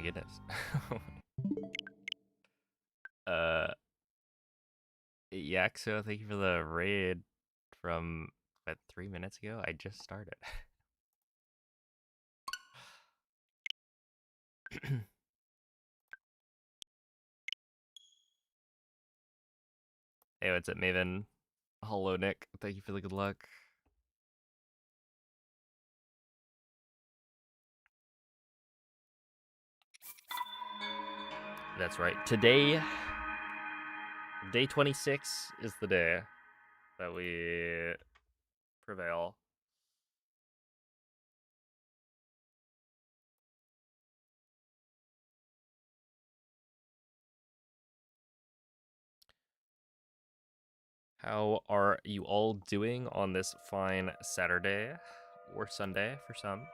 goodness. Yaxo, thank you for the raid from 3 minutes ago. I just started. Hey, what's up, Maven? Hello, Nick. Thank you for the good luck. That's right. Today, day 26 is the day that we prevail. How are you all doing on this fine Saturday or Sunday for some?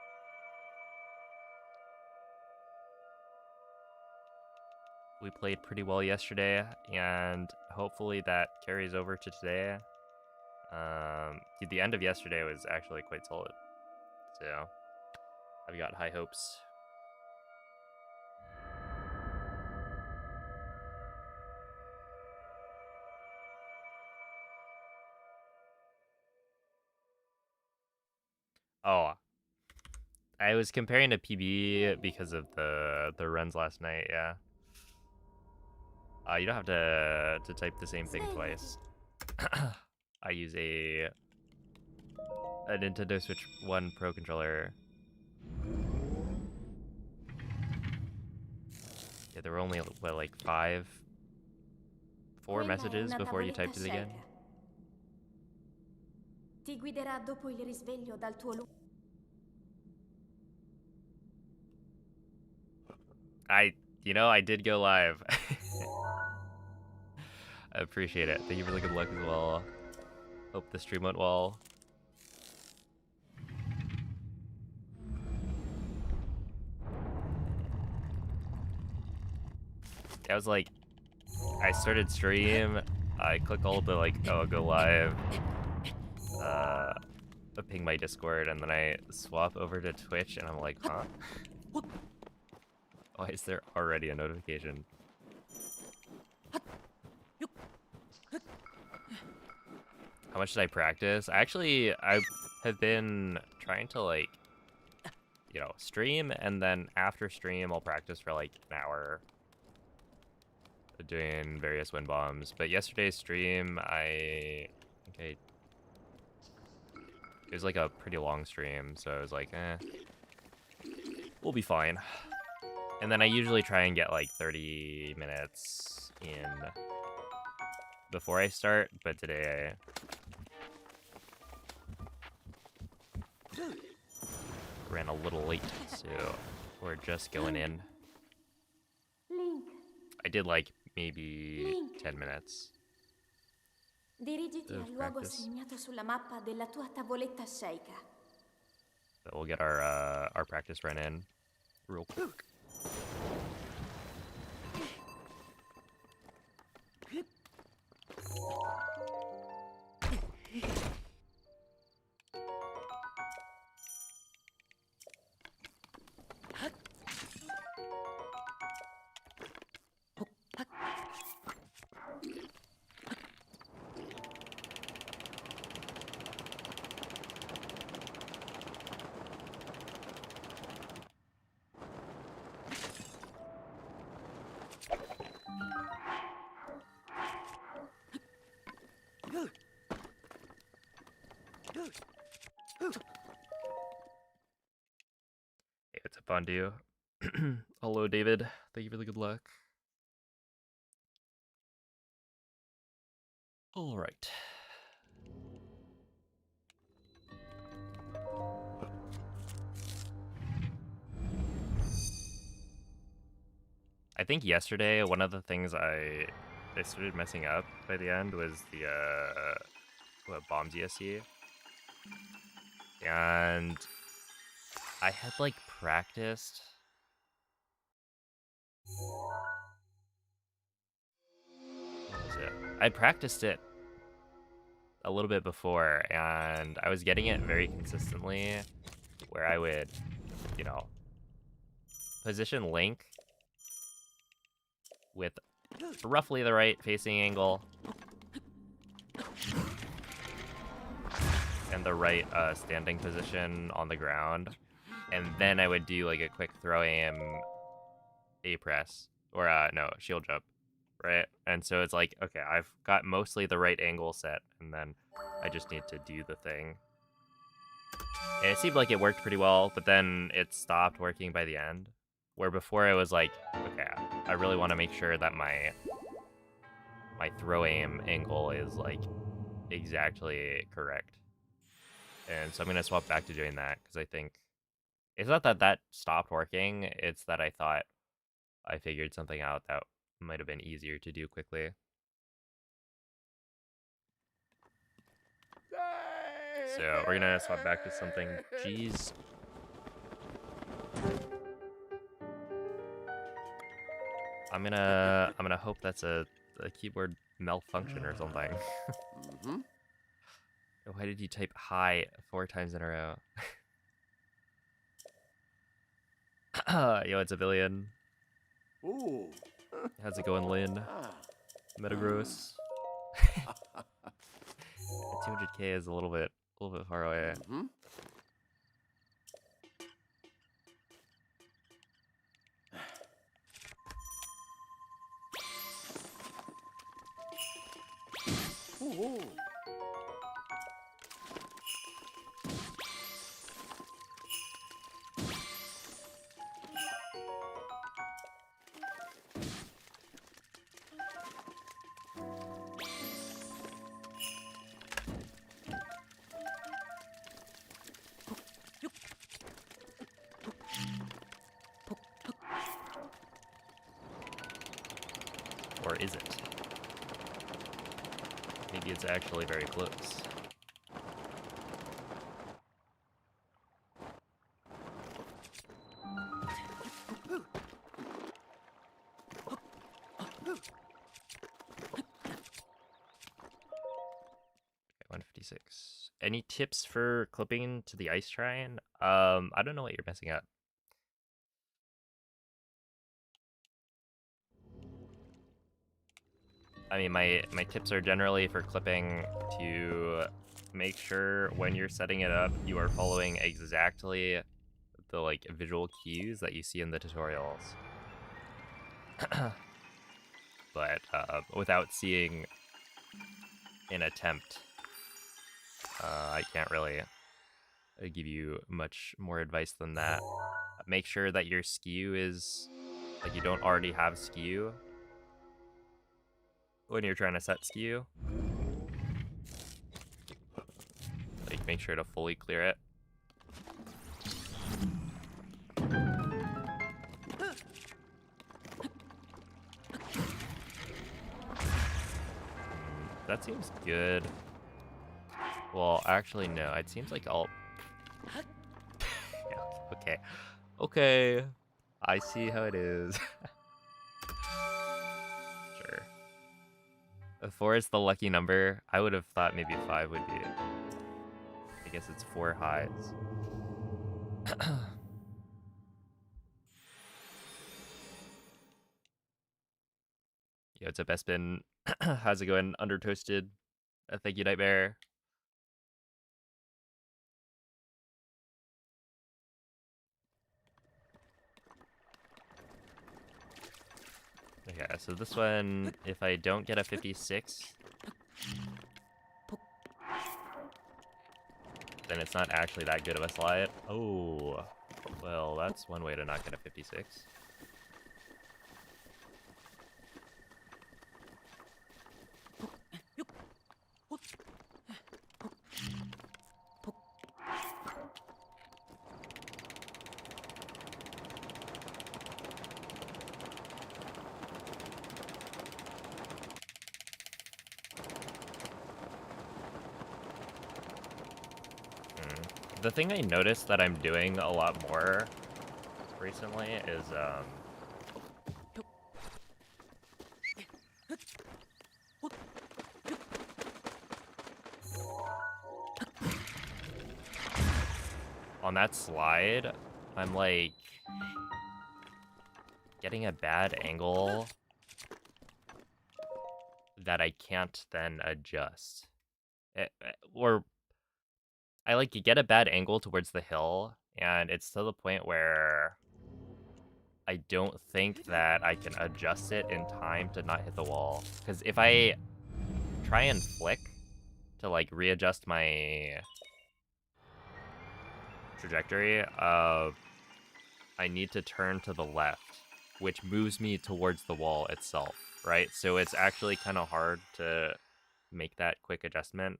We played pretty well yesterday, and hopefully that carries over to today. The end of yesterday was actually quite solid, so I've got high hopes. Oh, I was comparing to PB because of the runs last night. Yeah. You don't have to type the same thing twice. I use a Nintendo Switch 1 Pro controller. Yeah, there were only what, like 4 messages before you typed it again. Ti guiderà dopo il risveglio dal tuo I did go live. I appreciate it. Thank you for the good luck as well. Hope the stream went well. I was like, I started stream, I click all the like, oh, go live, ping my Discord, and then I swap over to Twitch, and I'm like, huh? Why is there already a notification? How much did I practice? I have been trying to like, stream, and then after stream, I'll practice for like an hour doing various wind bombs. But yesterday's stream, it was like a pretty long stream, so I was like, we'll be fine. And then I usually try and get like 30 minutes in before I start, but today I ran a little late, so we're just going in. Link. I did like maybe 10 minutes. Dirigiti al luogo segnato sulla mappa della tua tavoletta sceika. So we'll get our practice run in real quick. Hey, what's up, Bondu? Hello, David. Thank you for the good luck. All right. I think yesterday, one of the things I started messing up by the end was the bombs ESC. And I had like practiced what was it? I practiced it a little bit before, and I was getting it very consistently where I would, position Link with roughly the right facing angle and the right standing position on the ground, and then I would do like a quick throw aim A press, or no, shield jump, right? And so it's like, okay, I've got mostly the right angle set, and then I just need to do the thing. And it seemed like it worked pretty well, but then it stopped working by the end. Where before I was like, okay, I really want to make sure that my throw aim angle is like exactly correct. And so I'm gonna swap back to doing that because I think it's not that that stopped working, it's that I thought I figured something out that might have been easier to do quickly. So we're gonna swap back to something. Jeez. I'm gonna hope that's a keyboard malfunction or something. Why did you type hi 4 times in a row? Yo, it's a billion. Ooh. How's it going, Lynn? Metagross. 200k is a little bit far away. Ooh. Or is it? Maybe it's actually very close. Okay, 156. Any tips for clipping to the ice shrine? I don't know what you're messing up. I mean, my tips are generally for clipping to make sure when you're setting it up, you are following exactly the like visual cues that you see in the tutorials. But without seeing an attempt, I can't really give you much more advice than that. Make sure that your skew is, like, you don't already have skew when you're trying to set skew. Like, make sure to fully clear it. That seems good. Well, actually, no. It seems like I'll... Okay. Okay. I see how it is. Sure. 4 is the lucky number. I would have thought maybe 5 would be it. I guess it's 4 highs. Yo, it's a Bespin. How's it going? Under toasted. Thank you, Nightmare. Okay, so this one, if I don't get a 56, then it's not actually that good of a slide. Oh, well, that's one way to not get a 56. The thing I noticed that I'm doing a lot more recently is, on that slide, I'm like getting a bad angle that I can't then adjust. Or I like get a bad angle towards the hill, and it's to the point where I don't think that I can adjust it in time to not hit the wall. Because if I try and flick to like readjust my trajectory, I need to turn to the left, which moves me towards the wall itself, right? So it's actually kind of hard to make that quick adjustment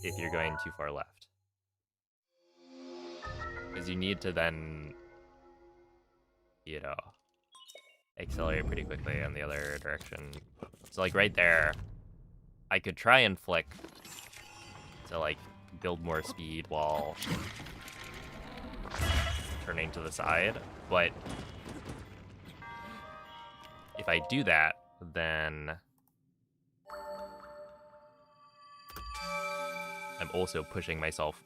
if you're going too far left. Because you need to then, you know, accelerate pretty quickly in the other direction. So like right there, I could try and flick to like build more speed while turning to the side, but if I do that, then I'm also pushing myself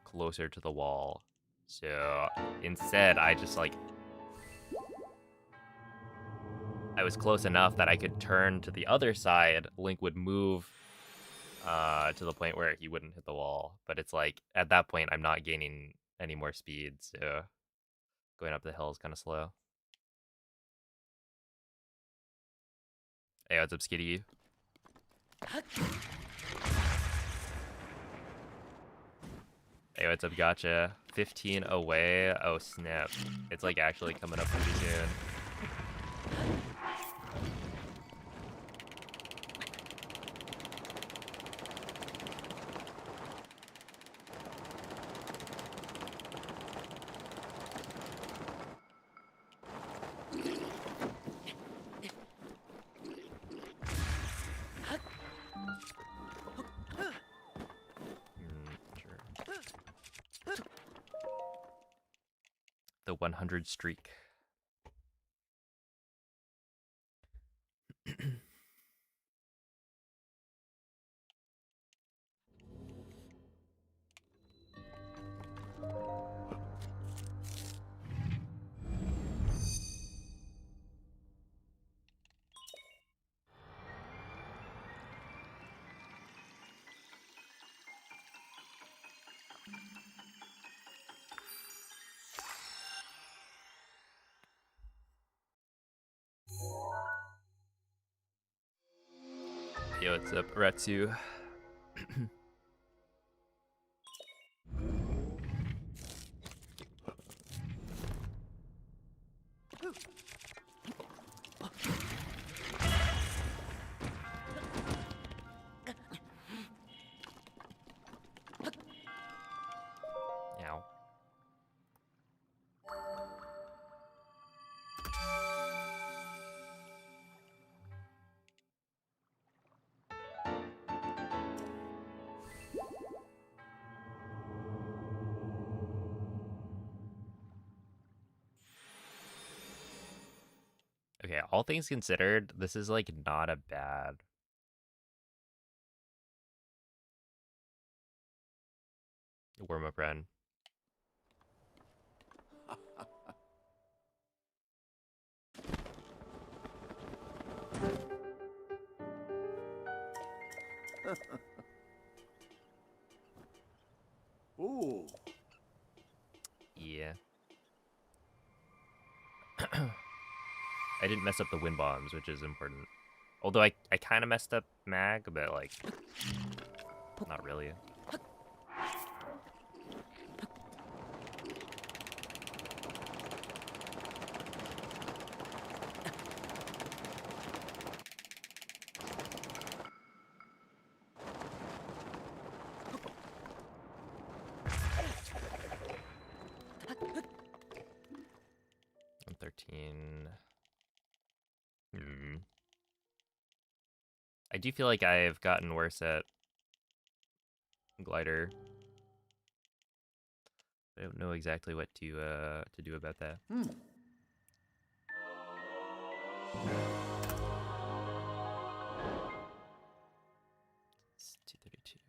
closer to the wall. So instead, I just like, I was close enough that I could turn to the other side. Link would move to the point where he wouldn't hit the wall. But it's like, at that point, I'm not gaining any more speed. So going up the hill is kind of slow. Hey, what's up, Skitty? Hey, what's up, Gotcha? 15 away. Oh, snap. It's like actually coming up pretty soon. The 100 streak. Yo, what's up, Ratsu? Ow. Okay, all things considered, this is like not a bad warm-up run. Ooh. Yeah. I didn't mess up the wind bombs, which is important. Although I kind of messed up mag, but like, not really. I'm 13. I do feel like I've gotten worse at glider. I don't know exactly what to do about that. It's 232.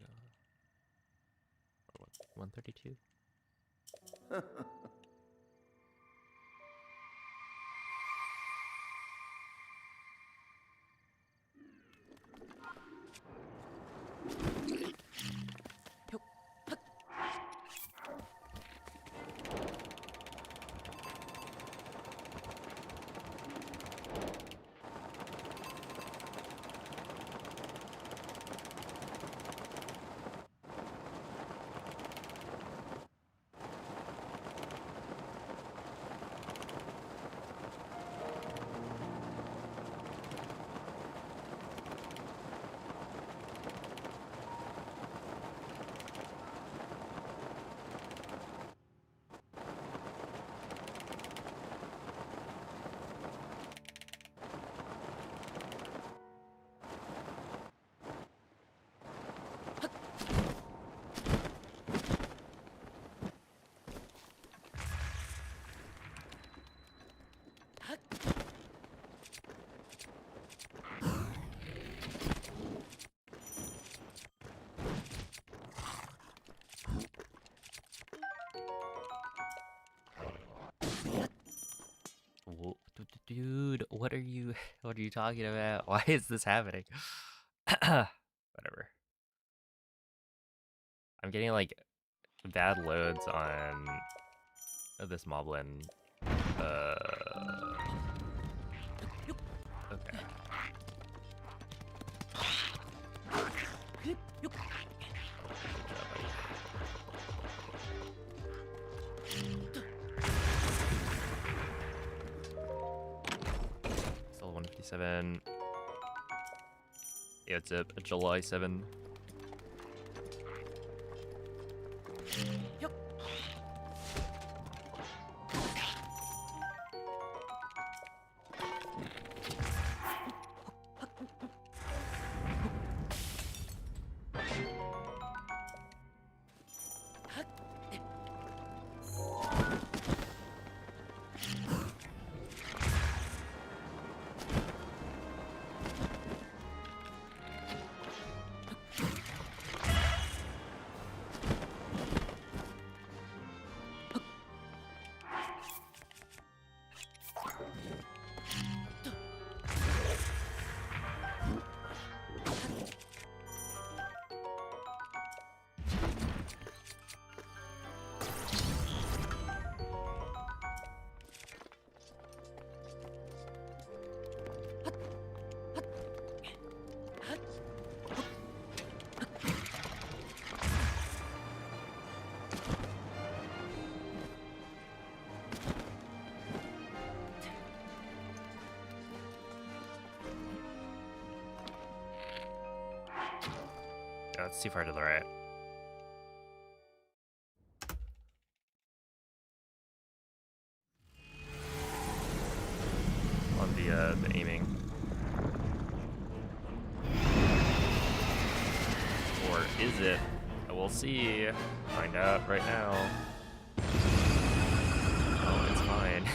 Or what? 132? Dude, what are you talking about? Why is this happening? Whatever. I'm getting like bad loads on this moblin. Okay. Still 157. Yeah, it's a July 7. Oh, it's too far to the right. On the aiming. Or is it? We'll see. Find out right now. Oh, it's fine.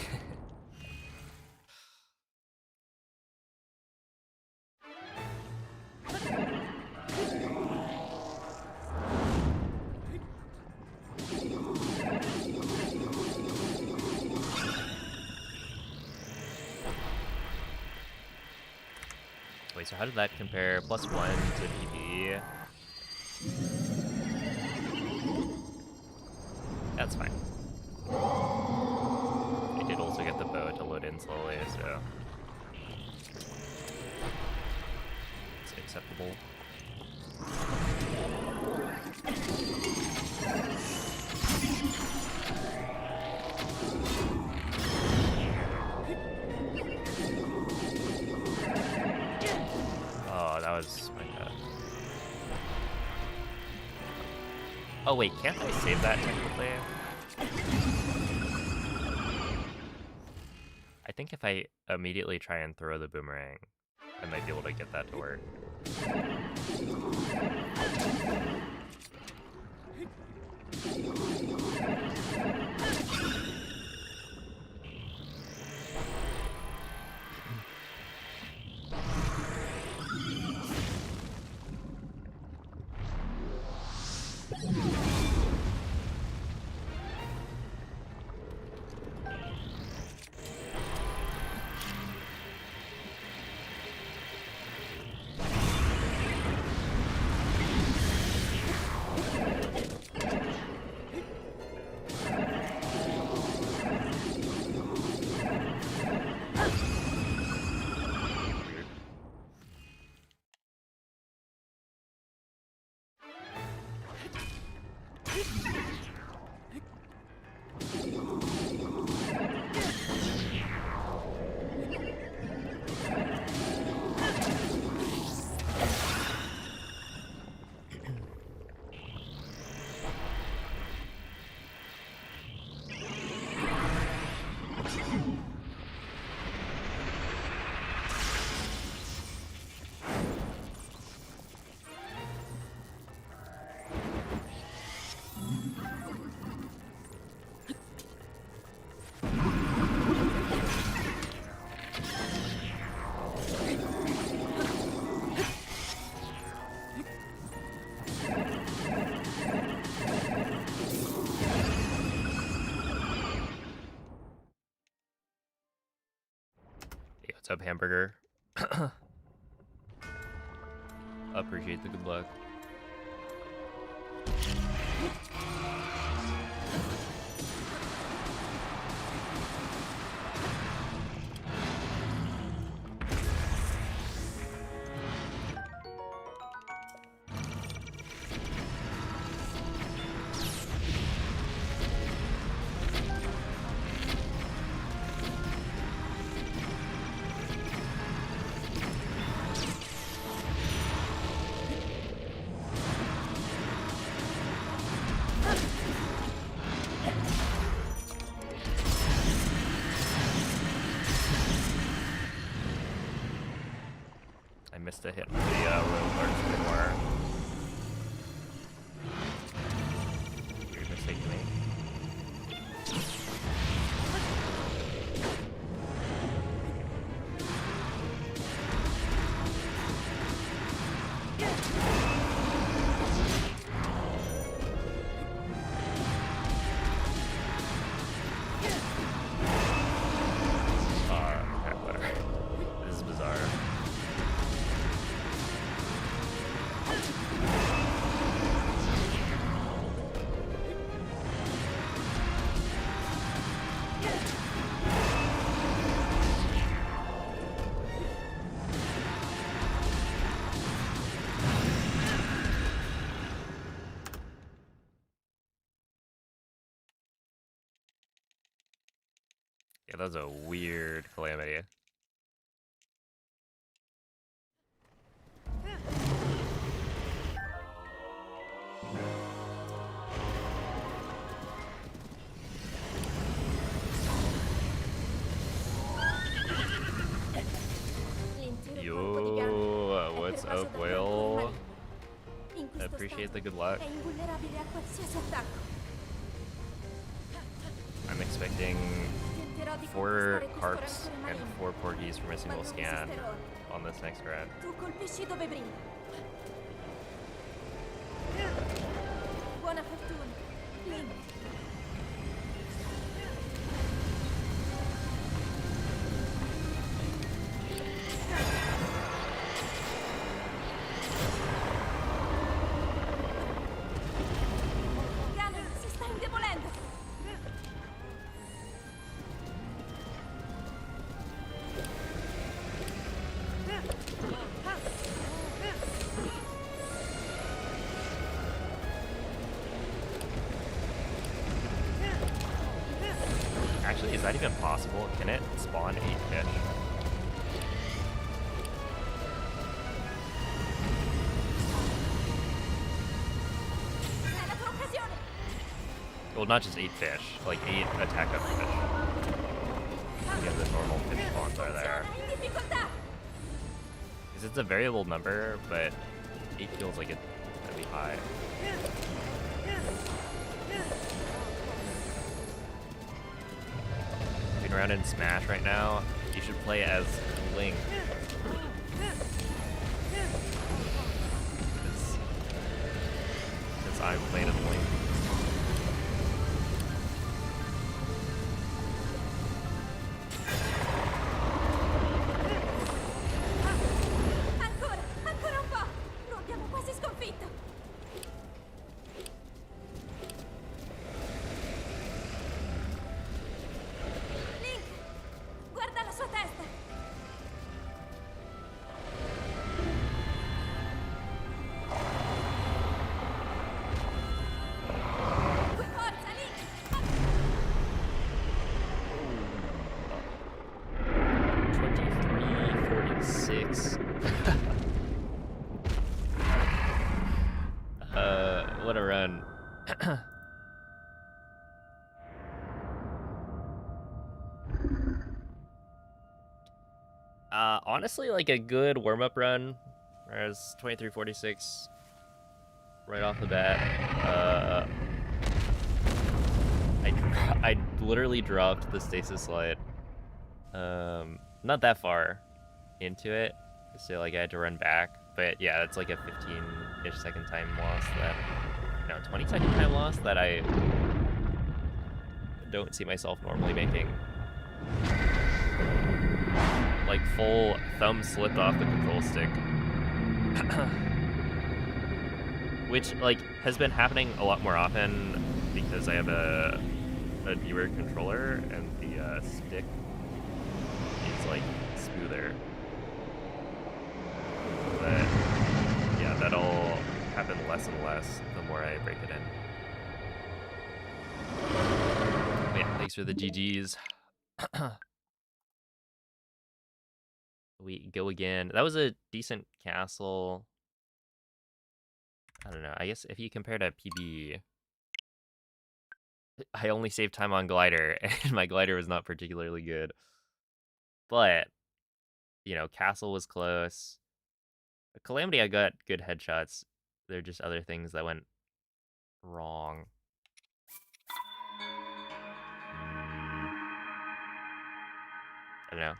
Wait, so how did that compare? +1 to PB. That's fine. I did also get the bow to load in slowly, so it's acceptable. Oh, that was my bad. Oh wait, can't I save that technically? I think if I immediately try and throw the boomerang, I might be able to get that to work. What's up, hamburger? Appreciate the good luck. I missed a hit with the road before. Weird mistake to make. Okay, whatever. This is bizarre. Yeah, that was a weird Calamity. Yo, what's up, Whale? Appreciate the good luck. I'm expecting 4 carps and 4 porgies from a single scan on this next run. Tu colpisci dove brinda. Buona fortuna. Link. Ganon si sta indebolendo. Actually, is that even possible? Can it spawn 8 fish? È la tua occasione. Well, not just 8 fish, like 8 attack up fish. Because the normal fish spawns are there. In difficoltà. Because it's a variable number, but 8 feels like it's really high. Looking around in Smash right now, you should play as Link. Because I'm playing as Link. Ancora, ancora un po'. Lo abbiamo quasi sconfitto. Link, guarda la sua testa. Forza, Link. 23:46. What a run. Honestly, like a good warm-up run, whereas 23:46 right off the bat. I literally dropped the stasis slide. Not that far into it, so like I had to run back. But yeah, it's like a 15-ish second time loss that, no, 20-second time loss that I don't see myself normally making. Like like full thumb slipped off the control stick. Which like has been happening a lot more often because I have a newer controller and the stick is like smoother. But yeah, that'll happen less and less the more I break it in. But yeah, thanks for the GGs. We go again. That was a decent castle. I don't know. I guess if you compare to PB, I only saved time on glider, and my glider was not particularly good. But, you know, castle was close. Calamity, I got good headshots. There are just other things that went wrong. I don't know.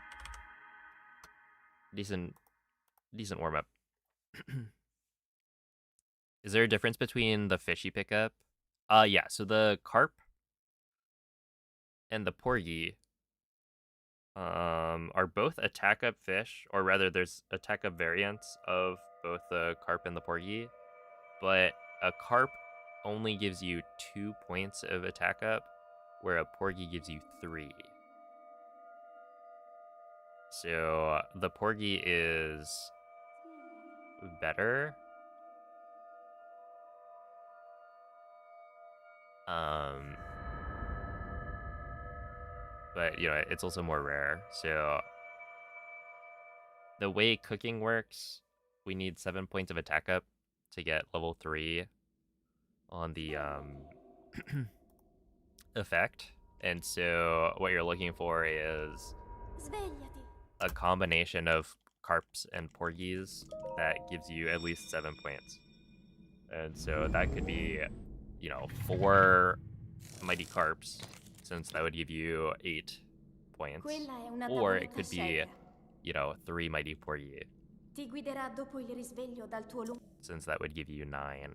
Decent warm-up. Is there a difference between the fish you pick up? Yeah, so the carp and the porgy are both attack up fish, or rather there's attack up variants of both the carp and the porgy, but a carp only gives you 2 points of attack up, where a porgy gives you 3. So the porgy is better. But you know, it's also more rare. So the way cooking works, we need 7 points of attack up to get level 3 on the effect. And so what you're looking for is a combination of carps and porgies that gives you at least 7 points. And so that could be, you know, 4 mighty carps, since that would give you 8 points. Or it could be, you know, 3 mighty porgy, since that would give you 9.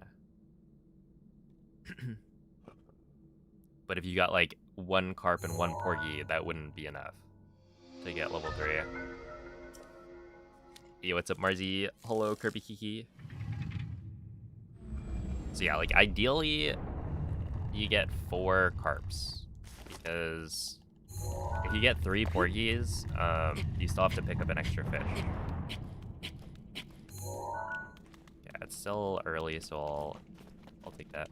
But if you got like 1 carp and 1 porgy, that wouldn't be enough to get level 3. Yo, what's up, Marzi? Hello, Kirby Kiki. So yeah, like ideally, you get 4 carps, because if you get 3 porgies, you still have to pick up an extra fish. Yeah, it's still early, so I'll take that.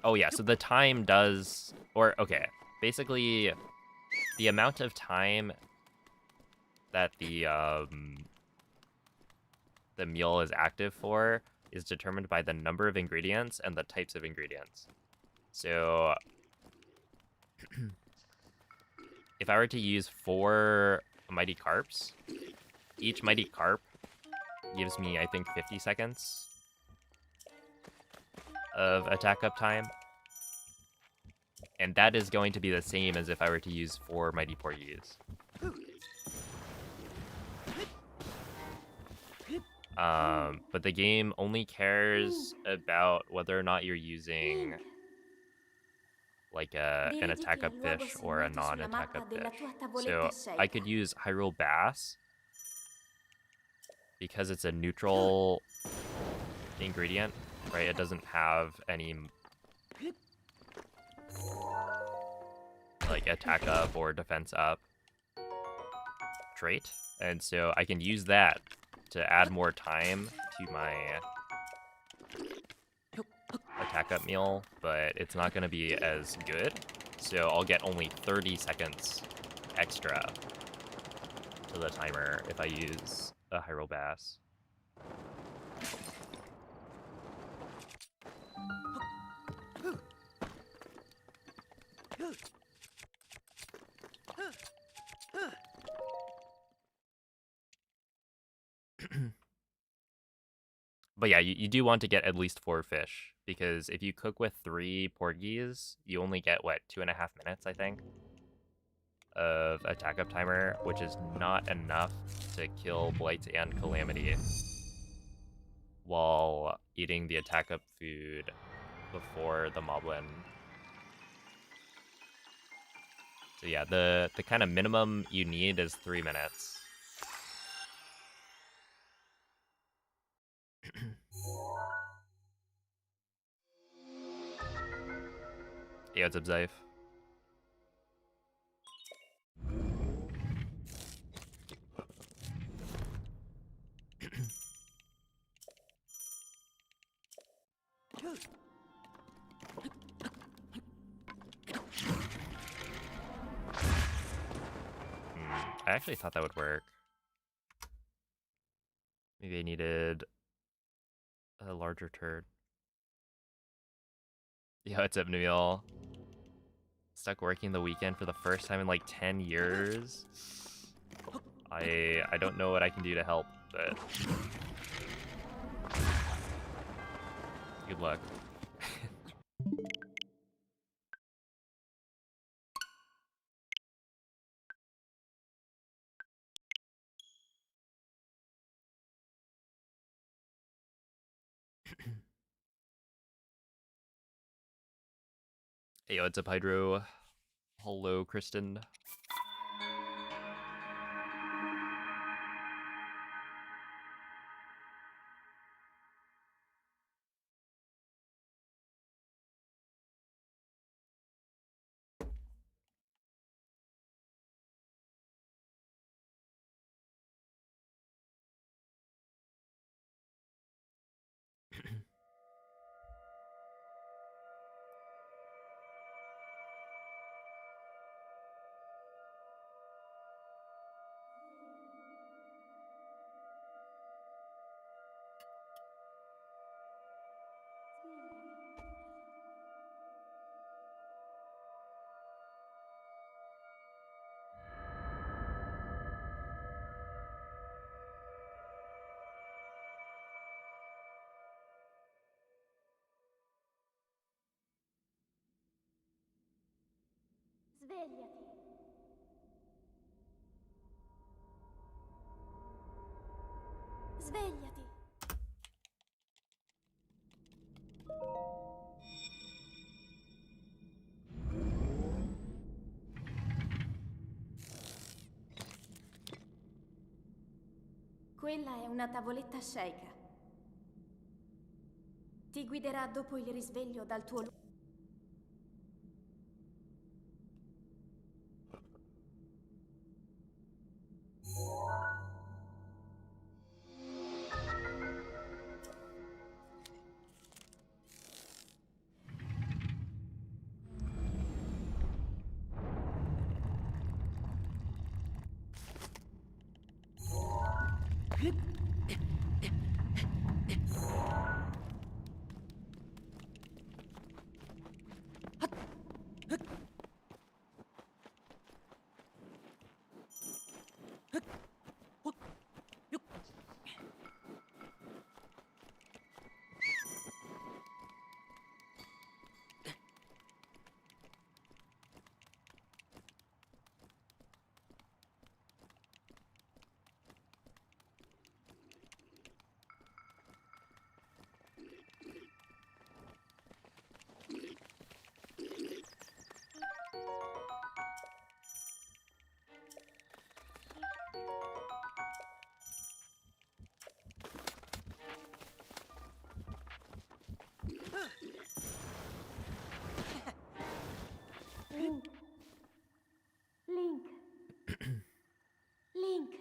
Oh yeah, so the time does, or okay, basically the amount of time that the meal is active for is determined by the number of ingredients and the types of ingredients. So if I were to use 4 mighty carps, each mighty carp gives me, I think, 50 seconds of attack up time. And that is going to be the same as if I were to use 4 mighty porgies. But the game only cares about whether or not you're using like an attack up fish or a non-attack up fish. So I could use Hyrule Bass because it's a neutral ingredient, right? It doesn't have any like attack up or defense up trait, and so I can use that to add more time to my attack up meal, but it's not going to be as good, so I'll get only 30 seconds extra to the timer if I use a Hyrule Bass. But yeah, you do want to get at least 4 fish, because if you cook with 3 porgies, you only get, what, 2.5 minutes, I think, of attack up timer, which is not enough to kill Blight and Calamity while eating the attack up food before the moblin So yeah, the kind of minimum you need is 3 minutes. Yeah, what's up, Zaif? I actually thought that would work. Maybe I needed a larger turd. Yeah, what's up, Nabil? Stuck working the weekend for the first time in like 10 years. I don't know what I can do to help, but good luck. Hey, what's up, Hydro? Hello, Kristen. Svegliati. Svegliati. Quella è una tavoletta sceika. Ti guiderà dopo il risveglio dal tuo luogo. Link. Link.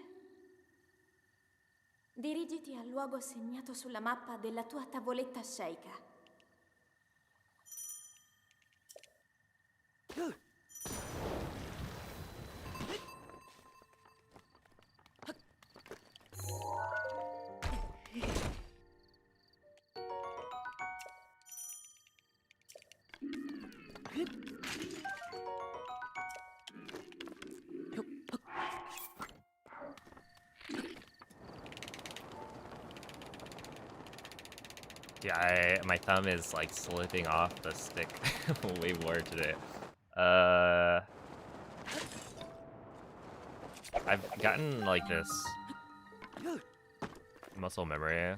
Dirigiti al luogo segnato sulla mappa della tua tavoletta sceika. Yeah, my thumb is like slipping off the stick way more today. I've gotten like this muscle memory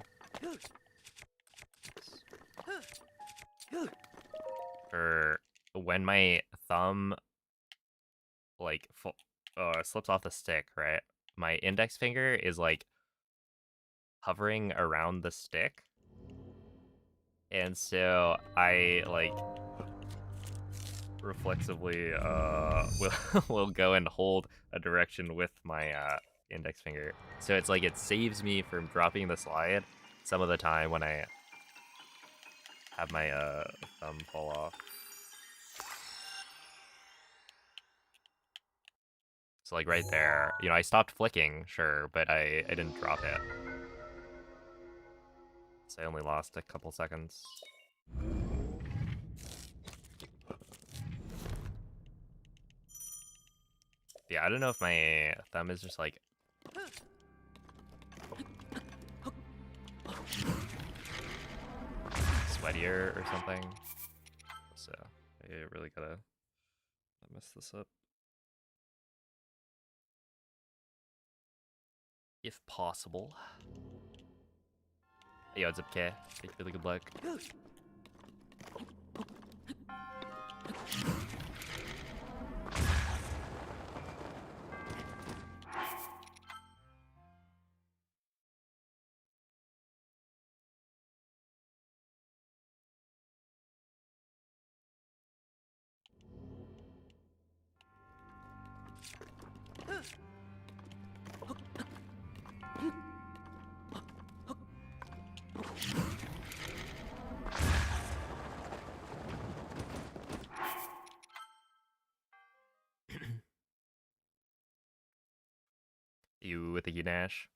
for when my thumb like slips off the stick, right? My index finger is like hovering around the stick, and so I like reflexively will will go and hold a direction with my index finger. So it's like it saves me from dropping the slide some of the time when I have my thumb fall off. So like right there, you know, I stopped flicking, sure, but I didn't drop it. So I only lost a couple seconds. Yeah, I don't know if my thumb is just like sweatier or something. So I really gotta not mess this up. If possible. Yo, what's up, K? Thank you for the good luck. You with a Unash?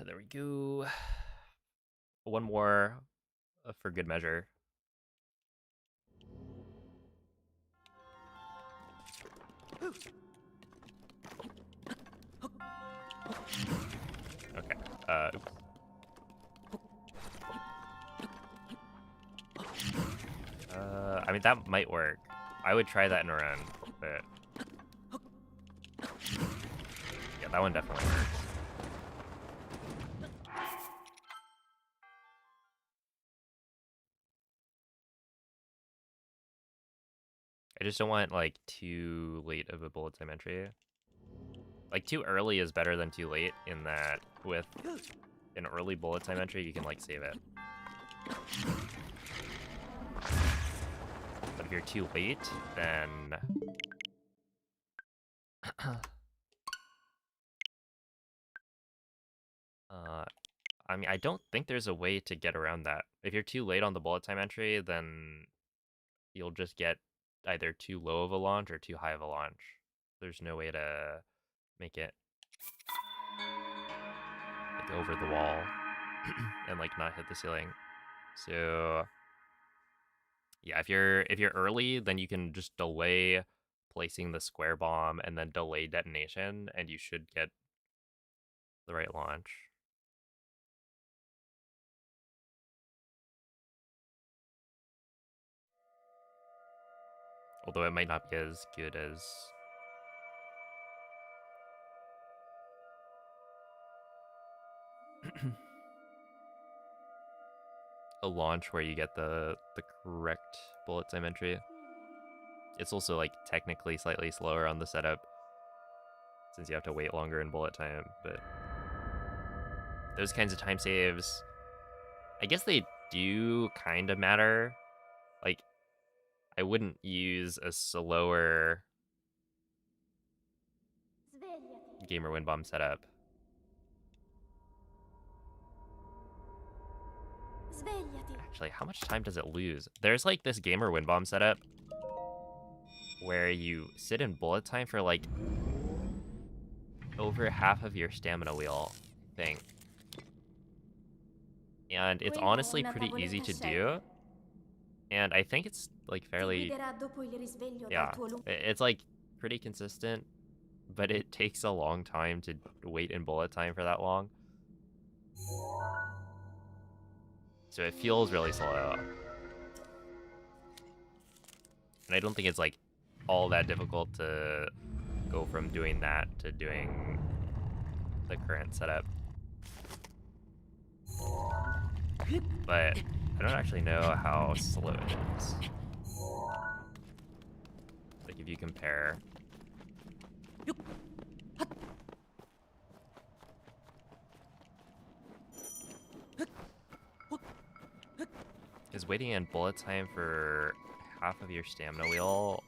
There we go. One more for good measure. Okay. Oops. I mean, that might work. I would try that in a run, but yeah, that one definitely works. I just don't want like too late of a bullet time entry. Like too early is better than too late in that with an early bullet time entry you can like save it. But if you're too late, then I mean, I don't think there's a way to get around that. If you're too late on the bullet time entry, then you'll just get either too low of a launch or too high of a launch. There's no way to make it like over the wall and like not hit the ceiling. So yeah, if you're early, then you can just delay placing the square bomb and then delay detonation, and you should get the right launch. Although it might not be as good as a launch where you get the correct bullet time entry. It's also like technically slightly slower on the setup since you have to wait longer in bullet time, but those kinds of time saves, I guess they do kind of matter. Like, I wouldn't use a slower Svegliati. gamer win bomb setup. Svegliati. Actually, how much time does it lose? There's like this gamer win bomb setup where you sit in bullet time for like over half of your stamina wheel, I think. And it's Quella è honestly una pretty easy tavoletta to shake. do. And I think it's like Ti fairly, guiderà dopo il risveglio yeah, dal tuo lungo. it's like pretty consistent, but it takes a long time to wait in bullet time for that long. So it feels really slow. And I don't think it's like all that difficult to go from doing that to doing the current setup. But I don't actually know how slow it is. Like if you compare. Is waiting in bullet time for half of your stamina wheel?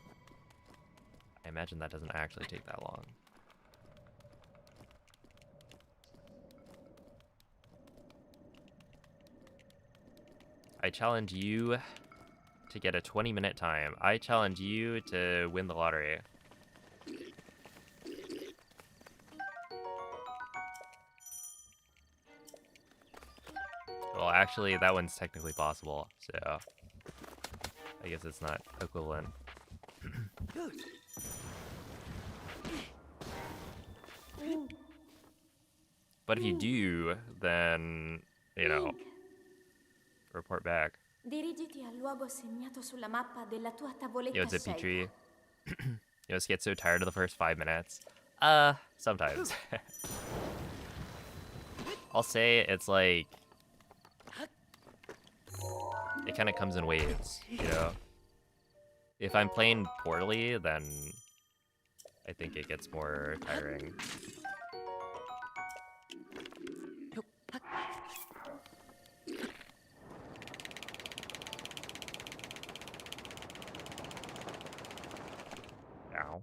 I imagine that doesn't actually take that long. I challenge you to get a 20-minute time. I challenge you to win the lottery. Well, actually, that one's technically possible, so I guess it's not equivalent. But if you do, then, you know, report back. Dirigiti al luogo segnato sulla mappa della tua Yo, tavoletta it's a scelta. Petrie. You just get so tired of the first 5 minutes. Sometimes. I'll say it's like, it kind of comes in waves, you know? If I'm playing poorly, then I think it gets more tiring. Ow.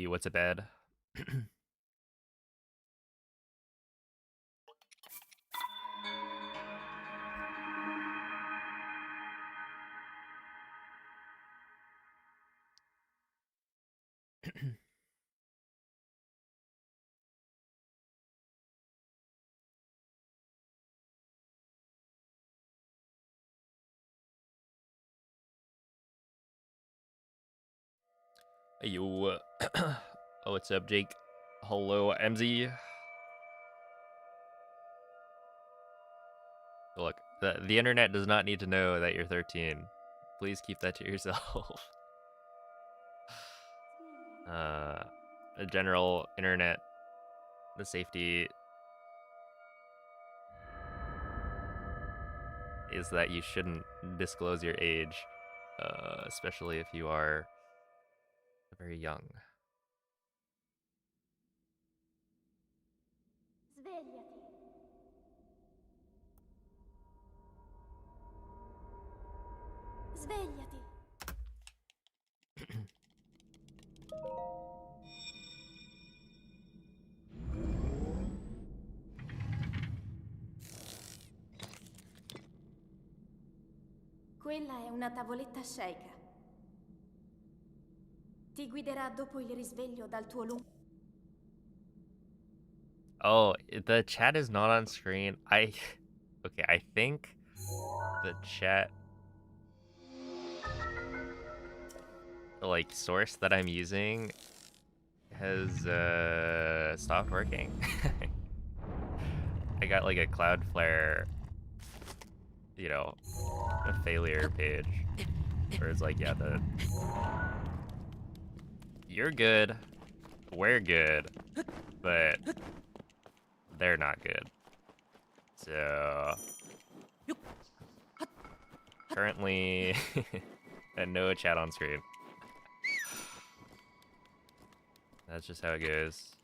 What's a bed? Yo. Oh, what's up, Jake? Hello, MZ. Look, the internet does not need to know that you're 13. Please keep that to yourself. The general internet, the safety is that you shouldn't disclose your age, especially if you are very young. Svegliati. Svegliati. Quella è una tavoletta sceicca. Ti guiderà dopo il risveglio dal tuo lungo. Oh, the chat is not on screen. Okay, I think the chat, like, source that I'm using has stopped working. I got like a Cloudflare, you know, a failure page where it's like, yeah, you're good, we're good, but they're not good. So currently, no chat on screen. That's just how it goes.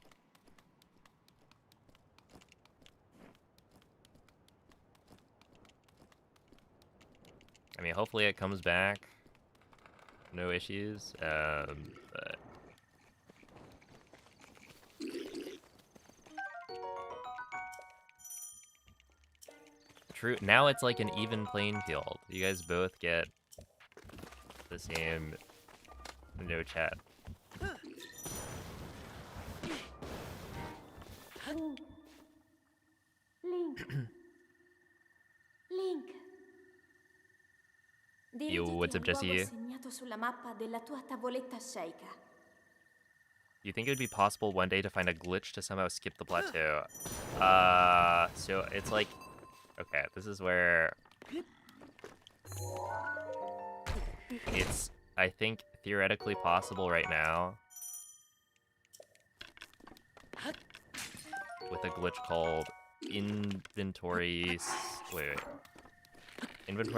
I mean, hopefully it comes back. No issues. But true. Now it's like an even playing field. You guys both get the same no chat. Link. Link. Yo, what's up, Jesse? segnato sulla mappa della tua tavoletta sceicca. Do you think it would be possible one day to find a glitch to somehow skip the plateau? So it's like, okay, this is where it's, I think, theoretically possible right now with a glitch called inventory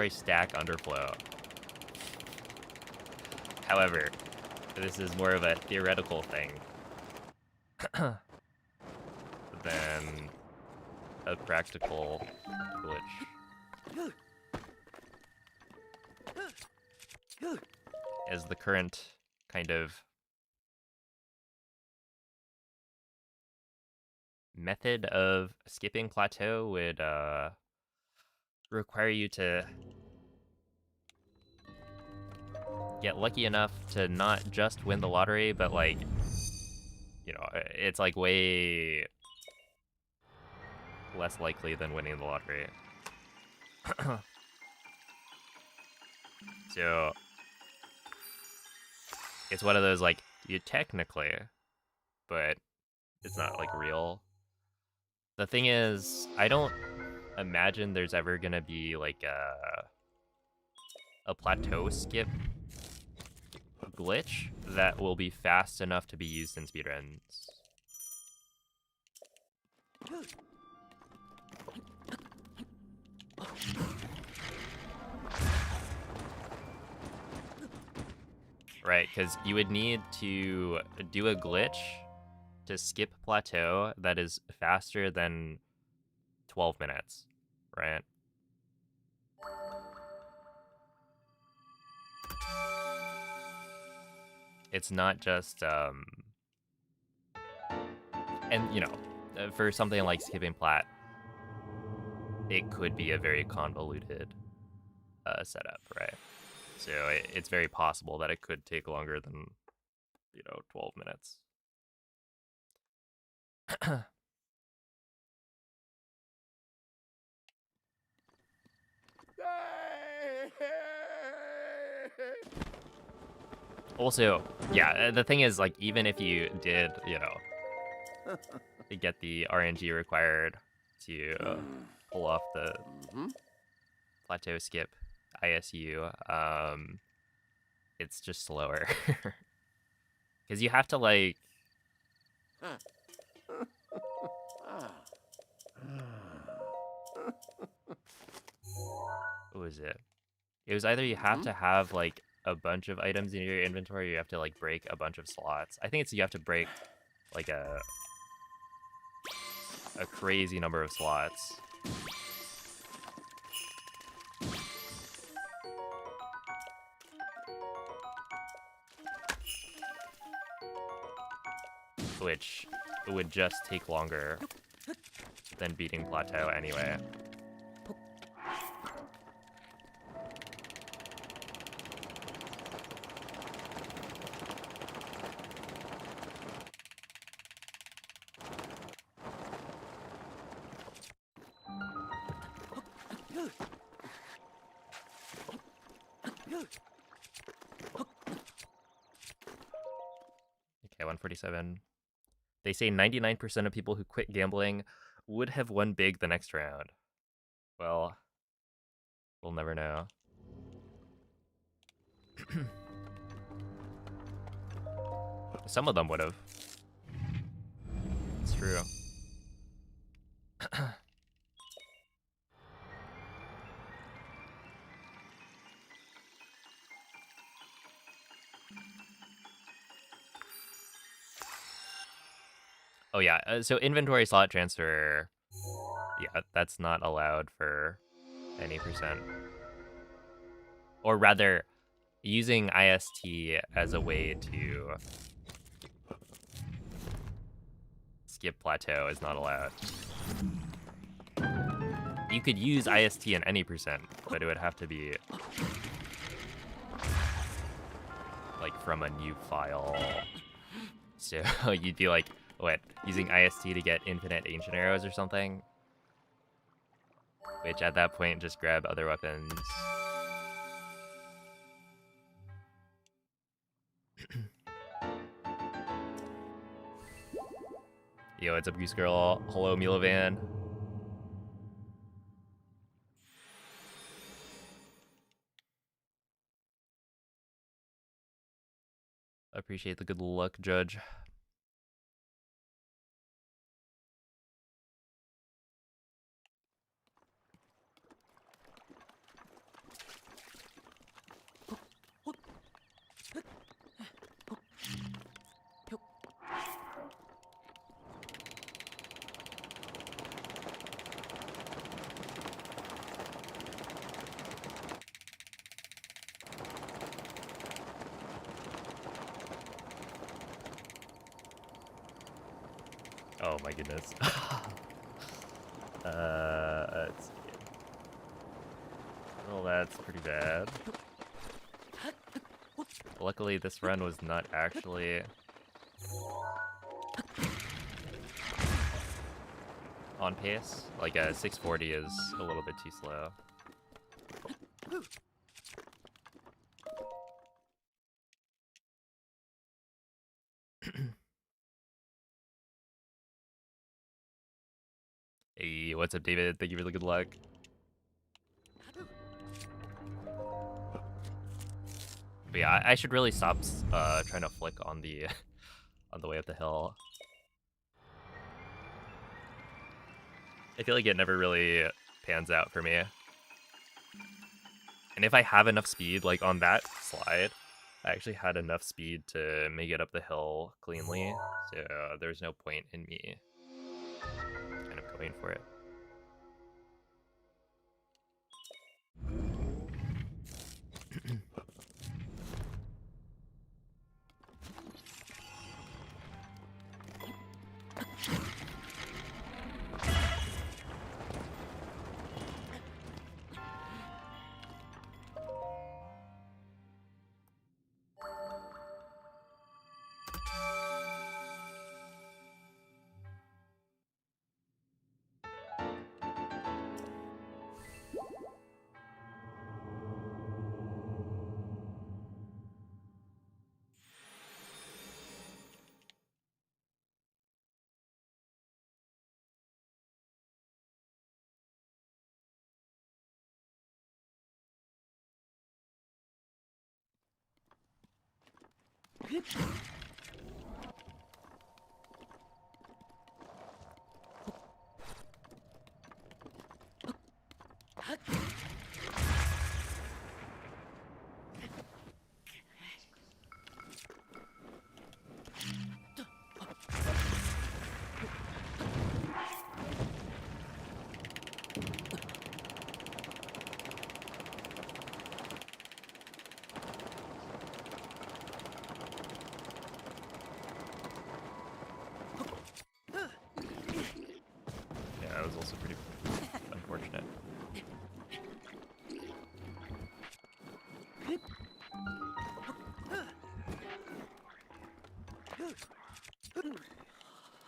stack underflow. However, this is more of a theoretical thing than a practical glitch. As the current kind of method of skipping plateau would require you to get lucky enough to not just win the lottery, but like, you know, it's like way less likely than winning the lottery. So it's one of those like, you technically, but it's not like real. The thing is, I don't imagine there's ever gonna be like a plateau skip glitch that will be fast enough to be used in speedruns. Right, because you would need to do a glitch to skip plateau that is faster than 12 minutes, right? It's not just, and you know, for something like skipping plat, it could be a very convoluted setup, right? So it's very possible that it could take longer than, you know, 12 minutes. Also, yeah, the thing is, like, even if you did, you know, get the RNG required to pull off the plateau skip ISU, it's just slower. Because you have to, like... What was it? It was either you have to have, like, a bunch of items in your inventory, or you have to, like, break a bunch of slots. I think it's you have to break, like, a crazy number of slots. Which would just take longer than beating plateau anyway. Okay, 147. They say 99% of people who quit gambling would have won big the next round. Well, we'll never know. Some of them would have. It's true. Oh yeah, so inventory slot transfer, yeah, that's not allowed for any percent. Or rather, using IST as a way to skip plateau is not allowed. You could use IST in any percent, but it would have to be like from a new file. So you'd be like, what, using IST to get infinite ancient arrows or something? Which at that point just grab other weapons. Yo, what's up, Goose Girl? Hello, Milovan. I appreciate the good luck, Judge. Oh my goodness. Let's see. Well, that's pretty bad. Luckily, this run was not actually on pace. Like a 640 is a little bit too slow. Hey, what's up, David? Thank you for the good luck. But yeah, I should really stop trying to flick on the on the way up the hill. I feel like it never really pans out for me. And if I have enough speed, like on that slide, I actually had enough speed to make it up the hill cleanly, so there's no point in me kind of going for it. Yeah, that was also pretty unfortunate.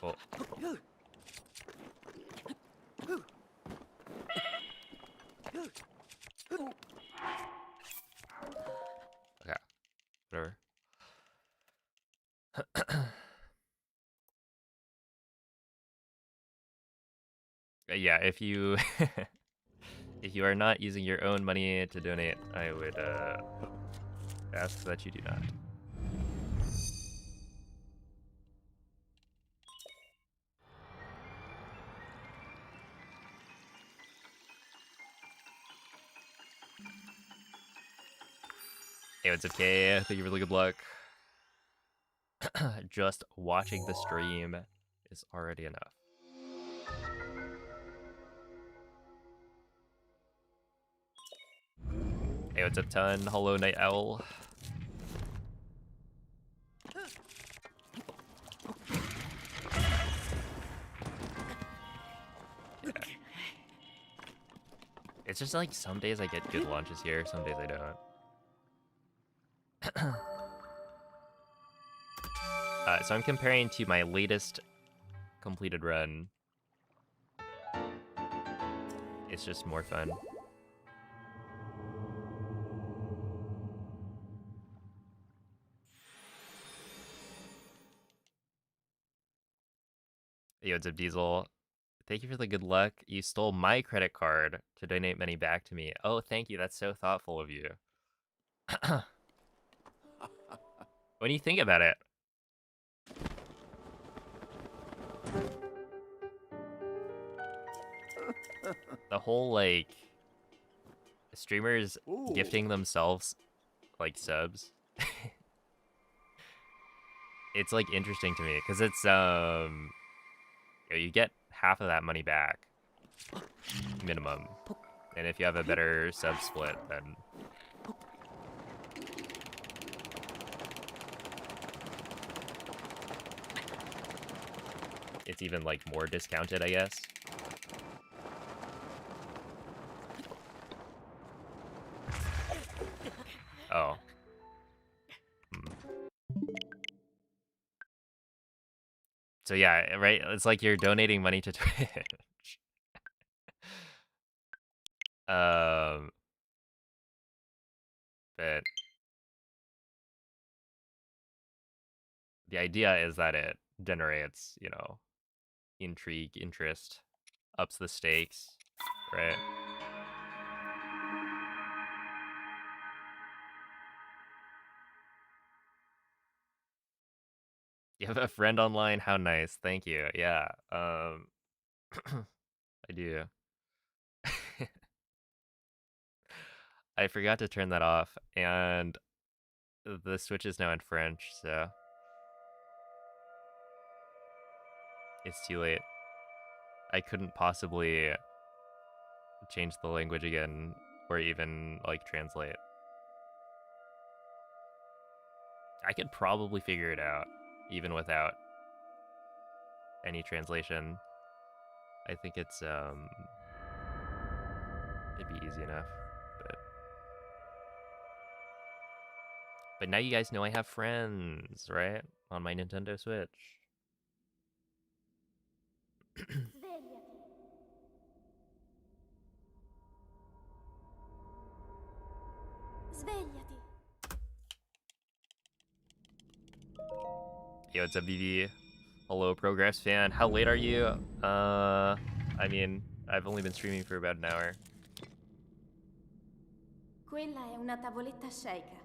Well, okay, whatever. Yeah, if you if you are not using your own money to donate, I would ask that you do not. Hey, what's up, Kay? Thank you for the good luck. Just watching the stream is already enough. Hey, what's up, Ton? Hello, Night Owl. Yeah. It's just like some days I get good launches here, some days I don't. So I'm comparing to my latest completed run. It's just more fun. Yo, what's up, Diesel? Thank you for the good luck. You stole my credit card to donate money back to me. Oh, thank you. That's so thoughtful of you. What do you think about it? The whole, like, streamers Ooh. gifting themselves, like, subs. It's, like, interesting to me, because it's, you get half of that money back. Minimum. And if you have a better sub split, then... it's even, like, more discounted, I guess. Oh. So yeah, right? It's like you're donating money to Twitch. But the idea is that it generates, you know, intrigue, interest, ups the stakes, right? You have a friend online? How nice. Thank you. Yeah. I do. I forgot to turn that off, and the Switch is now in French, so it's too late. I couldn't possibly change the language again, or even, like, translate. I could probably figure it out, even without any translation. I think it's, it'd be easy enough, but now you guys know I have friends, right? On my Nintendo Switch. Svegliati. Yo, it's a BB. Hello, Progress fan. How late are you? I mean, I've only been streaming for about an hour. Quella è una tavoletta sceicca.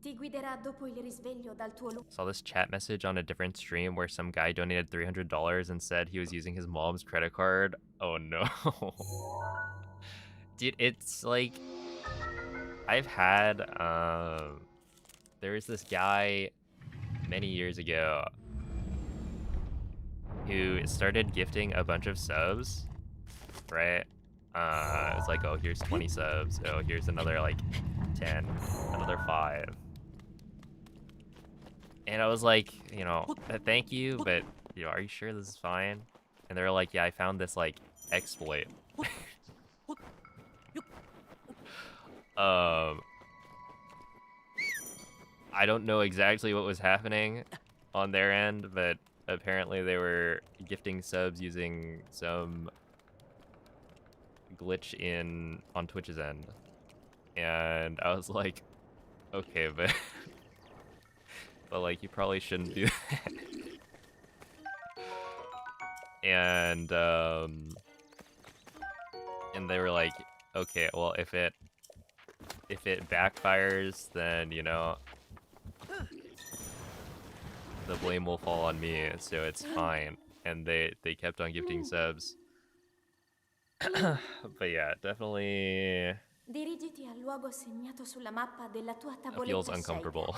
Ti guiderà dopo il risveglio dal tuo Saw this chat message on a different stream where some guy donated $300 and said he was using his mom's credit card. Oh no. Dude, it's like... I've had, there was this guy many years ago who started gifting a bunch of subs, right? It was like, oh, here's 20 subs. Oh, here's another, like, 10. Another 5. And I was like, you know, thank you, but, you know, are you sure this is fine? And they were like, yeah, I found this, like, exploit. I don't know exactly what was happening on their end, but apparently they were gifting subs using some glitch on Twitch's end. And I was like, okay, but but like you probably shouldn't do that. And they were like, okay, well, if it backfires, then, you know, the blame will fall on me, so it's fine. And they kept on gifting subs. But yeah, definitely Dirigiti al luogo segnato sulla mappa della tua tavoletta feels sceicca. uncomfortable.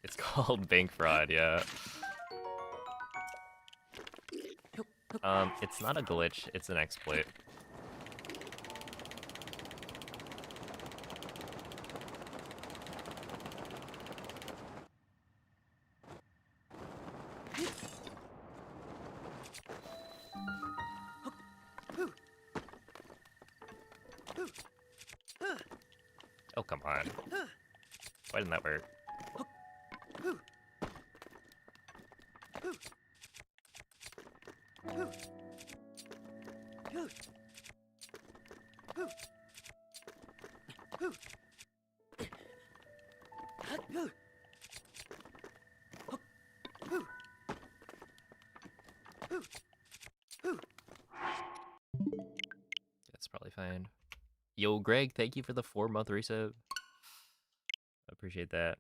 It's called bank fraud, yeah. It's not a glitch, it's an exploit. Oh, come on. Why didn't that work? That's probably fine. Yo, Greg, thank you for the 4-month resub. Appreciate that.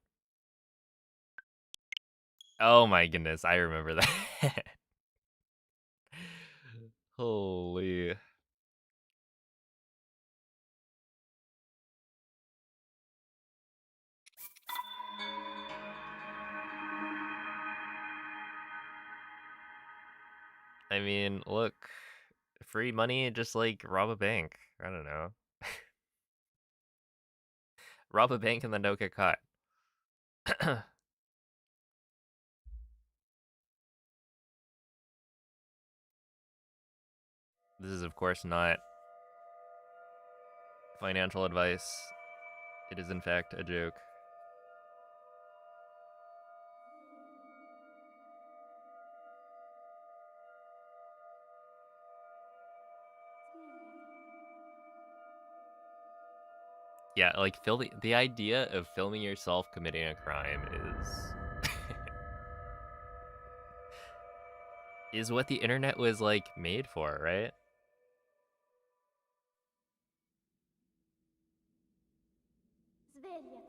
Oh my goodness, I remember that. Holy. I mean, look, free money, just like rob a bank. I don't know. Rob a bank and then don't get caught. This is, of course, not financial advice. It is, in fact, a joke. Yeah, like, the idea of filming yourself committing a crime is what the internet was, like, made for, right? Svegliati.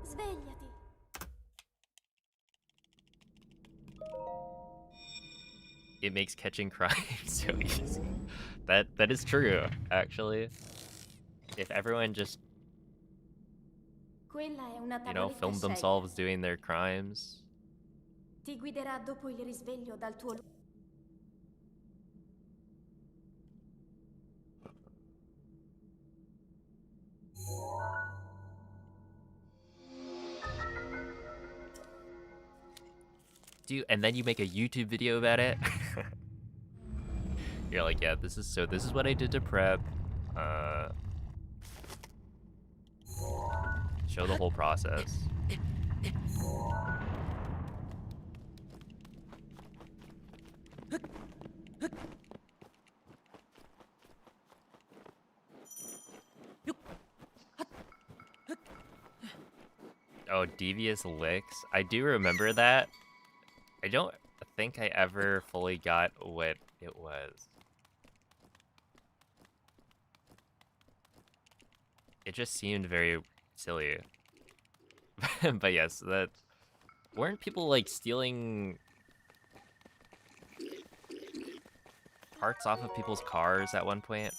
Svegliati. It makes catching crime so easy. That is true, actually. If everyone just, Quella è una you know, tavoletta filmed shake. themselves doing their crimes. Ti guiderà dopo il risveglio dal tuo And then you make a YouTube video about it. You're like, yeah, this is what I did to prep. Show the whole process. Oh, devious licks. I do remember that. I don't think I ever fully got what it was. It just seemed very silly. But yes, that... Weren't people, like, stealing parts off of people's cars at one point?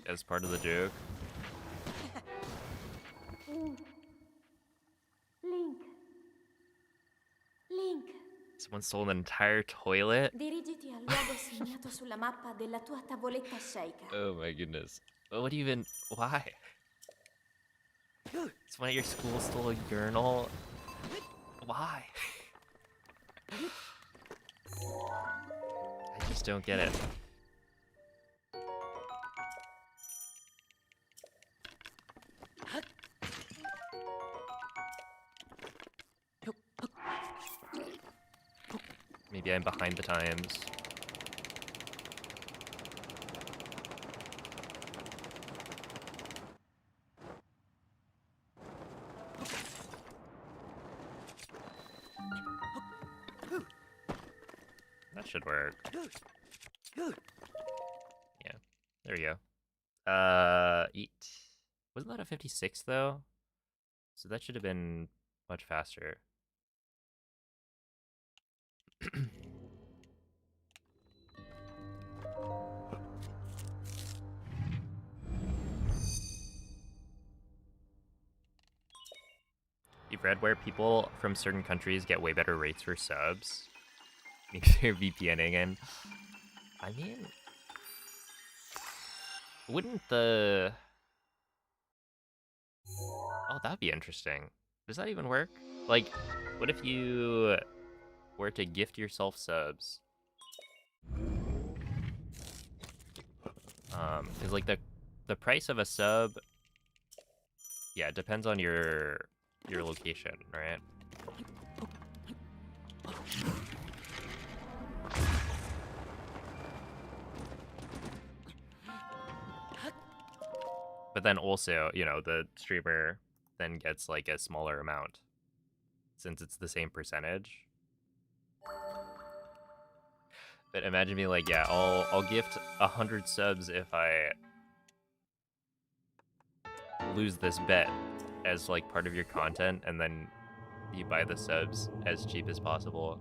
As part of the joke. Link. Link. Someone stole an entire toilet? Dirigiti al luogo segnato sulla mappa della tua tavoletta shake. Oh my goodness. What even... Why? Someone at your school stole a urinal? Why? I just don't get it. Maybe I'm behind the times. That should work. Yeah, there we go. Eat. Wasn't that a 56 though? So that should have been much faster. You've read where people from certain countries get way better rates for subs? Maybe they're VPNing in. I mean... Wouldn't the... Oh, that'd be interesting. Does that even work? Like, what if you were to gift yourself subs? Because, like, the price of a sub yeah, it depends on your location, right? But then also, you know, the streamer then gets like a smaller amount since it's the same percentage. But imagine being like, yeah, I'll gift 100 subs if I lose this bet as like part of your content, and then you buy the subs as cheap as possible.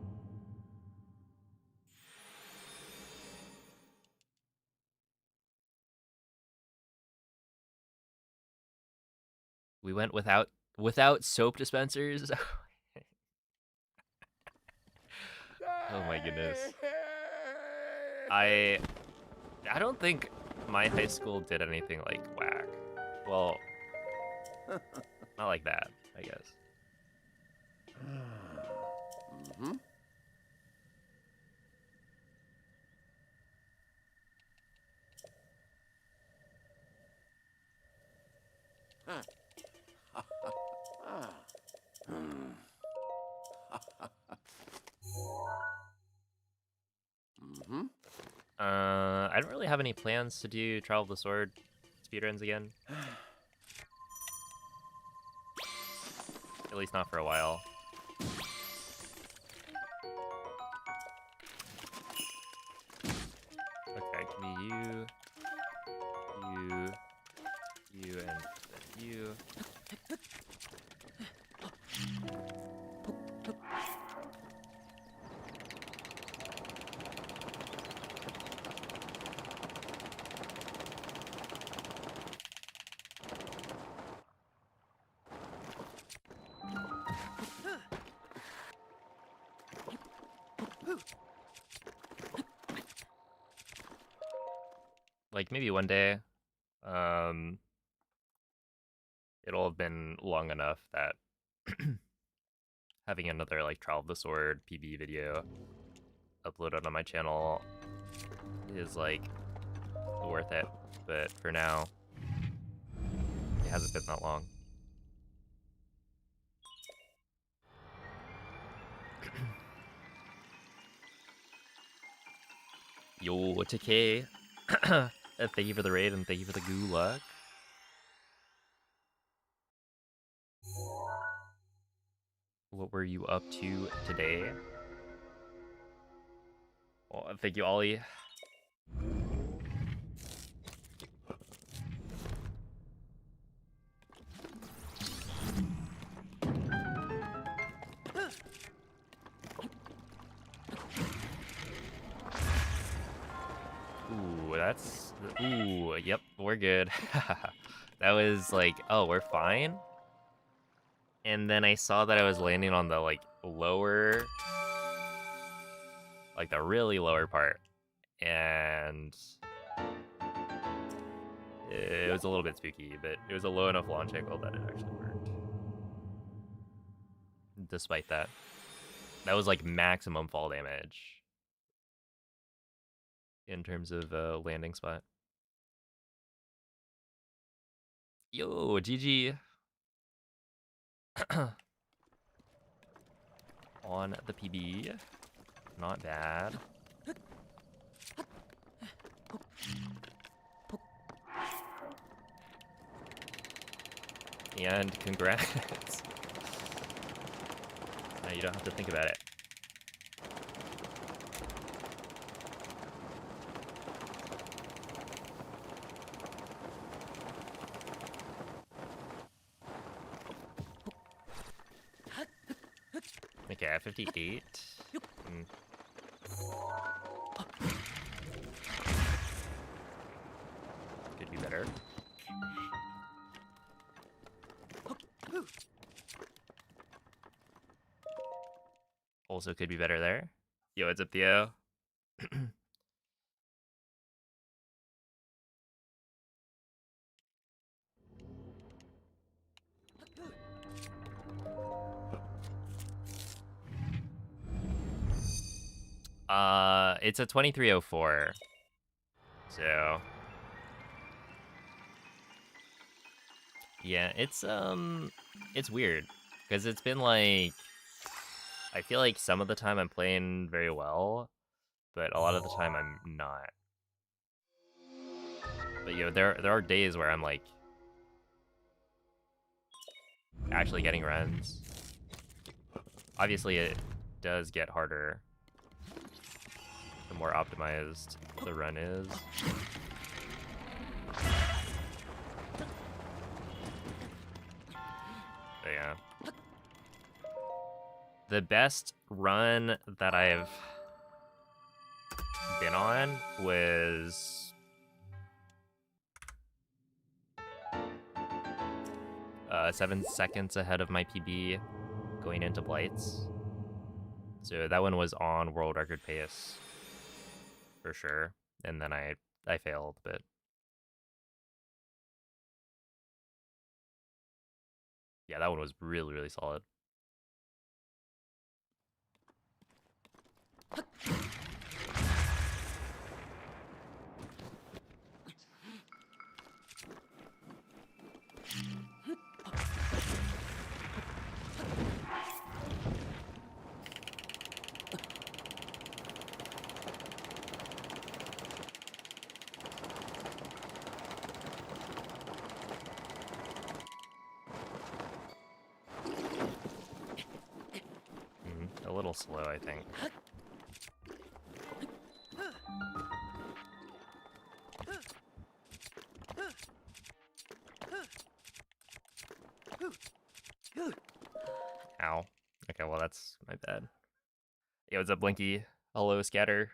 We went without soap dispensers. Oh my goodness. I don't think my high school did anything like whack. Well, not like that, I guess. Mm-hmm. Mm-hmm. I don't really have any plans to do Trial of the Sword speedruns again. At least not for a while. Okay, it can be you, and then you. Like maybe one day, it'll have been long enough that having another like Trial of the Sword PB video uploaded on my channel is like worth it. But for now, it hasn't been that long. Yo, TK. Thank you for the raid and thank you for the gulag. What were you up to today? Well, thank you, Ollie. Ooh, that's... Ooh, yep, we're good. That was like, oh, we're fine? And then I saw that I was landing on the, like, lower... Like, the really lower part. And... It was a little bit spooky, but it was a low enough launch angle that it actually worked. Despite that. That was, like, maximum fall damage. In terms of landing spot. Yo, GG. On the PB. Not bad. And congrats. Now you don't have to think about it. Okay, 58. Could be better. Also could be better there. Yo, what's up, Theo? It's a 2304. So Yeah, it's weird because it's been like I feel like some of the time I'm playing very well, but a lot of the time I'm not. But there are days where I'm like actually getting runs. Obviously, it does get harder the more optimized the run is. But yeah. The best run that I've been on was 7 seconds ahead of my PB going into Blights. So that one was on world record pace for sure. And then I failed, but yeah, that one was really, really solid. A little slow, I think. Ow. Okay, well that's my bad. Yo, what's up, Blinky? Hello, Scatter.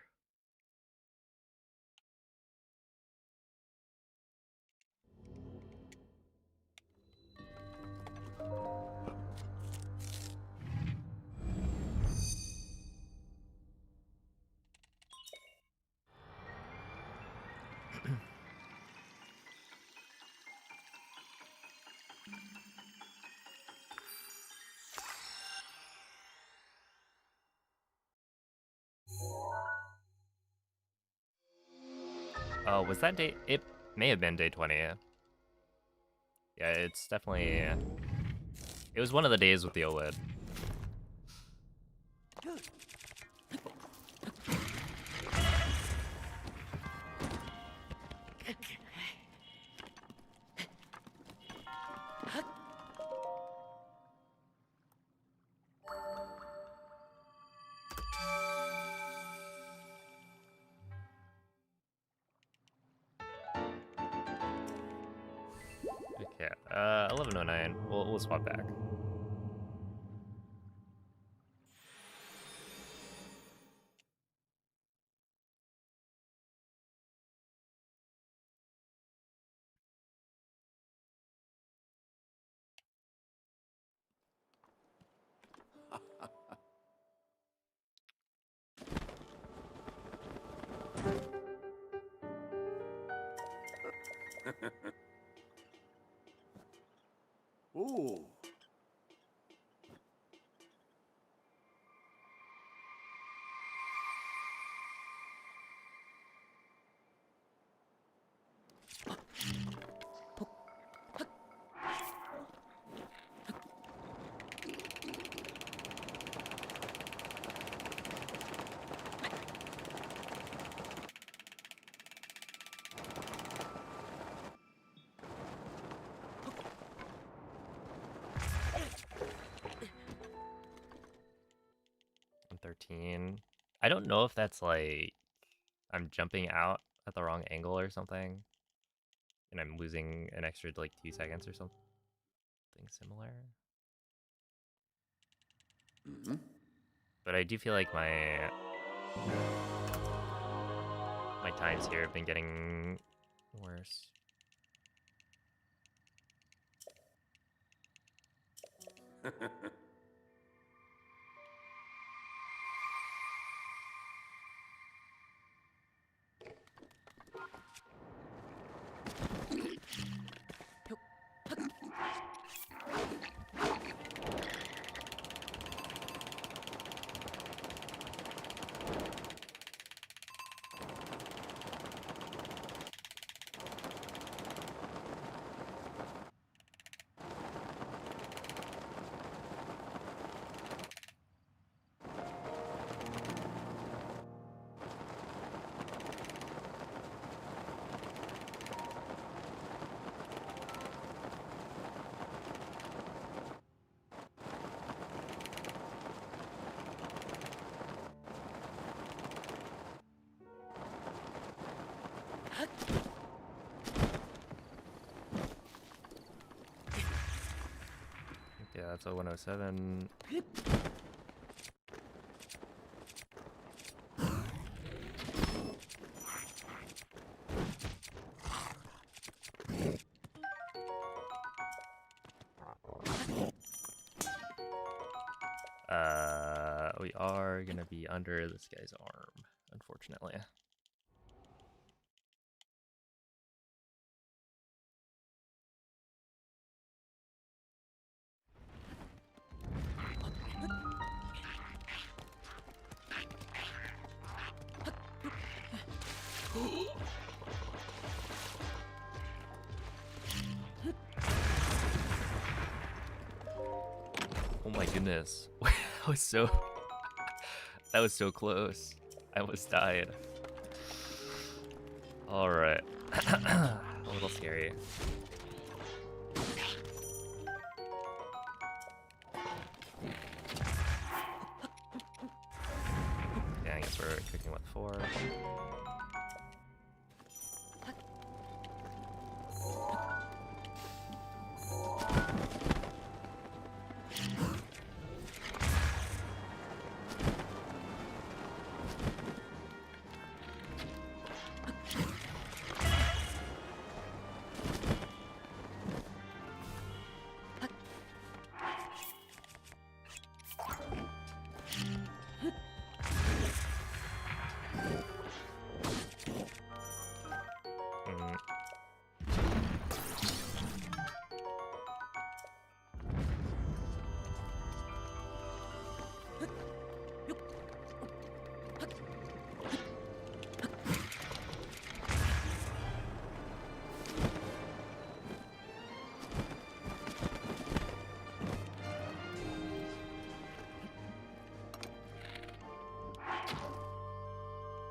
Oh, was that day? It may have been day 20. Yeah, it's definitely... It was one of the days with the OLED. Okay, 11:09. We'll swap back. Ooh. I don't know if that's like I'm jumping out at the wrong angle or something, and I'm losing an extra like 2 seconds or something similar. But I do feel like my times here have been getting worse. Yeah, that's a 107. We are gonna be under this guy's arm, unfortunately. Oh my goodness. That was so close. I almost died. Alright. A little scary. Yeah, I guess we're cooking with 4.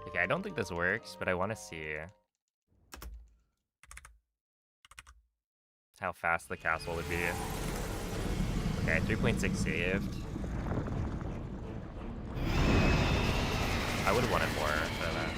Okay, I don't think this works, but I want to see how fast the castle would be. Okay, 3.6 saved. I would have wanted more for that.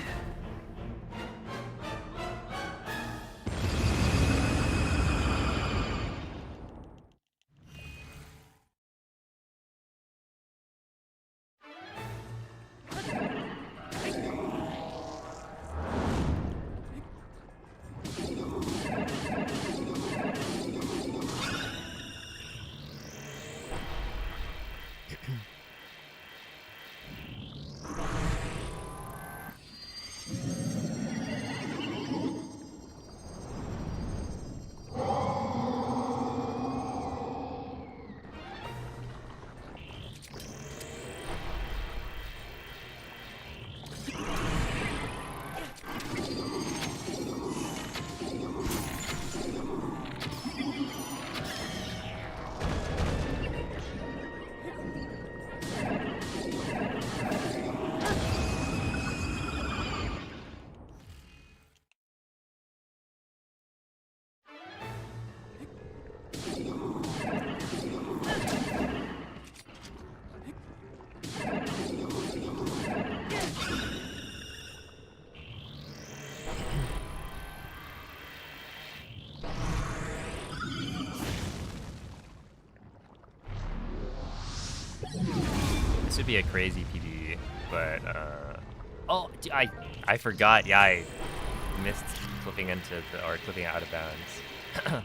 This would be a crazy PD, but oh, I forgot. Yeah, I missed clipping into or clipping out of bounds. That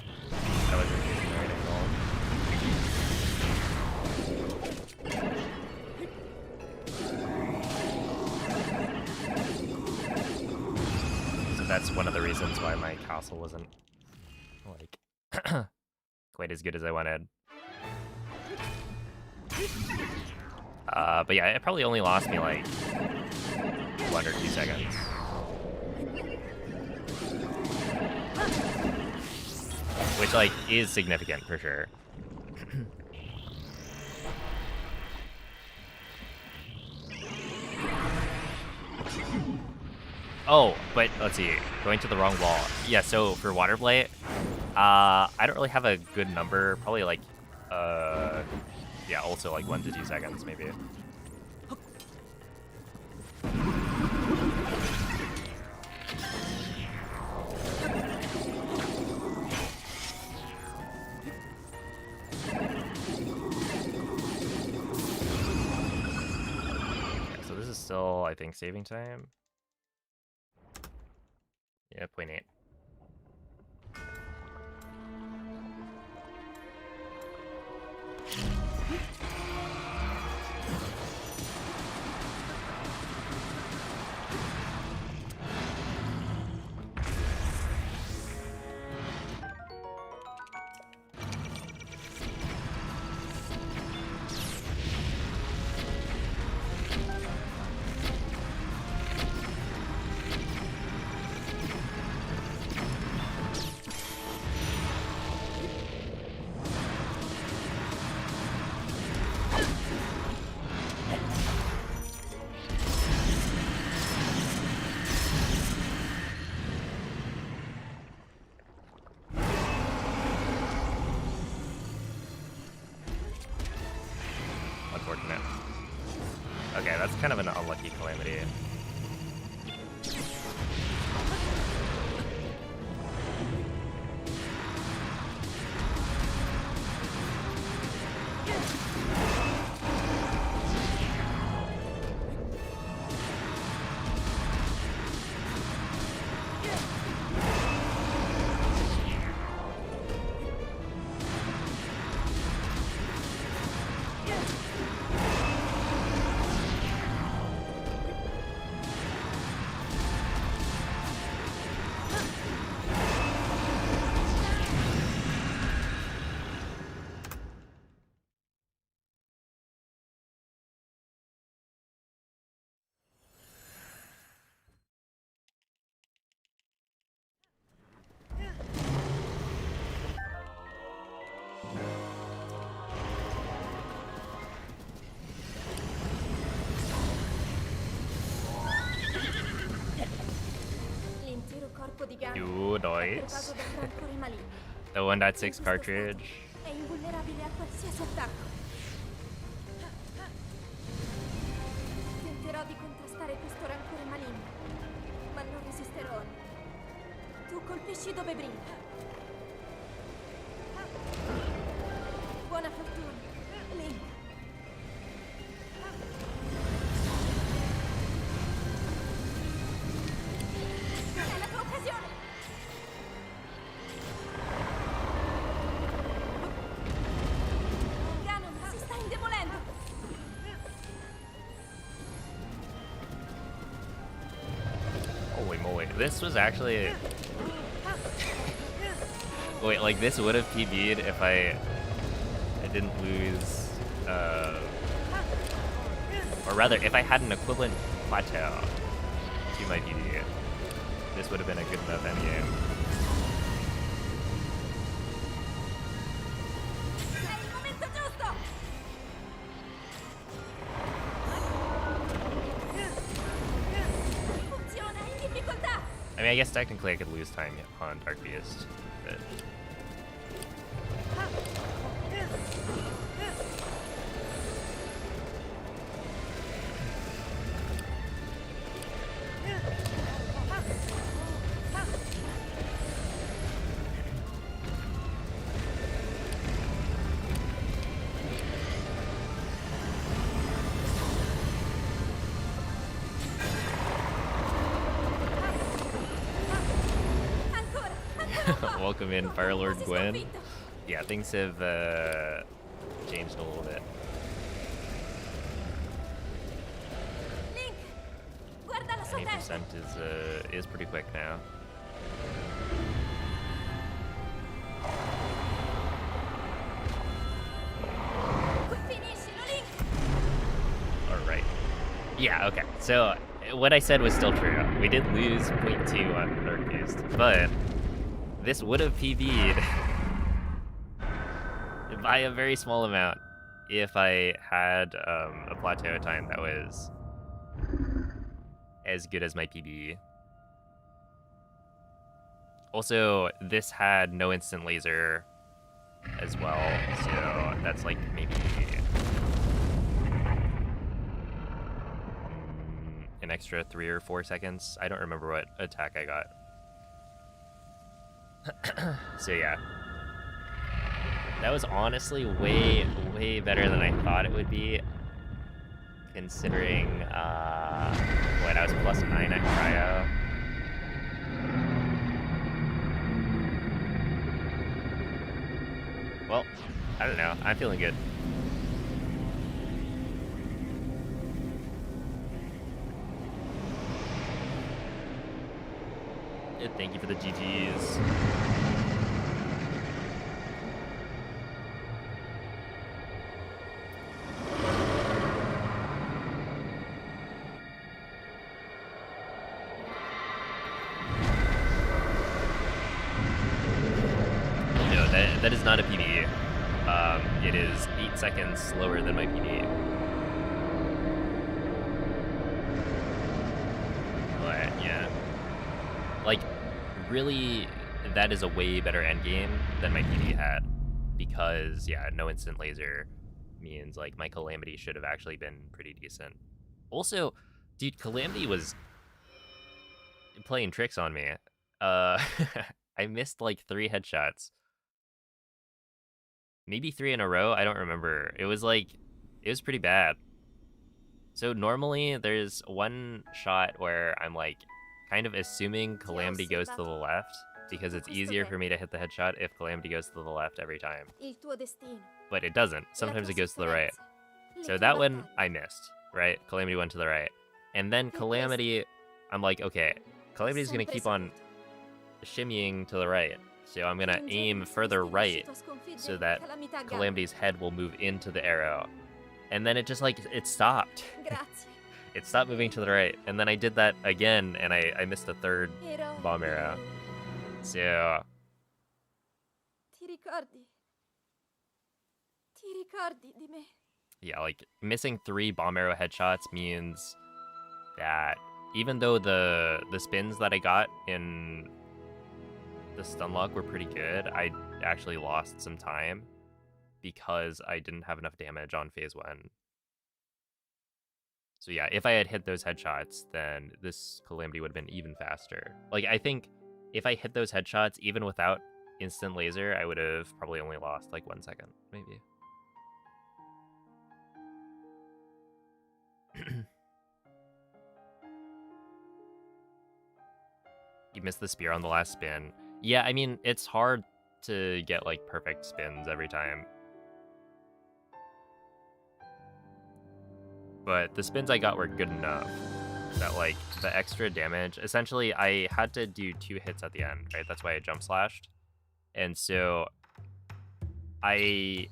wasn't using the right angle. So that's one of the reasons why my castle wasn't like quite as good as I wanted. But yeah, it probably only lost me like 1 or 2 seconds. Which like is significant for sure. Oh, but let's see, going to the wrong wall. Yeah, so for water blade, I don't really have a good number, probably like yeah, also like 1 to 2 seconds, maybe. still, I think, saving time. Yeah, 0.8. Unfortunate. Okay, that's kind of an unlucky Calamity. L'intero corpo di Ganon Two è dice. pervaso da un rancore maligno. The 1.6 cartridge. È invulnerabile a qualsiasi attacco. Tenterò di contrastare questo rancore maligno, ma non resisterò. Tu colpisci dove brilla. Buona fortuna, Link. È la tua occasione. Ganon si sta indebolendo. Holy moly. This was actually... Wait, like this would have PB'd if I didn't lose... Or rather, if I had an equivalent plateau to my PB. This would have been a good enough endgame. È il momento giusto. Funziona, è in difficoltà. I mean, I guess technically I could lose time on Dark Beast, but... Welcome in, Firelord Gwen. Yeah, things have changed a little bit. Link, guarda la sua testa. 20% is pretty quick now. Finiscilo, Link. All right. Yeah. Okay. So what I said was still true. We did lose 0.2 on Dark Beast, but this would have PB'd by a very small amount if I had a plateau time that was as good as my PB. Also, this had no instant laser as well, so that's like maybe an extra 3 or 4 seconds. I don't remember what attack I got. So yeah, that was honestly way better than I thought it would be, considering what I was +9 at cryo. Well, I don't know. I'm feeling good. Thank you for the GGs. No, that is not a PB. It is 8 seconds slower than my PB. But yeah, like really, that is a way better endgame than my PB had, because yeah, no instant laser means like my Calamity should have actually been pretty decent. Also, dude, Calamity was playing tricks on me. I missed like 3 headshots. Maybe 3 in a row, I don't remember. It was pretty bad. So normally there's one shot where I'm like kind of assuming Calamity goes to the left, because it's easier for me to hit the headshot if Calamity goes to the left every time. But it doesn't. Sometimes it goes to the right. So that one I missed, right? Calamity went to the right. And then Calamity, I'm like, okay, Calamity's gonna keep on shimmying to the right. So I'm gonna aim further right so that Calamity's head will move into the arrow. And then it just like, it stopped. It stopped moving to the right. And then I did that again and I missed a 3rd bomb arrow. So... yeah, like missing 3 bomb arrow headshots means that even though the spins that I got in the stun lock were pretty good, I actually lost some time because I didn't have enough damage on phase 1. So yeah, if I had hit those headshots, then this Calamity would have been even faster. Like, I think if I hit those headshots, even without instant laser, I would have probably only lost like 1 second, maybe. You missed the spear on the last spin. Yeah, I mean, it's hard to get like perfect spins every time. But the spins I got were good enough that like the extra damage, essentially I had to do 2 hits at the end, right? That's why I jump slashed. And so I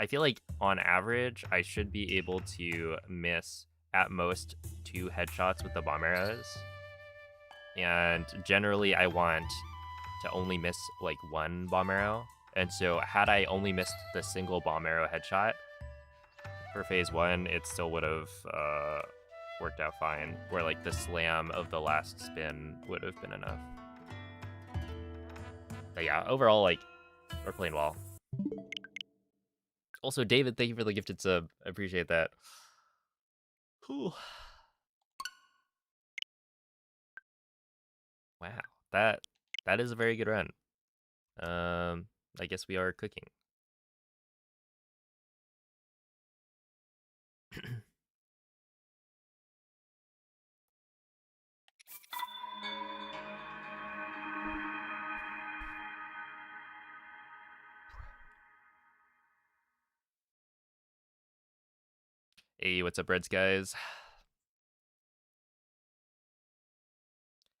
feel like on average I should be able to miss at most 2 headshots with the bomb arrows. And generally I want to only miss like 1 bomb arrow. And so had I only missed the single bomb arrow headshot for phase 1, it still would have worked out fine, where like the slam of the last spin would have been enough. But yeah, overall, like, we're playing well. Also, David, thank you for the gifted sub. I appreciate that. Whew. Wow, that is a very good run. I guess we are cooking. Hey, what's up, Reds guys?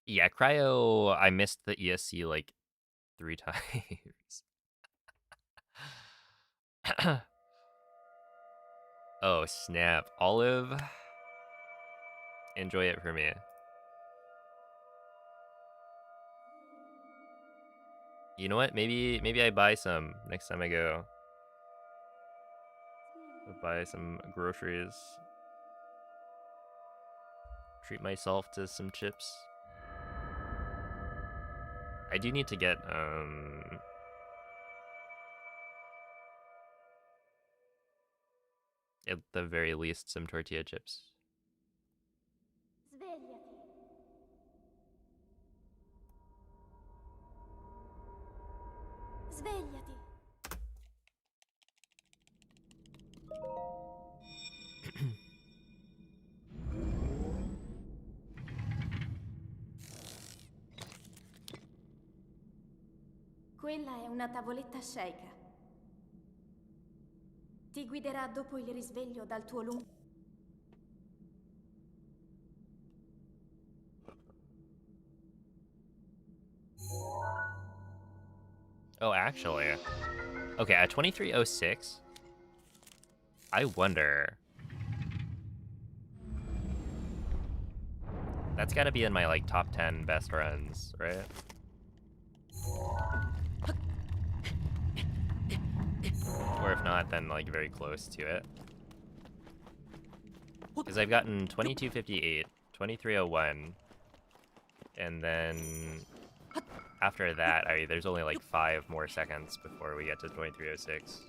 Yeah, cryo, I missed the ESC like 3 times. Oh, snap. Olive? Enjoy it for me. You know what? Maybe I buy some next time I go. I'll buy some groceries. Treat myself to some chips. I do need to get at the very least some tortilla chips. Svegliati. Quella è una tavoletta sceika. Ti guiderà dopo il risveglio dal tuo lungo... Oh, actually. Okay, at 2306, I wonder... That's gotta be in my, like, top 10 best runs, right? Or if not, then, like, very close to it. Because I've gotten 2258, 2301, and then after that, there's only like 5 more seconds before we get to 2306.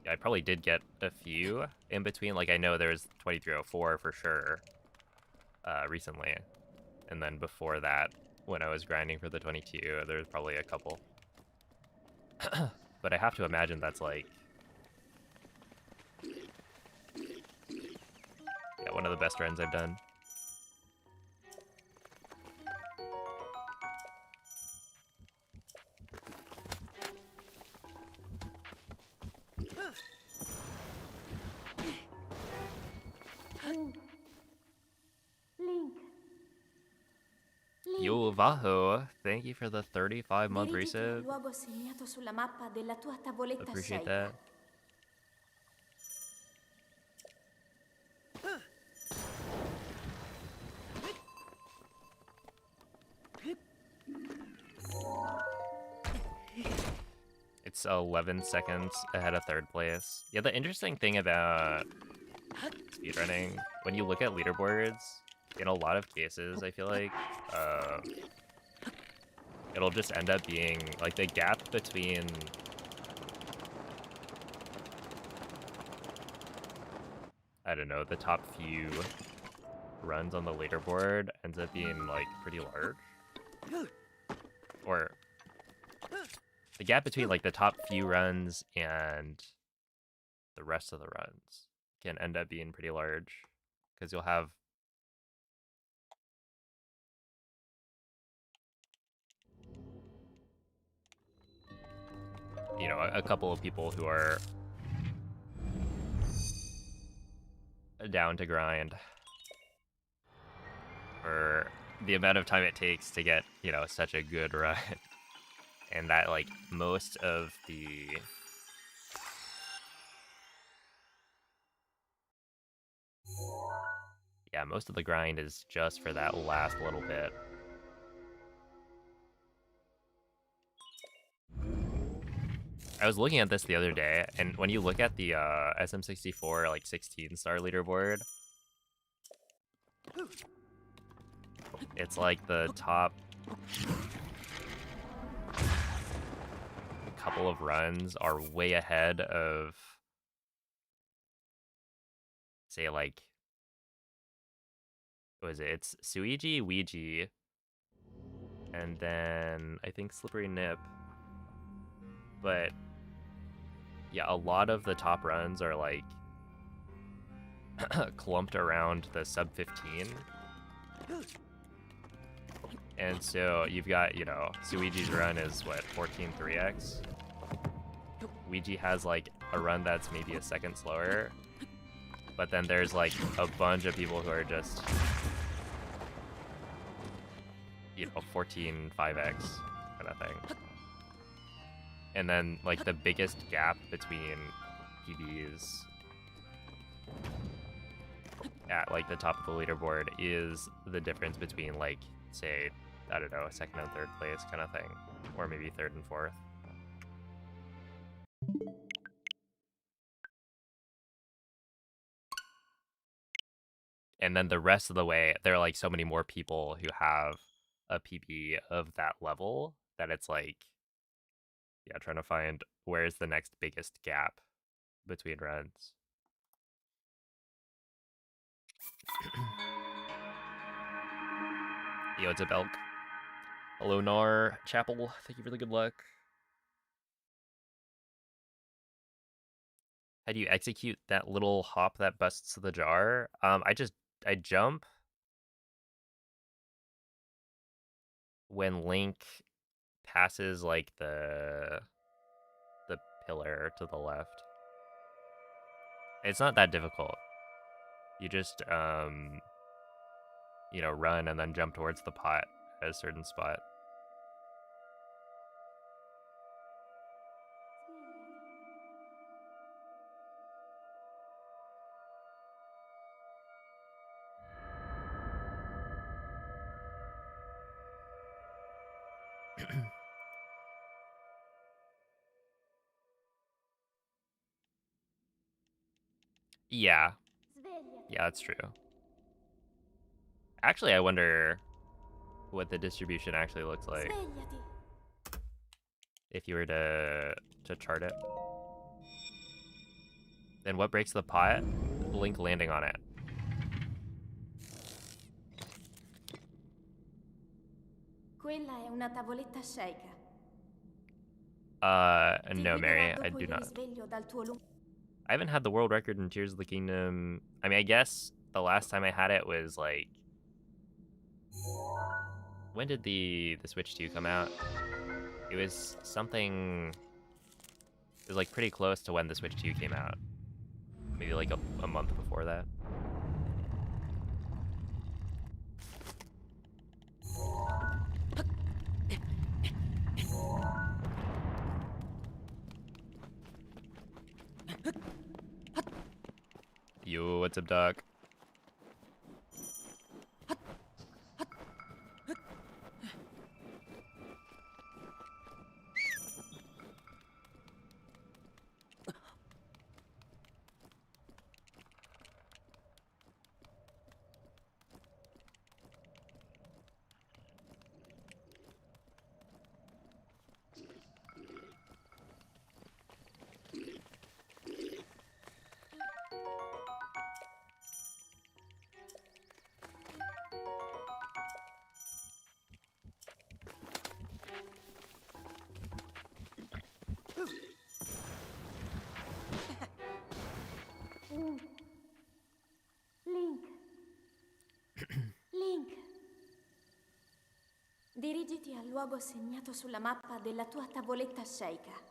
Yeah, I probably did get a few in between. Like, I know there was 2304 for sure recently. And then before that, when I was grinding for the 22, there was probably a couple. But I have to imagine that's like... Yeah, one of the best runs I've done. Link. Yo, Vaho, thank you for the 35-month Dirigiti al resub. luogo segnato sulla mappa della tua tavoletta Appreciate sceika. that. It's 11 seconds ahead of third place. Yeah, the interesting thing about speedrunning, when you look at leaderboards, in a lot of cases, I feel like, it'll just end up being, like, the gap between... I don't know, the top few runs on the leaderboard ends up being, like, pretty large. Or... the gap between, like, the top few runs and the rest of the runs can end up being pretty large. Because you'll have... you know, a couple of people who are down to grind for the amount of time it takes to get, you know, such a good run. And that, like, most of the... yeah, most of the grind is just for that last little bit. I was looking at this the other day, and when you look at the SM64, like, 16-star leaderboard, it's like the top couple of runs are way ahead of, say, like, what is it? It's Suigi, Ouija, and then I think Slippery Nip. But yeah, a lot of the top runs are like clumped around the sub 15. And so you've got, you know, Suiji's run is what, 14.3x? Ouija has like a run that's maybe a second slower. But then there's like a bunch of people who are just, you know, 14.5x kind of thing. And then like the biggest gap between PBs at like the top of the leaderboard is the difference between, like, say, I don't know, second and third place kind of thing, or maybe third and fourth. And then the rest of the way, there are like so many more people who have a PB of that level that it's like, yeah, trying to find where's the next biggest gap between runs. Yo, it's a Belk. Hello, Nar Chapel. Thank you for the good luck. How do you execute that little hop that busts the jar? I jump when Link passes like the pillar to the left. It's not that difficult. You just you know, run and then jump towards the pot at a certain spot. Yeah, Svegliati. yeah, that's true. Actually, I wonder what the distribution actually looks like Svegliati. if you were to chart it. Then what breaks the pot? Blink landing on it. Quella è una tavoletta shake. Ti No, Mary, guiderà I dopo do il not. risveglio dal tuo lungo. I haven't had the world record in Tears of the Kingdom. I mean, I guess the last time I had it was like, when did the Switch 2 come out? It was something. It was like pretty close to when the Switch 2 came out. Maybe like a month before that. Yo, what's up, Doc? Link. Link. Dirigiti al luogo segnato sulla mappa della tua tavoletta shake.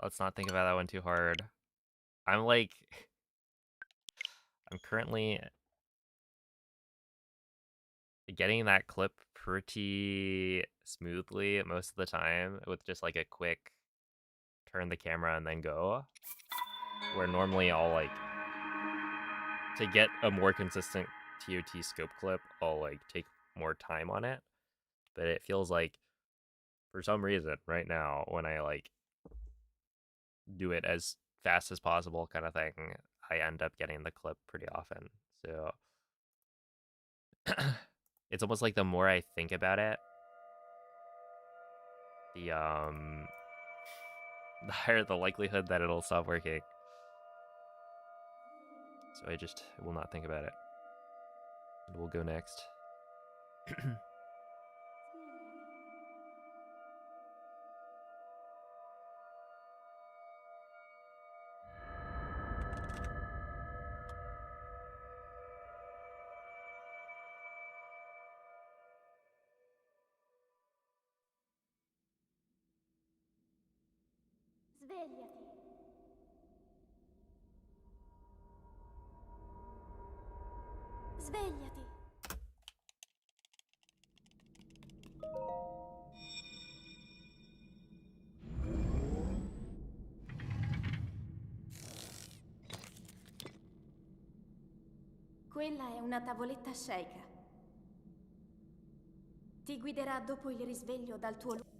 Let's not think about that one too hard. I'm like, I'm currently getting that clip pretty smoothly most of the time with just like a quick turn the camera and then go. Where normally I'll like, to get a more consistent TOT scope clip, I'll like take more time on it. But it feels like, for some reason, right now, when I like do it as fast as possible kind of thing, I end up getting the clip pretty often. So it's almost like the more I think about it, the higher the likelihood that it'll stop working. So I just will not think about it. And we'll go next. Svegliati. Svegliati. Quella è una tavoletta shake. Ti guiderà dopo il risveglio dal tuo luogo.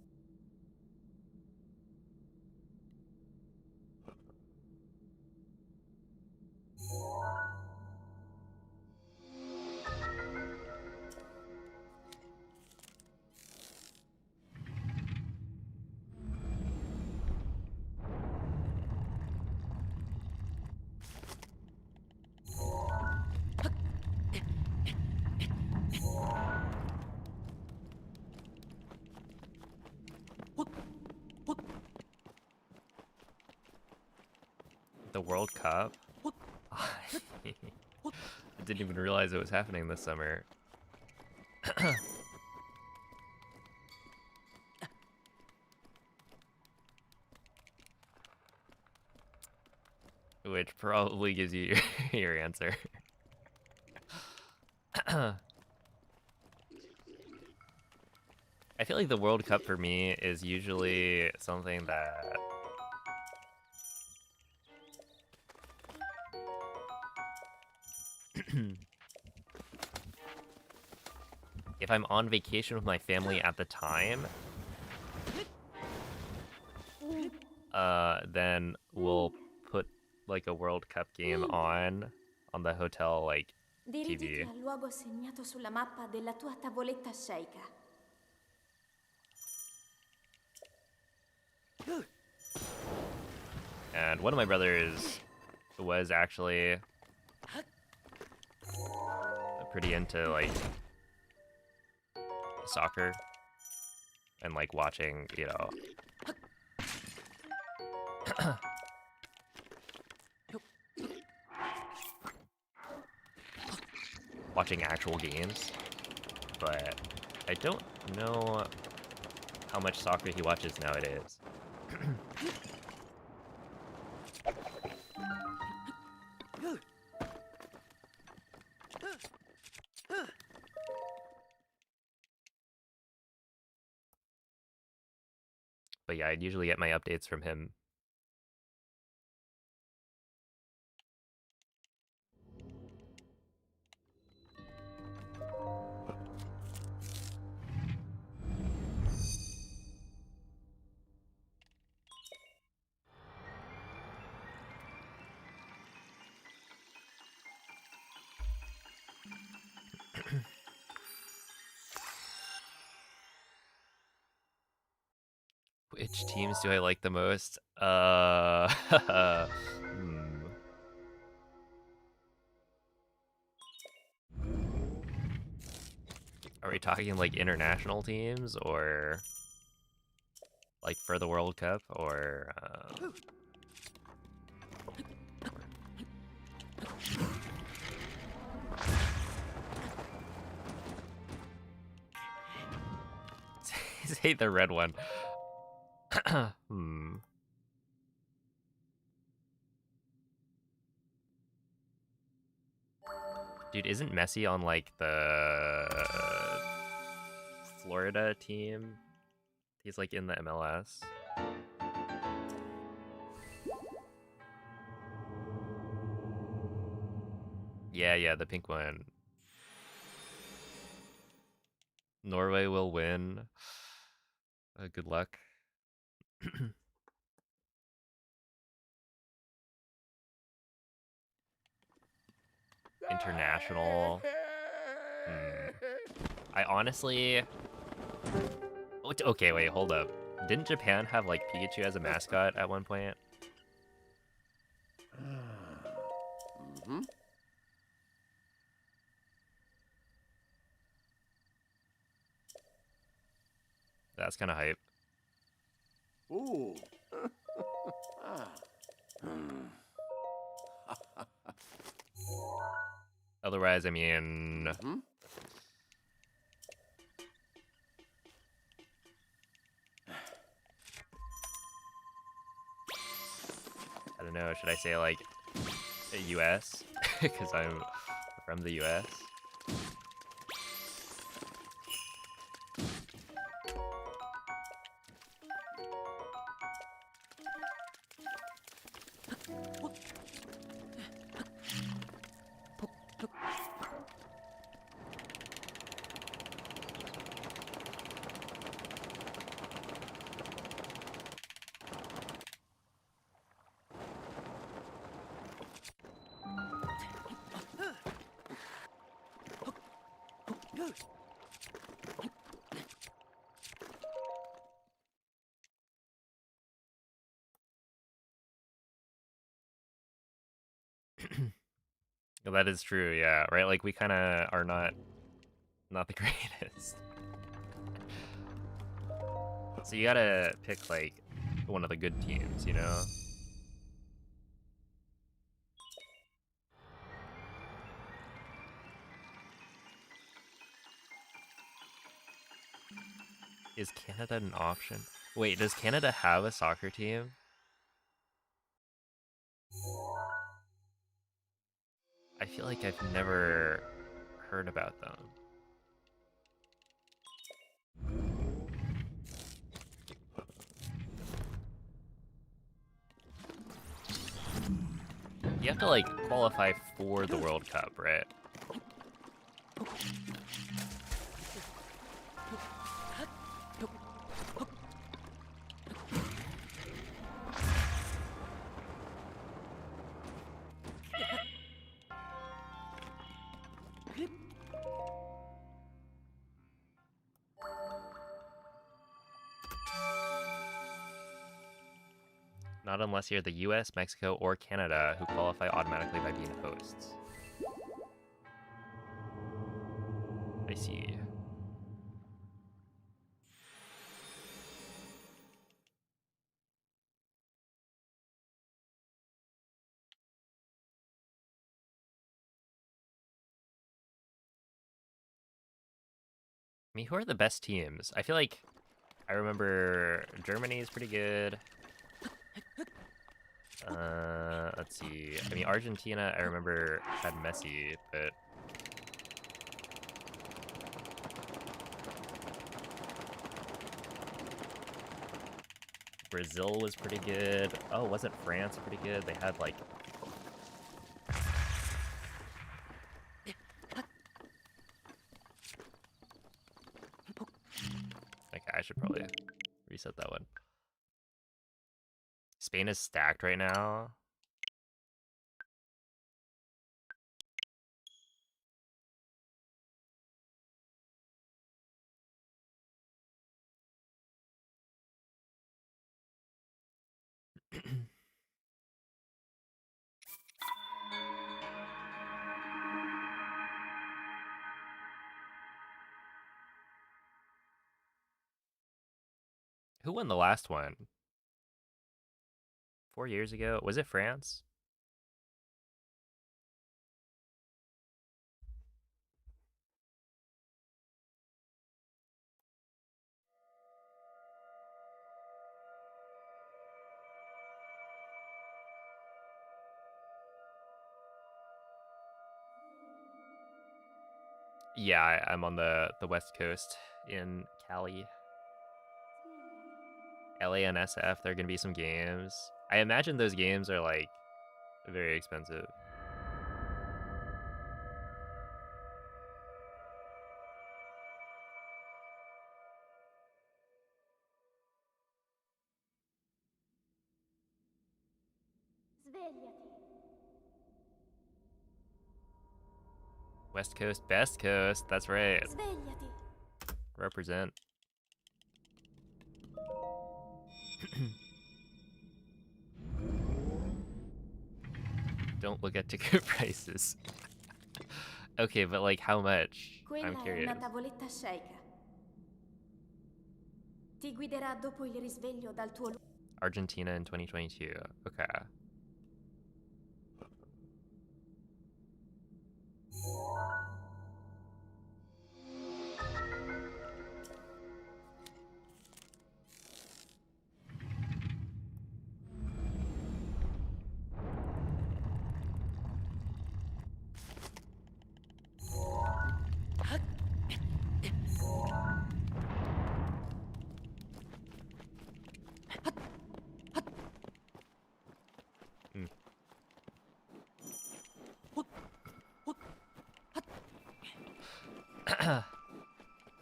The World Cup? I didn't even realize it was happening this summer. Which probably gives you your answer. I feel like the World Cup for me is usually something that if I'm on vacation with my family at the time, then we'll put like a World Cup game on the hotel like Dirigiti TV. al luogo segnato sulla mappa della tua tavoletta sceicca. And one of my brothers was actually pretty into like soccer and like watching, you know, watching actual games, but I don't know how much soccer he watches nowadays. But yeah, I'd usually get my updates from him. Which teams do I like the most? Are we talking like international teams or like for the World Cup or say the red one. Dude, isn't Messi on like the Florida team? He's like in the MLS. Yeah, the pink one. Norway will win. Good luck. International. I honestly... Okay, wait, hold up. Didn't Japan have like Pikachu as a mascot at one point? That's kind of hype. Ooh. Otherwise, I mean... I don't know, should I say like US? Because I'm from the US. That is true, yeah, right? Like, we kind of are not the greatest. So you gotta pick, like, one of the good teams, you know? Is Canada an option? Wait, does Canada have a soccer team? I feel like I've never heard about them. You have to like qualify for the World Cup, right? Not unless you're the US, Mexico, or Canada, who qualify automatically by being hosts. I see. I mean, who are the best teams? I feel like I remember Germany is pretty good. Let's see. I mean, Argentina, I remember had Messi, but Brazil was pretty good. Oh, wasn't France pretty good? They had like okay, I should probably reset that one. Spain is stacked right now. Who won the last one? 4 years ago? Was it France? Yeah, I'm on the West Coast in Cali. LA and SF, there are gonna be some games. I imagine those games are like very expensive. Svegliati. West Coast, best coast. That's right. Svegliati. Represent. Don't look at ticket prices. Okay, but like how much? I'm Quella è curious. una tavoletta sceicca. Ti guiderà dopo il risveglio dal tuo Argentina in 2022. Okay.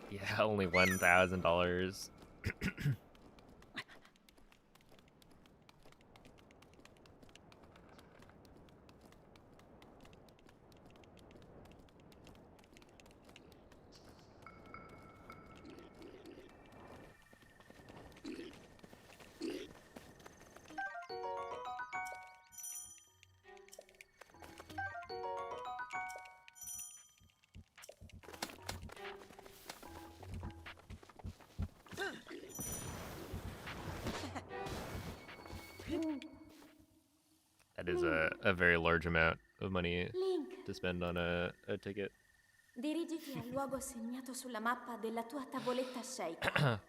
Yeah, only $1,000. That is a very large amount of money Link. to spend on a ticket. Dirigiti al luogo segnato sulla mappa della tua tavoletta sceicca.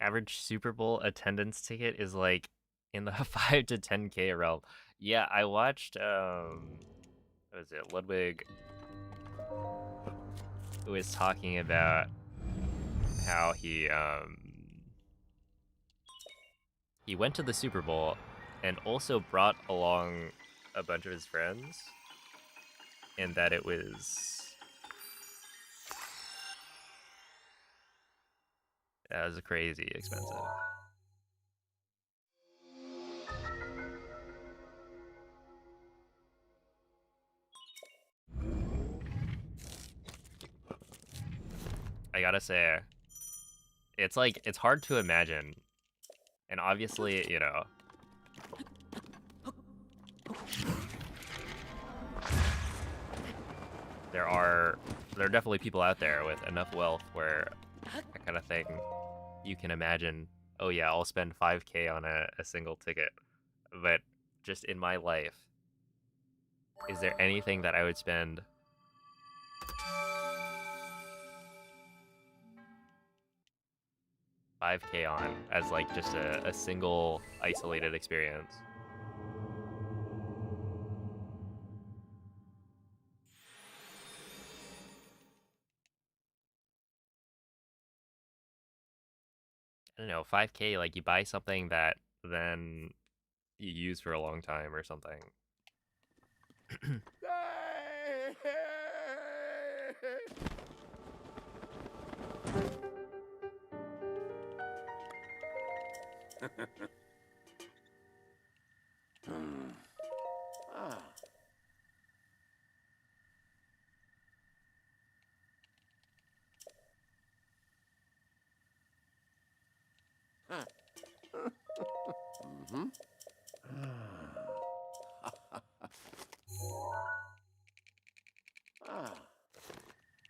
Average Super Bowl attendance ticket is like in the 5 to 10K realm. Yeah, I watched what was it, Ludwig, who was talking about how he went to the Super Bowl and also brought along a bunch of his friends, and that it was crazy expensive. I gotta say, it's like, it's hard to imagine. And obviously, you know, there are definitely people out there with enough wealth where that kind of thing, you can imagine, oh yeah, I'll spend 5K on a single ticket. But just in my life, is there anything that I would spend $5K on as like just a single isolated experience? I don't know, 5K, like you buy something that then you use for a long time or something.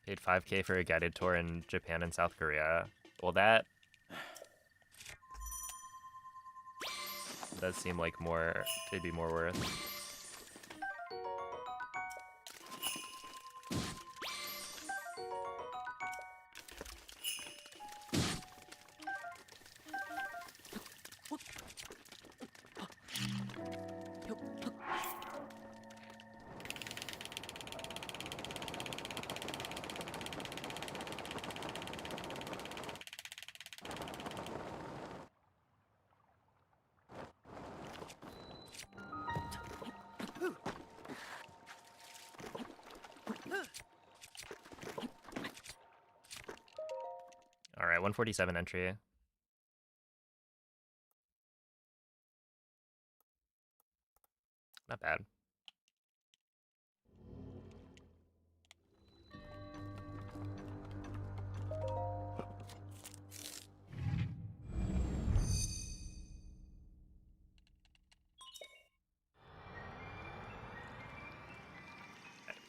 Paid 5K for a guided tour in Japan and South Korea. Well, that does seem like more, it'd be more worth. All right, 147 entry. Not bad.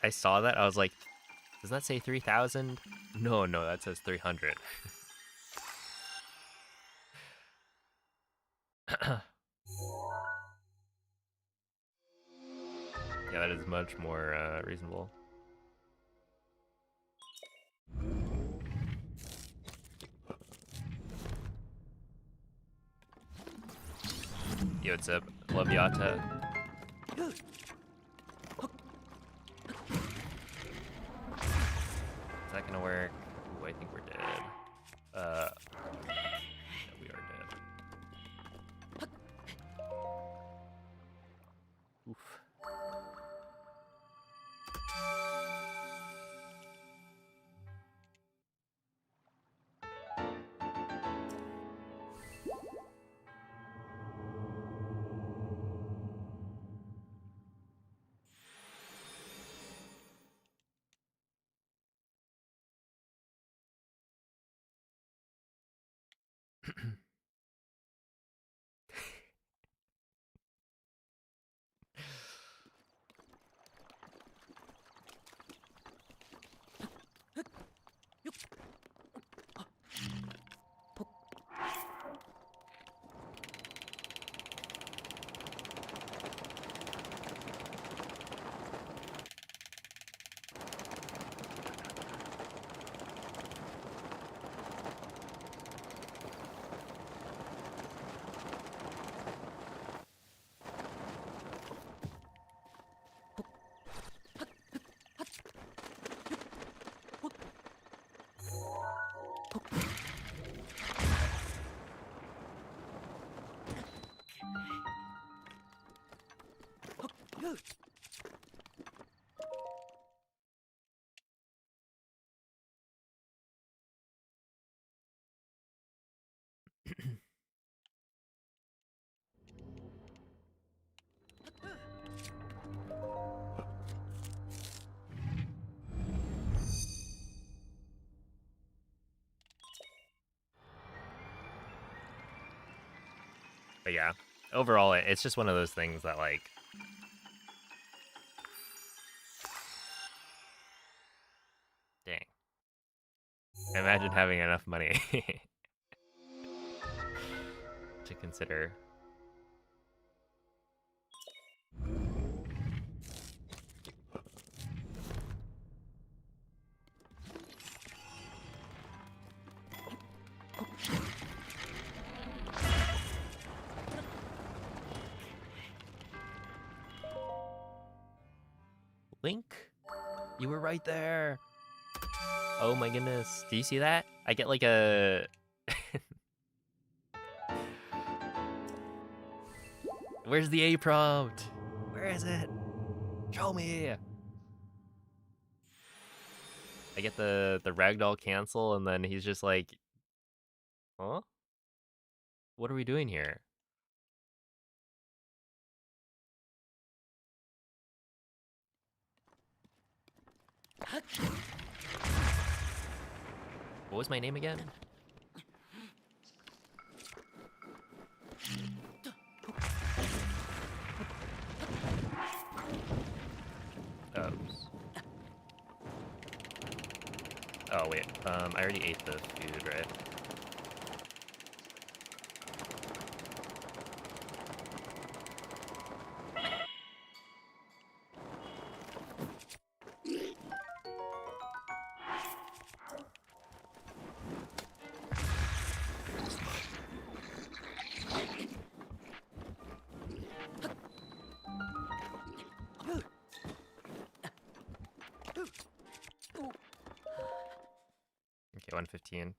I saw that, I was like, does that say 3,000? No, that says 300. Yeah, that is much more reasonable. Yo, what's up? Love Yata. Is that gonna work? Ooh, I think we're dead. Yeah, we are dead. Oof. But yeah, overall, it's just one of those things that, like, dang. Imagine having enough money to consider. Link, you were right there. Oh my goodness. Do you see that? I get like a... Where's the A prompt? Where is it? Show me. I get the ragdoll cancel, and then he's just like, huh? What are we doing here? What was my name again? Oops. Oh wait, I already ate the food, right? Okay, 115.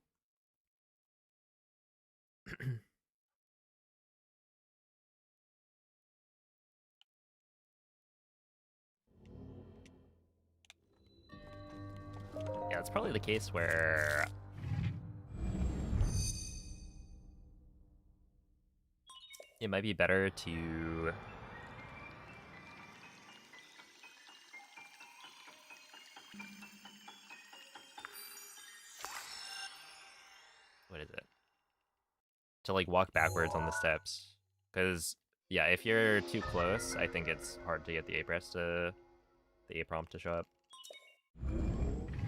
Yeah, it's probably the case where it might be better to what is it? To like walk backwards on the steps. Because yeah, if you're too close, I think it's hard to get the A prompt to show up.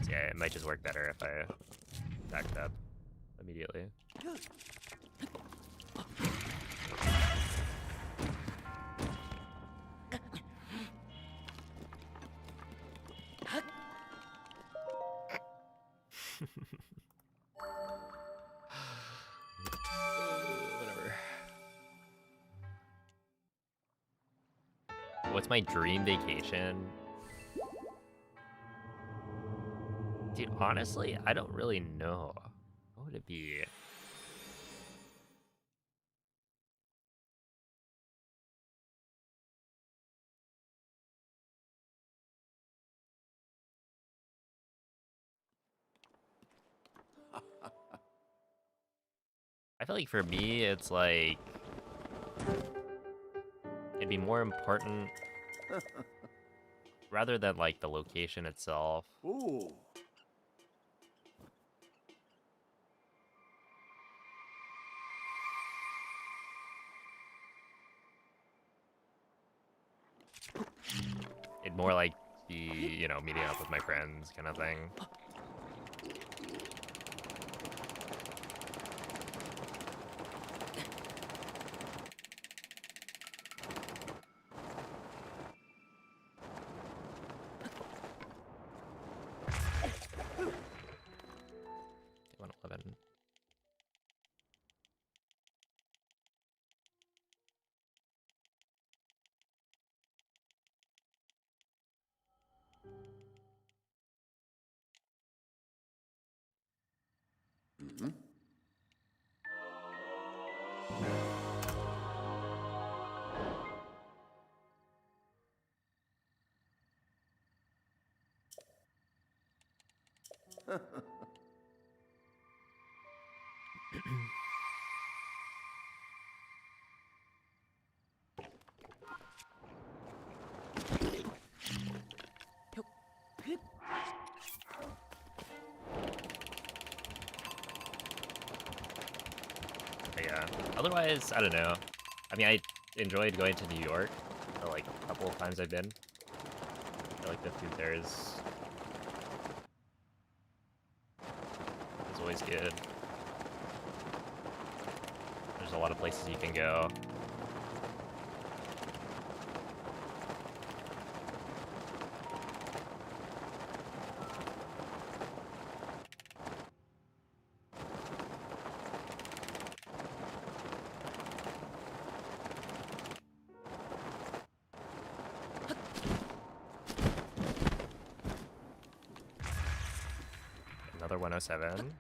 So yeah, it might just work better if I backed up immediately. Whatever. What's my dream vacation? Dude, honestly, I don't really know. What would it be? I feel like for me, it's like it'd be more important rather than like the location itself. Ooh. more like the, you know, meeting up with my friends kind of thing. Mhm. But yeah. Otherwise, I don't know. I mean, I enjoyed going to New York, like a couple of times I've been. I feel like the food there is always good. There's a lot of places you can go. Another 107.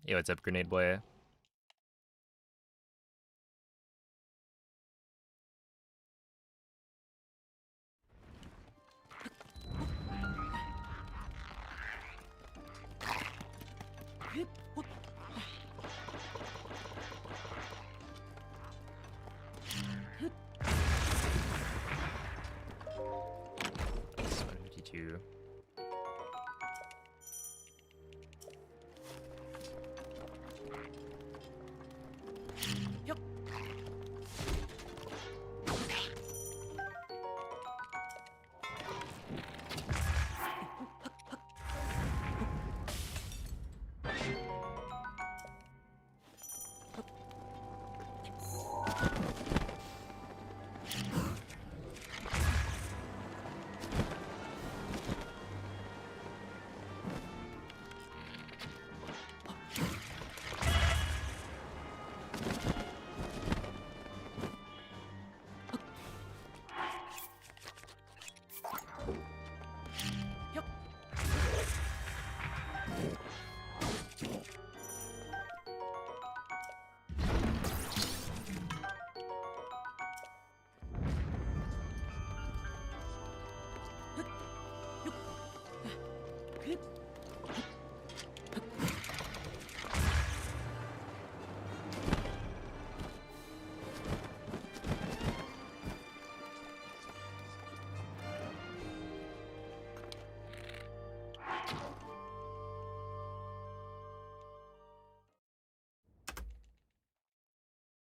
Yo, what's up, Grenade Boy? Nice, 152.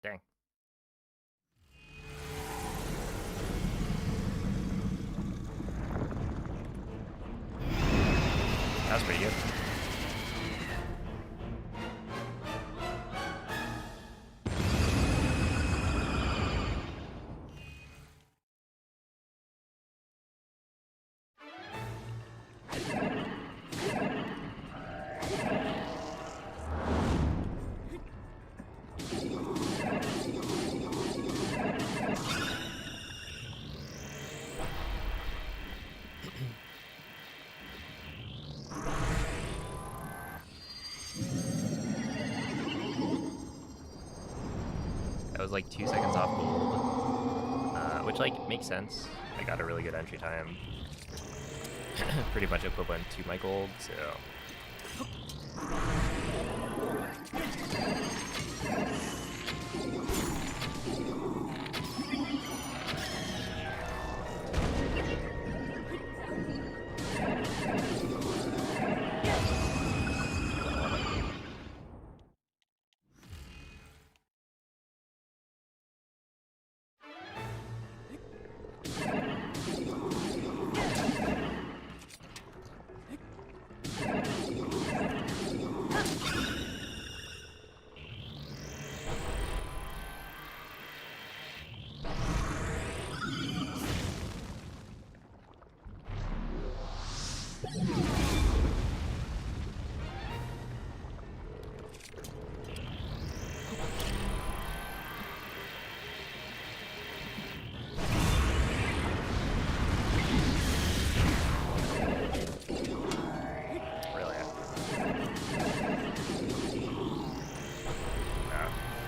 Dang. That was pretty good. That was like 2 seconds off gold, which like makes sense. I got a really good entry time, pretty much equivalent to my gold. So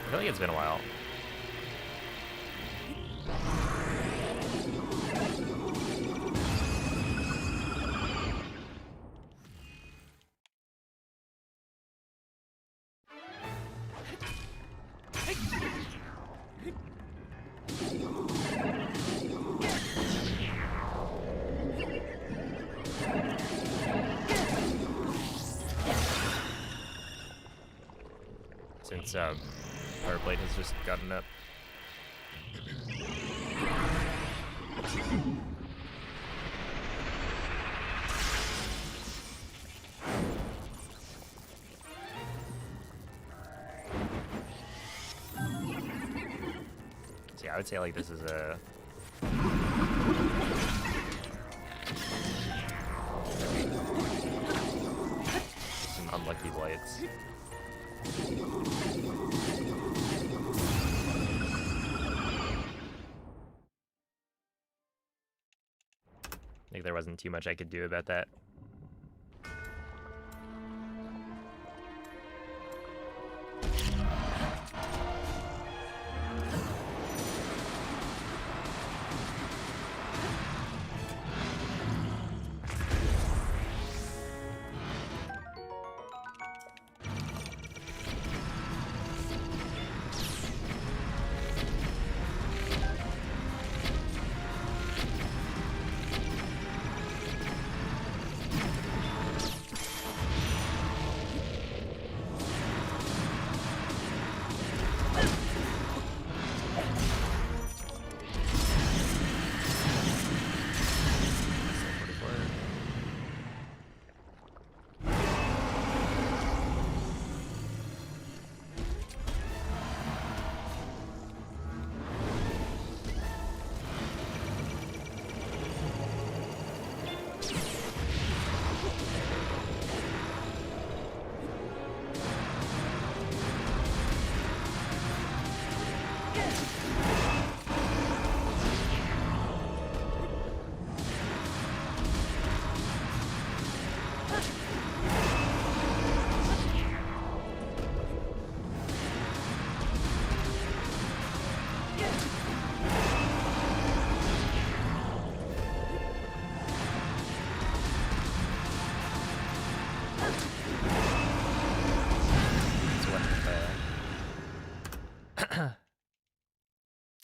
I feel like it's been a while. Since our blade has just gotten up. So yeah, I would say like this is a some unlucky blades. I think there wasn't too much I could do about that.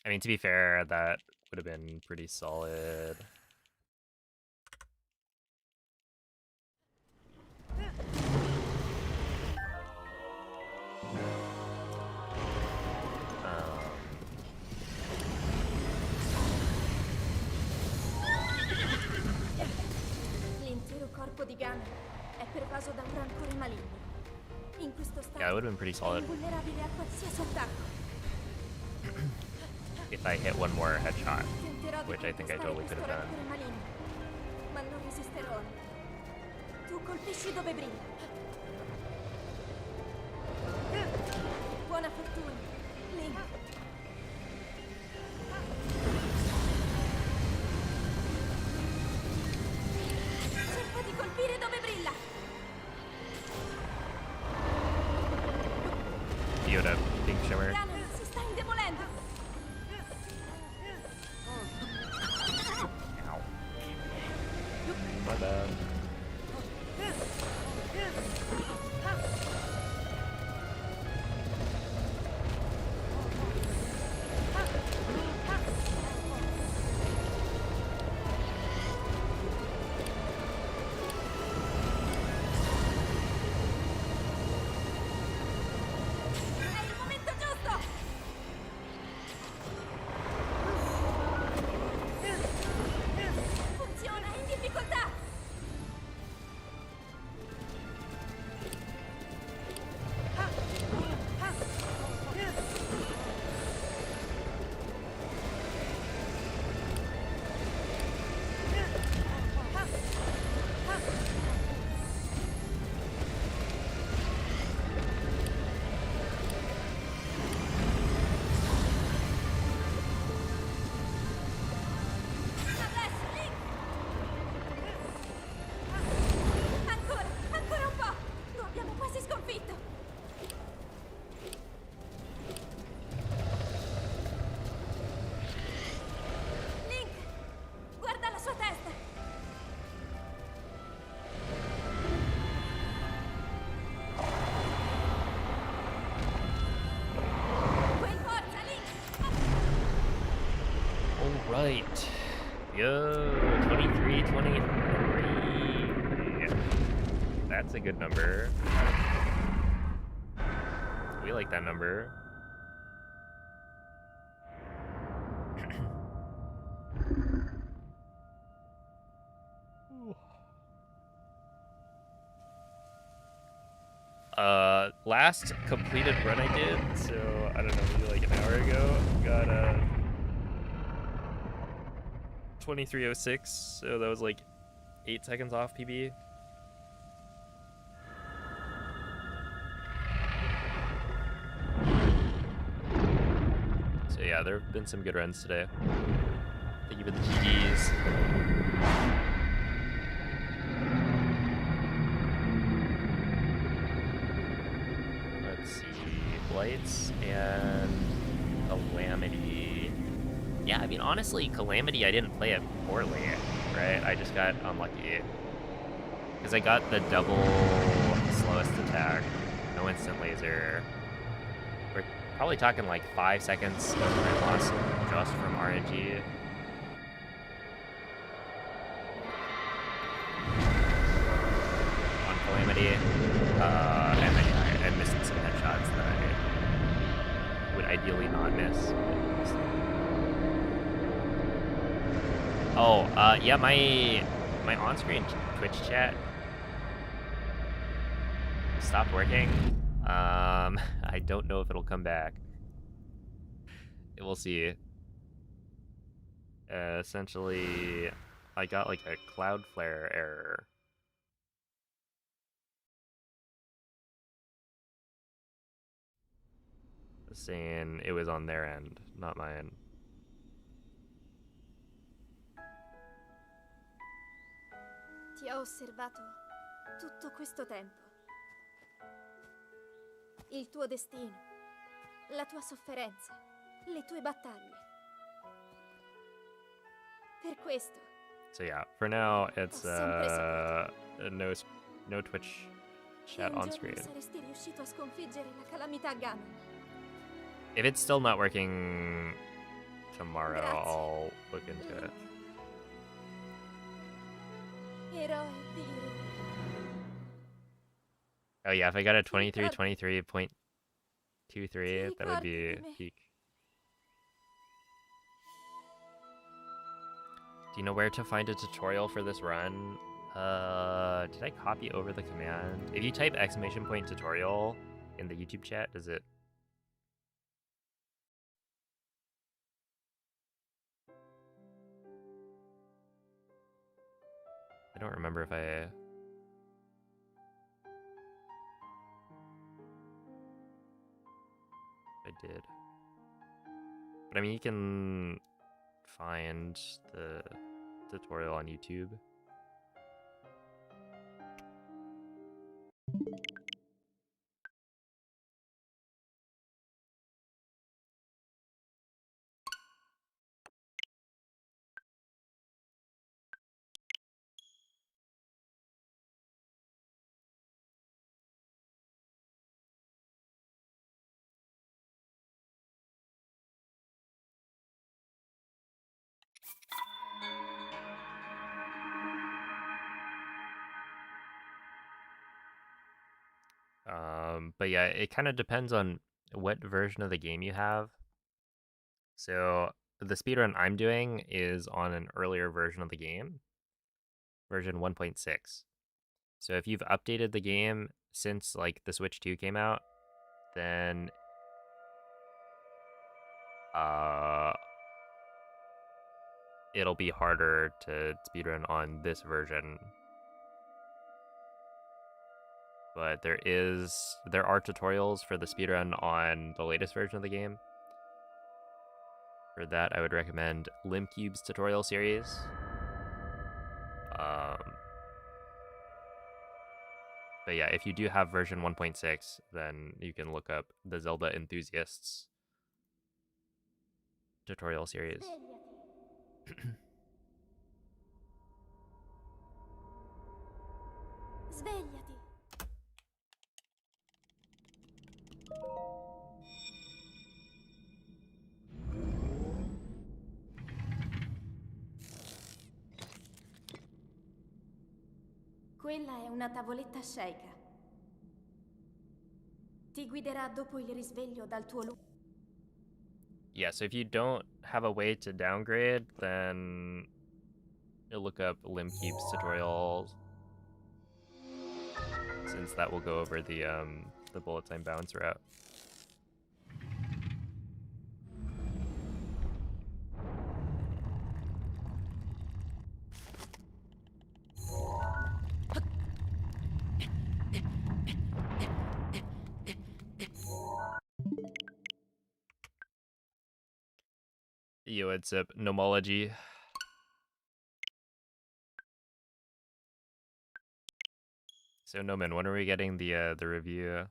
I mean, to be fair, that would have been pretty solid. L'intero corpo di Ganon è pervaso da un rancore maligno. In questo stato Yeah, it would have been pretty è solid invulnerabile a qualsiasi attacco. if I hit one more headshot, Tenterò di which I think I contrastare totally could questo have done. rancore maligno, ma non resisterò. Tu colpisci dove brilla. Buona fortuna, Link. Cerca di colpire dove brilla. Yoda, Pink Shimmer. Ganon si sta indebolendo. Ow. My bad. Alright. Yo, 23, 23. That's a good number. We like that number. Last completed run I did, so I don't know, maybe like an hour ago, got 23:06, so that was like 8 seconds off PB. So yeah, there have been some good runs today. Thank you for the GGs. Let's see, Blights and Calamity. Yeah, I mean, honestly, Calamity, I didn't play it poorly, right? I just got unlucky. Because I got the double slowest attack, no instant laser. We're probably talking like 5 seconds of time loss just from RNG. On Calamity. And then yeah, I missed some headshots that I would ideally not miss. Oh, yeah, my on-screen Twitch chat stopped working. I don't know if it'll come back. We'll see. Essentially, I got like a Cloudflare error. Saying it was on their end, not mine. Ti ho osservato tutto questo tempo. Il tuo destino, la tua sofferenza, le tue battaglie. Per questo. So yeah, for now it's no Twitch chat on screen. Saresti riuscito a sconfiggere la Calamità Ganon. If it's still not working tomorrow, Grazie. I'll look into it. Eroe di... Oh yeah, if I got a 23:23.23, that would be peak. Do you know where to find a tutorial for this run? Did I copy over the command? If you type !tutorial in the YouTube chat, does it? I don't remember if I did. But I mean, you can find the tutorial on YouTube. But yeah, it kind of depends on what version of the game you have. So the speedrun I'm doing is on an earlier version of the game, version 1.6. So if you've updated the game since like the Switch 2 came out, then it'll be harder to speedrun on this version. But there are tutorials for the speedrun on the latest version of the game. For that, I would recommend Limcube's tutorial series. But yeah, if you do have version 1.6, then you can look up the Zelda Enthusiasts tutorial series. Svegliati. Quella è una tavoletta Sheikah. Ti guiderà dopo il risveglio dal tuo luogo. Yeah, so if you don't have a way to downgrade, then you'll look up Limkeep's tutorials, since that will go over the bullet time bounce route. Yo, it's up nomology. So Noman, when are we getting the review?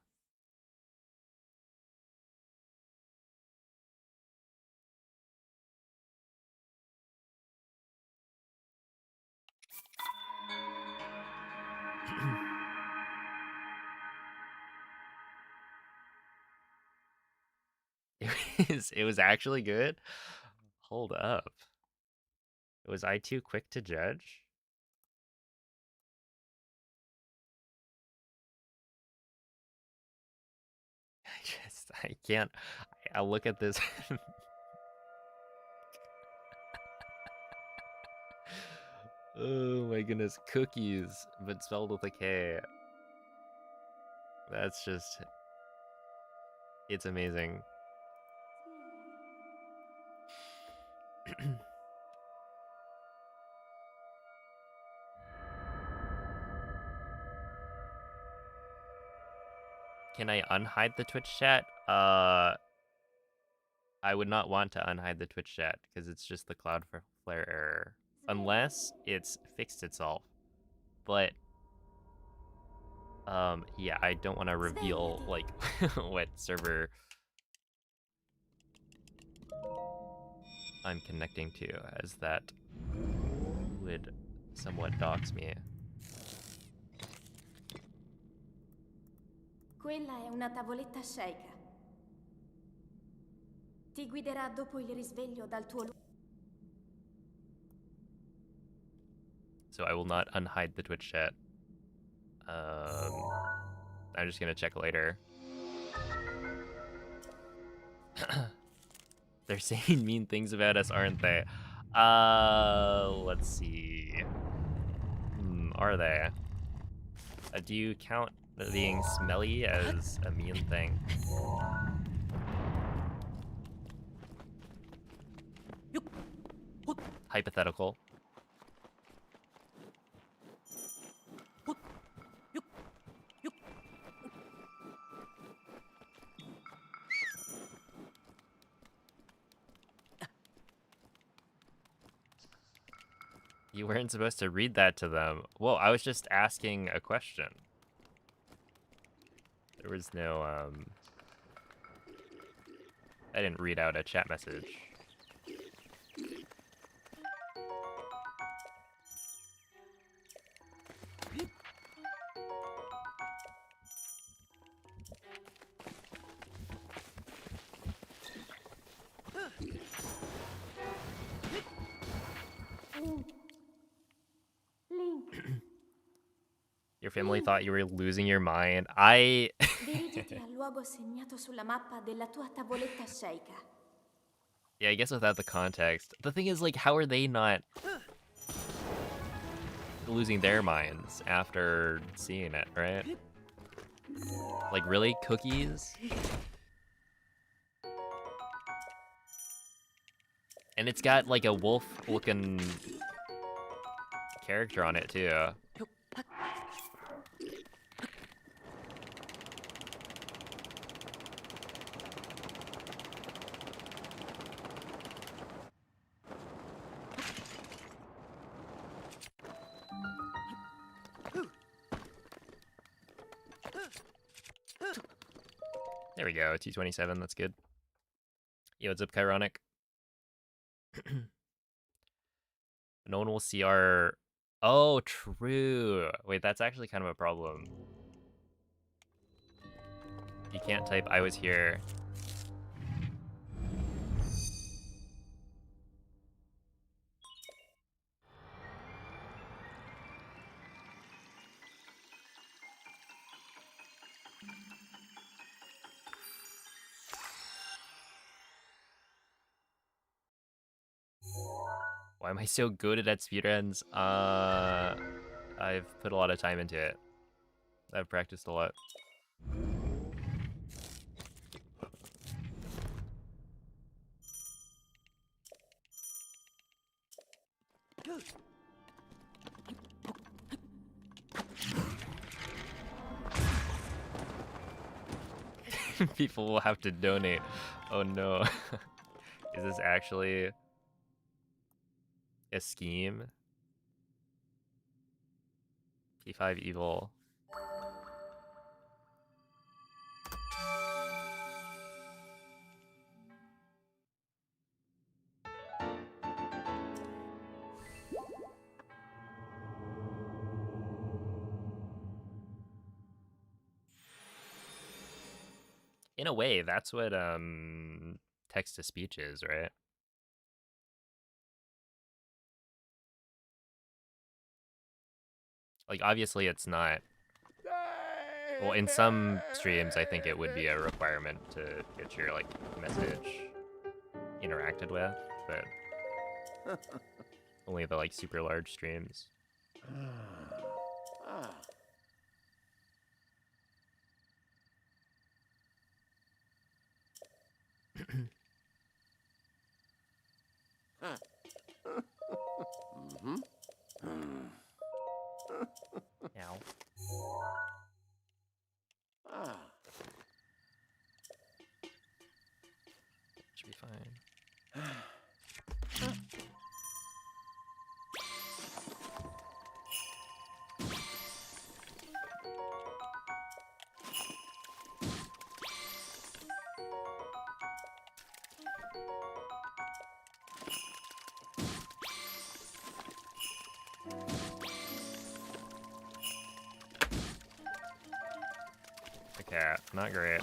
It was actually good. Hold up. Was I too quick to judge? I can't. I'll look at this. Oh my goodness, cookies, but spelled with a K. That's just, it's amazing. Can I unhide the Twitch chat? I would not want to unhide the Twitch chat because it's just the Cloudflare error. Unless it's fixed itself. But yeah, I don't want to reveal like what server I'm connecting to, as that would somewhat dox me. Quella è una tavoletta Sheikah. Ti guiderà dopo il risveglio dal tuo luogo. So I will not unhide the Twitch chat. I'm just gonna check later. They're saying mean things about us, aren't they? Let's see. Are they? Do you count being smelly as a mean thing? Hypothetical. You weren't supposed to read that to them. Whoa, I was just asking a question. There was no, I didn't read out a chat message. Your family thought you were losing your mind. Dirigiti al luogo segnato sulla mappa della tua tavoletta Sheikah. Yeah, I guess without the context. The thing is, like, how are they not losing their minds after seeing it, right? Like, really? Cookies? And it's got, like, a wolf-looking character on it, too. There we go, 227, that's good. Yo, what's up, Chironic? No one will see our... Oh, true. Wait, that's actually kind of a problem. You can't type, I was here. Why am I so good at speedruns? I've put a lot of time into it. I've practiced a lot. People will have to donate. Oh no. Is this actually a scheme? P5 evil. In a way, that's what text to speech is, right? Like obviously it's not. Well, in some streams I think it would be a requirement to get your like message interacted with, but only the like super large streams. Ow. Should be fine. Okay, not great.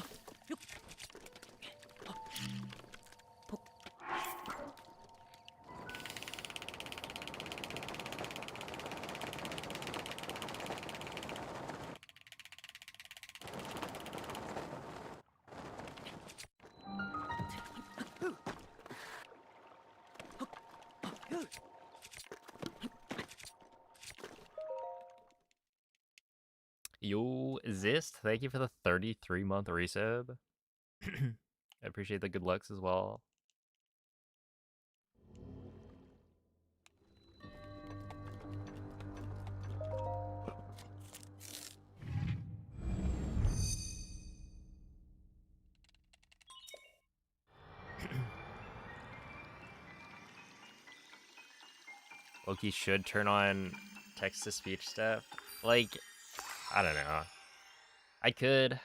Yo, Zist, thank you for the 33-month resub. I appreciate the good lucks as well. Loki should turn on text-to-speech stuff. Like, I don't know. I could.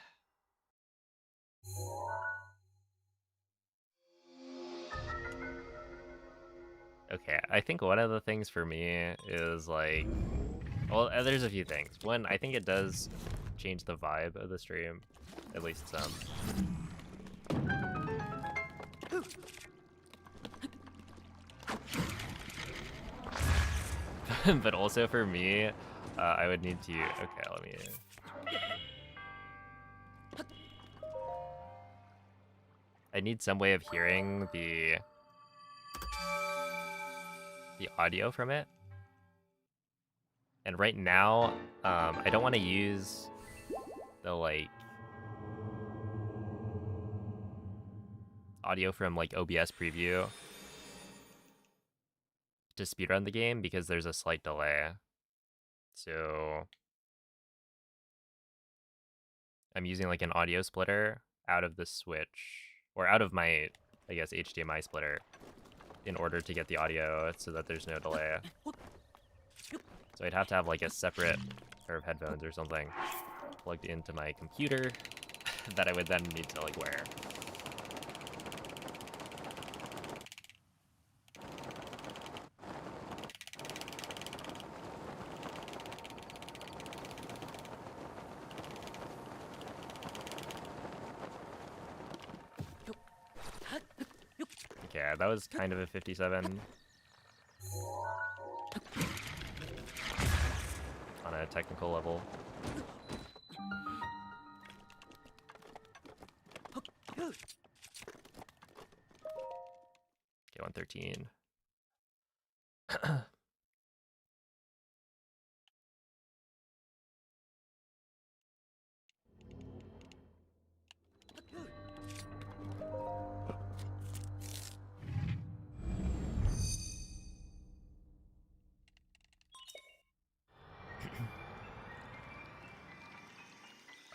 Okay, I think one of the things for me is like, well, there's a few things. One, I think it does change the vibe of the stream, at least some. But also for me, I would need to. Okay, let me. I need some way of hearing the audio from it. And right now, I don't want to use the like audio from like OBS preview to speedrun the game because there's a slight delay. So I'm using like an audio splitter out of the switch or out of my, I guess, HDMI splitter in order to get the audio so that there's no delay. So I'd have to have like a separate pair of headphones or something plugged into my computer that I would then need to like wear. Okay, that was kind of a 57 on a technical level. Okay, 113.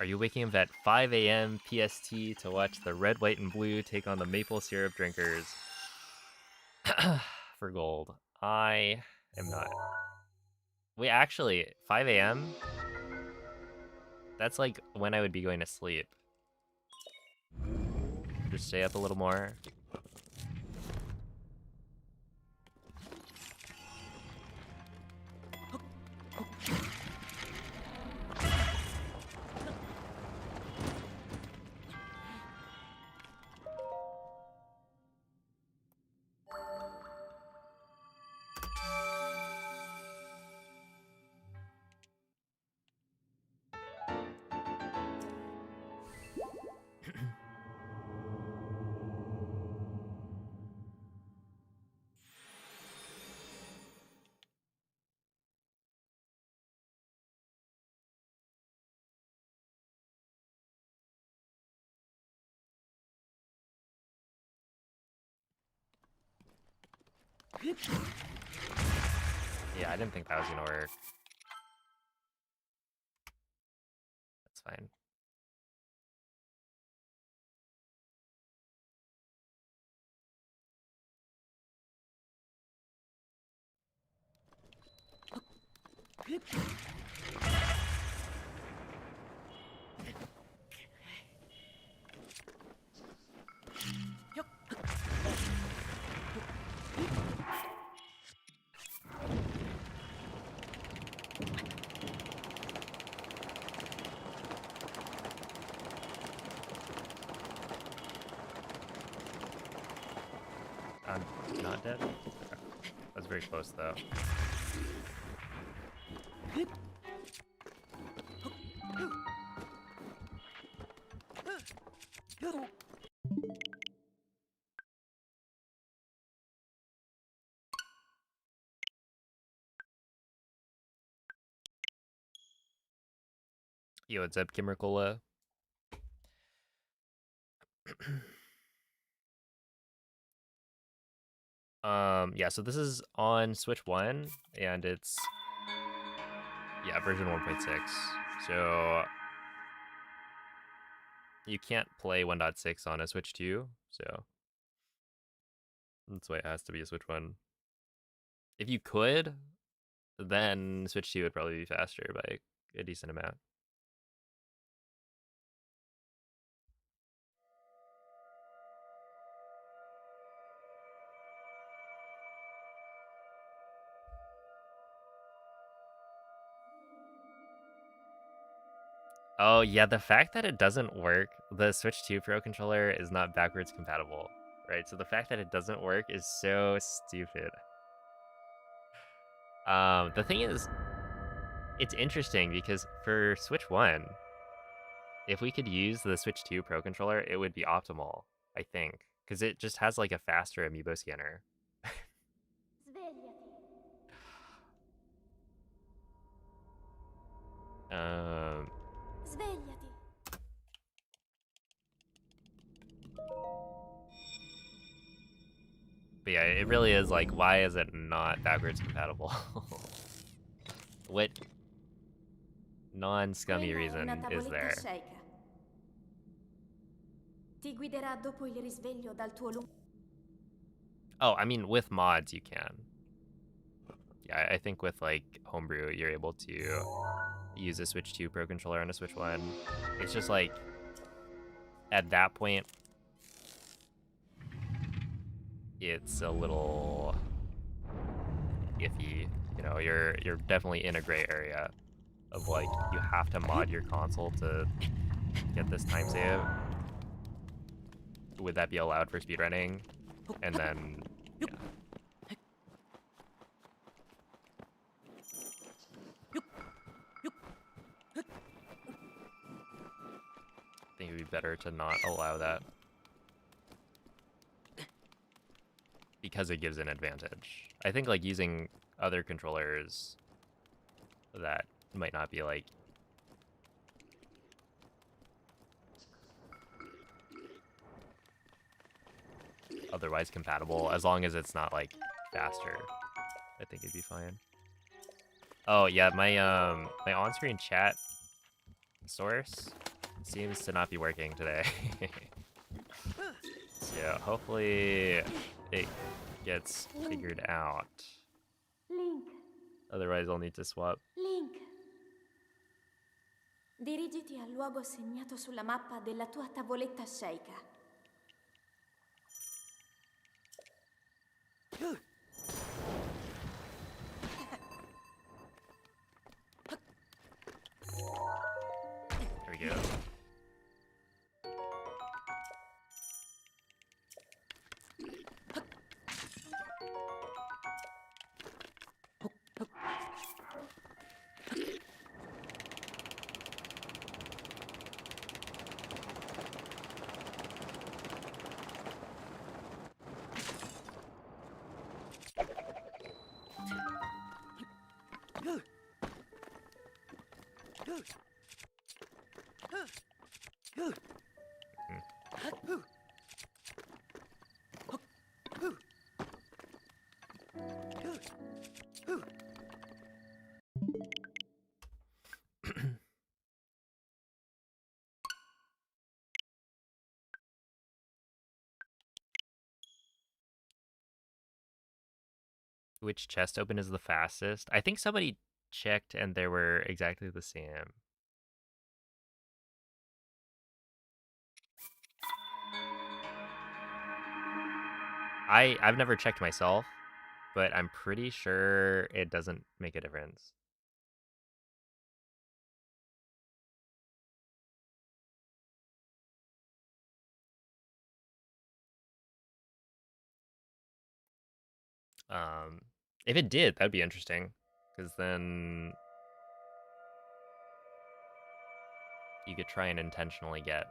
Are you waking up at 5 a.m. PST to watch the red, white, and blue take on the maple syrup drinkers for gold? I am not. Wait, actually, 5 a.m.? That's like when I would be going to sleep. Just stay up a little more. Yeah, I didn't think that was gonna work. That's fine. I'm not dead? Okay. That was very close, though. Yo, what's up, Kimmercola? Yeah, so this is on Switch 1, and it's, yeah, version 1.6. So you can't play 1.6 on a Switch 2, so that's why it has to be a Switch 1. If you could, then Switch 2 would probably be faster by a decent amount. Oh, yeah, the fact that it doesn't work, the Switch 2 Pro controller is not backwards compatible, right? So the fact that it doesn't work is so stupid. The thing is, it's interesting because for Switch 1, if we could use the Switch 2 Pro controller, it would be optimal, I think, because it just has like a faster amiibo scanner. Svegliati. Um, Svegliati. but yeah, it really is like, why is it not backwards compatible? What non-scummy Quella è reason una is tavoletta there? shake. Ti guiderà dopo il risveglio dal tuo lungo. Oh, I mean, with mods, you can. Yeah, I think with like homebrew, you're able to use a Switch 2 Pro controller on a Switch 1. It's just like, at that point, it's a little iffy. You know, you're definitely in a gray area of like, you have to mod your console to get this time save. Would that be allowed for speedrunning? And then, yeah. I think it would be better to not allow that, because it gives an advantage, I think like using other controllers that might not be like otherwise compatible, as long as it's not like faster, I think it'd be fine. Oh yeah, my on-screen chat source seems to not be working today. So hopefully it gets figured out. Link, Otherwise I'll need to swap. Link. Dirigiti al luogo segnato sulla mappa della tua tavoletta sceicca. There we go. Which chest open is the fastest? I think somebody checked and they were exactly the same. I've never checked myself, but I'm pretty sure it doesn't make a difference. If it did, that'd be interesting, because then you could try and intentionally get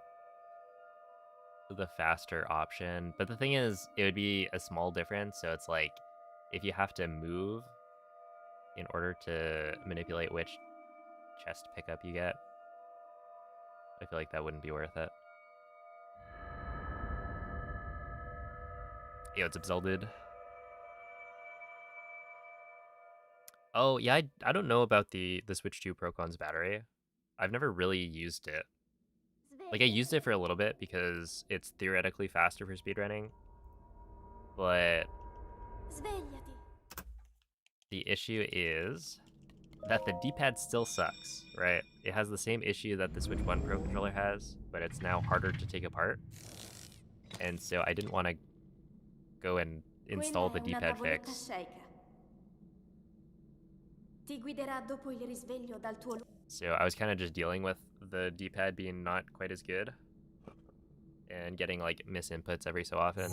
the faster option. But the thing is, it would be a small difference, so it's like, if you have to move in order to manipulate which chest pickup you get, I feel like that wouldn't be worth it. Yo, it's Absolded. Oh, yeah, I don't know about the Switch 2 Procon's battery. I've never really used it. Like, I used it for a little bit because it's theoretically faster for speedrunning, but Svegliati. the issue is that the D-pad still sucks, right? It has the same issue that the Switch 1 Pro controller has, but it's now harder to take apart. And so I didn't want to go and install the D-pad fix. Ti guiderà dopo il risveglio dal tuo So I was kind of just dealing with the D-pad being not quite as good and getting like misinputs every so often.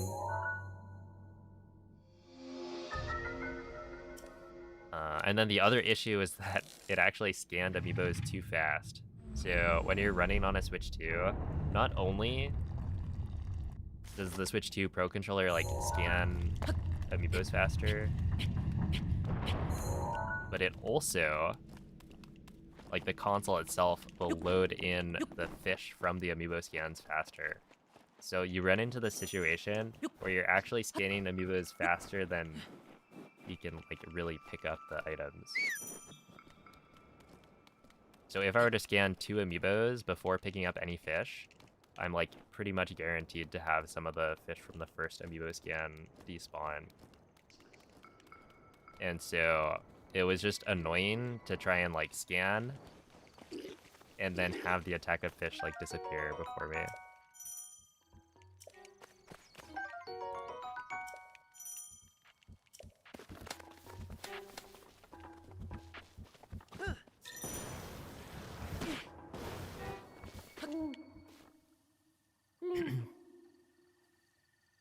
And then the other issue is that it actually scanned amiibos too fast. So when you're running on a Switch 2, not only does the Switch 2 Pro controller like scan amiibos faster, but it also, like the console itself, will load in the fish from the amiibo scans faster. So you run into the situation where you're actually scanning amiibos faster than you can like really pick up the items. So if I were to scan 2 amiibos before picking up any fish, I'm like pretty much guaranteed to have some of the fish from the first amiibo scan despawn. And so it was just annoying to try and like scan and then have the attack of fish like disappear before me.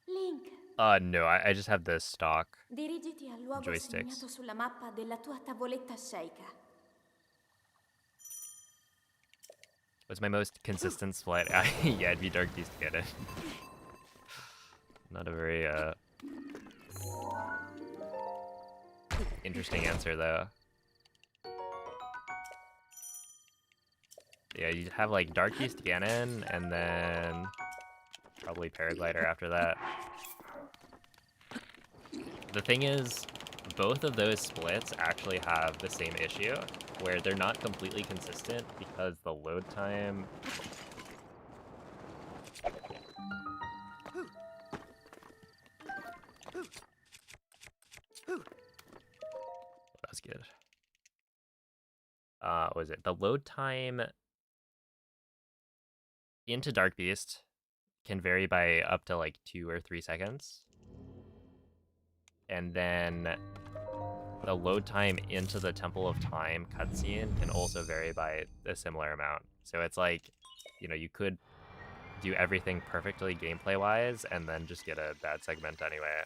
Link. No, I just have the stock Dirigiti al luogo joysticks. segnato sulla mappa della tua tavoletta sceicca. What's my most consistent split? Yeah, it'd be Dark Beast Ganon. Not a very Interesting answer, though. Yeah, you have like Dark Beast Ganon, and then probably Paraglider after that. The thing is, both of those splits actually have the same issue, where they're not completely consistent because the load time... That's good. What was it? The load time into Dark Beast can vary by up to like 2 or 3 seconds. And then the load time into the Temple of Time cutscene can also vary by a similar amount. So it's like, you know, you could do everything perfectly gameplay-wise and then just get a bad segment anyway.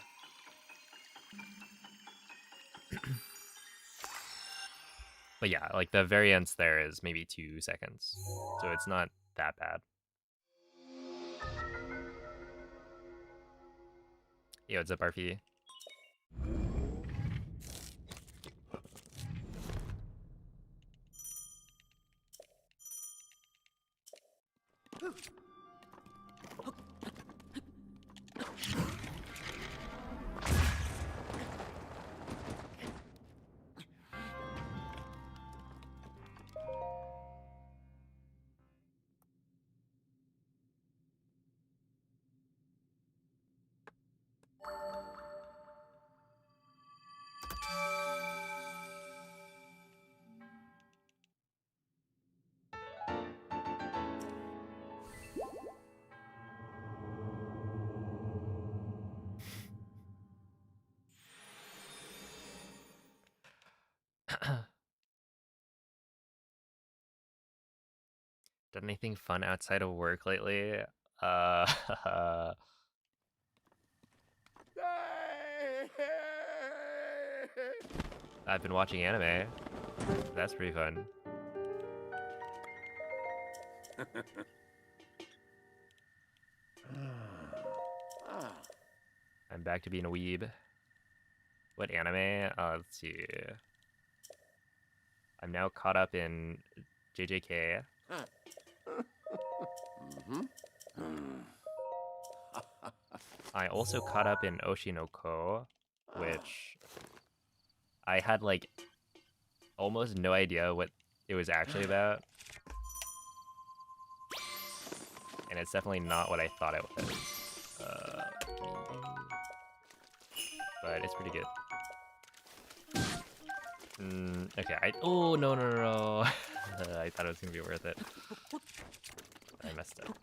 But yeah, like the variance there is maybe 2 seconds. So it's not that bad. Yo, what's up, RP? Done anything fun outside of work lately? I've been watching anime. That's pretty fun. I'm back to being a weeb. What anime? Let's see. I'm now caught up in JJK. I also caught up in Oshinoko, which I had like almost no idea what it was actually about. And it's definitely not what I thought it was. But it's pretty good. Okay, oh, no. I thought it was gonna be worth it. I messed up.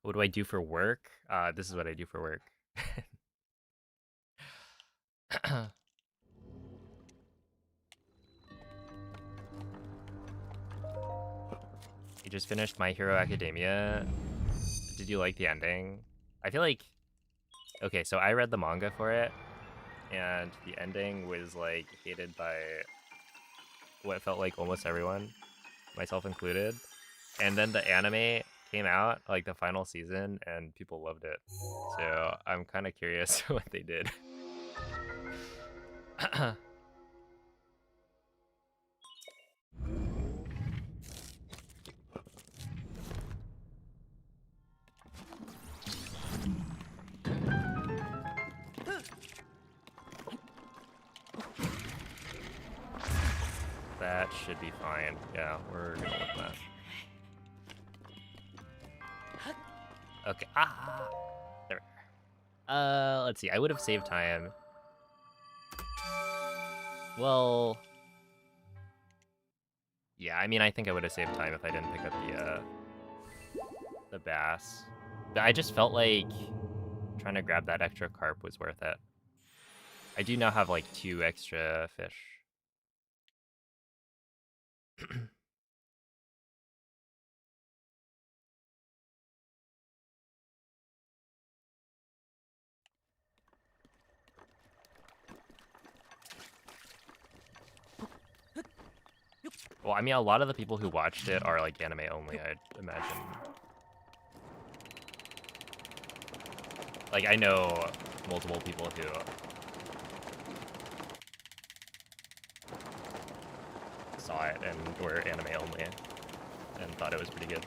What do I do for work? This is what I do for work. I just finished My Hero Academia. Did you like the ending? I feel like... Okay, so I read the manga for it, and the ending was, like, hated by what felt like almost everyone, myself included. And then the anime came out, like the final season, and people loved it. So I'm kind of curious what they did. That should be fine. Yeah, we're gonna look that. Okay. There. Let's see. I would have saved time. Well, yeah. I mean, I think I would have saved time if I didn't pick up the bass. But I just felt like trying to grab that extra carp was worth it. I do now have like 2 extra fish. Well, I mean, a lot of the people who watched it are like anime only, I'd imagine. Like, I know multiple people who saw it and were anime only and thought it was pretty good.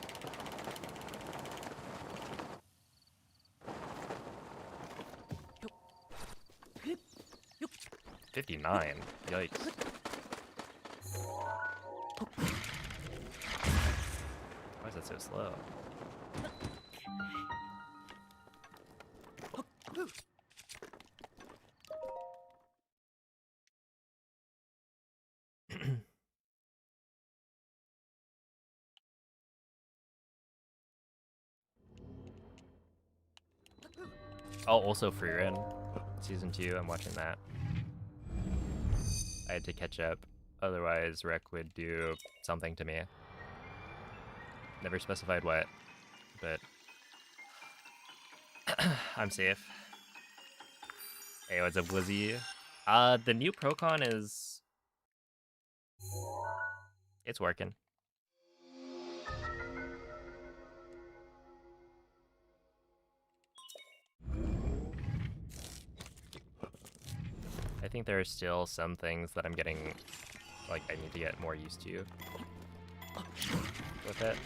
$59. Yikes. Why is that so slow? Oh, also Freerun Season 2, I'm watching that. I had to catch up, otherwise Rec would do something to me. Never specified what, but I'm safe. Hey, what's up, Blizzy? The new Procon is... It's working. I think there are still some things that I'm getting, like, I need to get more used to with it.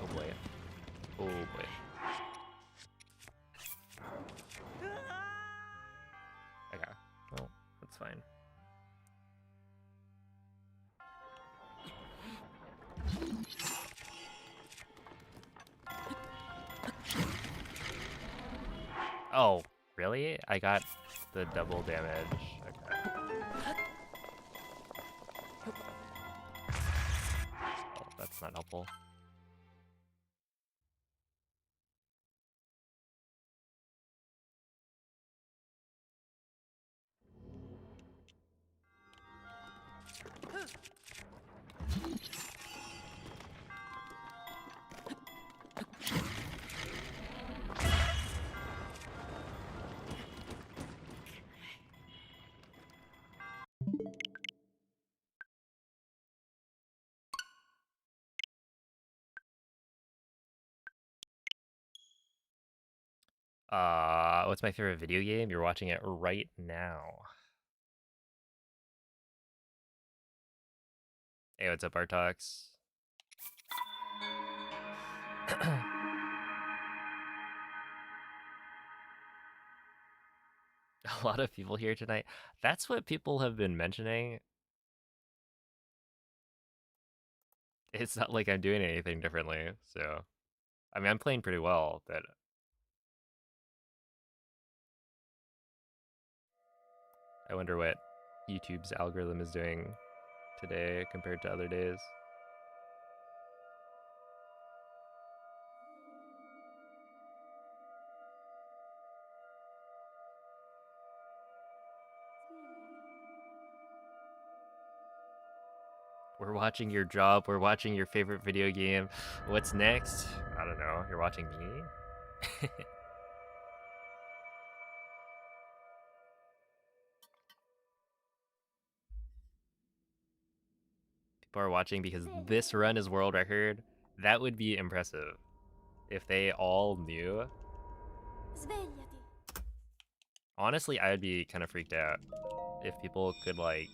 Oh boy. Oh boy. Okay, well, that's fine. Oh, really? I got the double damage. Okay. Oh, that's not helpful. What's my favorite video game? You're watching it right now. Hey, what's up, Bartox? A lot of people here tonight. That's what people have been mentioning. It's not like I'm doing anything differently, so... I mean, I'm playing pretty well, but... I wonder what YouTube's algorithm is doing today compared to other days. We're watching your job, we're watching your favorite video game. What's next? I don't know, you're watching me? People are watching because this run is world record. That would be impressive. If they all knew. Svegliati. Honestly, I'd be kind of freaked out if people could, like,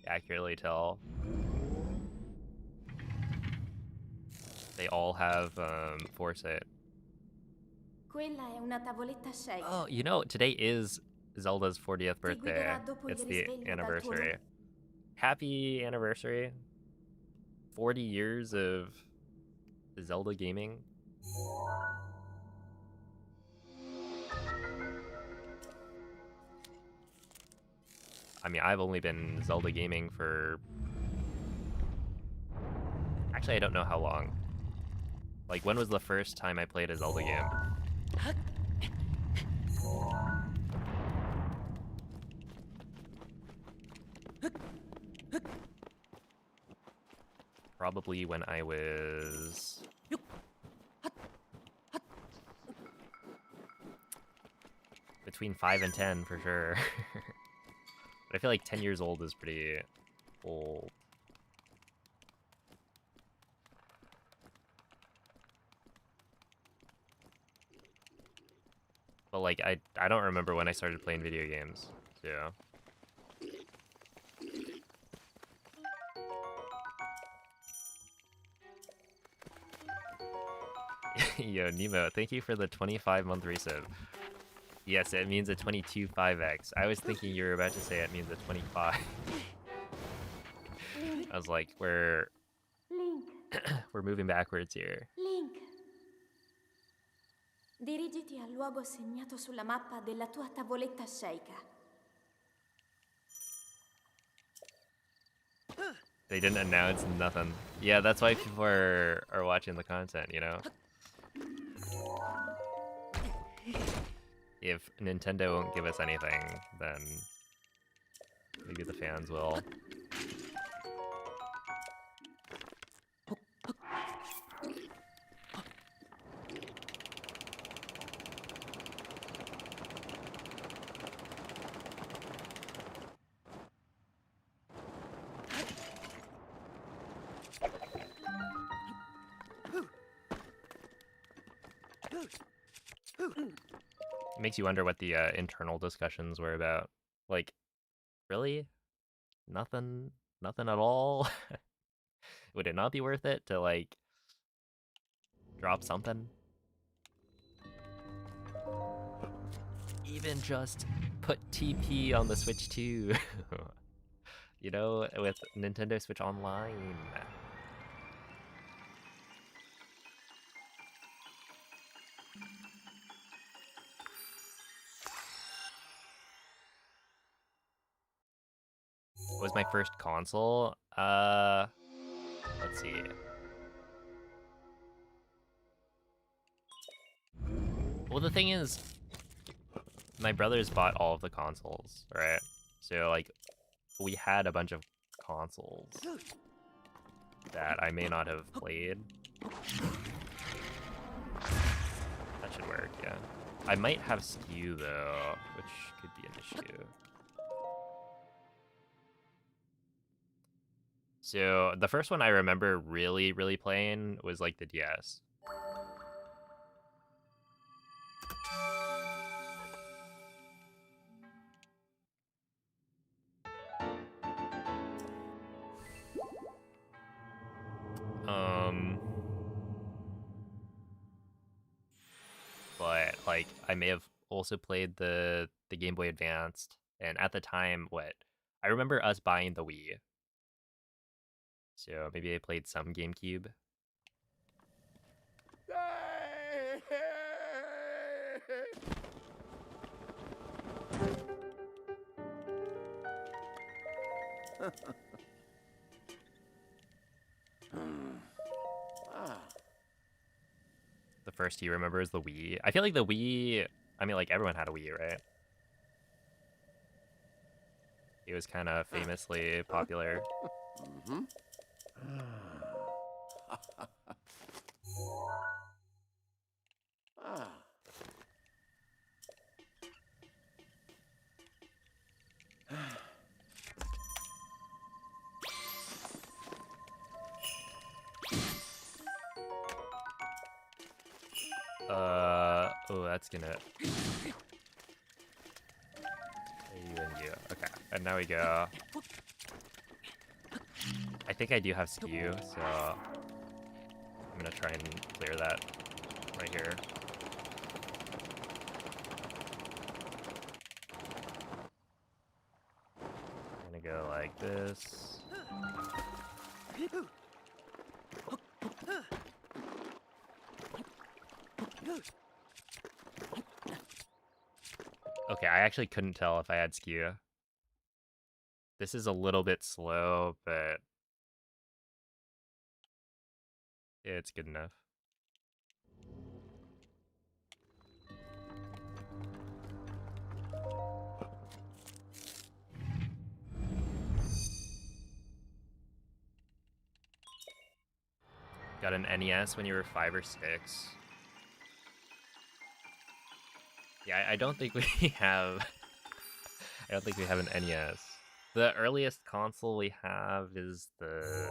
accurately tell. They all have foresight. Quella è una tavoletta Schengen. Oh, you know, today is Zelda's 40th birthday. guiderà dopo il It's the risveglio dal tuo anniversary. Happy anniversary. 40 years of Zelda gaming. I mean, I've only been Zelda gaming for... Actually, I don't know how long. Like, when was the first time I played a Zelda game? Probably when I was... between 5 and 10 for sure. But I feel like 10 years old is pretty old. But like I don't remember when I started playing video games, so yo, Nemo, thank you for the 25-month resub. Yes, it means a 22.5x. I was thinking you were about to say it means a 25. I was like, we're moving backwards here. Link. Dirigiti al luogo segnato sulla mappa della tua tavoletta sceicca. They didn't announce nothing. Yeah, that's why people are watching the content, you know? If Nintendo won't give us anything, then maybe the fans will. It makes you wonder what the internal discussions were about. Like, really? Nothing at all? Would it not be worth it to, like, drop something? Even just put TP on the Switch 2. You know, with Nintendo Switch Online. What was my first console? Let's see. Well, the thing is, my brothers bought all of the consoles, right? So, like, we had a bunch of consoles that I may not have played. That should work, yeah. I might have skew, though, which could be an issue. So, the first one I remember really playing was, like, the DS. But like I may have also played the Game Boy Advanced, and at the time, I remember us buying the Wii, so maybe I played some GameCube. The first you remember is the Wii. I feel like the Wii, I mean, like, everyone had a Wii, right? It was kind of famously popular. Oh, that's gonna... You and you. Okay, and now we go. I think I do have skew, so I'm gonna try and clear that right here. I'm gonna go like this. Okay, I actually couldn't tell if I had skew. This is a little bit slow, but it's good enough. Got an NES when you were 5 or 6. Yeah, I don't think we have... I don't think we have an NES. The earliest console we have is the...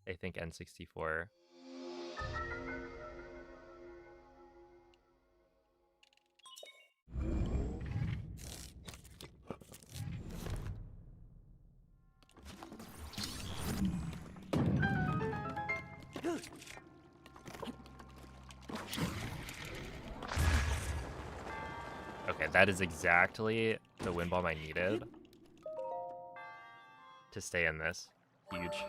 I think N64. Okay, that is exactly the wind bomb I needed to stay in this. Huge.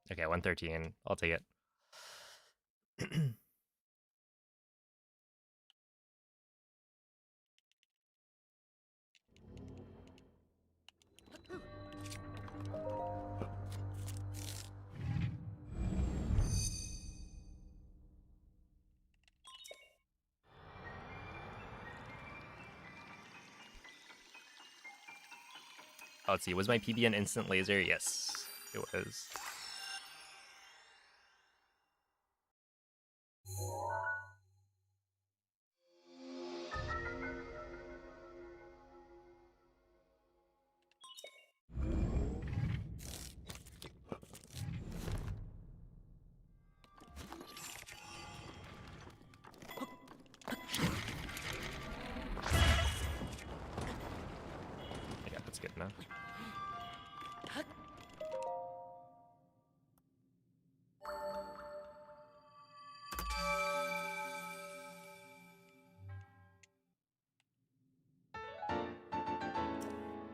Okay, 113. I'll take it. Oh, let's see. Was my PB an instant laser? Yes, it was. Yeah, that's good enough.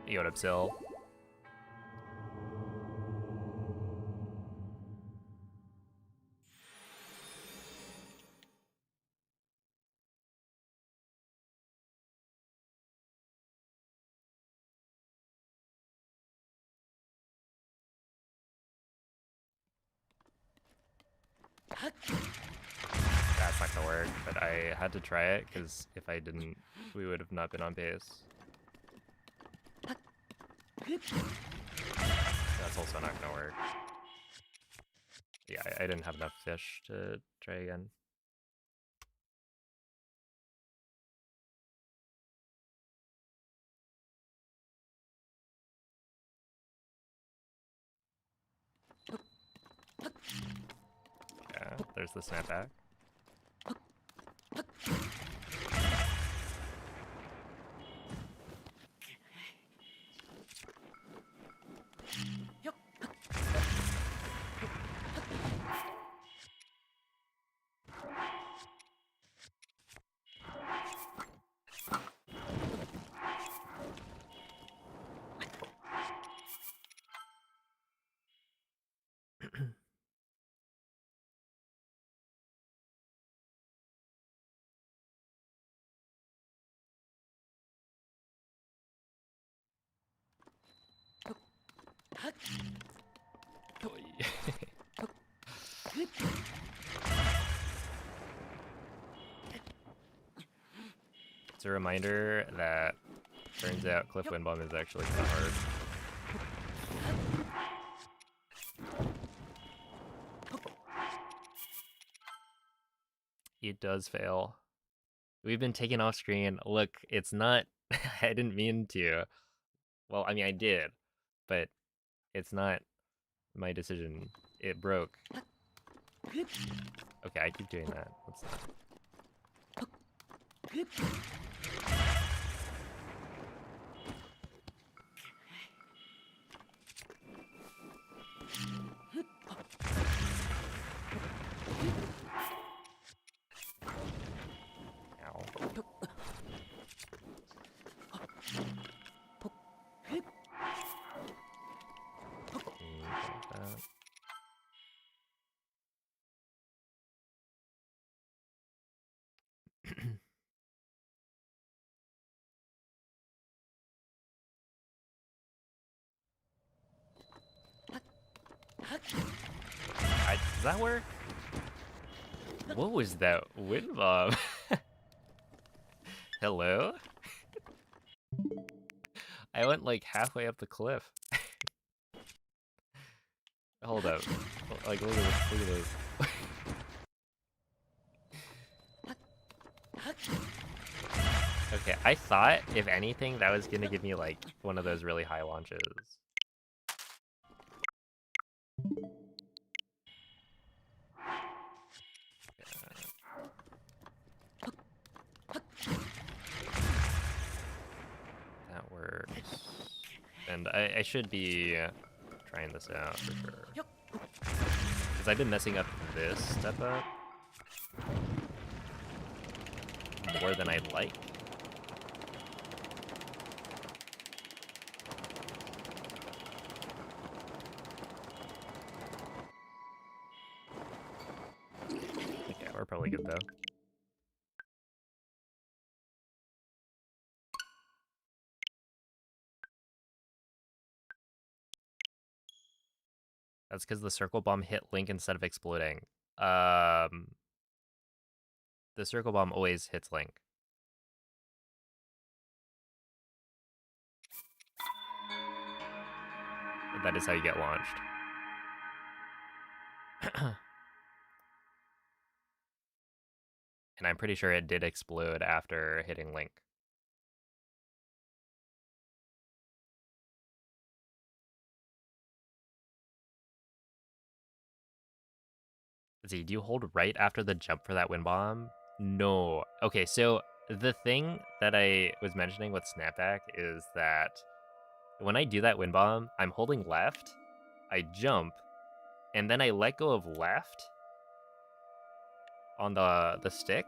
You got up, Sil. That's not gonna work, but I had to try it because if I didn't, we would have not been on base. That's also not gonna work. Yeah, I didn't have enough fish to try again. Yeah, there's the snapback. It's a reminder that turns out Cliff Wind Bomb is actually kind of hard. It does fail. We've been taken off screen. Look, it's not... I didn't mean to. Well, I mean, I did. But it's not my decision. It broke. Okay, I keep doing that. What's that? Ow. Does that work? What was that wind bomb? Hello? I went like halfway up the cliff. Hold up. Like, look at this. Look at this. Okay, I thought, if anything, that was gonna give me like one of those really high launches. That works. And I should be trying this out for sure. Because I've been messing up this step up more than I'd like. Okay, we're probably good though. That's because the circle bomb hit Link instead of exploding. The circle bomb always hits Link. That is how you get launched. And I'm pretty sure it did explode after hitting Link. Let's see, do you hold right after the jump for that wind bomb? No. Okay, so the thing that I was mentioning with snapback is that when I do that wind bomb, I'm holding left, I jump, and then I let go of left on the stick,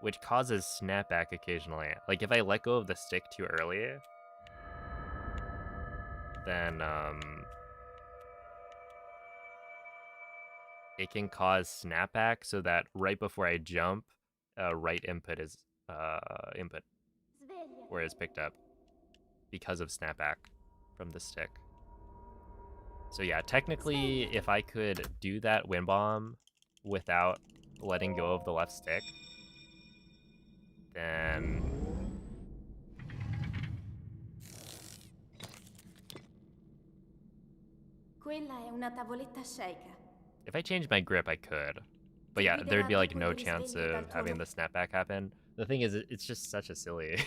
which causes snapback occasionally. Like if I let go of the stick too early, then it can cause snapback so that right before I jump, right input is input, where it's picked up because of snapback from the stick. So yeah, technically, if I could do that wind bomb without letting go of the left stick, then Quella è una tavoletta shaker. if I changed my grip, I could. But yeah, there'd be like no chance of having the snapback happen. The thing is, it's just such a silly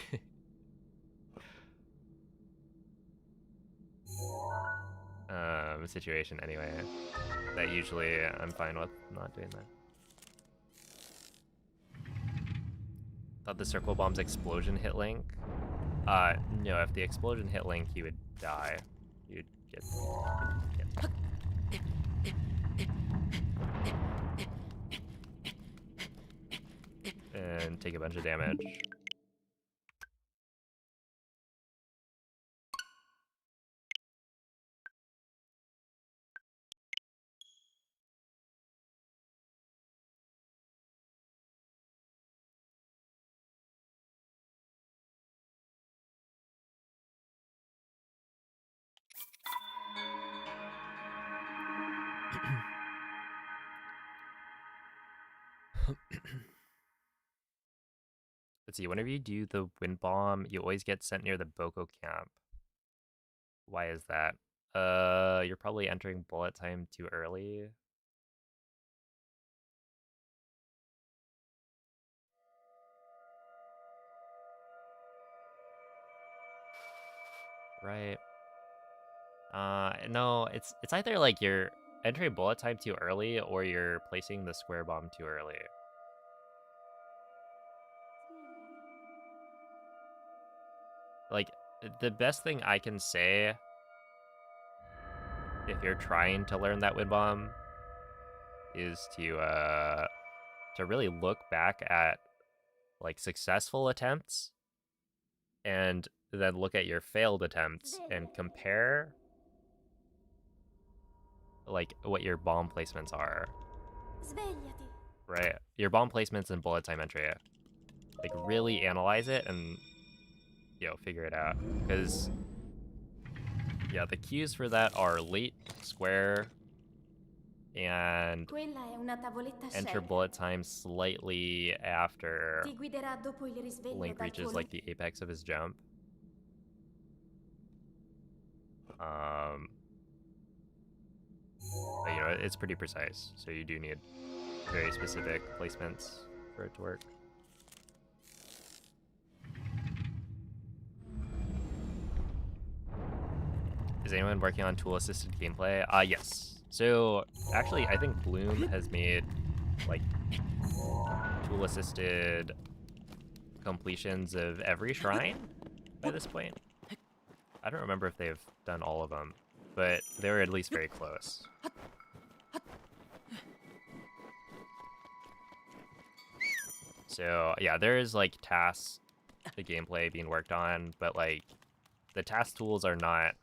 situation anyway, that usually I'm fine with not doing that. Thought the circle bomb's explosion hit Link. No, if the explosion hit Link, he would die. He would get... and take a bunch of damage. Let's see, whenever you do the wind bomb, you always get sent near the Boko camp. Why is that? You're probably entering bullet time too early. right? No, it's either like you're entering bullet time too early or you're placing the square bomb too early. Like, the best thing I can say if you're trying to learn that wind bomb is to really look back at like successful attempts and then look at your failed attempts and compare like what your bomb placements are, Svegliati. right? Your bomb placements and bullet time entry. Like really analyze it and figure it out, because yeah, the cues for that are late square and Quella è una tavoletta enter scelta. bullet time slightly after Ti guiderà dopo il risveglio Link dal reaches tuo like the apex of his jump. But, it's pretty precise, so you do need very specific placements for it to work. Is anyone working on tool-assisted gameplay? Yes. So, actually, I think Bloom has made, like, tool-assisted completions of every shrine by this point. I don't remember if they've done all of them, but they're at least very close. So, yeah, there's, like, tasks, the gameplay being worked on, but, like, the task tools are not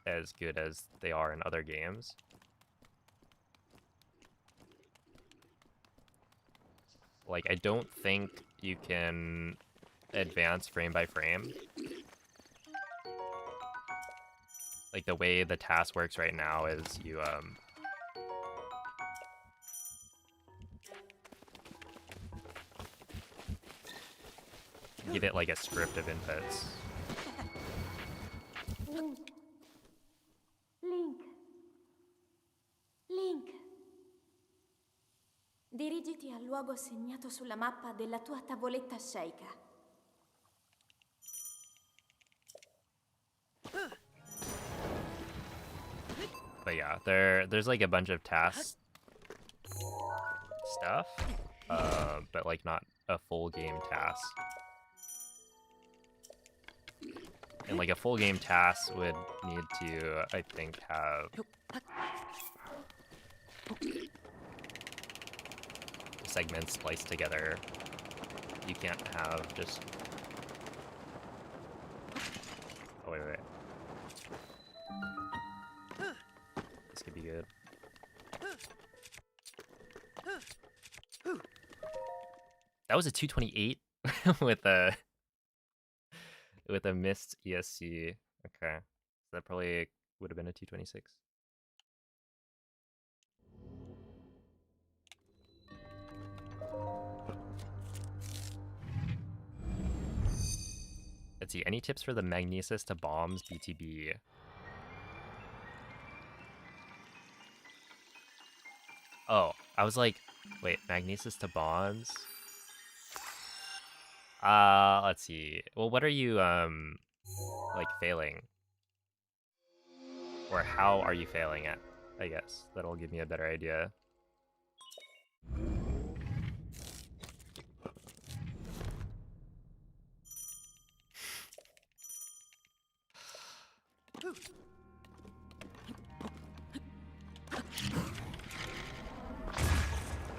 as good as they are in other games. Like, I don't think you can advance frame by frame. Like, the way the task works right now is you, give it, like, a script of inputs. Link. Link. Link. Dirigiti al luogo segnato sulla mappa della tua tavoletta sceicca. But yeah, there's like a bunch of task stuff, but like not a full game task. And like a full game task would need to, I think, have segments spliced together. You can't have just... Oh, wait. This could be good. That was a 228 with a missed ESC. Okay. So that probably would have been a 226. Let's see, any tips for the magnesis to bombs BTB? Oh, I was like, wait, magnesis to bombs? Let's see. Well, what are you, like, failing? Or how are you failing at, I guess. That'll give me a better idea.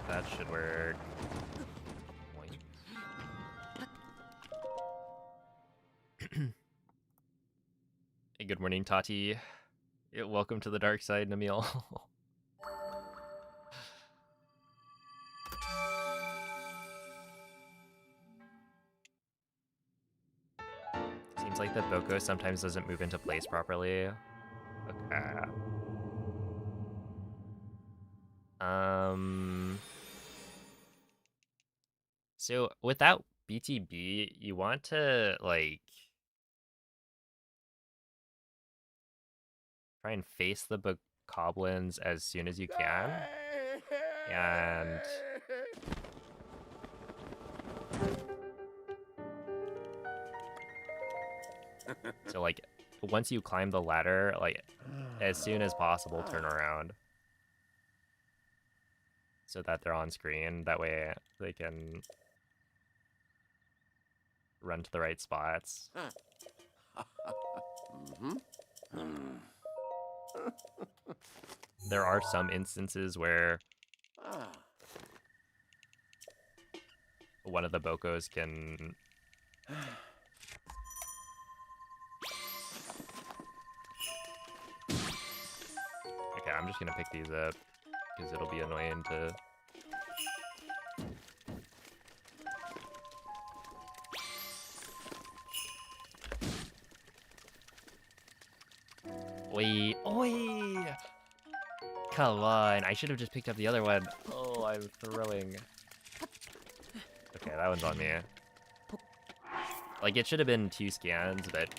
That should work. Hey, good morning, Tati. Welcome to the dark side, Namil. Seems like the Boko sometimes doesn't move into place properly. Okay. So without BTB, you want to like try and face the bokoblins as soon as you can, and so like once you climb the ladder, like, as soon as possible, turn around. So that they're on screen. That way they can run to the right spots. There are some instances where one of the Bocos can... Okay, I'm just gonna pick these up, because it'll be annoying to... Oi! Oi! Come on, I should have just picked up the other one. Oh, I'm throwing. Okay, that one's on me. Like, it should have been 2 scans, but...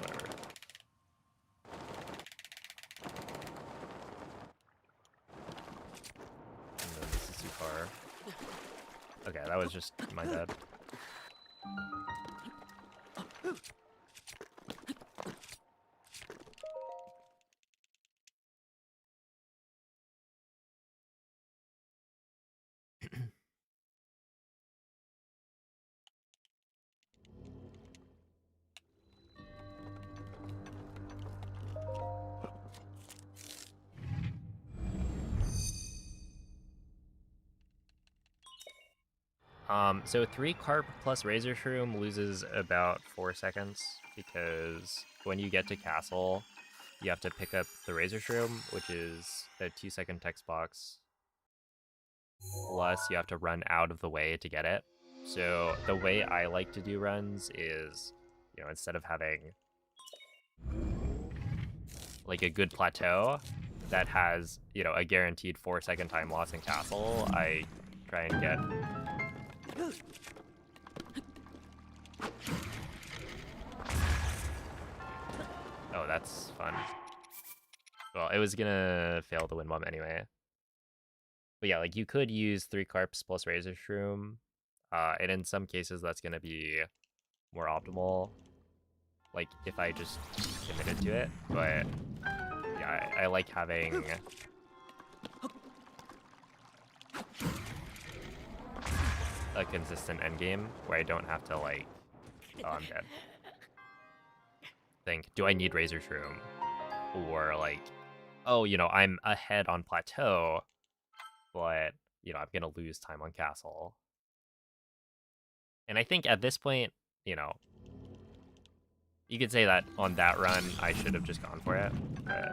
Whatever. No, this is too far. Okay, that was just my bad. So 3 carp plus razor shroom loses about 4 seconds, because when you get to castle, you have to pick up the razor shroom, which is a 2-second text box, plus you have to run out of the way to get it. So the way I like to do runs is, you know, instead of having like a good plateau that has, you know, a guaranteed 4-second time loss in castle, I try and get... Oh, that's fun. Well, it was gonna fail the wind bomb anyway. But yeah, like, you could use 3 carps plus razor shroom, and in some cases that's gonna be more optimal, like, if I just committed to it. But yeah, I like having a consistent endgame where I don't have to, like... Oh, I'm dead. Think, do I need razor shroom? Or, like, oh, you know, I'm ahead on plateau, but, you know, I'm gonna lose time on castle. And I think at this point, you know, you could say that on that run, I should have just gone for it, but...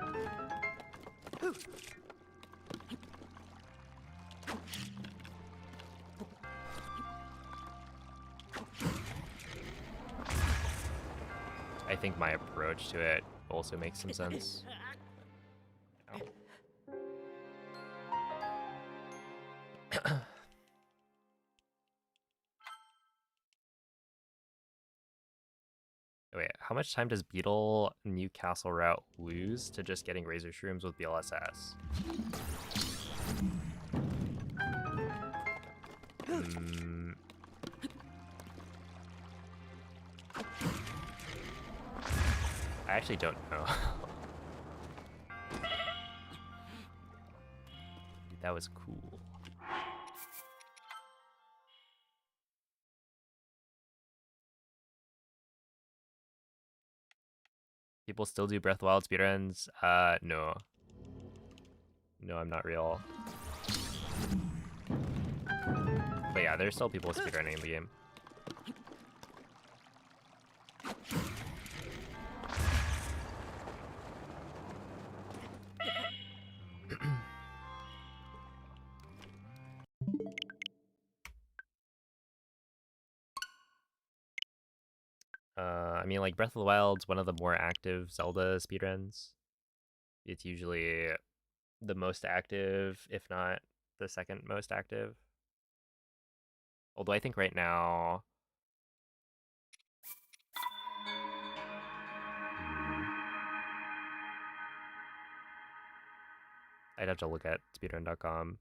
I think my approach to it also makes some sense. You know? Wait, how much time does Beetle Newcastle route lose to just getting razor shrooms with BLSS? I actually don't know. That was cool. People still do Breath of the Wild speedruns? No. No, I'm not real. But yeah, there's still people speedrunning in the game. I mean, like, Breath of the Wild's one of the more active Zelda speedruns. It's usually the most active, if not the second most active. Although I think right now... I'd have to look at speedrun.com.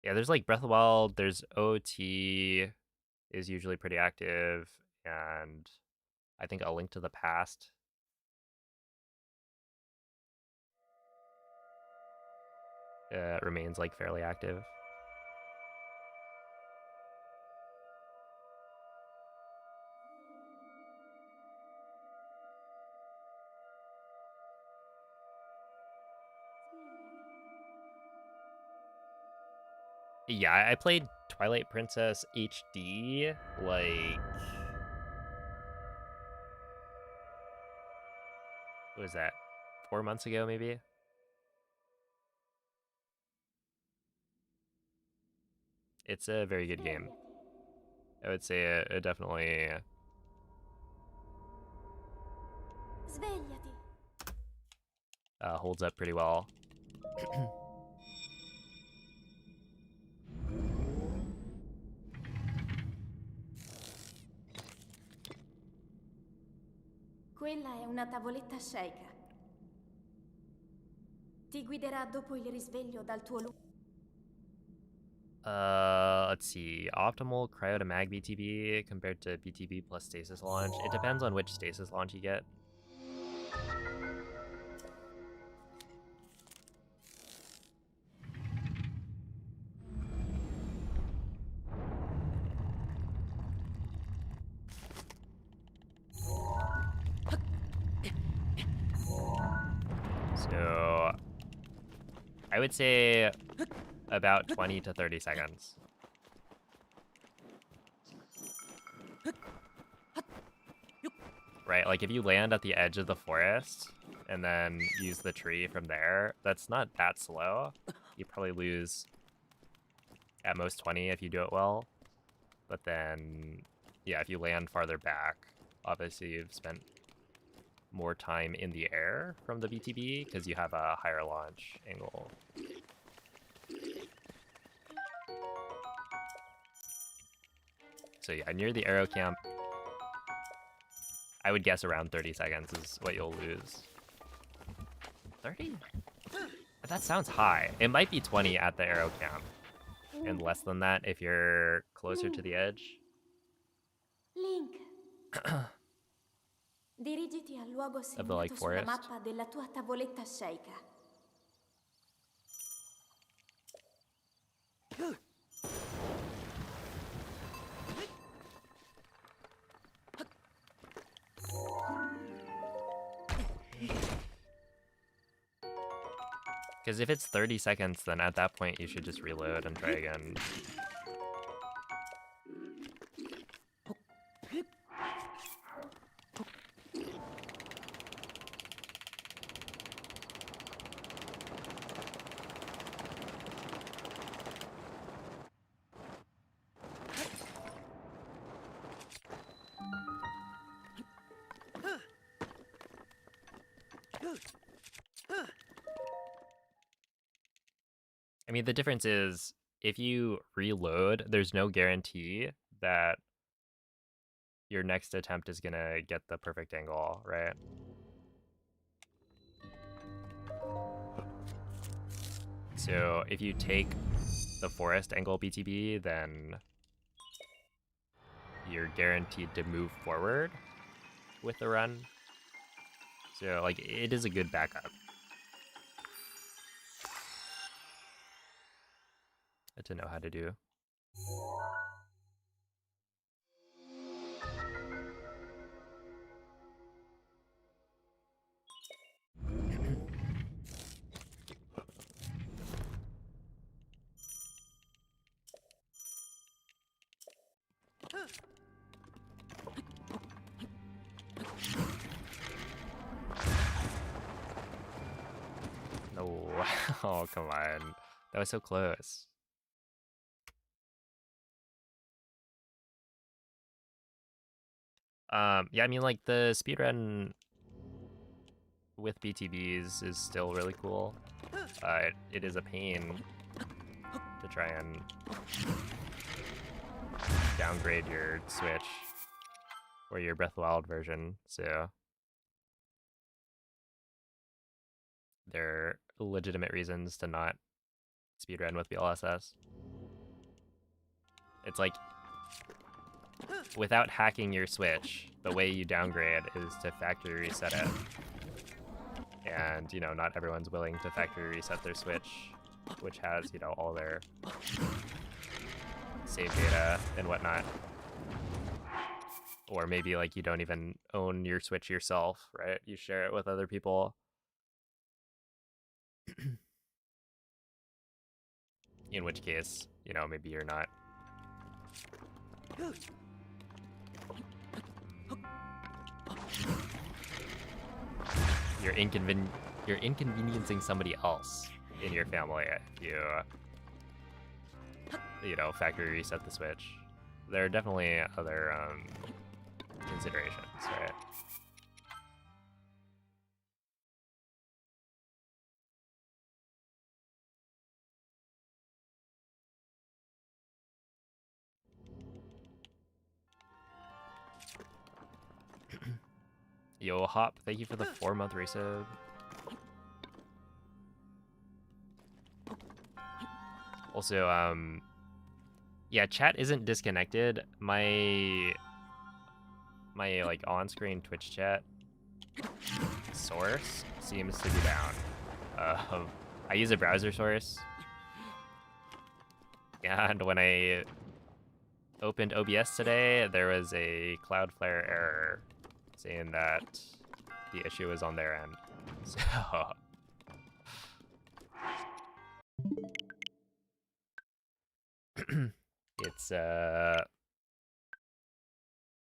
Yeah, there's like Breath of the Wild, there's OT is usually pretty active, and I think A Link to the Past remains like fairly active. Yeah, I played Twilight Princess HD like what was that? 4 months ago maybe? It's a very good game. I would say it definitely Svegliati. holds up pretty well. Quella è una tavoletta sceicca. Ti guiderà dopo il risveglio dal tuo Let's see. Optimal cryo to mag BTB compared to BTB plus stasis launch. It depends on which stasis launch you get. So I would say about 20 to 30 seconds. Right, like if you land at the edge of the forest and then use the tree from there, that's not that slow. You probably lose at most 20 if you do it well. But then, yeah, if you land farther back, obviously you've spent more time in the air from the BTB because you have a higher launch angle. So yeah, near the aero camp, I would guess around 30 seconds is what you'll lose. 30? That sounds high. It might be 20 at the aero camp, and less than that if you're closer to the edge. Link. Dirigiti al luogo Of the, like, segnato sulla forest. mappa della tua tavoletta sceicca. Because if it's 30 seconds, then at that point you should just reload and try again. I mean, the difference is if you reload, there's no guarantee that your next attempt is gonna get the perfect angle, right? So if you take the forest angle BTB, then you're guaranteed to move forward with the run. So, like, it is a good backup. To know how to do. No. Oh, come on. That was so close. Yeah, I mean, like, the speedrun with BTBs is still really cool. It is a pain to try and downgrade your Switch or your Breath of the Wild version, so there are legitimate reasons to not speedrun with BLSS. It's like, without hacking your Switch, the way you downgrade is to factory reset it. And, you know, not everyone's willing to factory reset their Switch, which has, you know, all their save data and whatnot. Or maybe, like, you don't even own your Switch yourself, right? You share it with other people. In which case, you know, maybe you're not. You're inconveniencing somebody else in your family if you know, factory reset the Switch. There are definitely other considerations, right? Yo, Hop, thank you for the 4-month resub. Also, yeah, chat isn't disconnected. My like on-screen Twitch chat source seems to be down. I use a browser source, and when I opened OBS today, there was a Cloudflare error saying that the issue is on their end. So it's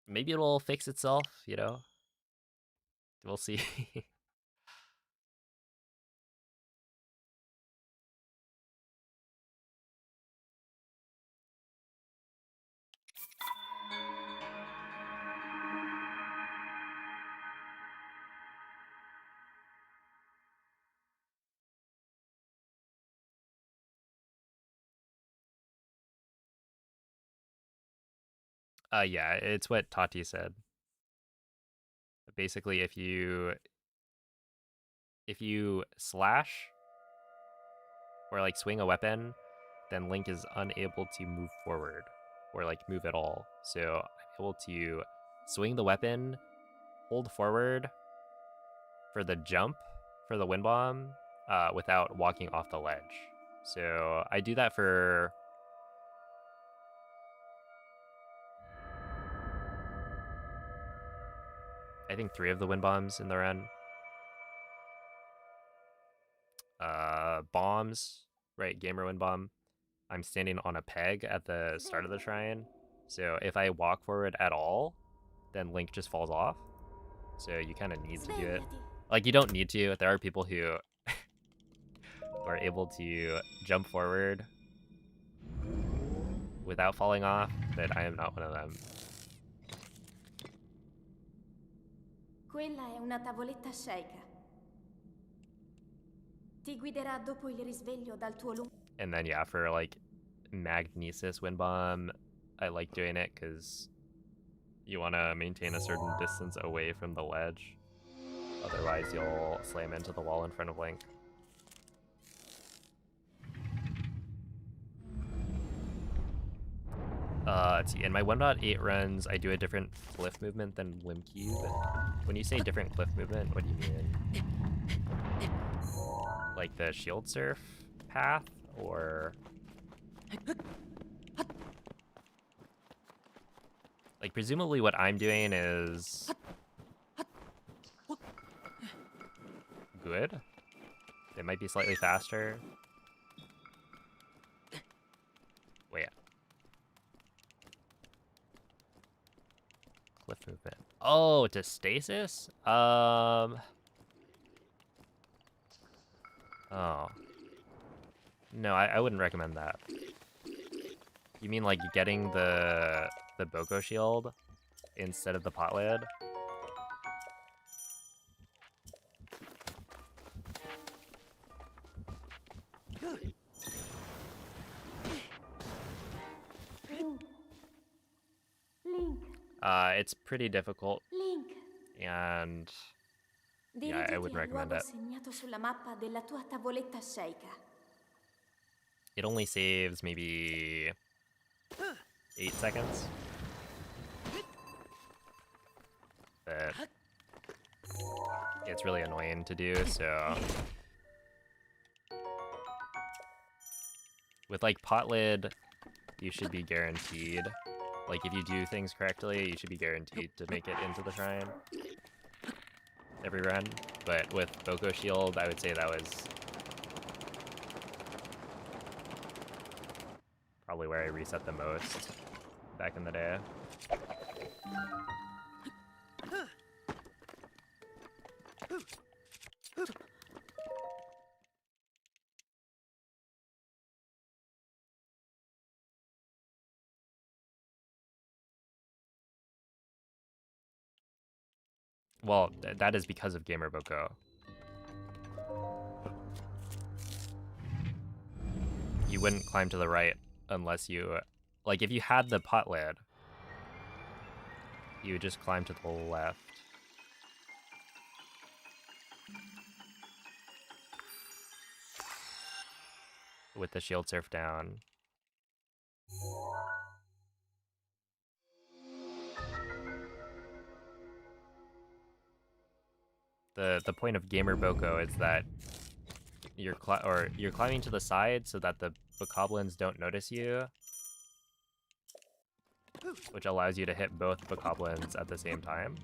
maybe it'll fix itself, you know? We'll see. Yeah, it's what Tati said. Basically, if you slash or like swing a weapon, then Link is unable to move forward or like move at all. So I'm able to swing the weapon, hold forward for the jump for the wind bomb without walking off the ledge. So I do that for I think 3 of the wind bombs in the run. Bombs, right? Gamer wind bomb. I'm standing on a peg at the start of the shrine. So if I walk forward at all, then Link just falls off. So you kind of need to do it. Like, you don't need to. There are people who are able to jump forward without falling off, but I am not one of them. Quella è una tavoletta sceicca. Ti guiderà dopo il risveglio dal tuo lungo. And then, yeah, for like Magnesis Wind Bomb, I like doing it because you want to maintain a certain distance away from the ledge. Otherwise, you'll slam into the wall in front of Link. Let's see. In my 1.8 runs, I do a different cliff movement than Limcube. When you say different cliff movement, what do you mean? Like the shield surf path, or like presumably what I'm doing is good. It might be slightly faster. Wait. Cliff movement. Oh, to stasis? Oh. No, I wouldn't recommend that. You mean like getting the Boko shield instead of the pot lid? Link. It's pretty difficult, Link. and yeah, I wouldn't recommend it. Segnato sulla mappa della tua tavoletta sceicca. it only saves maybe 8 seconds. But it's really annoying to do, so with like pot lid, you should be guaranteed. Like if you do things correctly, you should be guaranteed to make it into the shrine every run. But with Boko Shield, I would say that was probably where I reset the most back in the day. Well, that is because of Gamer Boko. You wouldn't climb to the right unless you... Like, if you had the pot lid, you would just climb to the left. With the shield surf down. The point of Gamer Boko is that you're climbing to the side so that the bokoblins don't notice you, which allows you to hit both bokoblins at the same time.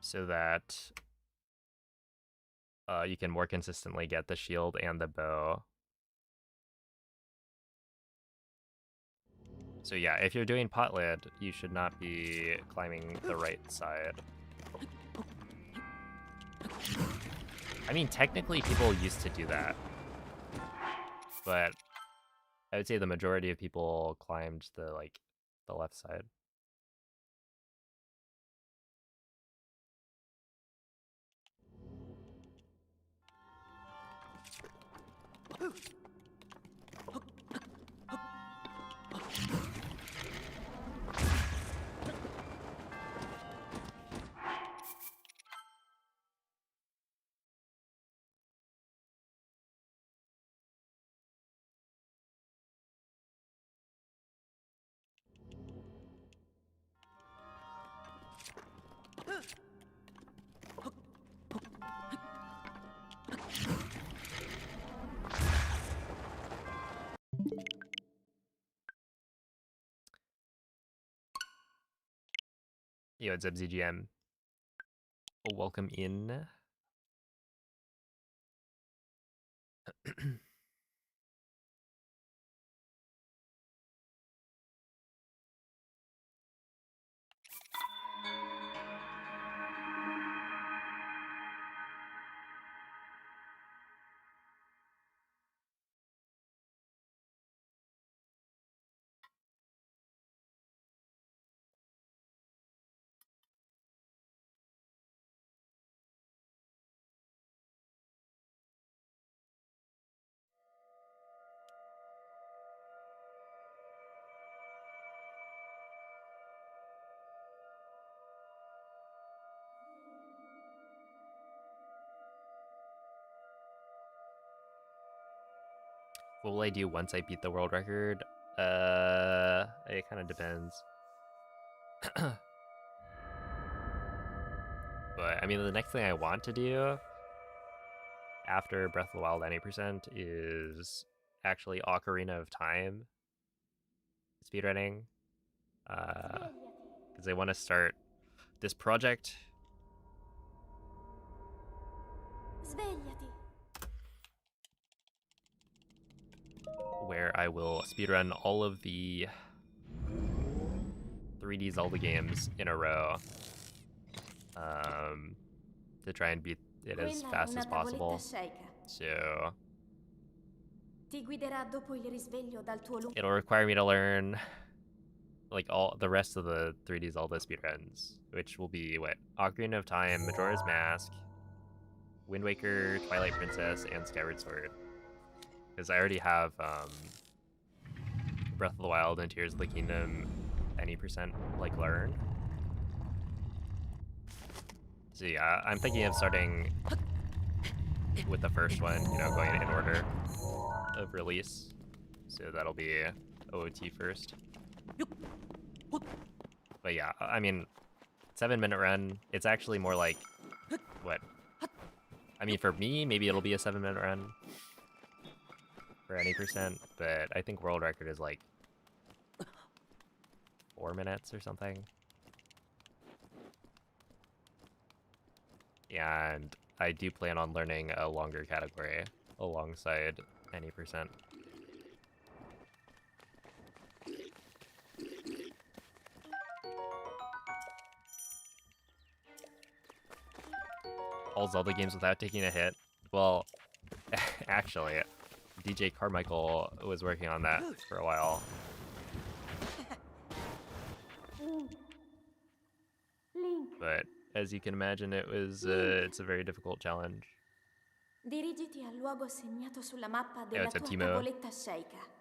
So that you can more consistently get the shield and the bow. So yeah, if you're doing pot lid, you should not be climbing the right side. I mean, technically people used to do that, but I would say the majority of people climbed the left side. Yo, it's ZGM. Welcome in. What will I do once I beat the world record? It kind of depends. But, I mean, the next thing I want to do after Breath of the Wild 90% is actually Ocarina of Time speedrunning. Because I want to start this project. Svegliati. Where I will speedrun all of the 3D Zelda games in a row. To try and beat it as fast as possible. So Ti guiderà dopo il risveglio dal tuo lungo. it'll require me to learn like all the rest of the 3D Zelda speedruns, which will be what? Ocarina of Time, Majora's Mask, Wind Waker, Twilight Princess, and Skyward Sword. Because I already have Breath of the Wild and Tears of the Kingdom any percent like learned. So yeah, I'm thinking of starting with the first one, you know, going in order of release. So that'll be OOT first. But yeah, I mean, 7-minute run, it's actually more like, what? I mean, for me, maybe it'll be a 7-minute run for any percent, but I think world record is like 4 minutes or something. And I do plan on learning a longer category alongside any percent. All Zelda games without taking a hit. Well, actually, DJ Carmichael was working on that for a while. Link, But as you can imagine, it's a very difficult challenge. dirigiti al luogo segnato sulla mappa Oh, della it's a tua Timo. tavoletta sceicca.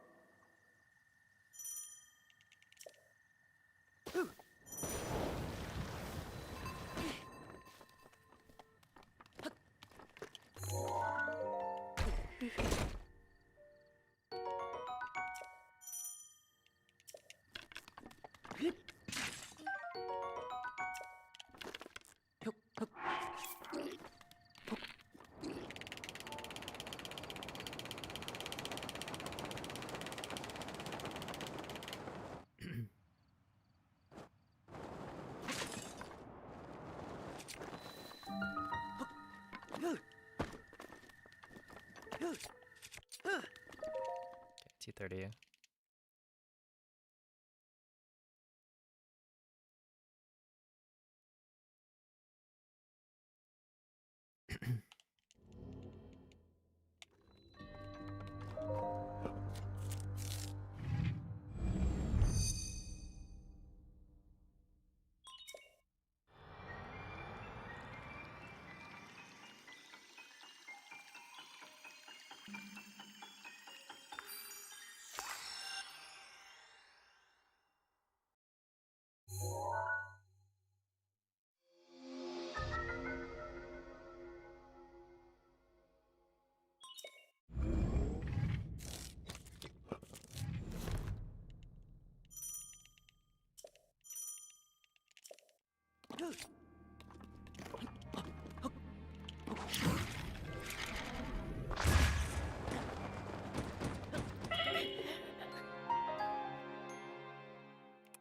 T30.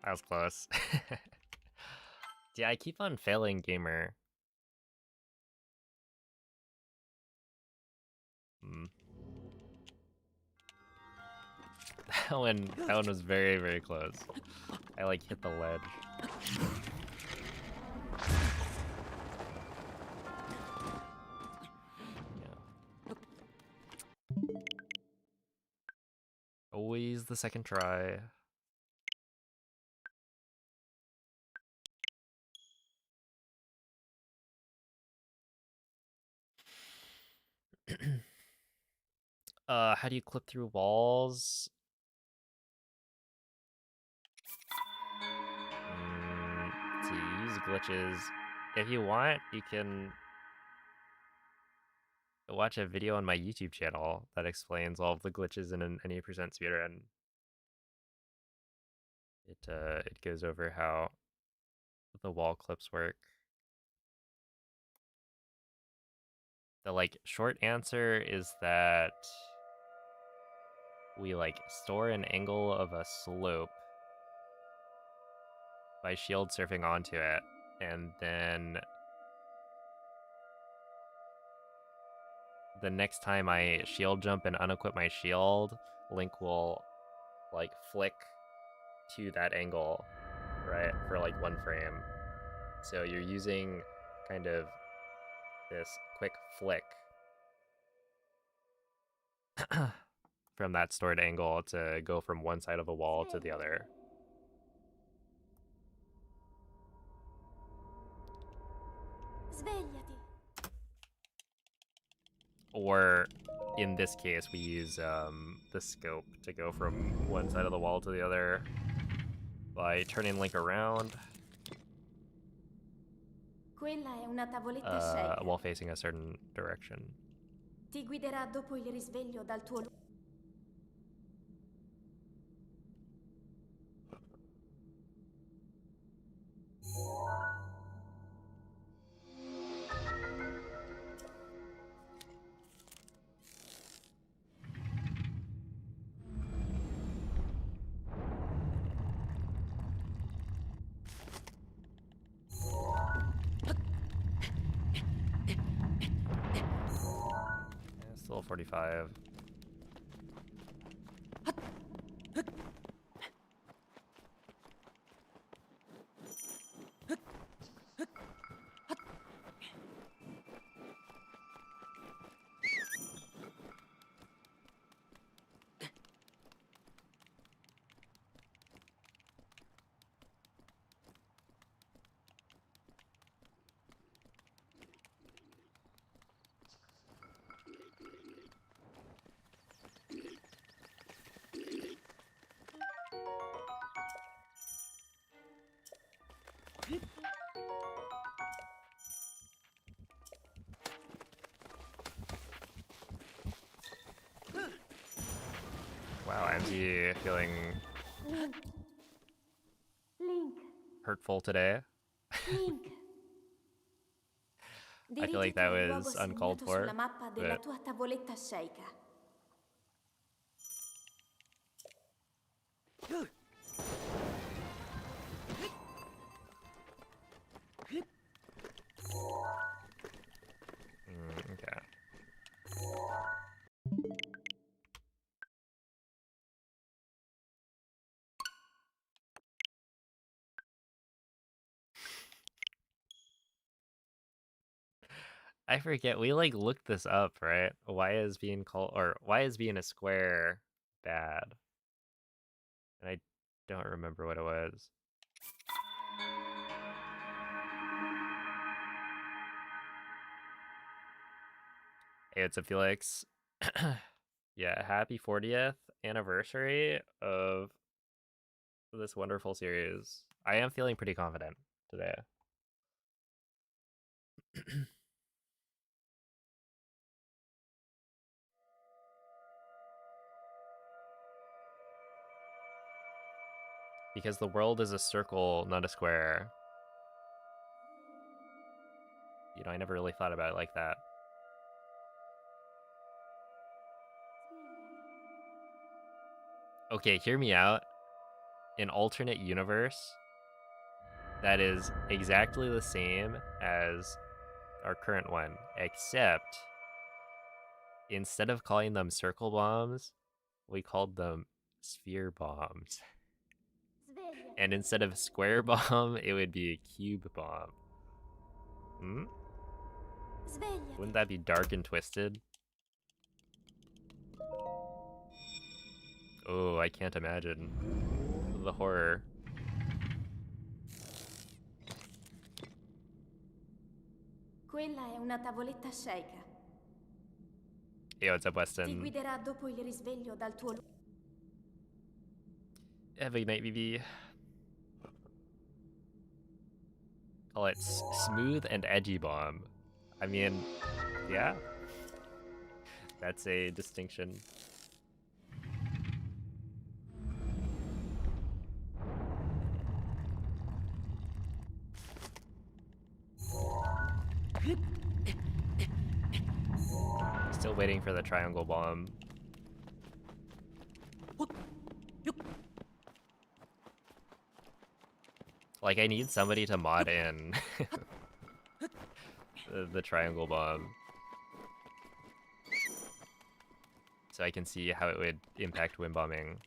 That was close. Yeah, I keep on failing gamer. That one was very, very close. I like hit the ledge. Yeah. Always the second try. How do you clip through walls? To use glitches. If you want, you can watch a video on my YouTube channel that explains all of the glitches in an any percent speedrun. It goes over how the wall clips work. The like short answer is that we like store an angle of a slope by shield surfing onto it, and then the next time I shield jump and unequip my shield, Link will like flick to that angle, right, for like 1 frame. So you're using kind of this quick flick from that stored angle to go from one side of the wall to the other. Svegliati. Or in this case, we use the scope to go from one side of the wall to the other by turning Link around. Quella è una tavoletta shake. while facing a certain direction. Ti guiderà dopo il risveglio dal tuo Yeah, still 45. Wow, MZ feeling Link. Link. hurtful today. Link. I feel like Dirigiti that al luogo was uncalled segnato sulla for, mappa della but tua tavoletta shake. okay. I forget, we like looked this up, right? Why is being called, or why is being a square bad? And I don't remember what it was. Hey, it's a Felix. Yeah, happy 40th anniversary of this wonderful series. I am feeling pretty confident today. Because the world is a circle, not a square. You know, I never really thought about it like that. Okay, hear me out. An alternate universe that is exactly the same as our current one, except instead of calling them circle bombs, we called them sphere bombs. Sveglia. And instead of square bomb, it would be a cube bomb. Hmm? Svegliati. Wouldn't that be dark and twisted? Oh, I can't imagine. The horror. Quella è una tavoletta shake. Hey, what's up, Ti Weston? guiderà dopo il risveglio dal tuo Have a good night, BB. Call it smooth and edgy bomb. I mean, yeah. That's a distinction. Still waiting for the triangle bomb. Like, I need somebody to mod in the triangle bomb, so I can see how it would impact wind bombing.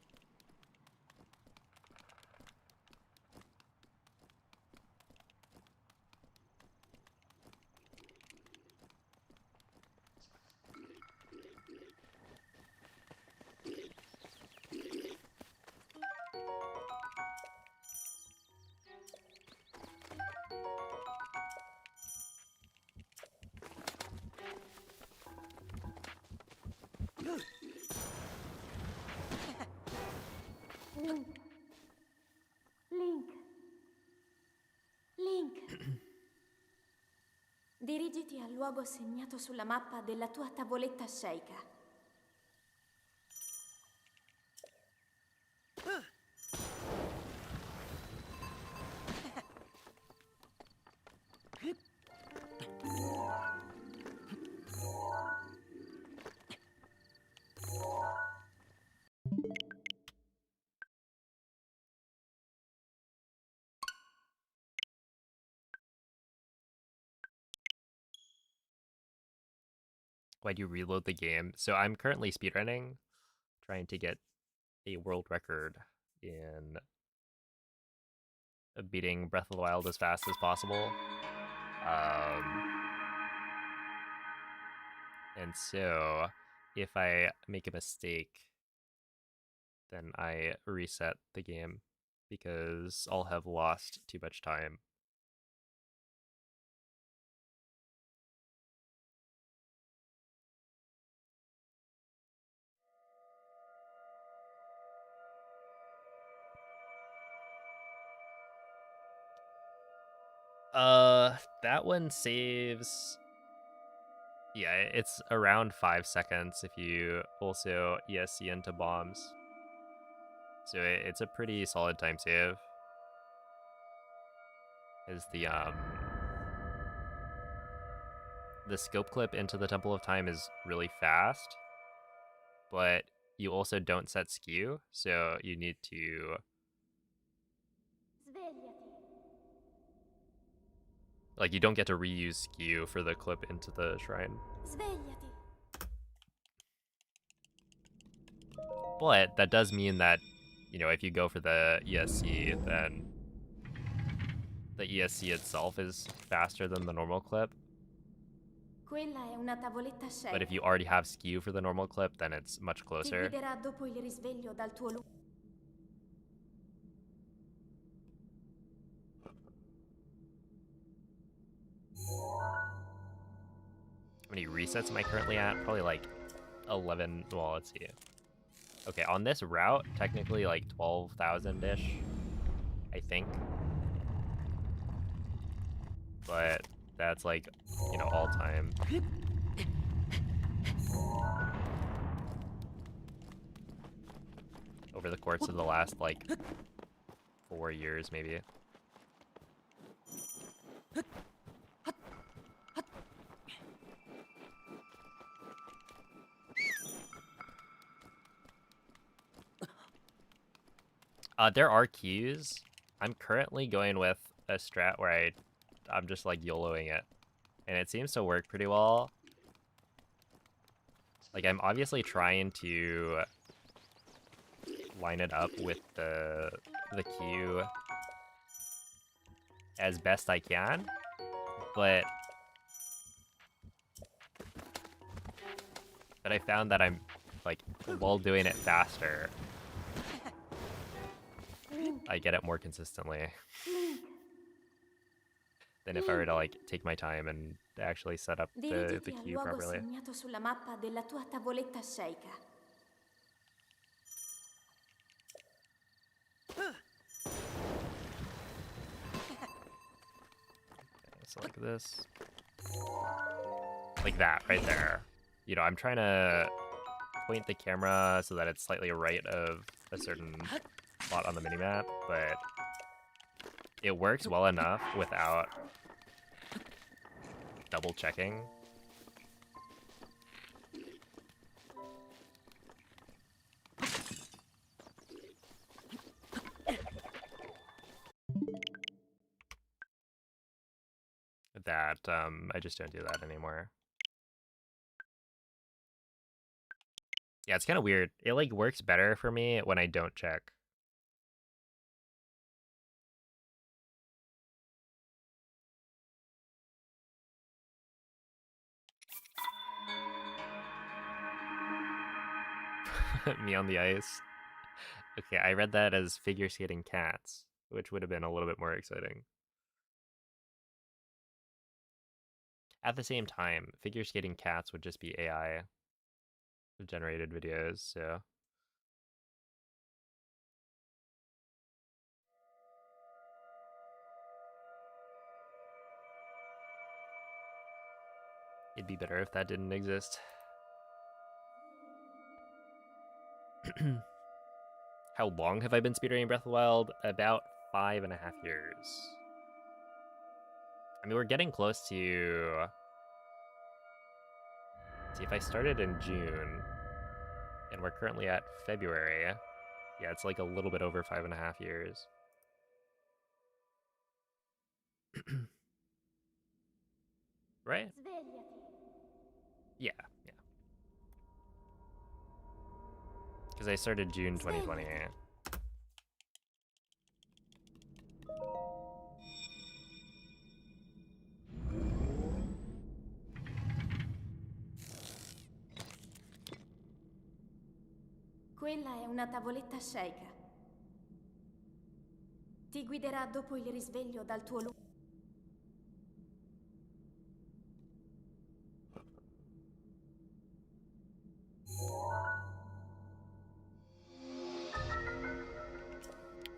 Dirigiti al luogo segnato sulla mappa della tua tavoletta sceika. Why do you reload the game? So I'm currently speedrunning, trying to get a world record in beating Breath of the Wild as fast as possible. And so if I make a mistake, then I reset the game because I'll have lost too much time. That one saves. Yeah, it's around 5 seconds if you also ESC into bombs. So it's a pretty solid time save. Is the scope clip into the Temple of Time is really fast, but you also don't set skew, so you need to like you don't get to reuse skew for the clip into the shrine. Svegliati. But that does mean that, you know, if you go for the ESC, then the ESC itself is faster than the normal clip. Quella è una tavoletta sceika. But if you already have skew for the normal clip, then it's much Ti closer. guiderà dopo il risveglio dal tuo How many resets am I currently at? Probably like 11. Well, let's see. Okay, on this route, technically like 12,000-ish, I think. But that's like, you know, all time. Over the course of the last like 4 years, maybe. There are queues. I'm currently going with a strat where I'm just like YOLOing it. And it seems to work pretty well. Like I'm obviously trying to line it up with the queue as best I can, but I found that I'm like while doing it faster, I get it more consistently than if I were to like take my time and actually set up the Dirigiti al queue luogo properly. segnato sulla mappa della tua tavoletta sceika. So like this. Like that right there. You know, I'm trying to point the camera so that it's slightly right of a certain spot on the minimap, but it works well enough without double checking. That I just don't do that anymore. Yeah, it's kind of weird. It like works better for me when I don't check. Me on the ice. Okay, I read that as figure skating cats, which would have been a little bit more exciting. At the same time, figure skating cats would just be AI generated videos, so It'd be better if that didn't exist. How long have I been speedrunning Breath of the Wild? About 5.5 years. I mean, we're getting close to... See, if I started in June, and we're currently at February, yeah, it's like a little bit over 5.5 years. Right? Svegliati. Yeah, yeah. Because I started June 2020. Quella è una tavoletta Sheikah. Ti guiderà dopo il risveglio dal tuo lungo.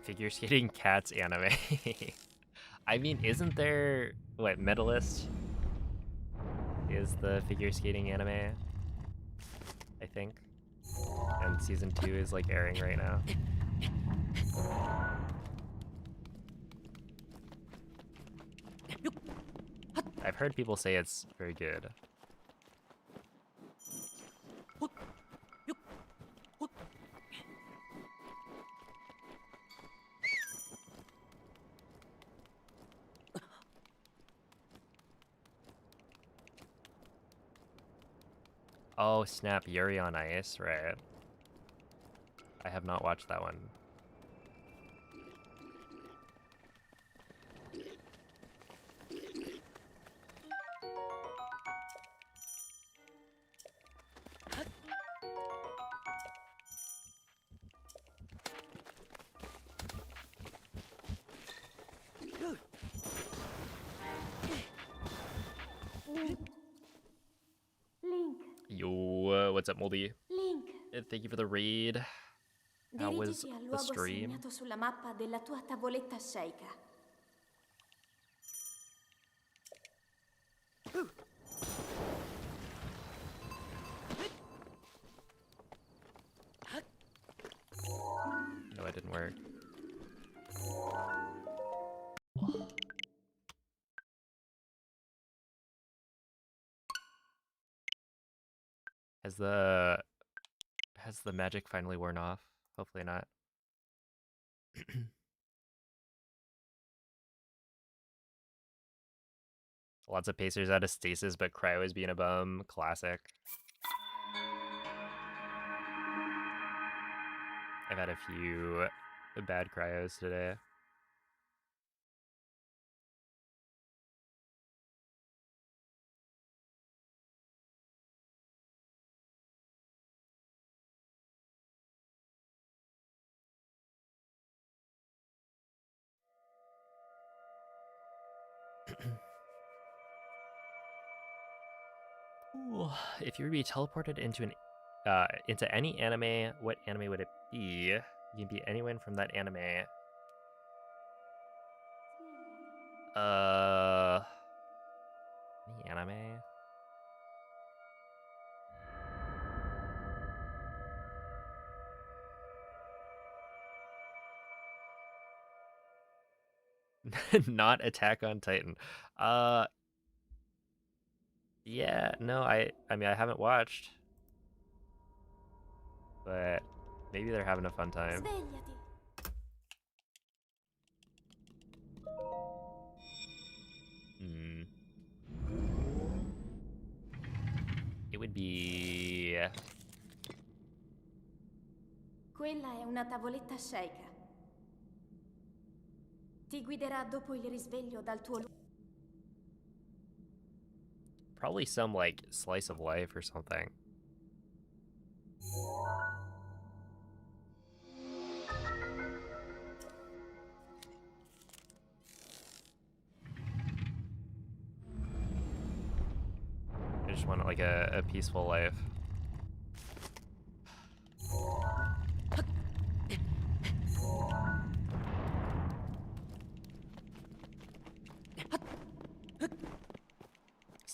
Figure skating cats anime. I mean, isn't there... What, Medalist is the figure skating anime? I think. And season 2 is like airing right now. I've heard people say it's very good. Oh snap, Yuri on Ice, right. I have not watched that one. Link. Yo, what's up, Moldy? Link. Thank you for the raid. How was Dirigiti al the luogo stream? segnato sulla mappa della tua tavoletta Sheikah. No, it didn't work. Has the magic finally worn off? Hopefully not. Lots of pacers out of stasis, but Cryo is being a bum. Classic. I've had a few bad cryos today. Ooh, if you were to be teleported into any anime, what anime would it be? You can be anyone from that anime. Any anime? Not Attack on Titan. Yeah, no, I mean I haven't watched. But maybe they're having a fun time. Svegliati. Hmm. It would be Quella è una tavoletta Sheikah. Ti guiderà dopo il risveglio dal tuo luogo. probably some like slice of life or something. I just want like a peaceful life.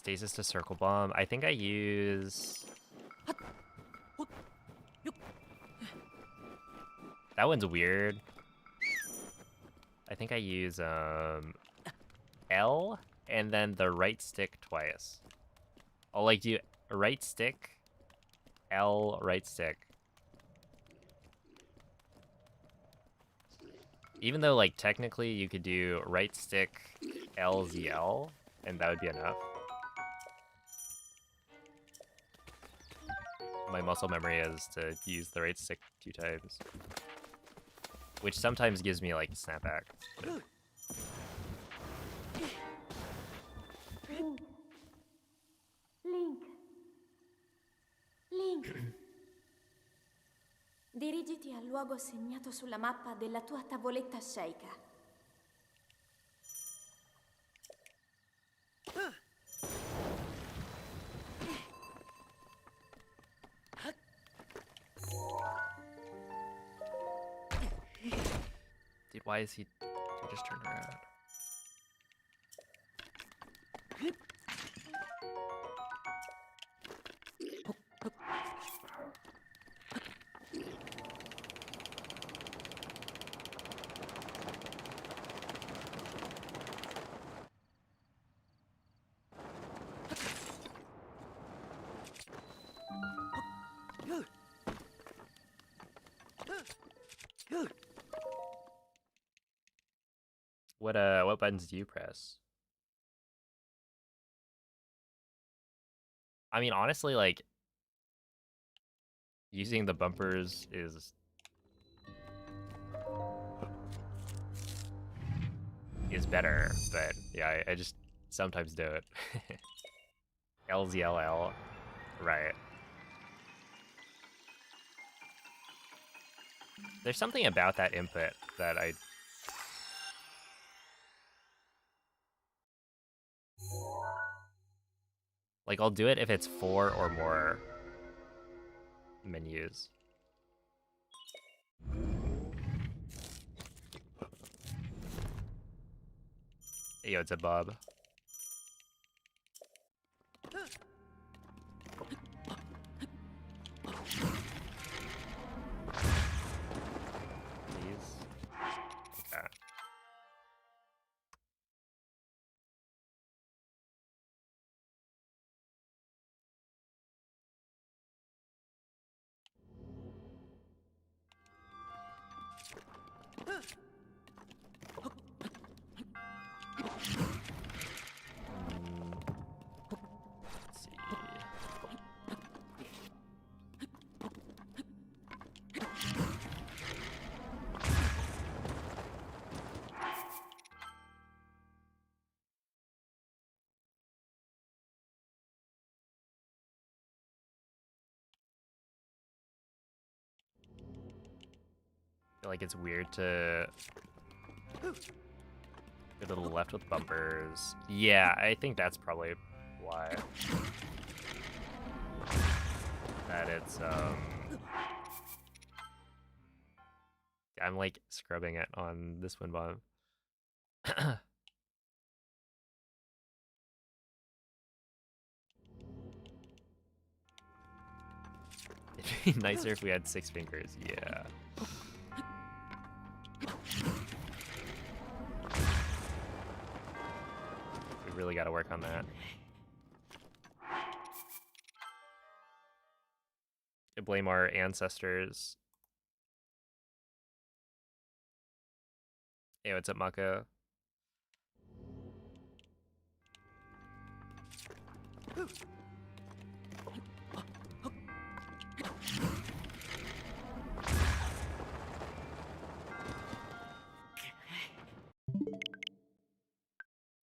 Stasis to circle bomb. I think I use... That one's weird. I think I use L and then the right stick twice. I'll like do right stick, L, right stick. Even though like technically you could do right stick, LZL, and that would be enough. My muscle memory is to use the right stick 2 times. Which sometimes gives me like snapback. But... Link. Link. Dirigiti al luogo segnato sulla mappa della tua tavoletta sceicca. Dude, why is he just turned around? What buttons do you press? I mean, honestly, like, using the bumpers is better, but yeah, I just sometimes do it. LZLL, right. There's something about that input that I... Like, I'll do it if it's 4 or more menus. Hey, yo, it's a Bob. Please. Okay. Let's see. I feel like it's weird to go to the left with bumpers. Yeah, I think that's probably why. That it's, I'm like scrubbing it on this wind bomb. It'd be nicer if we had 6 fingers, yeah. We really gotta work on that. I blame our ancestors. Hey, what's up, Mako?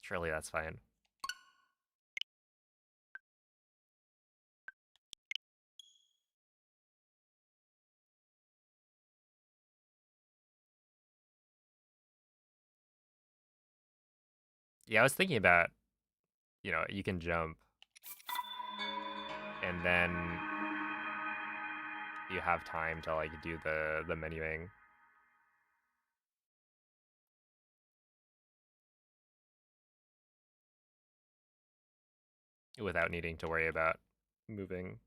Surely that's fine. Yeah, I was thinking about, you know, you can jump and then you have time to like do the menuing. without needing to worry about moving.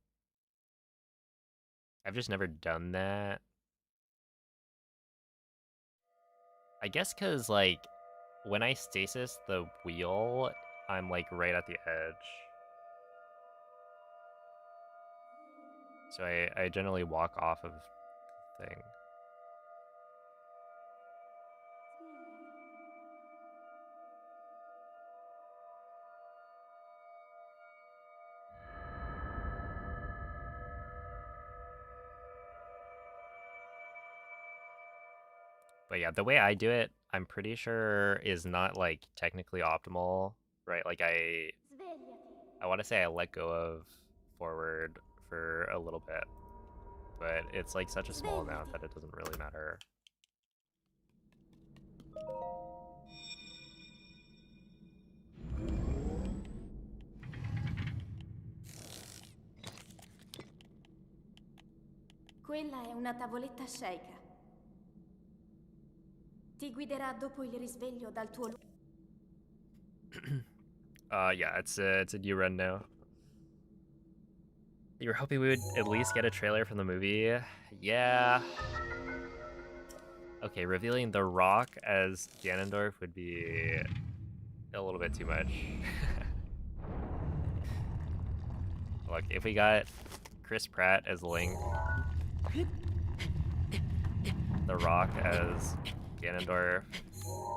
I've just never done that. I guess because, like, when I stasis the wheel, I'm, like, right at the edge. So I generally walk off of the thing. But yeah, the way I do it, I'm pretty sure is not, like, technically optimal, right? Like, I Svegliati. want to say I let go of forward for a little bit, but it's, like, such a small amount that it doesn't really matter. Quella è una tavoletta sceicca. Ti guiderà dopo il risveglio dal tuo Yeah, it's a new run now. You were hoping we would at least get a trailer from the movie? Yeah. Okay, revealing The Rock as Ganondorf would be a little bit too much. Look, if we got Chris Pratt as Link, The Rock as Ganondorf,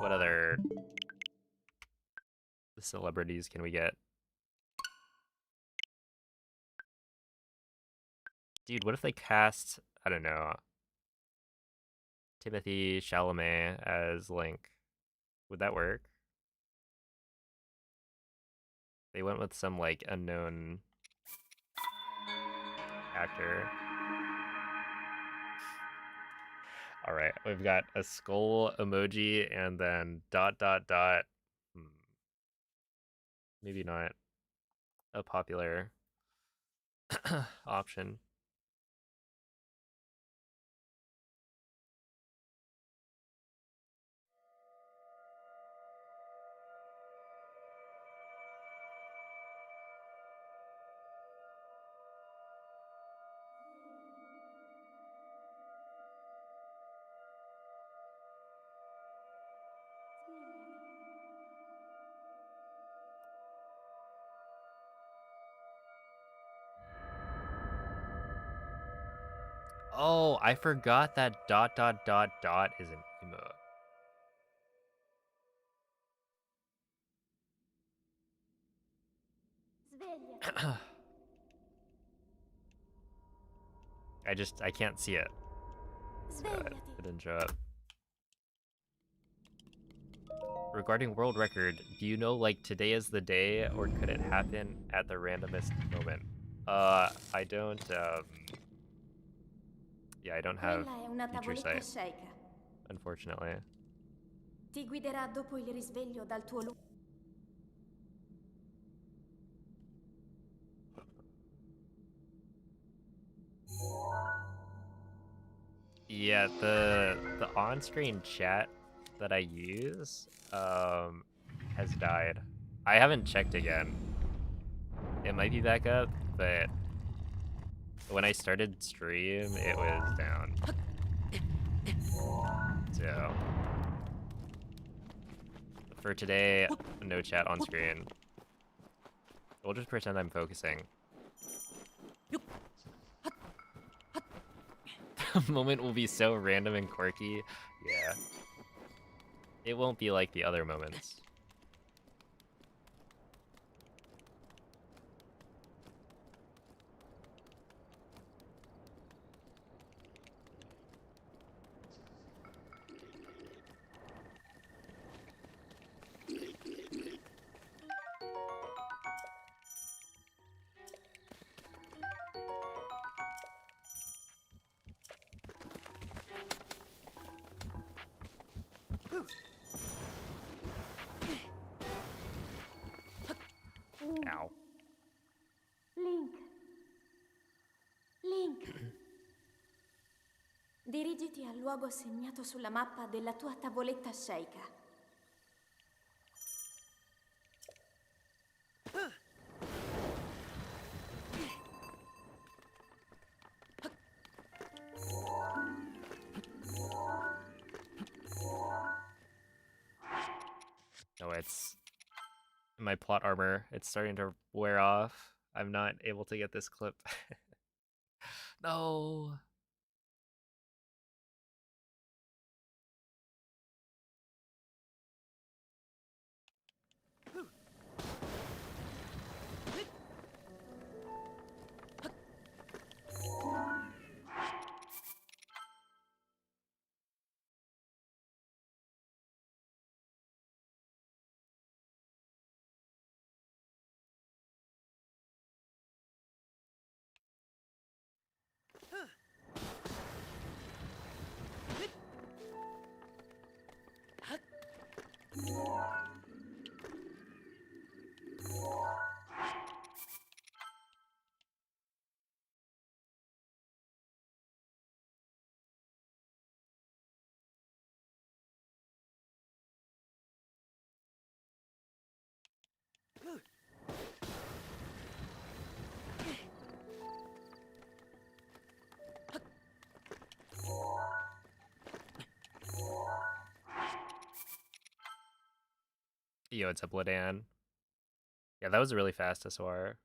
what other celebrities can we get? Dude, what if they cast, I don't know, Timothy Chalamet as Link? Would that work? They went with some, like, unknown actor. Alright, we've got a skull emoji and then ... Maybe not a popular option. Oh, I forgot that ... is an emote. Svegliati. I can't see it, so it Svegliati. didn't show up. Regarding world record, do you know, like, today is the day, or could it happen at the randomest moment? I don't, yeah, I don't have Quella è una future tavoletta sight, sceicca. unfortunately. Ti guiderà dopo il risveglio dal tuo Yeah, the on-screen chat that I use has died. I haven't checked again. It might be back up, but when I started stream, it was down. So for today, no chat on screen. We'll just pretend I'm focusing. The moment will be so random and quirky. Yeah. It won't be like the other moments. Ow. Link. Link. Dirigiti al luogo segnato sulla mappa della tua tavoletta sceicca. it's my plot armor. It's starting to wear off. I'm not able to get this clip. No. Yo, it's a Bladan. Yeah, that was a really fast SOR.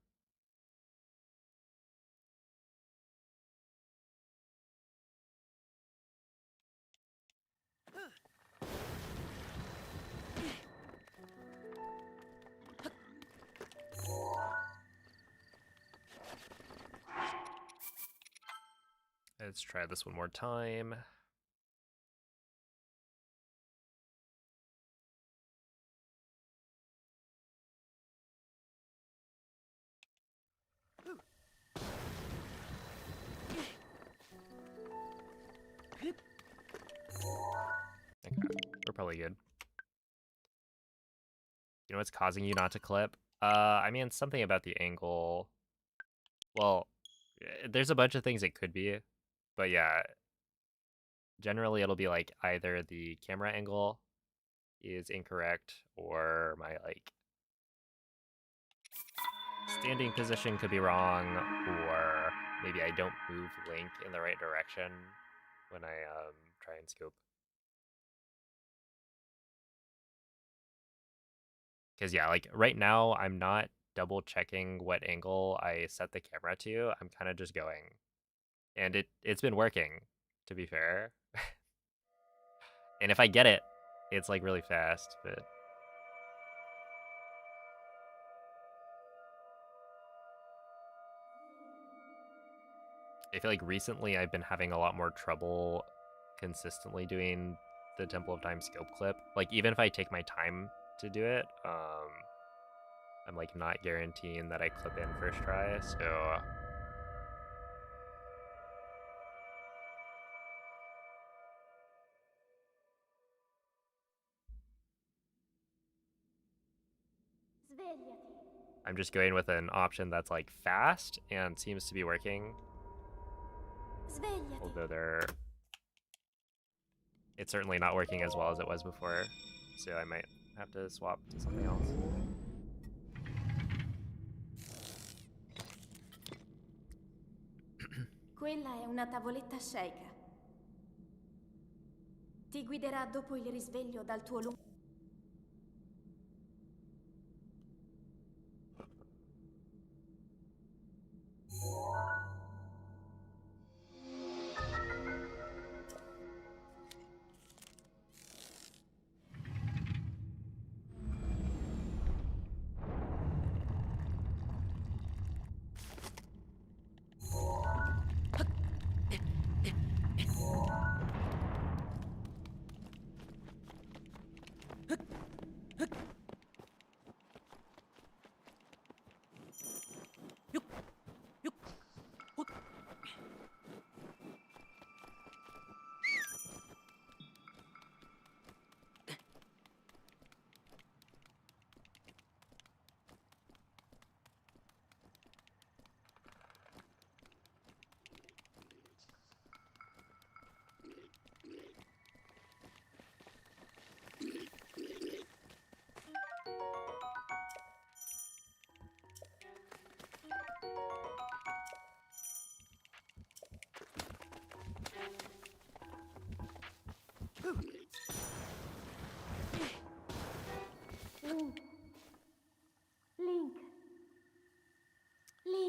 Let's try this one more time. Okay, we're probably good. You know what's causing you not to clip? I mean, something about the angle. Well, there's a bunch of things it could be, but yeah, generally it'll be like either the camera angle is incorrect or my like standing position could be wrong, or maybe I don't move Link in the right direction when I try and scope. Because yeah, like right now I'm not double checking what angle I set the camera to. I'm kind of just going. And it's been working, to be fair. And if I get it, it's like really fast, but I feel like recently I've been having a lot more trouble consistently doing the Temple of Time scope clip. Like even if I take my time to do it, I'm like not guaranteeing that I clip in first try, so Svegliati. I'm just going with an option that's like fast and seems to be working. Svegliati. Although it's certainly not working as well as it was before, so I might have to swap to something else. Quella è una tavoletta sceicca. Ti guiderà dopo il risveglio dal tuo lungo...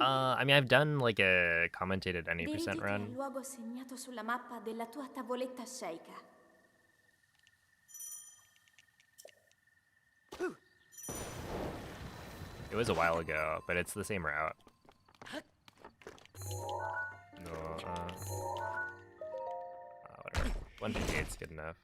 I mean, I've done like a commentated any percent Dirigiti al run. luogo segnato sulla mappa della tua tavoletta sceicca. It was a while ago, but it's the same route. No, whatever. 158's good enough.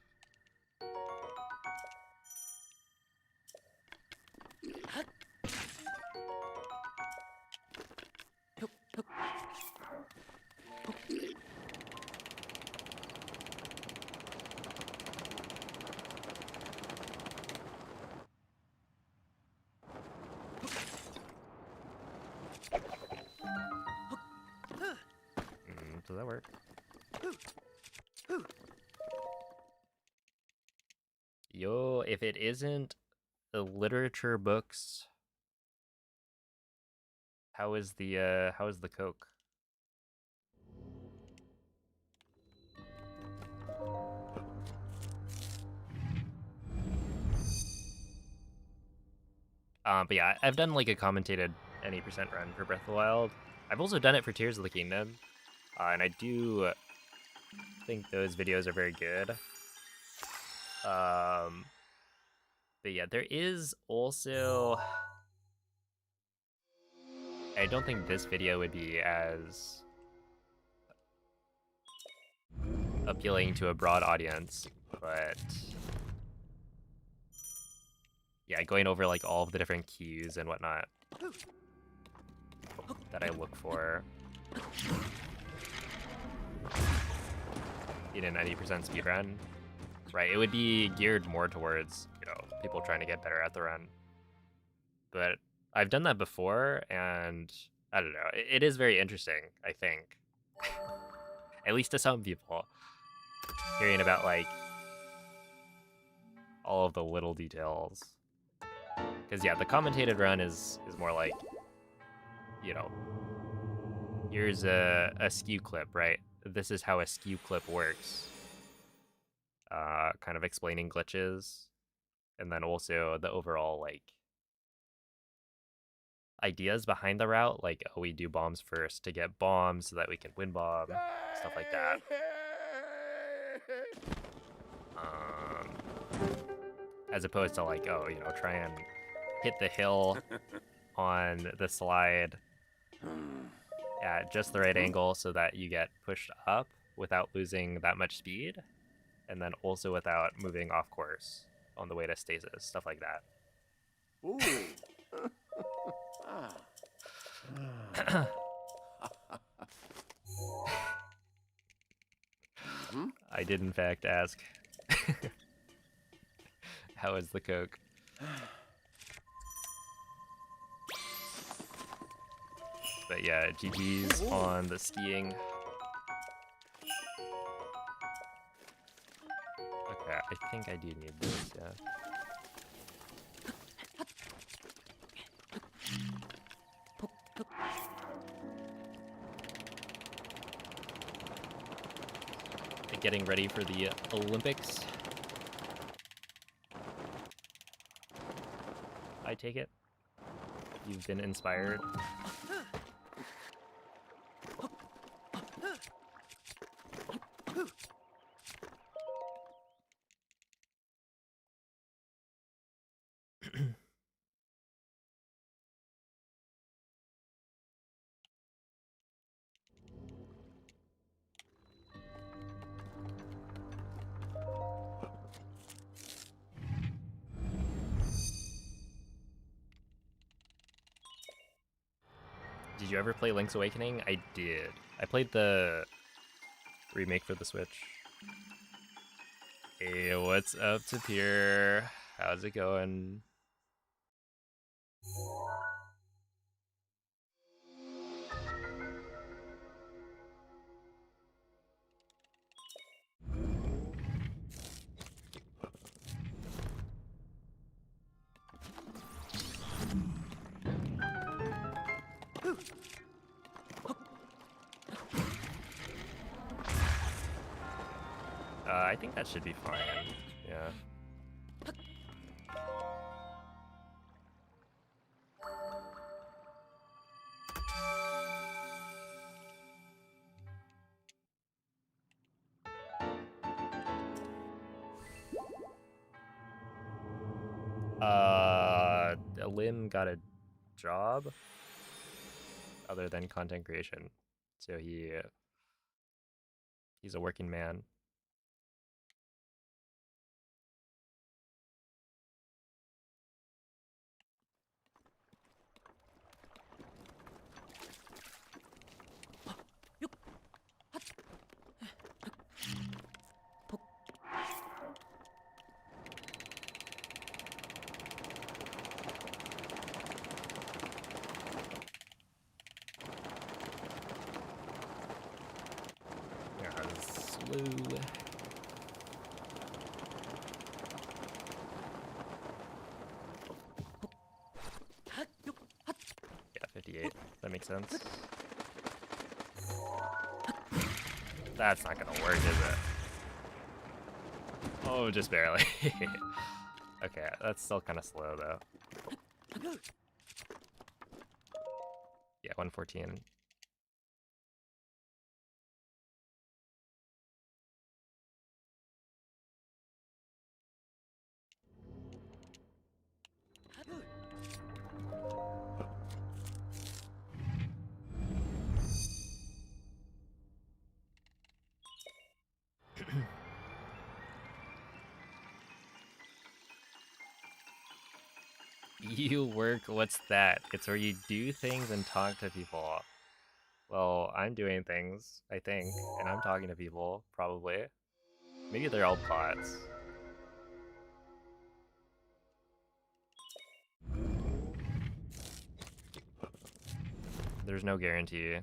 Does that work? Yo, if it isn't the literature books, how is the Coke? But yeah, I've done like a commentated any percent run for Breath of the Wild. I've also done it for Tears of the Kingdom, and I do think those videos are very good. But yeah, there is also... I don't think this video would be as appealing to a broad audience, but yeah, going over like all of the different cues and whatnot that I look for in an 90% speedrun, right? It would be geared more towards, you know, people trying to get better at the run. But I've done that before, and I don't know. It is very interesting, I think. At least to some people. Hearing about, like, all of the little details. Because, yeah, the commentated run is more like, you know, here's a skew clip, right? This is how a skew clip works. Kind of explaining glitches. And then also the overall, like, ideas behind the route. Like, oh, we do bombs first to get bombs so that we can win bomb. Stuff like that. As opposed to, like, oh, you know, try and hit the hill on the slide at just the right angle so that you get pushed up without losing that much speed, and then also without moving off course on the way to stasis, stuff like that. Ooh. I did in fact ask, how is the Coke? But yeah, GG's on the skiing. Okay, I think I do need this, yeah. Getting ready for the Olympics. I take it. You've been inspired. Did you ever play Link's Awakening? I did. I played the remake for the Switch. Hey, what's up, Tapir? How's it going? I think that should be fine. Yeah. Lim got a job other than content creation. So he's a working man. Slow. Yeah, 58. That makes sense. That's not gonna work, is it? Oh, just barely. Okay, that's still kind of slow though. Yeah, 114. You work, what's that? It's where you do things and talk to people. Well, I'm doing things, I think, and I'm talking to people, probably. Maybe they're all bots. There's no guarantee.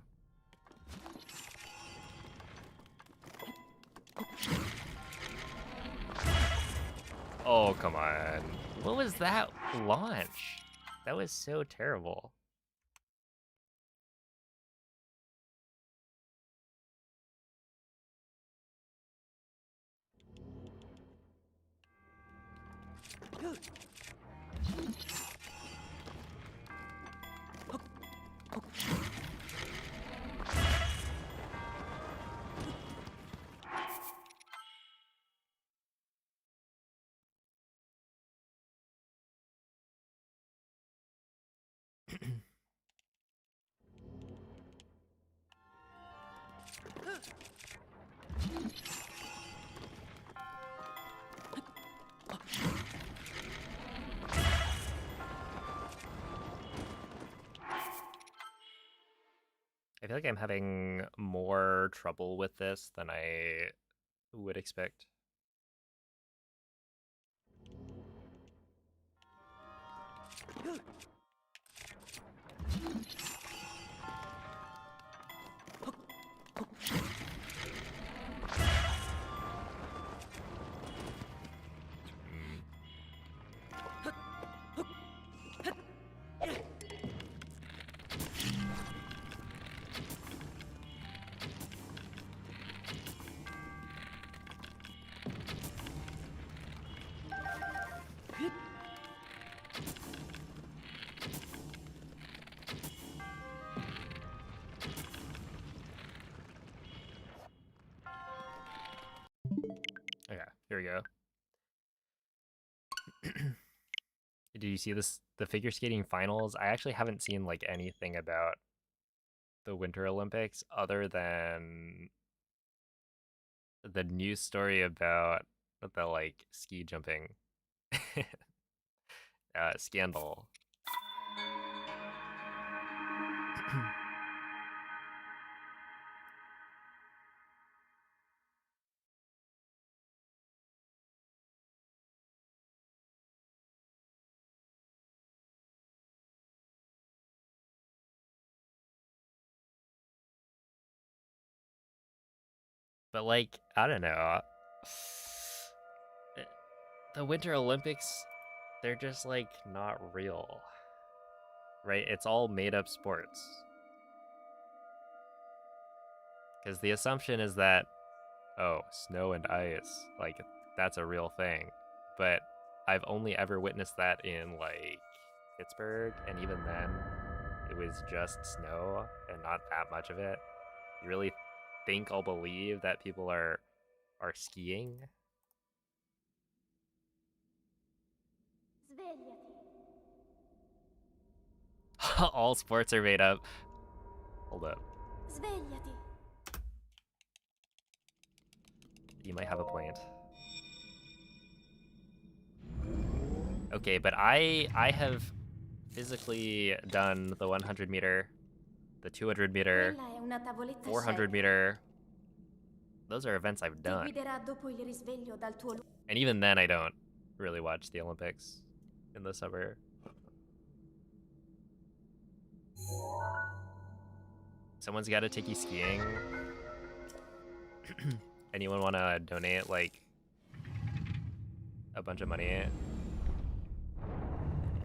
Oh, come on. What was that launch? That was so terrible. I feel like I'm having more trouble with this than I would expect. Okay, here we go. Did you see this? The figure skating finals? I actually haven't seen like anything about the Winter Olympics other than the news story about the like ski jumping scandal. But like, I don't know. The Winter Olympics, they're just like not real. Right? It's all made up sports. Because the assumption is that, oh, snow and ice, like, that's a real thing. But I've only ever witnessed that in, like, Pittsburgh, and even then, it was just snow and not that much of it. You really think I'll believe that people are skiing? Svegliati. All sports are made up. Hold up. Svegliati. You might have a point. Okay, but I have physically done the 100 meter, the 200 meter, Quella è una tavoletta 400 scenica. meter. Those are events I've Ti done. guiderà dopo il risveglio dal tuo And even then, I don't really watch the Olympics in the summer. Someone's got to take you skiing. Anyone want to donate, like, a bunch of money?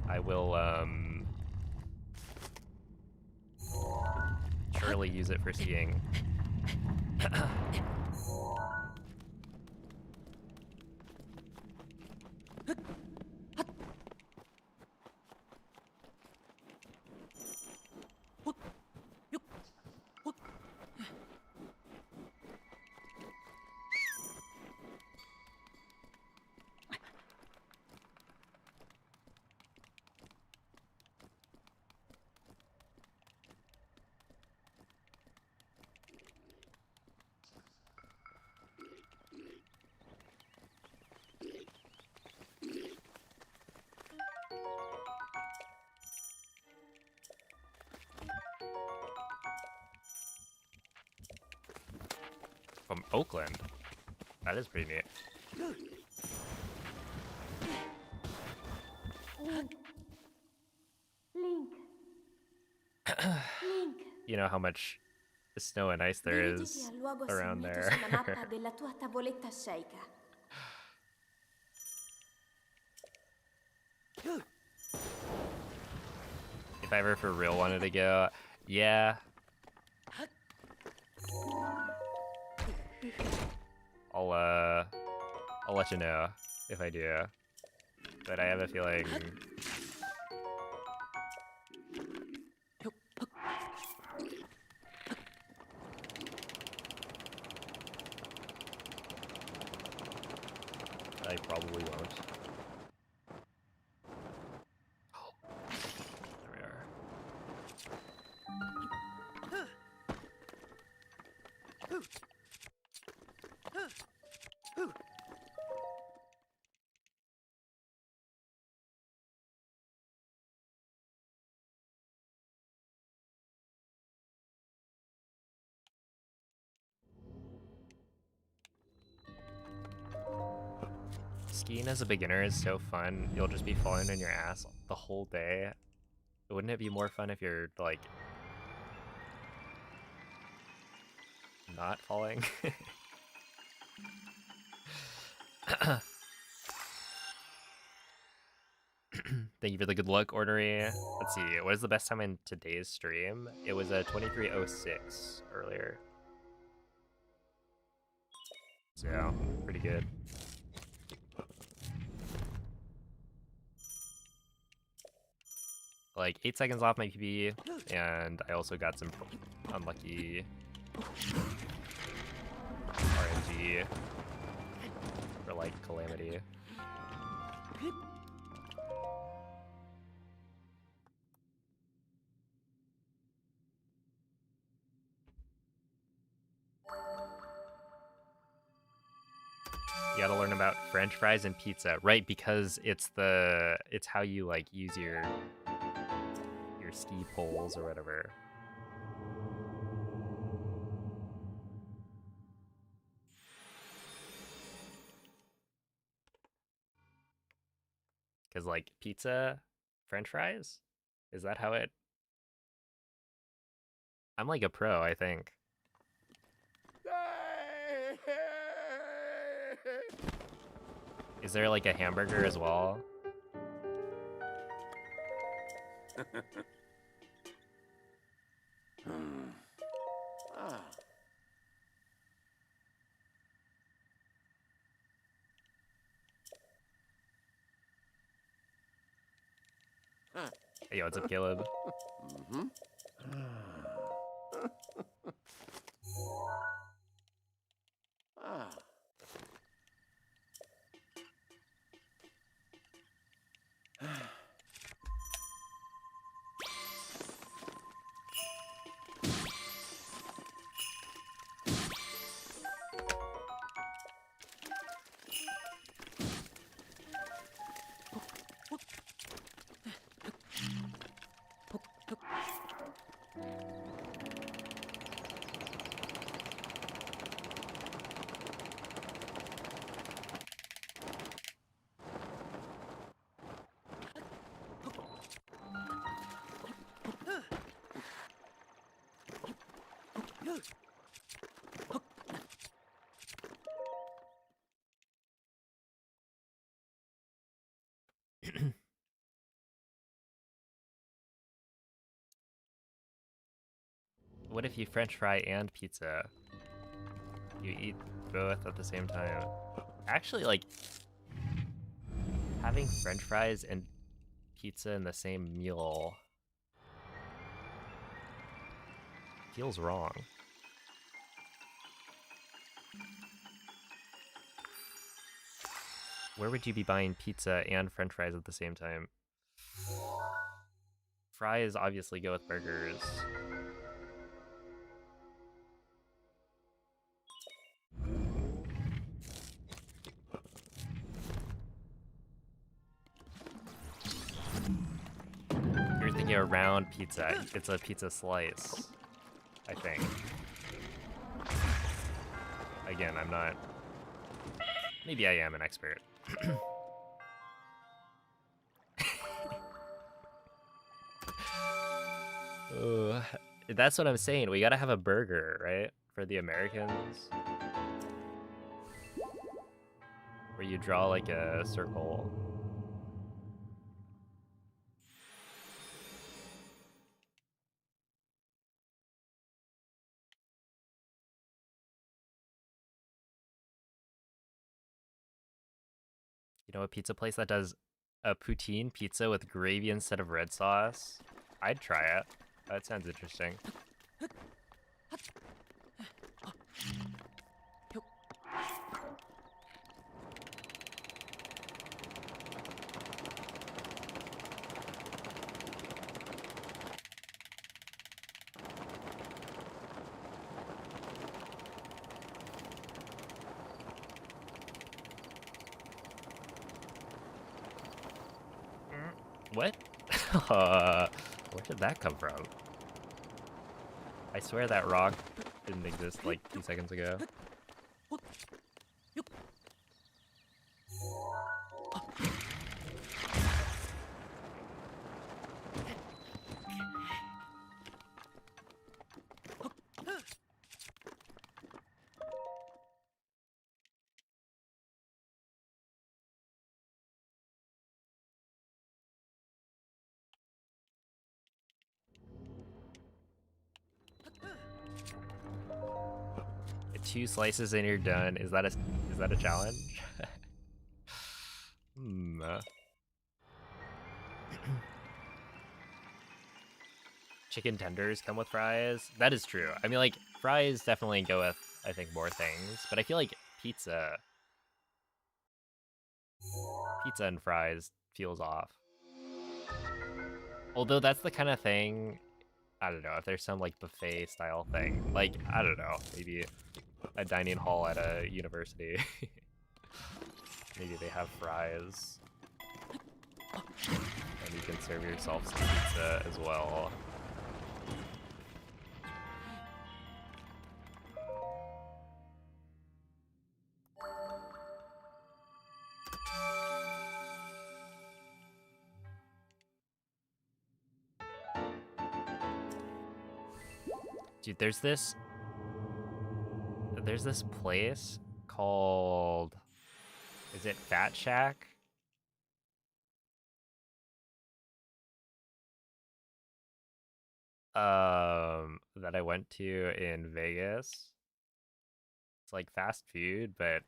I will, surely use it for skiing. From Oakland? That is pretty neat. Link. Link. You know how much snow and ice there Dirigiti is al luogo around segnato there. sulla mappa della tua tavoletta sceicca. If I ever for real wanted to go, yeah. I'll let you know if I do. But I have a feeling I probably won't. There we are. Skiing as a beginner is so fun. You'll just be falling on your ass the whole day. Wouldn't it be more fun if you're, like, not falling? Thank you for the good luck, Ornery. Let's see, what is the best time in today's stream? It was a 23:06 earlier. So, yeah, pretty good. Like 8 seconds off my PB, and I also got some unlucky RNG for like Calamity. You gotta learn about French fries and pizza, right? Because it's how you like use your ski poles or whatever. Because like pizza, French fries, is that how it? I'm like a pro, I think. Is there like a hamburger as well? Hey, yo, what's up, Caleb? What if you French fry and pizza? You eat both at the same time. Actually, like, having French fries and pizza in the same meal feels wrong. Where would you be buying pizza and French fries at the same time? Fries obviously go with burgers. You're thinking a round pizza. It's a pizza slice, I think. Again, I'm not... Maybe I am an expert. That's what I'm saying. We gotta have a burger, right? For the Americans. Where you draw like a circle. You know, a pizza place that does a poutine pizza with gravy instead of red sauce? I'd try it. That sounds interesting. What? Where did that come from? I swear that rock didn't exist like 2 seconds ago. Two slices and you're done. Is that a challenge? Chicken tenders come with fries. That is true. I mean, like, fries definitely go with, I think, more things. But I feel like pizza and fries feels off. Although that's the kind of thing, I don't know, if there's some, like, buffet style thing. Like, I don't know, maybe a dining hall at a university. Maybe they have fries. And you can serve yourself some pizza as well. Dude, there's this place called, is it Fat Shack? That I went to in Vegas. It's like fast food, but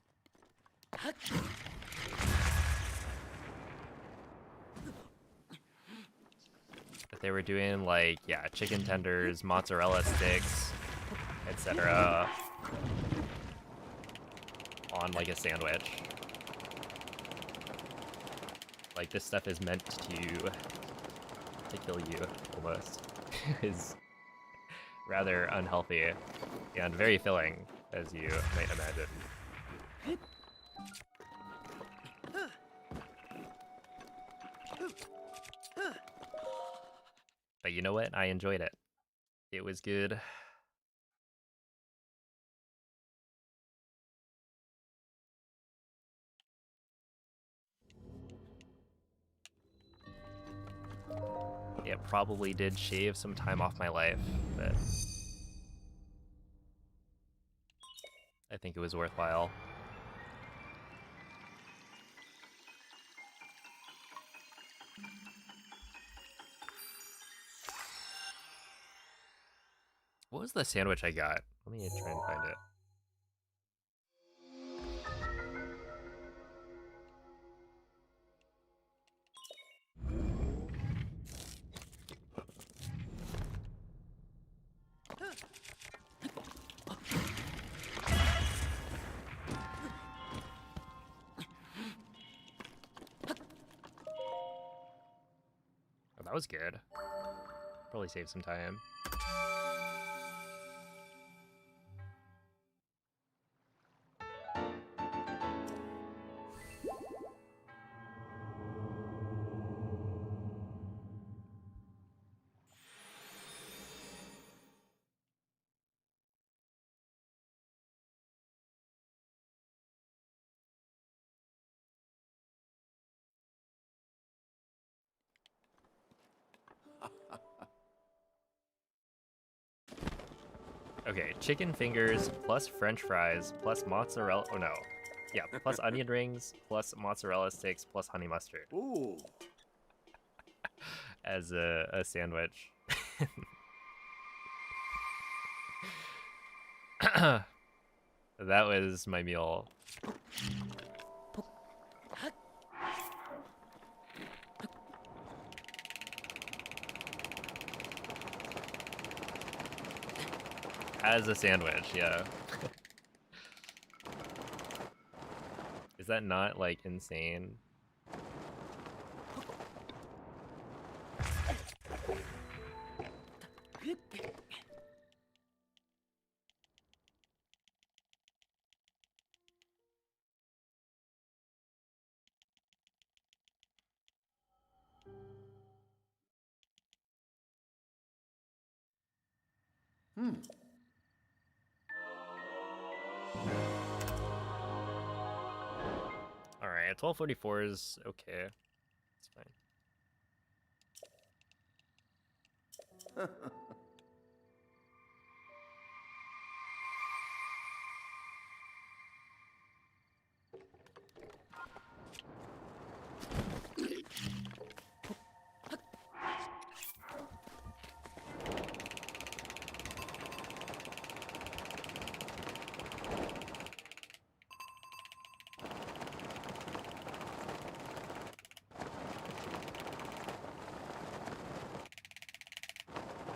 they were doing like, yeah, chicken tenders, mozzarella sticks, etc. on like a sandwich. Like, this stuff is meant to kill you, almost. Is rather unhealthy and very filling, as you might imagine. But you know what? I enjoyed it. It was good. It probably did shave some time off my life, but I think it was worthwhile. What was the sandwich I got? Let me try and find it. Oh, that was good. Probably save some time. Okay, chicken fingers plus french fries plus mozzarella. Oh no. Yeah, plus onion rings plus mozzarella sticks plus honey mustard Ooh. as a sandwich. That was my meal. As a sandwich, yeah. Is that not, like, insane? Alright, 1244 is okay. It's fine.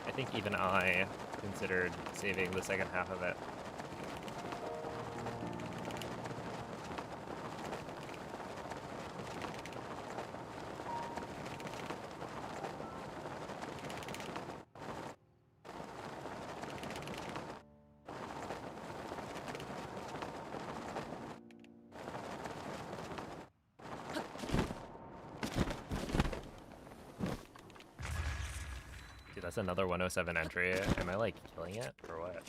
I think even I considered saving the second half of it. Dude, that's another 107 entry. Am I, like, killing it, or what?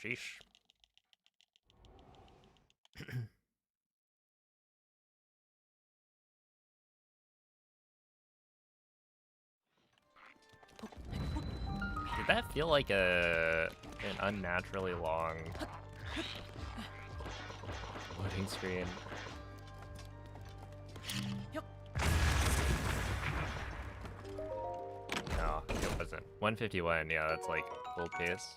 Sheesh. Did that feel like an unnaturally long loading screen? No, it wasn't. 151, yeah, that's like full pace.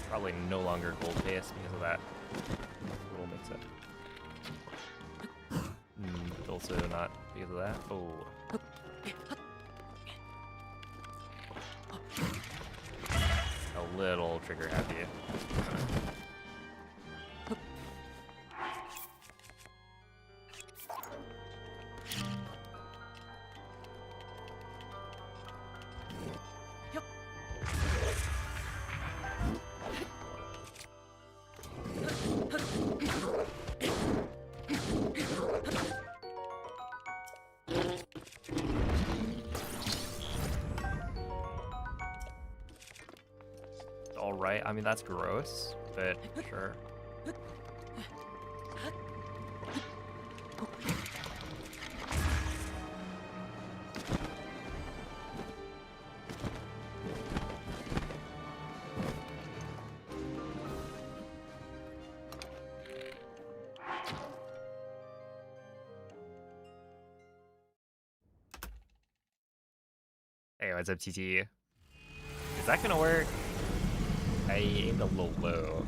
Probably no longer gold pace because of that little mix-up. Also not because of that. Oh. A little trigger happy. right? I mean, that's gross, but sure. Hey, what's up, TT? Is that gonna work? I aimed a little low.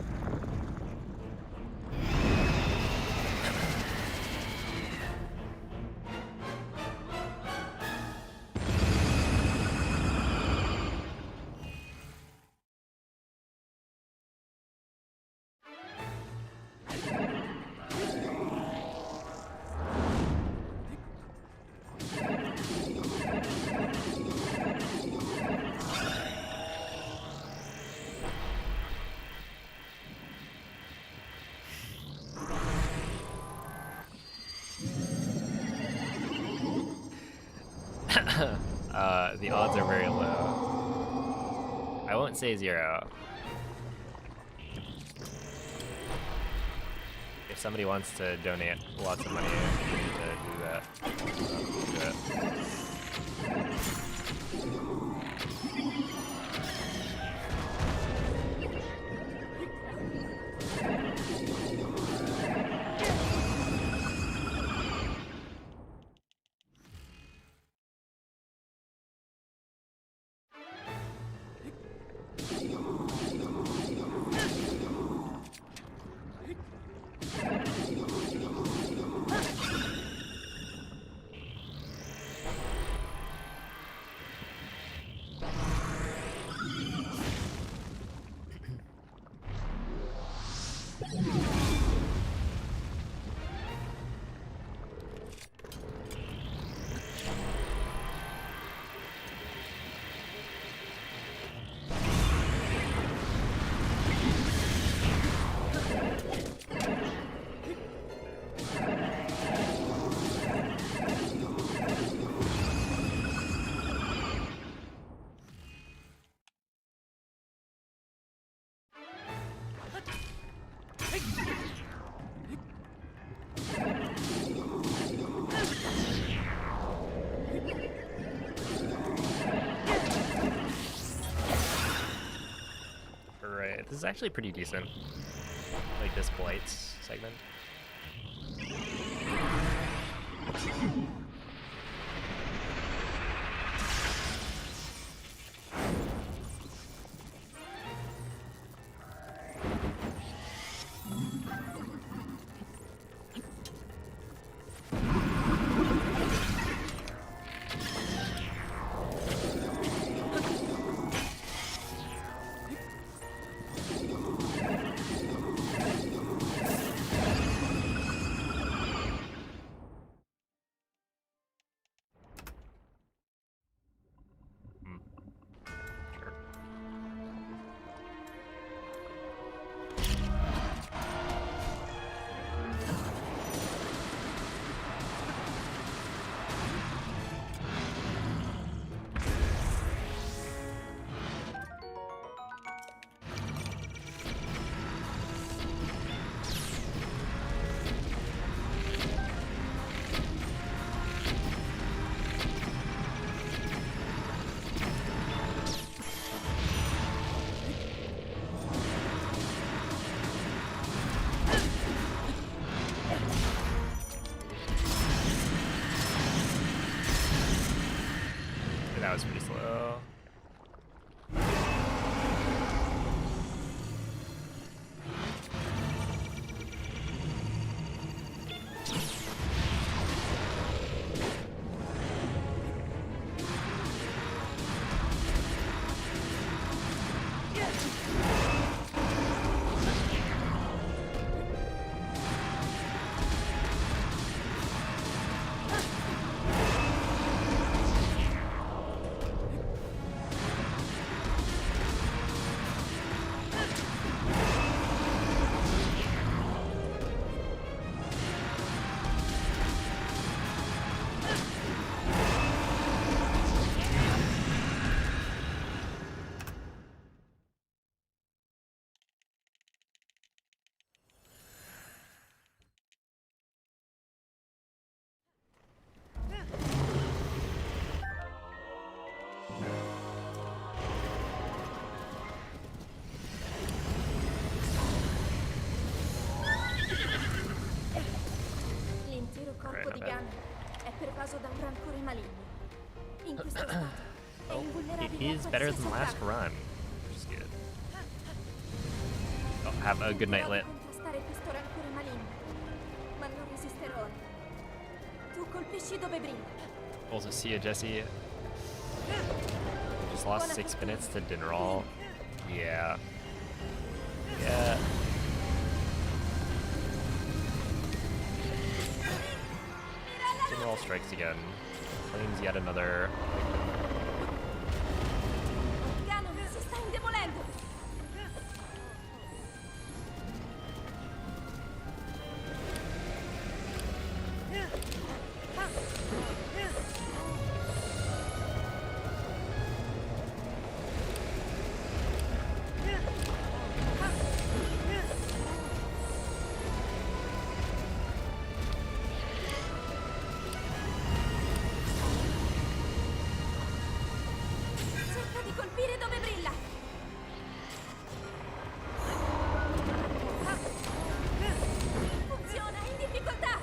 The odds are very low. I won't say 0. If somebody wants to donate lots of money to do that, do it. Alright, this is actually pretty decent. Like this blights segment. pervaso da un rancore maligno. In questo stato è Oh, invulnerabile it a is better than qualsiasi last attacco. run, which is good. Oh, have a good night, Lit. Tenterò di contrastare questo rancore maligno, ma non resisterò. Tu colpisci dove brilla. Also, see ya, Jesse. Just lost 6 minutes to dinner all. Yeah. Yeah. Dinner all strikes again. Claims yet another. Ganon si sta indebolendo. Cerca di colpire dove brilla. Funziona, in difficoltà.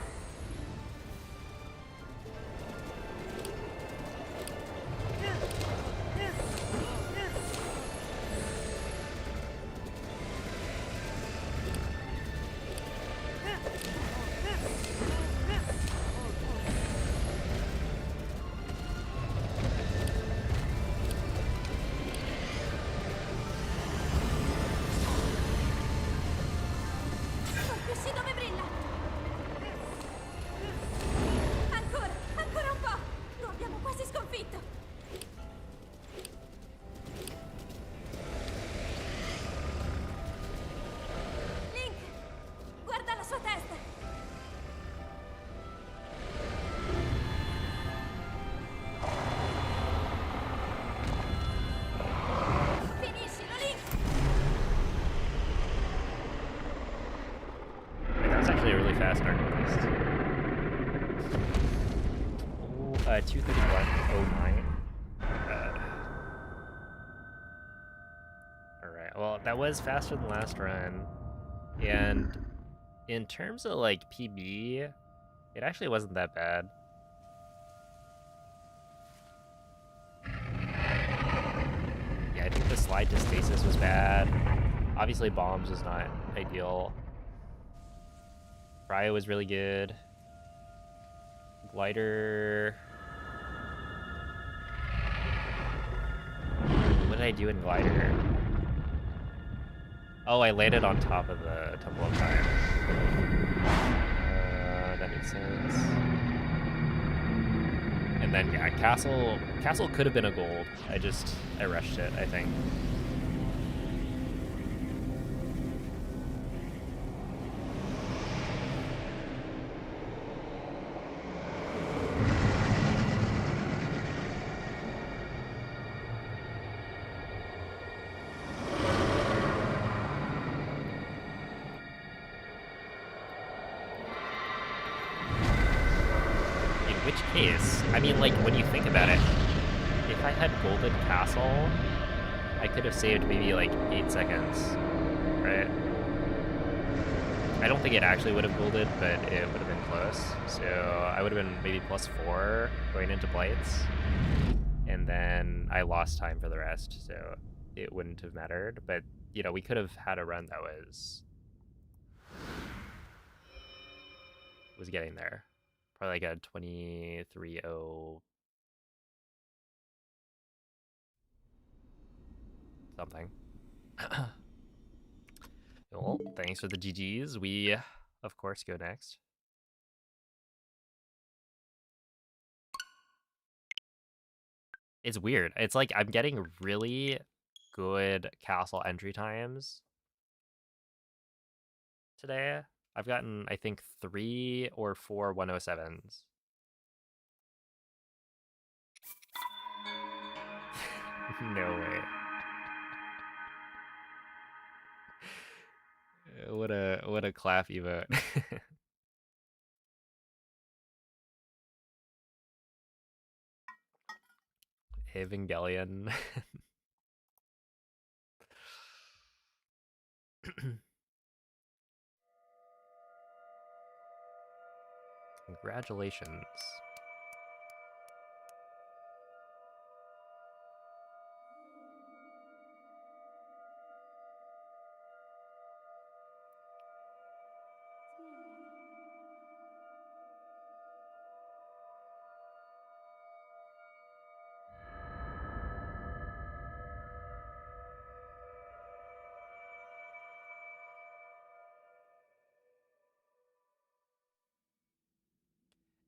Colpisci dove brilla. Ancora, ancora un po'. Lo abbiamo quasi sconfitto. Link, guarda la sua testa. Finiscilo, Link. That was actually a really fast Dark Beast. Oh, 231.09. Alright, well, that was faster than last run. And in terms of, like, PB, it actually wasn't that bad. Yeah, I think the slide to stasis was bad. Obviously, bombs was not ideal. Cryo was really good. Glider. What did I do in glider? Oh, I landed on top of the Temple of Time. That makes sense. And then yeah, Castle could have been a gold. I rushed it, I think. Case. I mean, like, when you think about it, if I had Golden Castle, I could have saved maybe, like, 8 seconds, right? I don't think it actually would have golded, but it would have been close. So I would have been maybe +4 going into Blights. And then I lost time for the rest, so it wouldn't have mattered. But, you know, we could have had a run that was getting there. Probably like a 23-0 something. Well, thanks for the GGs. We, of course, go next. It's weird. It's like I'm getting really good castle entry times today. I've gotten, I think, 3 or 4 107s. No way. What a clap emote. Evangelion. Congratulations.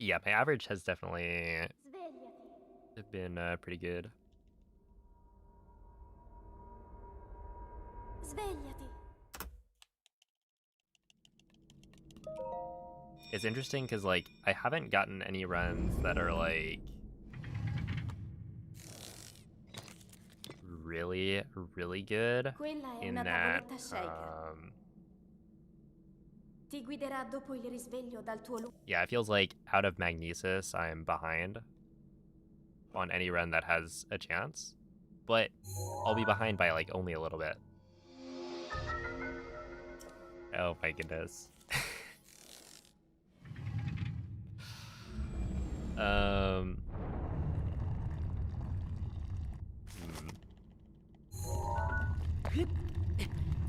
Yeah, my average has definitely Svegliati. been pretty good. Svegliati. It's interesting because, like, I haven't gotten any runs that are, like, really, really good Quella è in una that, tavoletta shake. Ti guiderà dopo il risveglio dal tuo yeah, it feels like out of Magnesis, I'm behind on any run that has a chance, but I'll be behind by, like, only a little bit. Oh my goodness. um...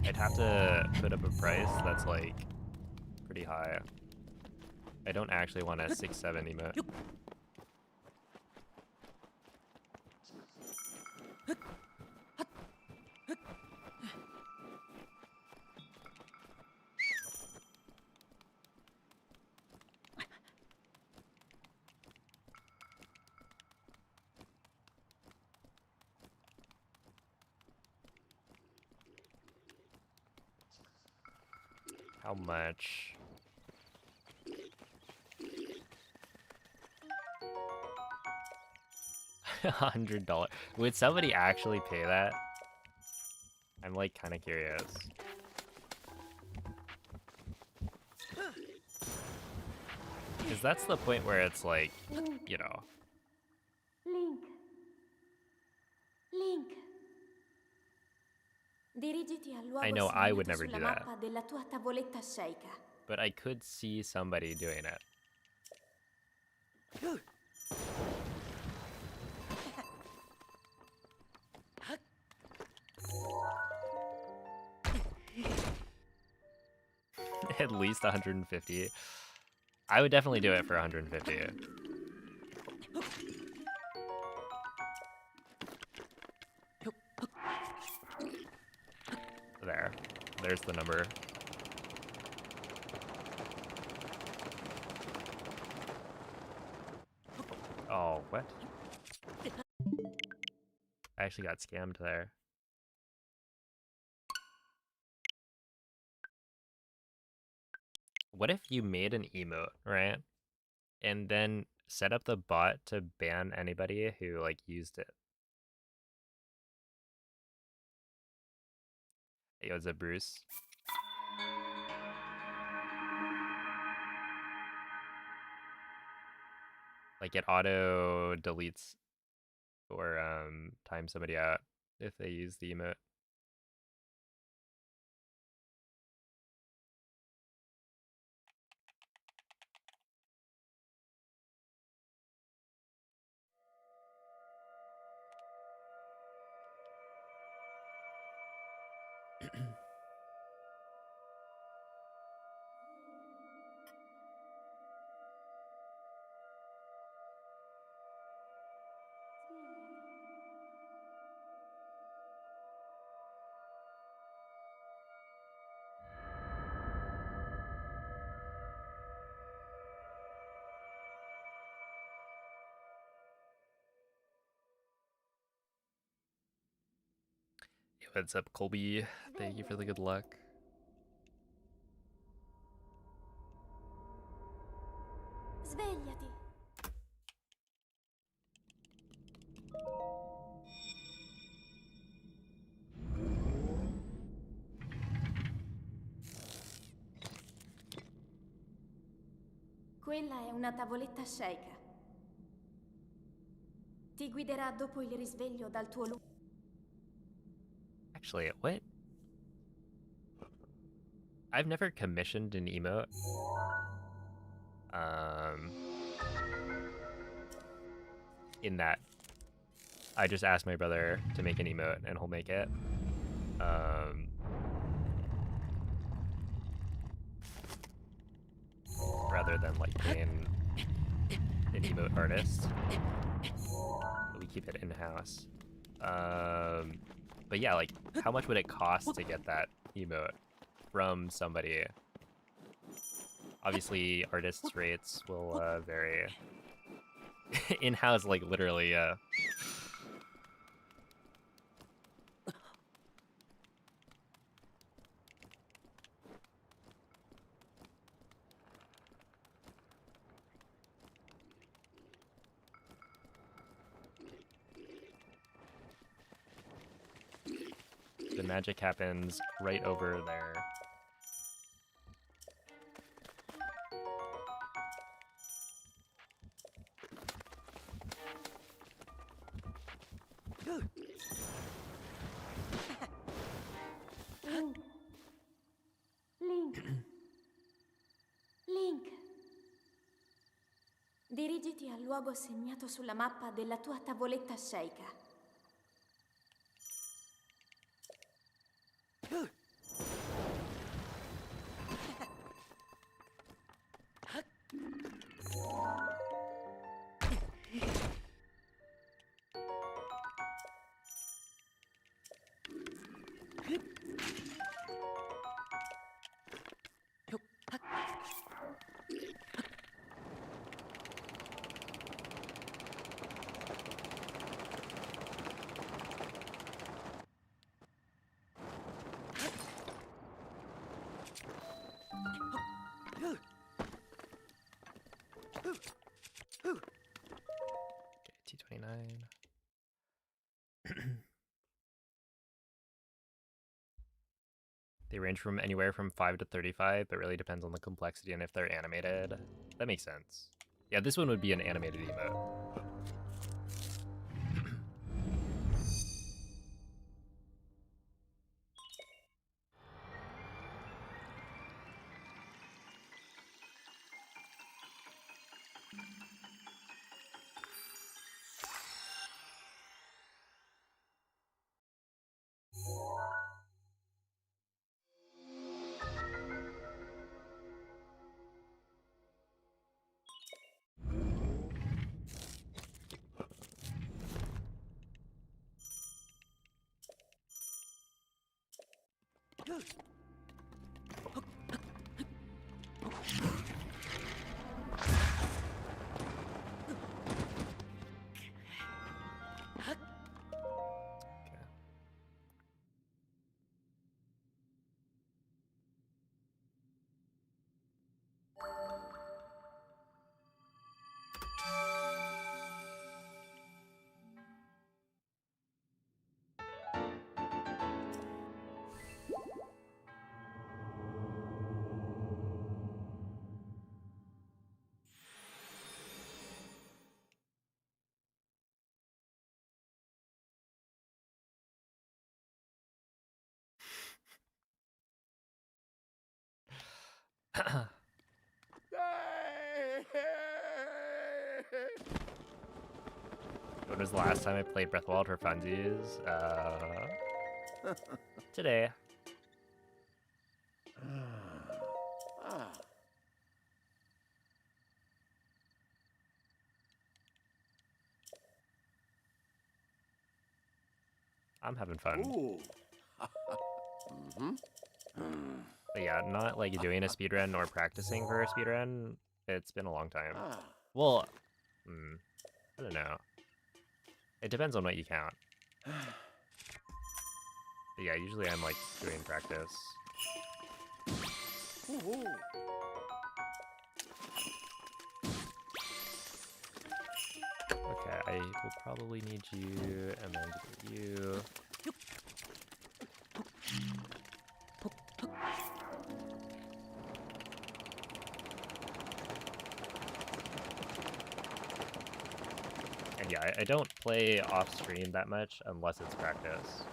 I'd have to put up a price that's, like, pretty high. I don't actually want a 6-7 emote. How much? $100. Would somebody actually pay that? I'm, like, kind of curious. Because that's the point where it's like, you know. Link. Link. Dirigiti al luogo I know I would segnato never sulla do that, mappa della tua tavoletta shake. but I could see somebody doing it. At least 150. I would definitely do it for 150. There. There's the number. Oh, what? I actually got scammed there. What if you made an emote, right? And then set up the bot to ban anybody who, like, used it? Hey, what's up, Bruce? Like, it auto deletes or times somebody out if they use the emote. Hey, what's up, Colby? Thank you for the good luck. Svegliati. Quella è una tavoletta shake. Ti guiderà dopo il risveglio dal tuo Actually, what? I've never commissioned an emote. In that, I just asked my brother to make an emote and he'll make it. Rather than, like, paying an emote artist. We keep it in-house. But yeah, like, how much would it cost to get that emote from somebody Obviously, artists' rates will vary. In-house, like, literally, the magic happens right over there. Link. Link. Link. Dirigiti al luogo segnato sulla mappa della tua tavoletta sceicca. T29. They range from anywhere from 5 to 35, but really depends on the complexity and if they're animated. That makes sense. Yeah, this one would be an animated emote. When was the last time I played Breath of the Wild for funsies? Today. I'm having fun. But yeah, not like doing a speedrun nor practicing for a speedrun. It's been a long time. Well, I don't know. It depends on what you count. But yeah, usually I'm like doing practice. Okay, I will probably need you, and then you. And yeah, I don't play off screen that much unless it's practice.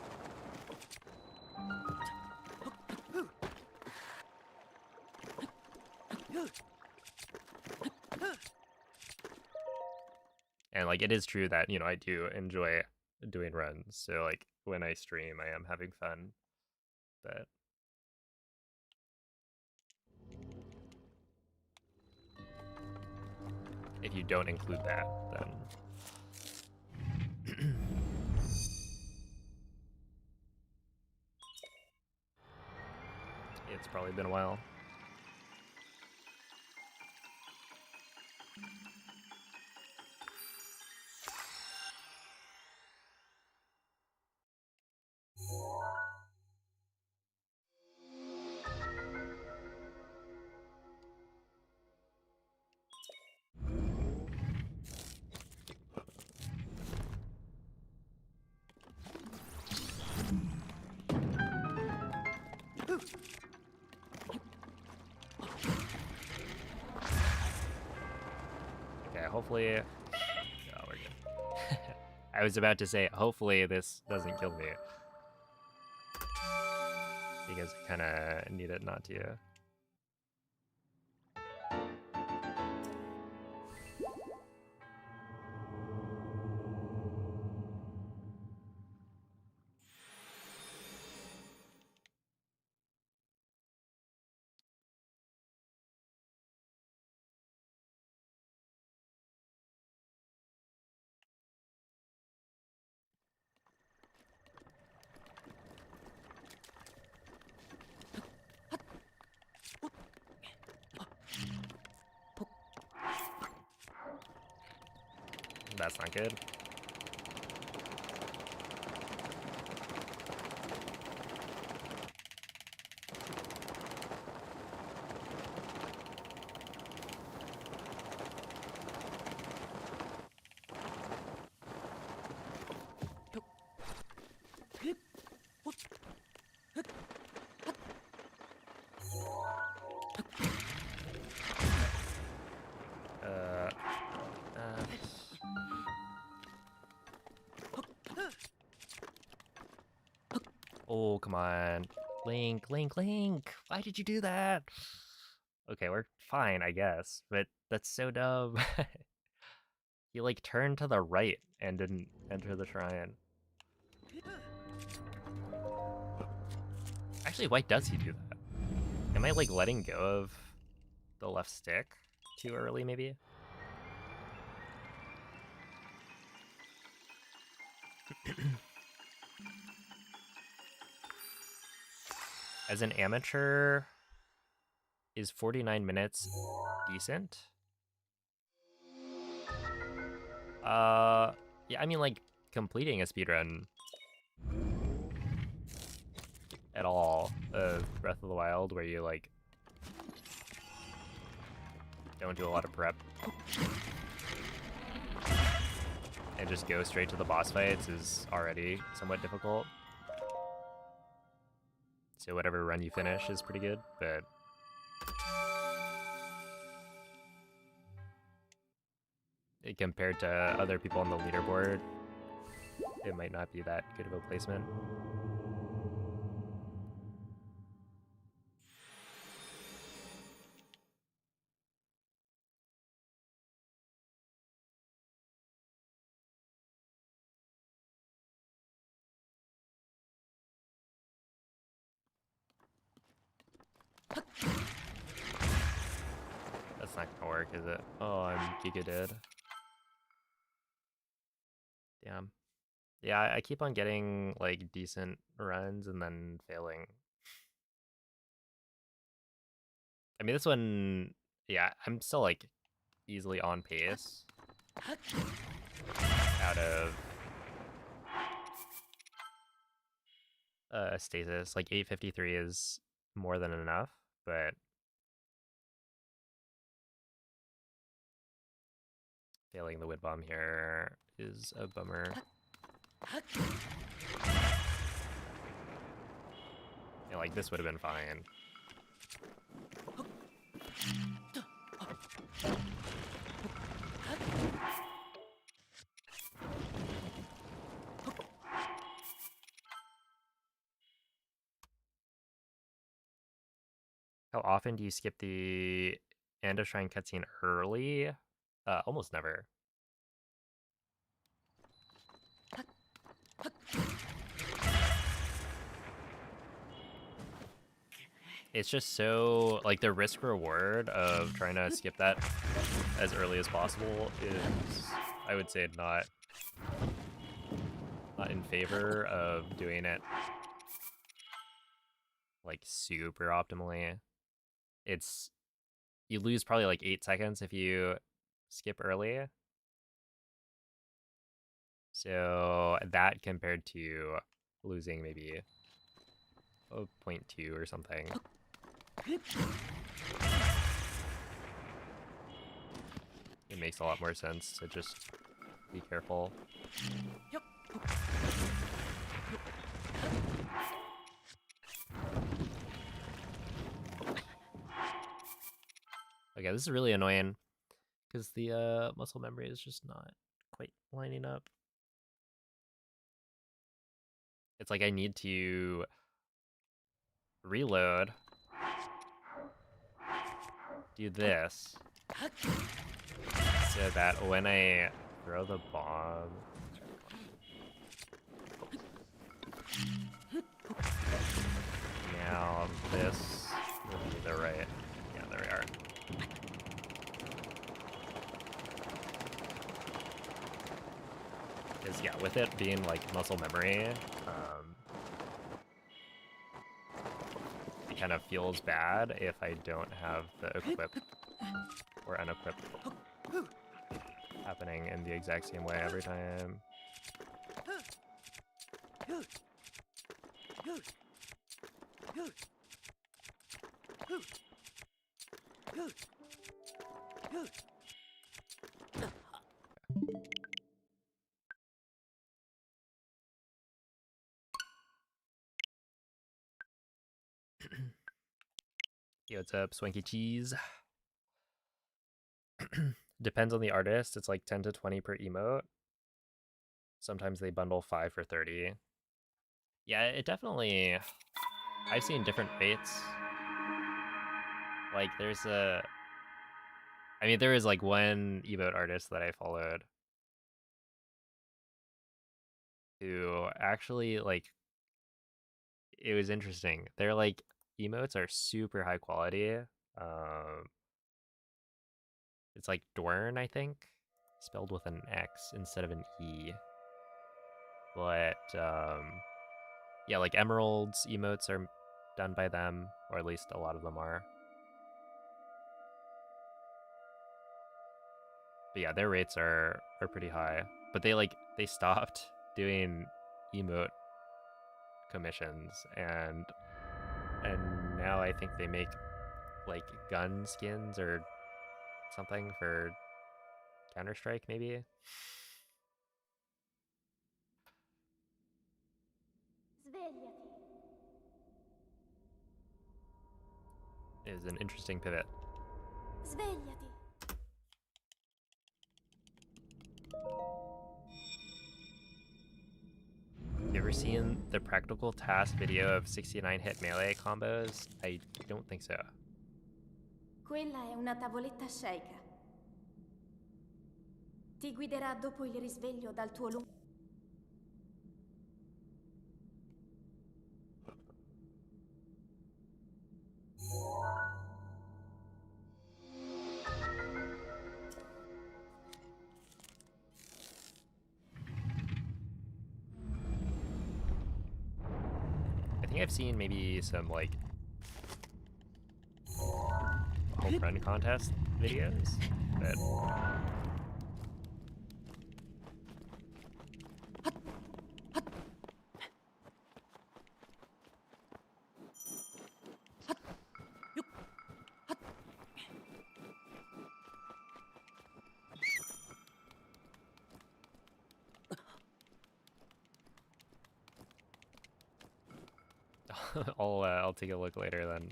And like it is true that, you know, I do enjoy doing runs. So like when I stream, I am having fun. But if you don't include that, then it's probably been a while. hopefully... Oh, we're good. I was about to say, hopefully this doesn't kill me. Because I kind of need it not to. That's not good. Oh, come on. Link, Link, Link! Why did you do that? Okay, we're fine, I guess. But that's so dumb. He, like, turned to the right and didn't enter the shrine. Actually, why does he do that? Am I, like, letting go of the left stick too early, maybe? As an amateur, is 49 minutes decent? Yeah, I mean, like, completing a speedrun at all of Breath of the Wild, where you, like, don't do a lot of prep and just go straight to the boss fights is already somewhat difficult. So whatever run you finish is pretty good, but compared to other people on the leaderboard, it might not be that good of a placement. That's not gonna work, is it? Oh, I'm giga dead. Damn. Yeah, I keep on getting, like, decent runs and then failing. I mean, this one, yeah, I'm still, like, easily on pace out of stasis. Like, 853 is more than enough, but failing the wind bomb here is a bummer. Yeah, like, this would have been fine. How often do you skip the end of shrine cutscene early? Almost never. It's just so, like, the risk reward of trying to skip that as early as possible is, I would say, not in favor of doing it, like, super optimally. It's, you lose probably like 8 seconds if you skip early. So that compared to losing maybe 0.2 or something. It makes a lot more sense to just be careful. Okay, this is really annoying because the muscle memory is just not quite lining up. It's like I need to reload, do this, so that when I throw the bomb, now this will be the right, yeah, there we are. Because yeah, with it being like muscle memory, it kind of feels bad if I don't have the equip or unequip happening in the exact same way every time. Yo, what's up, Swanky Cheese? Depends on the artist. It's like 10 to 20 per emote. Sometimes they bundle 5 for 30. Yeah, it definitely... I've seen different rates. Like, there's a... I mean, there was like one emote artist that I followed who actually, like... It was interesting. Their, like, emotes are super high quality. It's like Dorn, I think, spelled with an X instead of an E. But yeah, like Emerald's emotes are done by them, or at least a lot of them are. But yeah, their rates are pretty high. But they stopped doing emote commissions, and now I think they make like gun skins or something for Counter-Strike, maybe. It was an interesting pivot. Svegliati. You ever seen the practical task video of 69 hit melee combos? I don't think so. Quella è una tavoletta sceicca. Ti guiderà dopo il risveglio dal tuo lungo... I think I've seen maybe some like home run contest videos, but I'll take a look later then.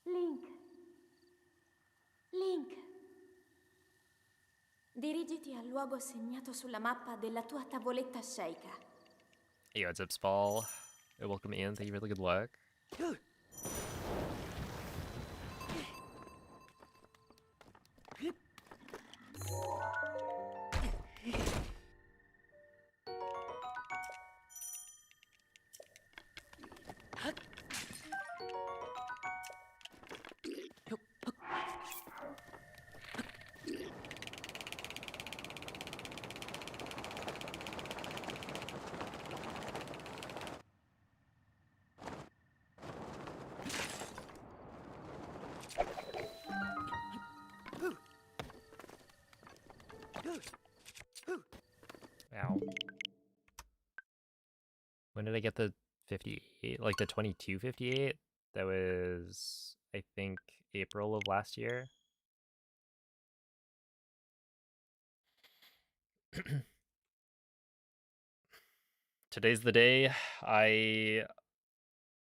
Link. Link. Dirigiti al luogo segnato sulla mappa della tua tavoletta sceicca. Hey, what's up, Spall? Hey, welcome in. Thank you for the good luck. Ow. When did I get the 58? Like the 2258? That was, I think, April of last year. Today's the day.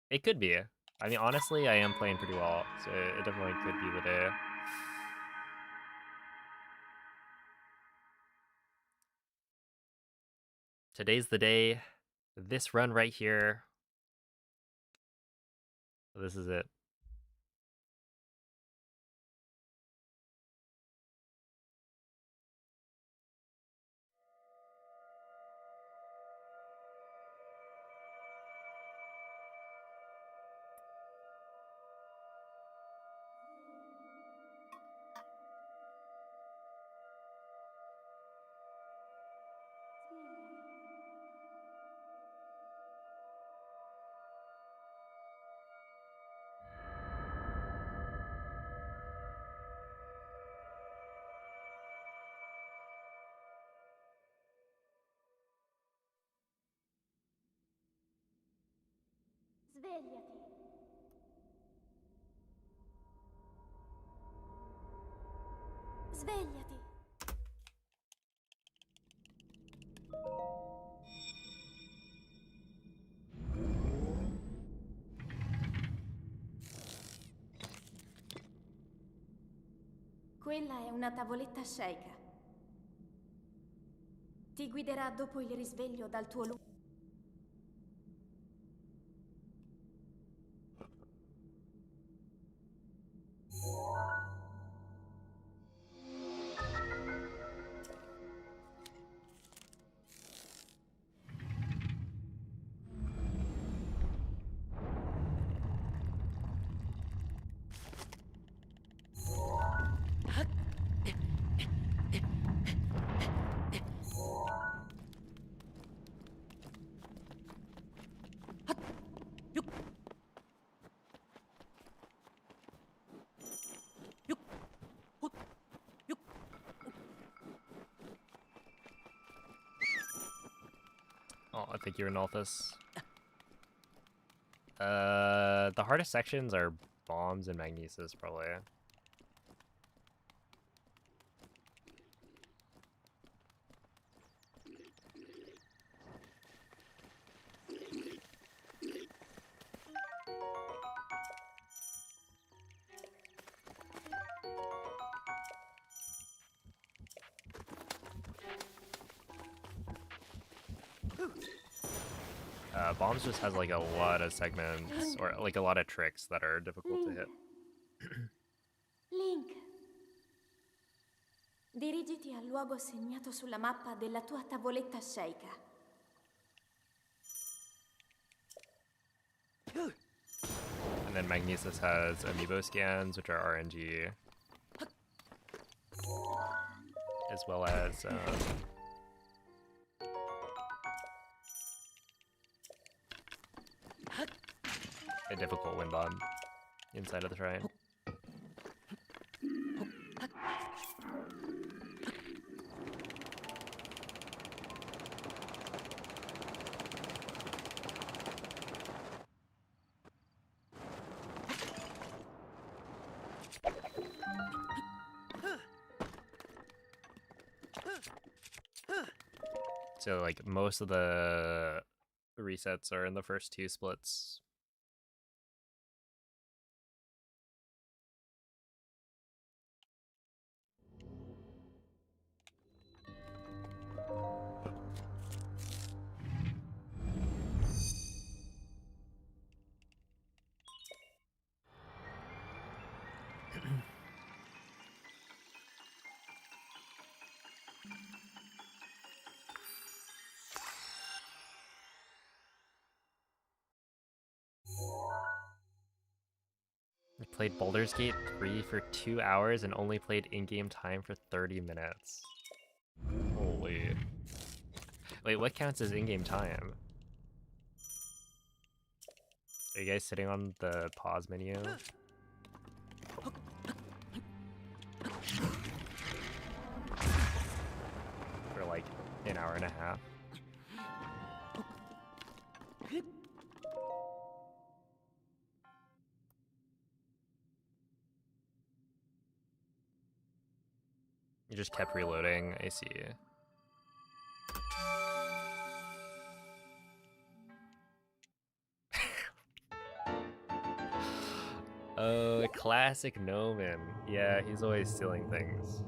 It could be. I mean, honestly, I am playing pretty well, so it definitely could be the day. Today's the day. This run right here. This is it. Svegliati. Svegliati. Quella è una tavoletta sceicca. Ti guiderà dopo il risveglio dal tuo luogo. Oh, I think you're in Althus. The hardest sections are bombs and magnesis, probably. Bombs just has like a lot of segments, or like a lot of tricks that are difficult to hit. Link. Dirigiti al luogo segnato sulla mappa della tua tavoletta sceicca. And then Magnesis has amiibo scans, which are RNG, as well as a difficult wind bomb inside of the shrine. So like most of the resets are in the first two splits. I played Baldur's Gate 3 for 2 hours and only played in-game time for 30 minutes. Holy. Wait, what counts as in-game time? Are you guys sitting on the pause menu? For like an hour and a half. You just kept reloading, I see. Oh, classic Noman. Yeah, he's always stealing things.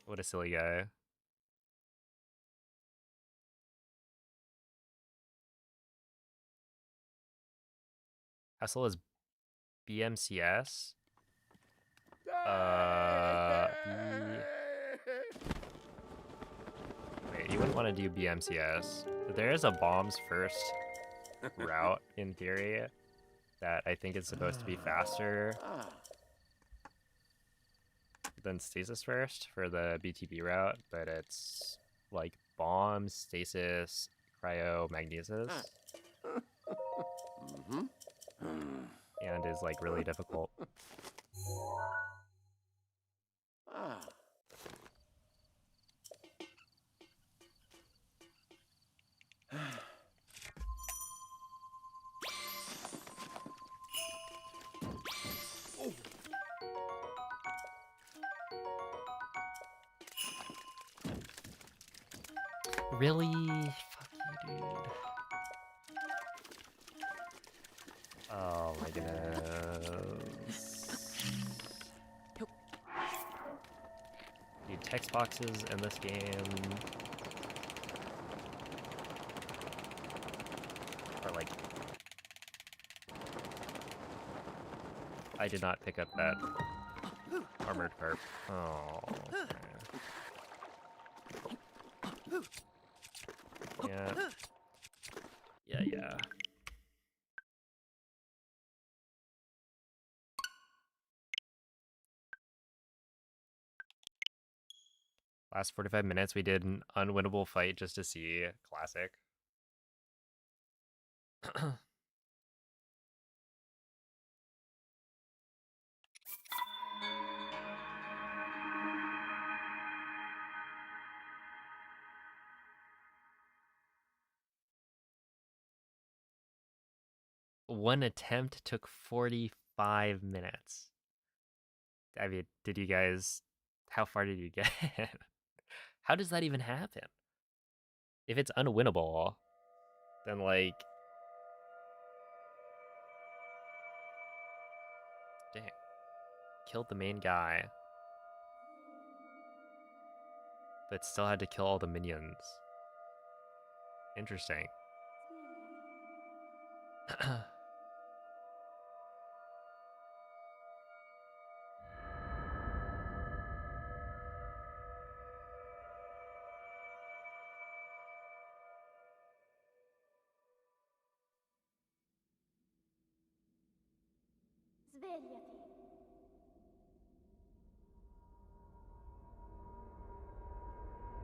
What a silly guy. How slow is BMCS? Wait, you wouldn't want to do BMCS. There is a bombs first route in theory that I think is supposed to be faster than stasis first for the BTB route, but it's like bombs, stasis, cryo, magnesis. And is like really difficult. Really? Fuck you, dude. Oh my goodness. Dude, text boxes in this game are like... I did not pick up that armored carp. Oh, okay. Yeah. Yeah. Last 45 minutes, we did an unwinnable fight just to see. Classic. One attempt took 45 minutes. I mean, did you guys... How far did you get? How does that even happen? If it's unwinnable, then like... Dang. Killed the main guy. But still had to kill all the minions. Interesting. Svegliati.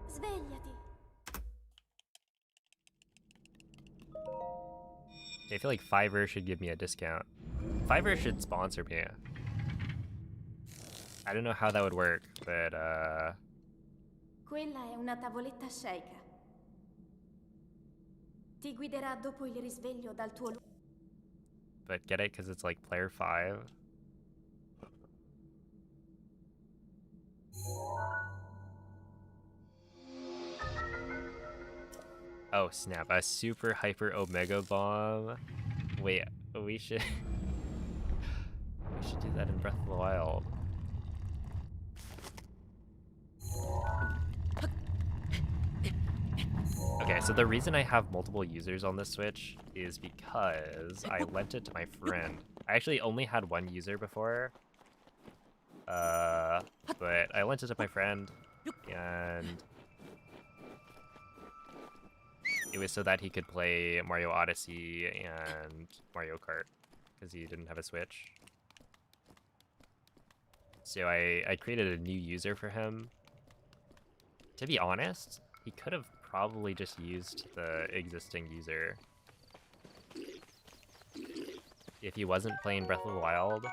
Svegliati. I feel like Fiverr should give me a discount. Fiverr should sponsor me. I don't know how that would work, but Quella è una tavoletta sceicca. Ti guiderà dopo il risveglio dal tuo but get it because it's like player 5. Oh snap, a super hyper omega bomb. Wait, we should we should do that in Breath of the Wild. Okay, so the reason I have multiple users on this Switch is because I lent it to my friend. I actually only had one user before. But I lent it to my friend, and it was so that he could play Mario Odyssey and Mario Kart, because he didn't have a Switch. So I created a new user for him. To be honest, he could have probably just used the existing user if he wasn't playing Breath of the Wild.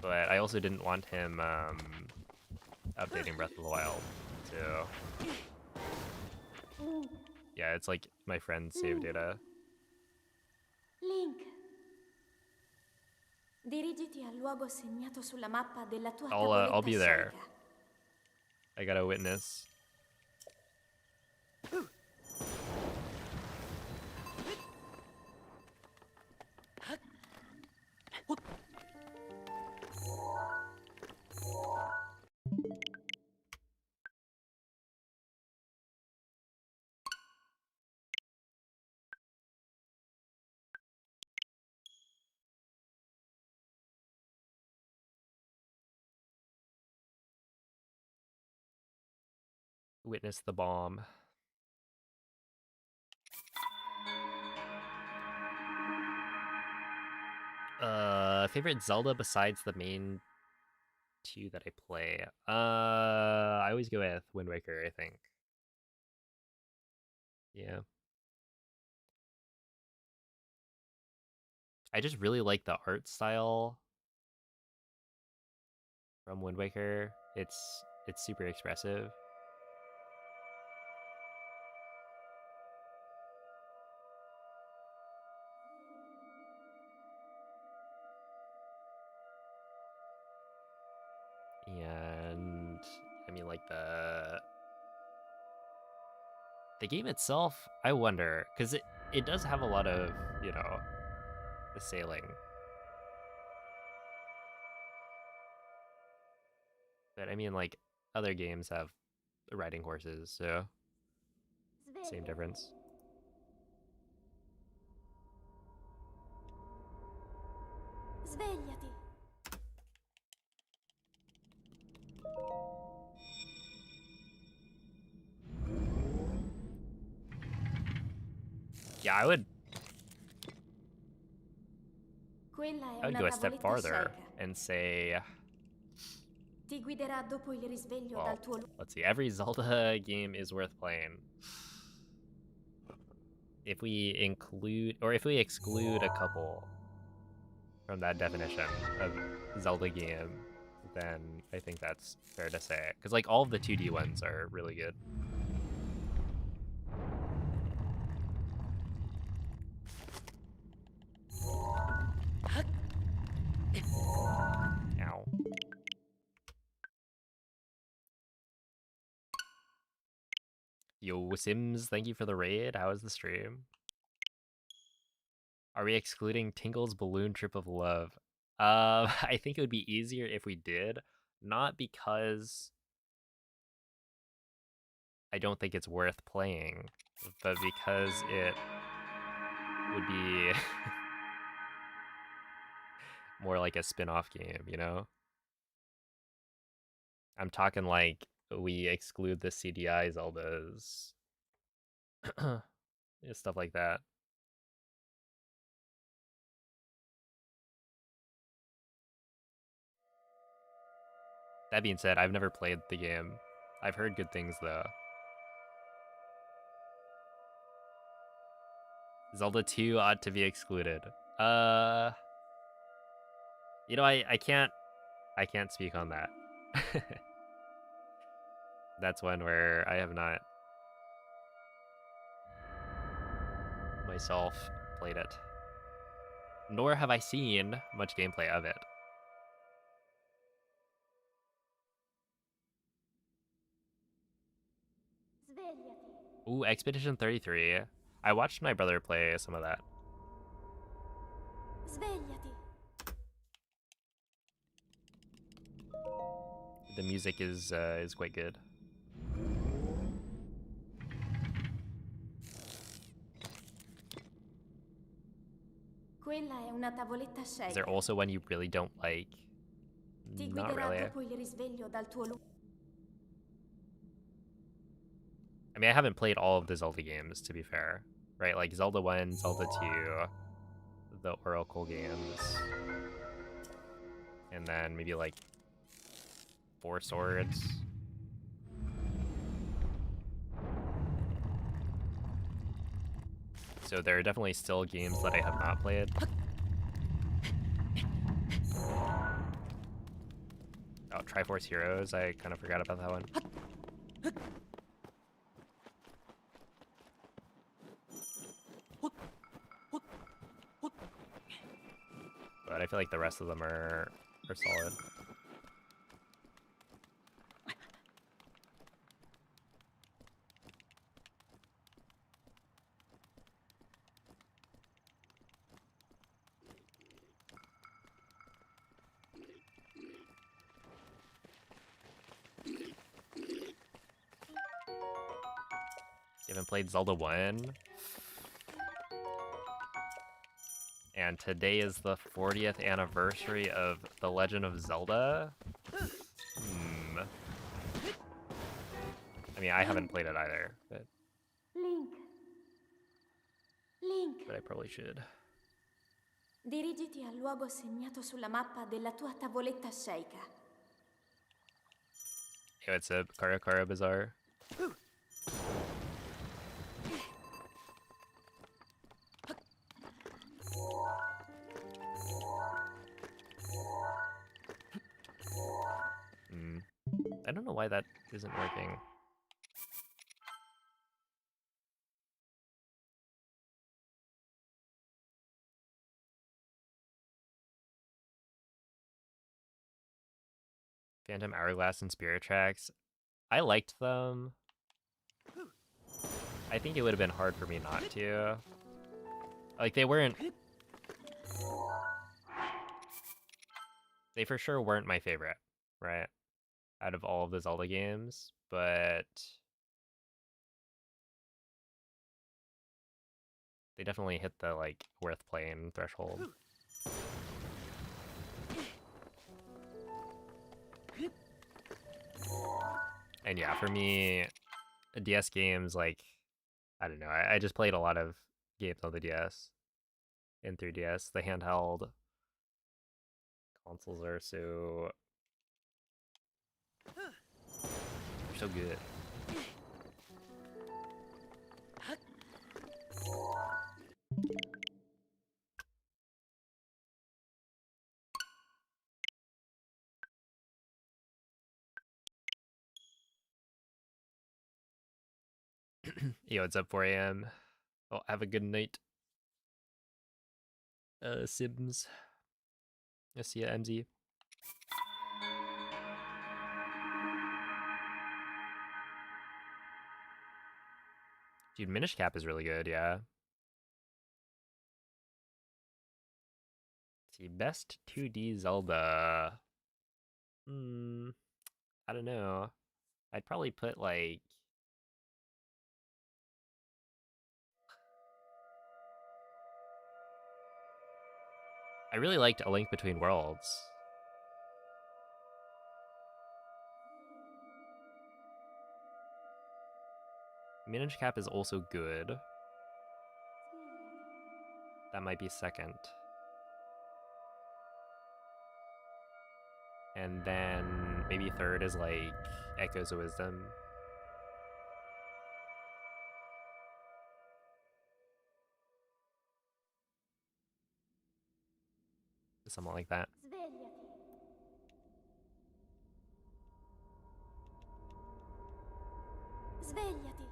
But I also didn't want him updating Breath of the Wild, so yeah, it's like my friend's save data. Link. Dirigiti al luogo segnato sulla mappa della tua tavoletta I'll be there. scelta. I got a witness. Witness the bomb. Favorite Zelda besides the main two that I play? I always go with Wind Waker, I think. Yeah. I just really like the art style from Wind Waker. It's super expressive. And I mean, like the game itself, I wonder, because it does have a lot of, you know, the sailing. But I mean, like other games have riding horses, so same difference. Svegliati. Yeah, I would Quella è una go a step tavoletta farther scelta. and say, Ti guiderà dopo il risveglio well, dal tuo let's see, every Zelda game is worth playing. If we include, or if we exclude a couple from that definition of Zelda game, then I think that's fair to say. Because like all of the 2D ones are really good. Ow. Yo, Sims, thank you for the raid. How was the stream? Are we excluding Tingle's balloon trip of love? I think it would be easier if we did. Not because I don't think it's worth playing, but because it would be more like a spin-off game, you know? I'm talking like we exclude the CDI Zeldas. Stuff like that. That being said, I've never played the game. I've heard good things though. Zelda 2 ought to be excluded. You know, I can't speak on that. That's one where I have not myself played it. Nor have I seen much gameplay of it. Svegliati. Ooh, Expedition 33. I watched my brother play some of that. Svegliati. The music is quite good. Quella è una tavoletta Is there scelta. also one you really don't like? Ti Not guiderà really. dopo il risveglio dal tuo I mean, I haven't played all of the Zelda games, to be fair. Right, like Zelda 1, Zelda 2, the Oracle games. And then maybe like 4 Swords. So there are definitely still games that I have not played. Oh, Triforce Heroes, I kind of forgot about that one. But I feel like the rest of them are solid. You haven't played Zelda 1? And today is the 40th anniversary of The Legend of Zelda? I mean, I haven't played it either, Link. Link. but I probably should. Dirigiti al luogo segnato sulla mappa della tua tavoletta sceicca. Hey, what's up, Kara Kara Bazaar? I don't know why that isn't working. Phantom Hourglass and Spirit Tracks. I liked them. I think it would have been hard for me not to. Like, they weren't... They for sure weren't my favorite, right? Out of all of the Zelda games, but... They definitely hit the, like, worth playing threshold. And yeah, for me, DS games, like, I don't know, I just played a lot of games on the DS and 3DS. The handheld consoles are so good. Yo, it's up 4 a.m. Oh, have a good night. Sims. I see ya, MZ. Dude, Minish Cap is really good, yeah. Let's see, best 2D Zelda. I don't know. I'd probably put, like... I really liked A Link Between Worlds. Minish Cap is also good. That might be second. And then maybe third is like Echoes of Wisdom. Something like that. Svegliati. Svegliati.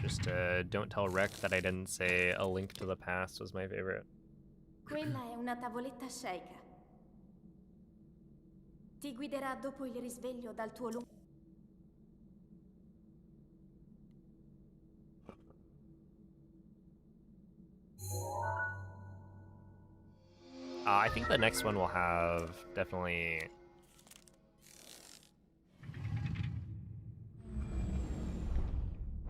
Just don't tell Rec that I didn't say A Link to the Past was my favorite. Quella è una tavoletta sceicca. Ti guiderà dopo il risveglio dal tuo lungo... I think the next one will have definitely...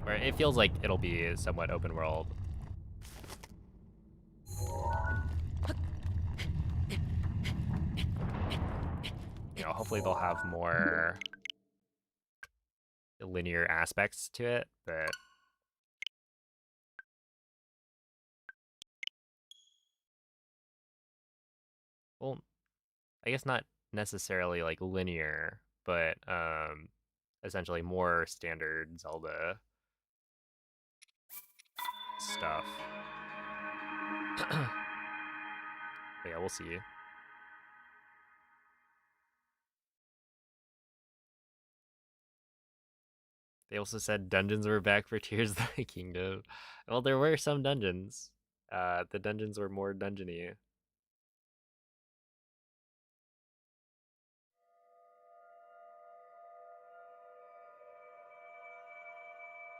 Or it feels like it'll be somewhat open world. You know, hopefully they'll have more linear aspects to it, but... Well, I guess not necessarily like linear, but essentially more standard Zelda stuff. But yeah, we'll see. They also said dungeons were back for Tears of the Kingdom. Well, there were some dungeons. The dungeons were more dungeony.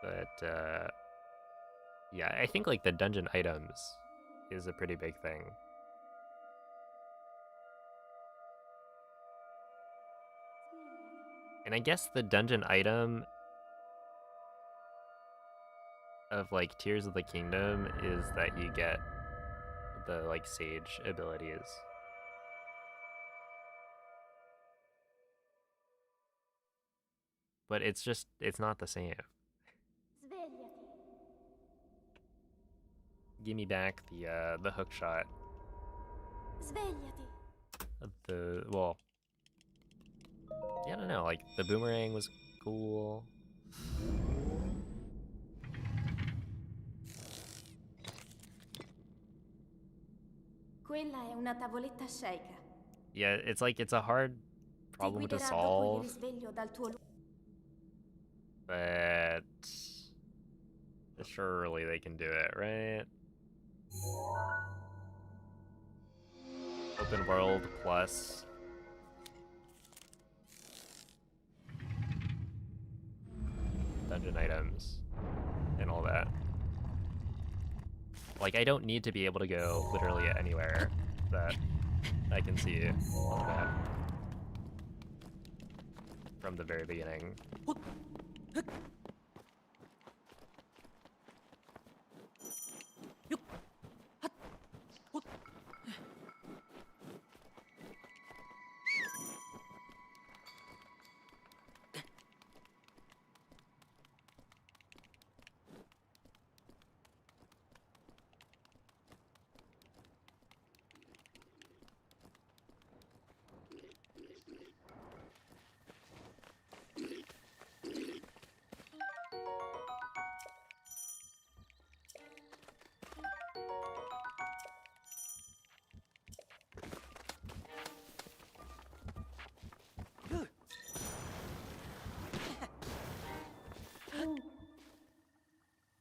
But, yeah, I think, like, the dungeon items is a pretty big thing. And I guess the dungeon item of, like, Tears of the Kingdom is that you get the, like, sage abilities. But it's not the same. Svegliati. Give me back the hook shot. Svegliati. Well, yeah, I don't know, like, the boomerang was cool. Quella è una tavoletta sceicca. Yeah, it's like, it's a hard Ti problem to guiderà dopo il solve, risveglio dal tuo but surely they can do it, right? Open world plus dungeon items and all that. Like, I don't need to be able to go literally anywhere that I can see on the map from the very beginning.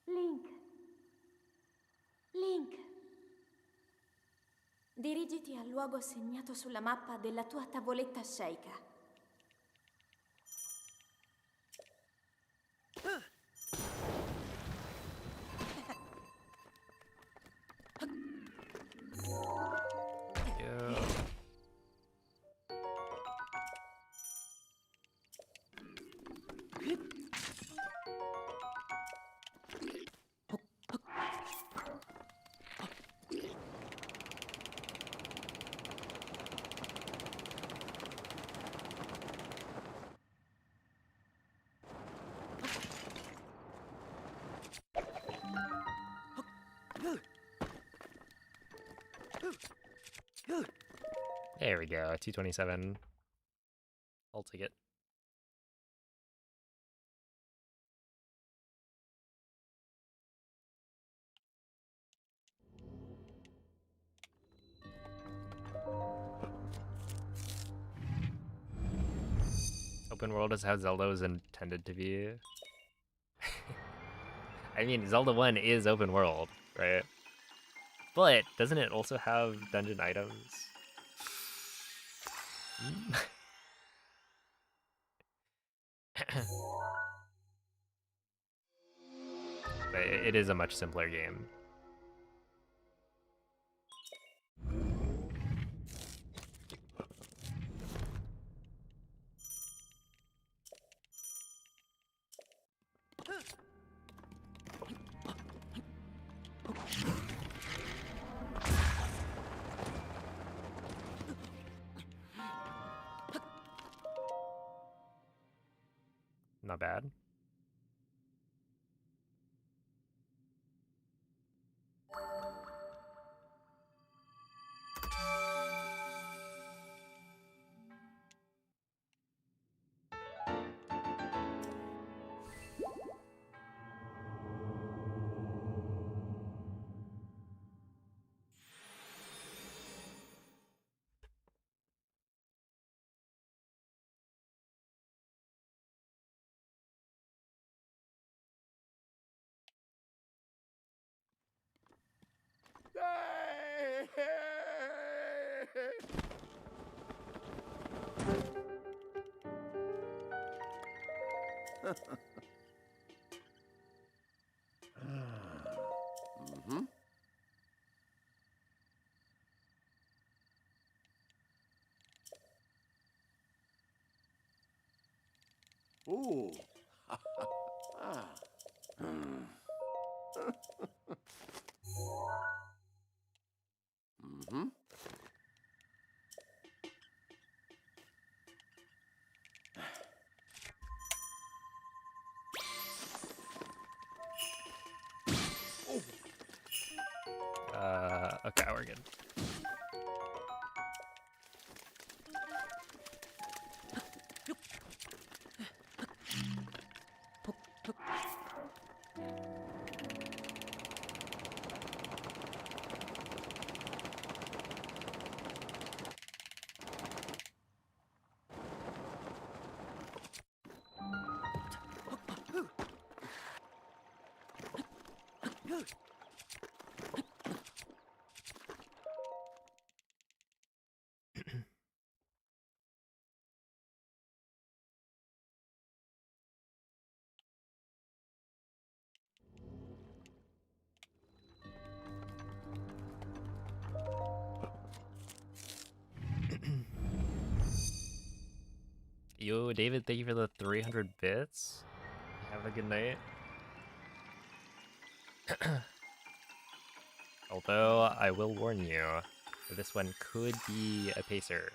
Link. Link. Dirigiti al luogo segnato sulla mappa della tua tavoletta sceicca. Go. There we go, 227. I'll take it. Open world is how Zelda was intended to be. I mean, Zelda 1 is open world, right? But doesn't it also have dungeon items? But it is a much simpler game. Not bad. Mm-hmm. Ooh. Ah. Mm-hmm. Okay, we're good. Yo, David, thank you for the 300 bits. Have a good night. Although, I will warn you, this one could be a pacer.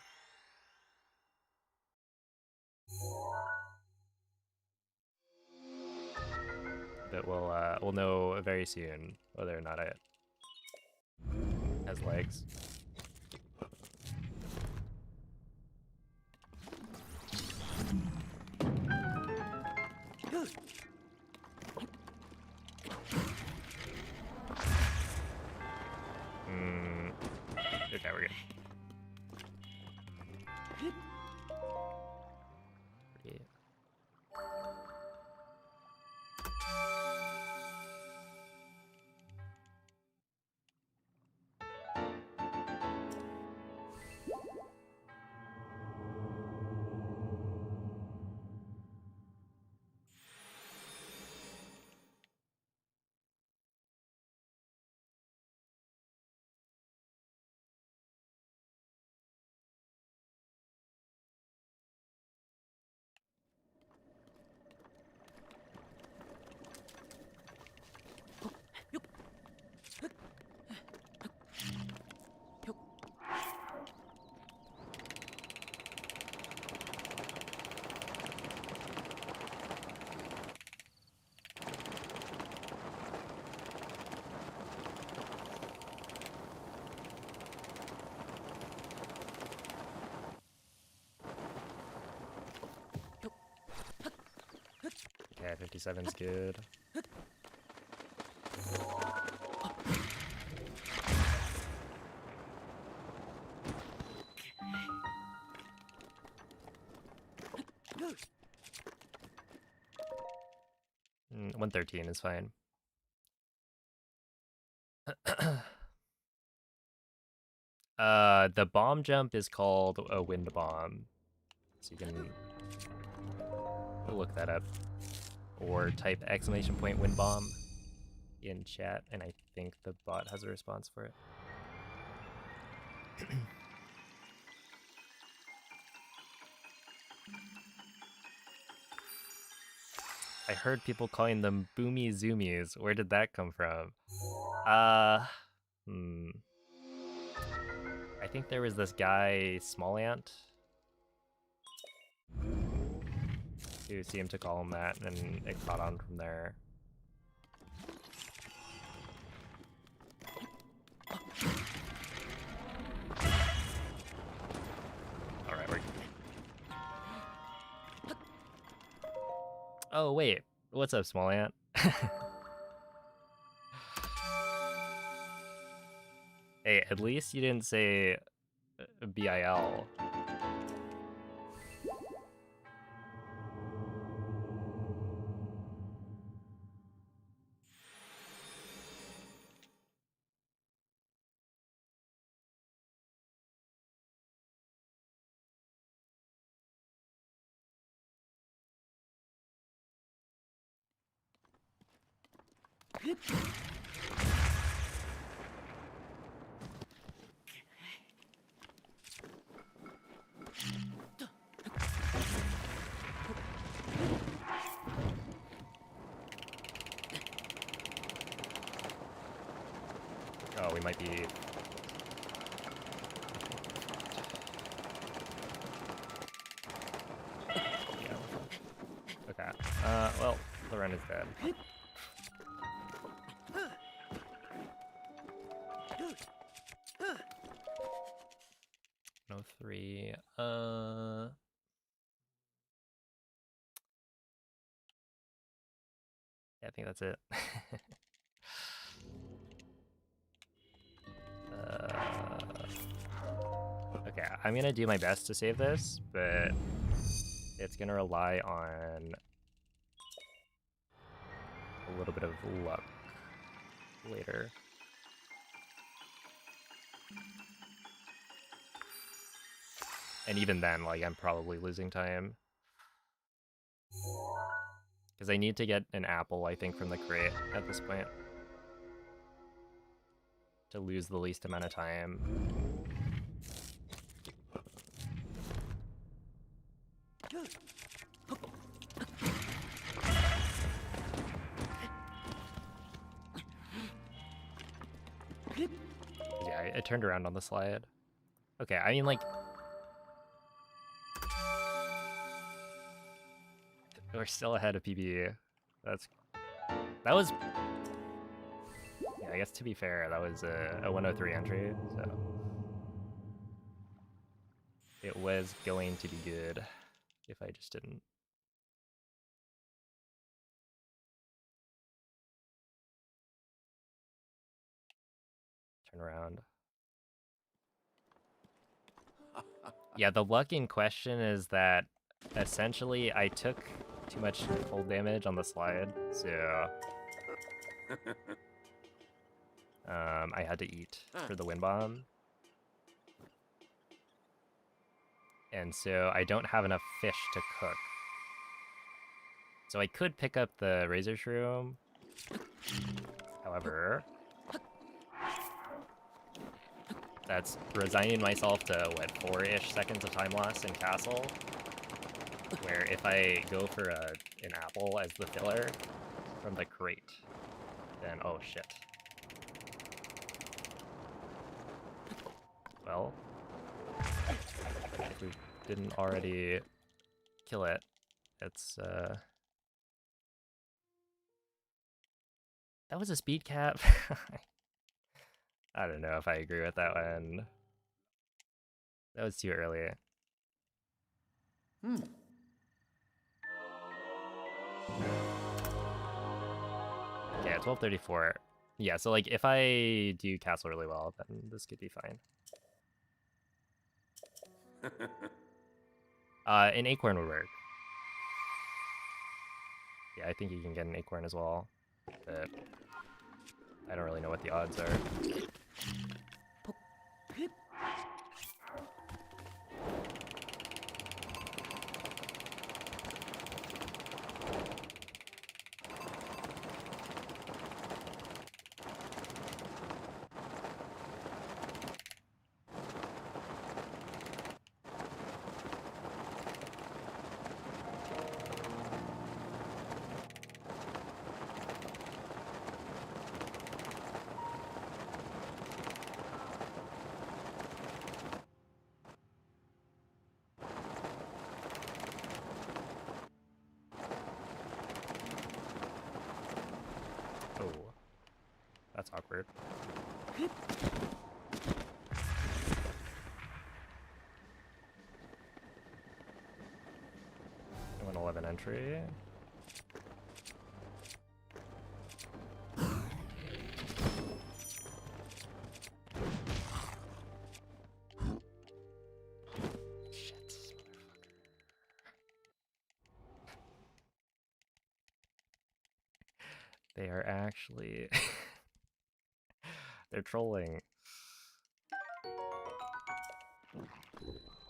But we'll know very soon whether or not it has legs. Okay, we're good. Yeah. Okay, 57's good. Mm, 113 is fine. The bomb jump is called a wind bomb. So you can look that up. Or type !point wind bomb in chat, and I think the bot has a response for it. I heard people calling them boomy zoomies. Where did that come from? I think there was this guy, Small Ant, who seemed to call him that, and it caught on from there. Alright, we're... Oh, wait. What's up, Small Ant? Hey, at least you didn't say BIL. Oh, we might be... Yeah. Okay. Well, the run is dead. No 3. Yeah, I think that's it. Okay, I'm gonna do my best to save this, but it's gonna rely on a little bit of luck later. And even then, like, I'm probably losing time. Because I need to get an apple, I think, from the crate at this point. To lose the least amount of time. Yeah, I turned around on the slide. Okay, I mean, like... We're still ahead of PB. That was... Yeah, I guess to be fair, that was a 103 entry, so... It was going to be good if I just didn't. Turn around. Yeah, the luck in question is that essentially I took too much cold damage on the slide, so I had to eat for the wind bomb. And so I don't have enough fish to cook. So I could pick up the razor shroom. However, that's resigning myself to, what, 4-ish seconds of time loss in castle? Where if I go for an apple as the filler from the crate, then oh shit. Well, if we didn't already kill it, it's that was a speed cap. I don't know if I agree with that one. That was too early. Yeah, 1234. Yeah, so like if I do castle really well, then this could be fine. An acorn would work. Yeah, I think you can get an acorn as well, but I don't really know what the odds are. That's awkward. 111 entry. Shit, they are actually... They're trolling.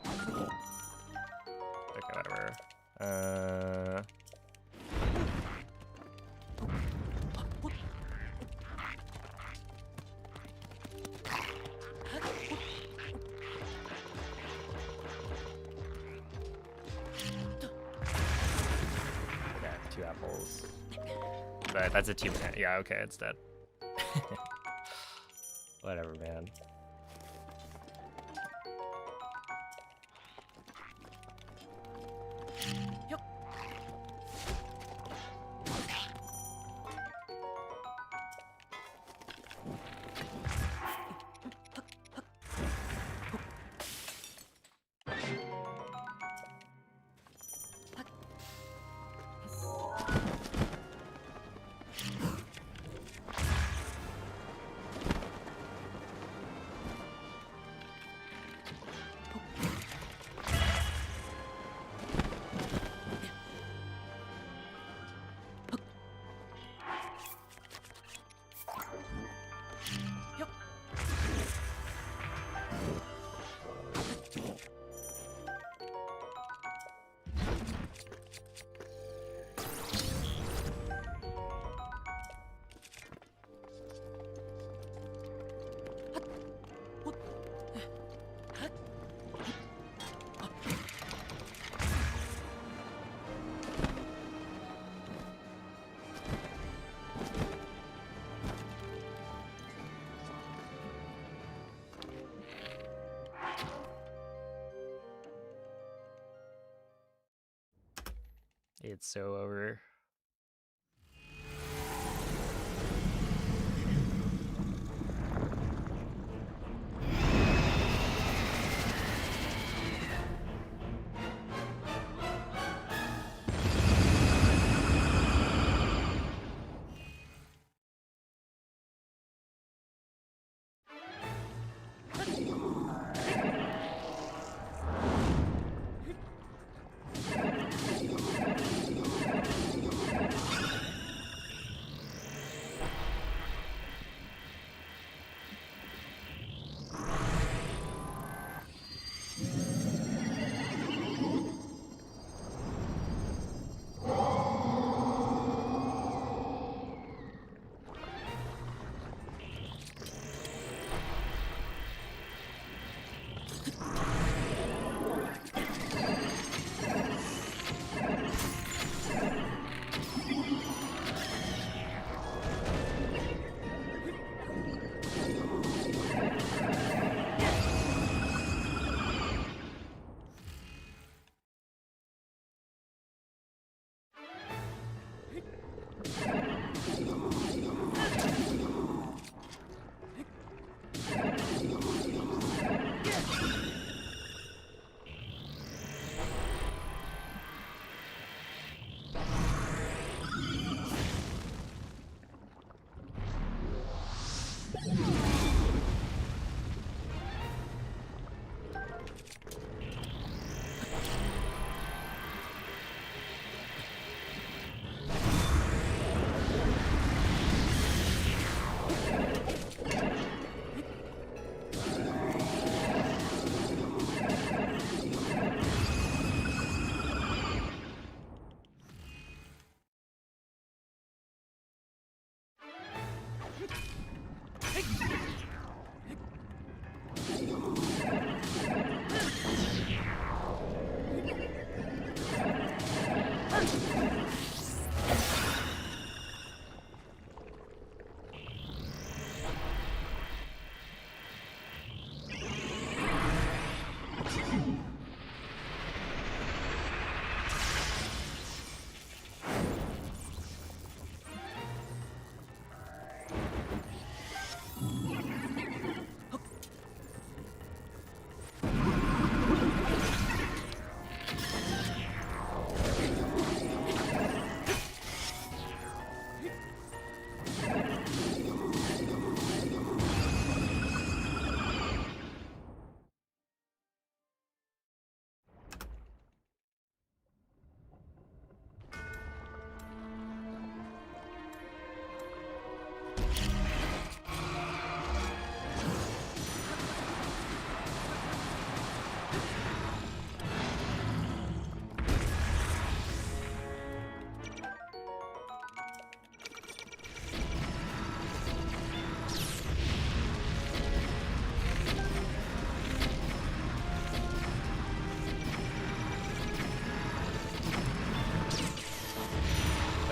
Okay, whatever. 2 apples. But that's a 2-minute. Yeah, okay, it's dead. Whatever, man. It's so over.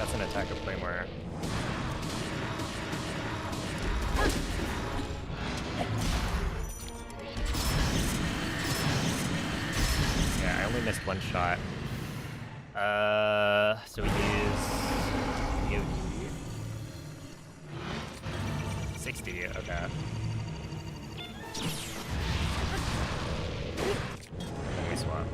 That's an attack of Claymore. Yeah, I only missed one shot. So we use EOD. 60, okay. Let me swap.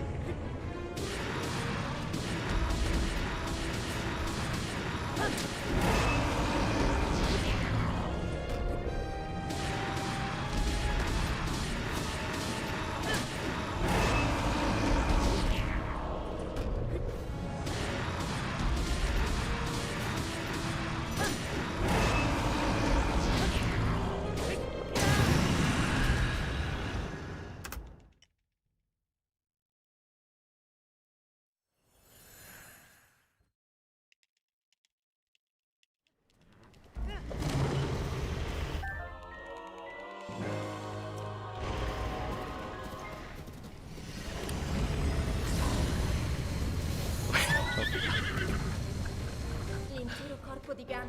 L'intero corpo di Ganon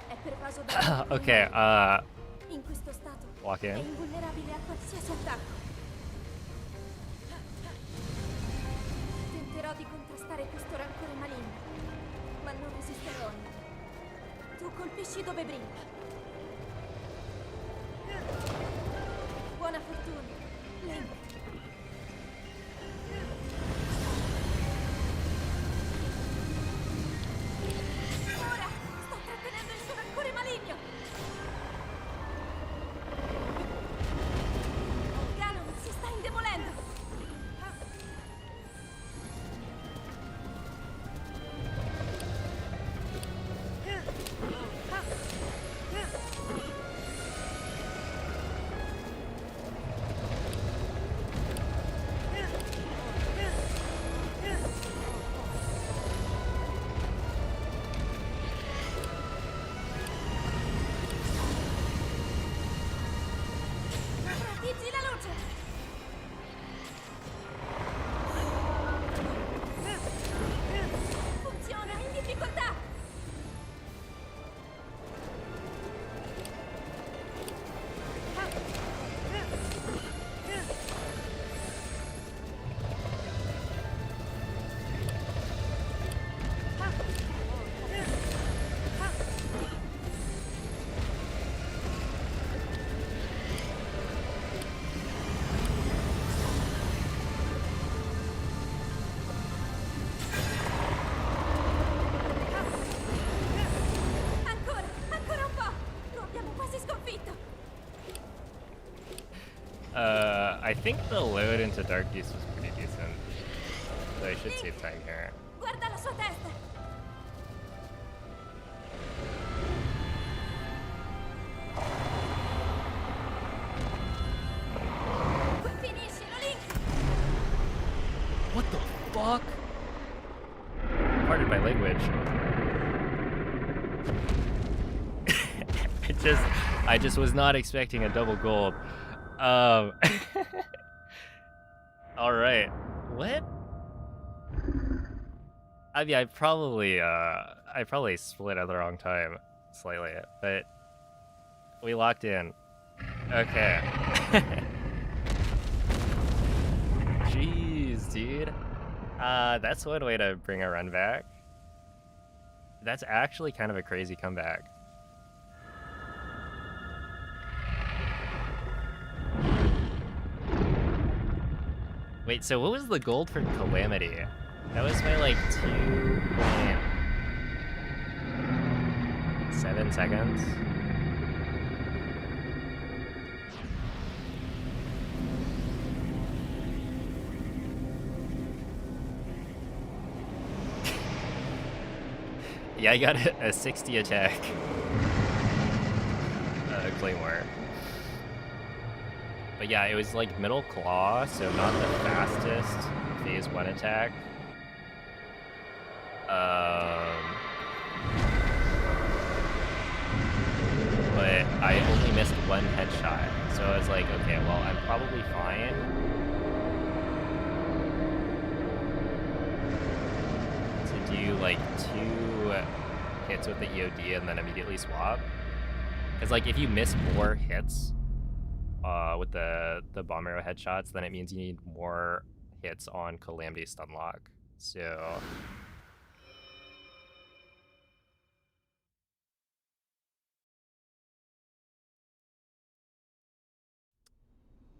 è pervaso da Okay, in questo stato walk è in. invulnerabile a qualsiasi attacco. Tenterò di contrastare questo rancore maligno, ma non resisterò a niente. Tu colpisci dove brilla. Buona fortuna, Link. Ora sto trattenendo il suo rancore maligno. Ganon si sta indebolendo. Proteggi la luce. Funziona in difficoltà. Ancora un po'. Lo abbiamo quasi sconfitto. I think the load into Dark Beast was pretty decent. So I should save time here. Guarda la sua testa. Finiscilo, Link. What the fuck? Pardon my language. I just was not expecting a double gold. All right. What? I mean, I probably split at the wrong time slightly, but we locked in. Okay. Jeez, dude. That's one way to bring a run back. That's actually kind of a crazy comeback. Wait, so what was the gold for Calamity? That was by like 2.7 seconds. Yeah, I got a 60 attack. Claymore. But yeah, it was like middle claw, so not the fastest phase 1 attack. But I only missed one headshot, so I was like, okay, well, I'm probably fine. To do like 2 hits with the EOD and then immediately swap. Because like if you miss more hits with the bomb arrow headshots, then it means you need more hits on Calamity Stunlock. So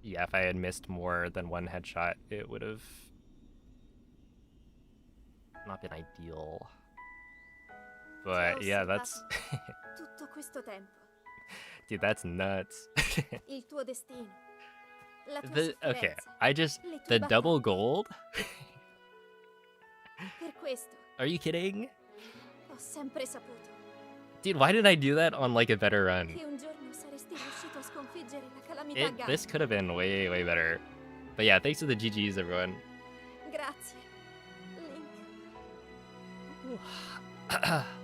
yeah, if I had missed more than one headshot, it would have not been ideal. But yeah, that's tutto questo tempo. dude, that's nuts. Il tuo destino. La tua Okay, sofferenza. Le tue the double battaglie. gold? Per questo Are you kidding? ho sempre saputo Dude, why didn't I do that on like a better run? che un giorno saresti riuscito a sconfiggere la calamità Ganon. This could have been way, way better. But yeah, thanks to the GGs, everyone. Grazie, Link.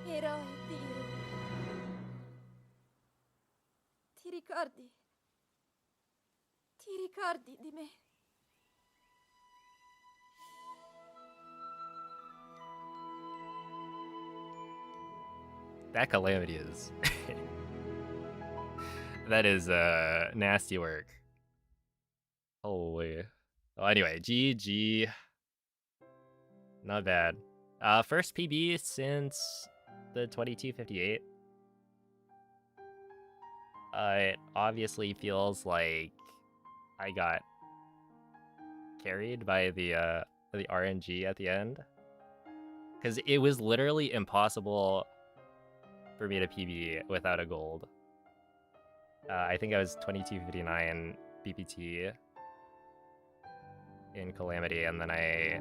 Eroe di Ti ricordi? Ti ricordi di me? That Calamity is... that is nasty work. Holy. Well, anyway, GG. Not bad. First PB since the 2258. It obviously feels like I got carried by the RNG at the end. Because it was literally impossible for me to PB without a gold. I think I was 2259 BPT in Calamity, and then I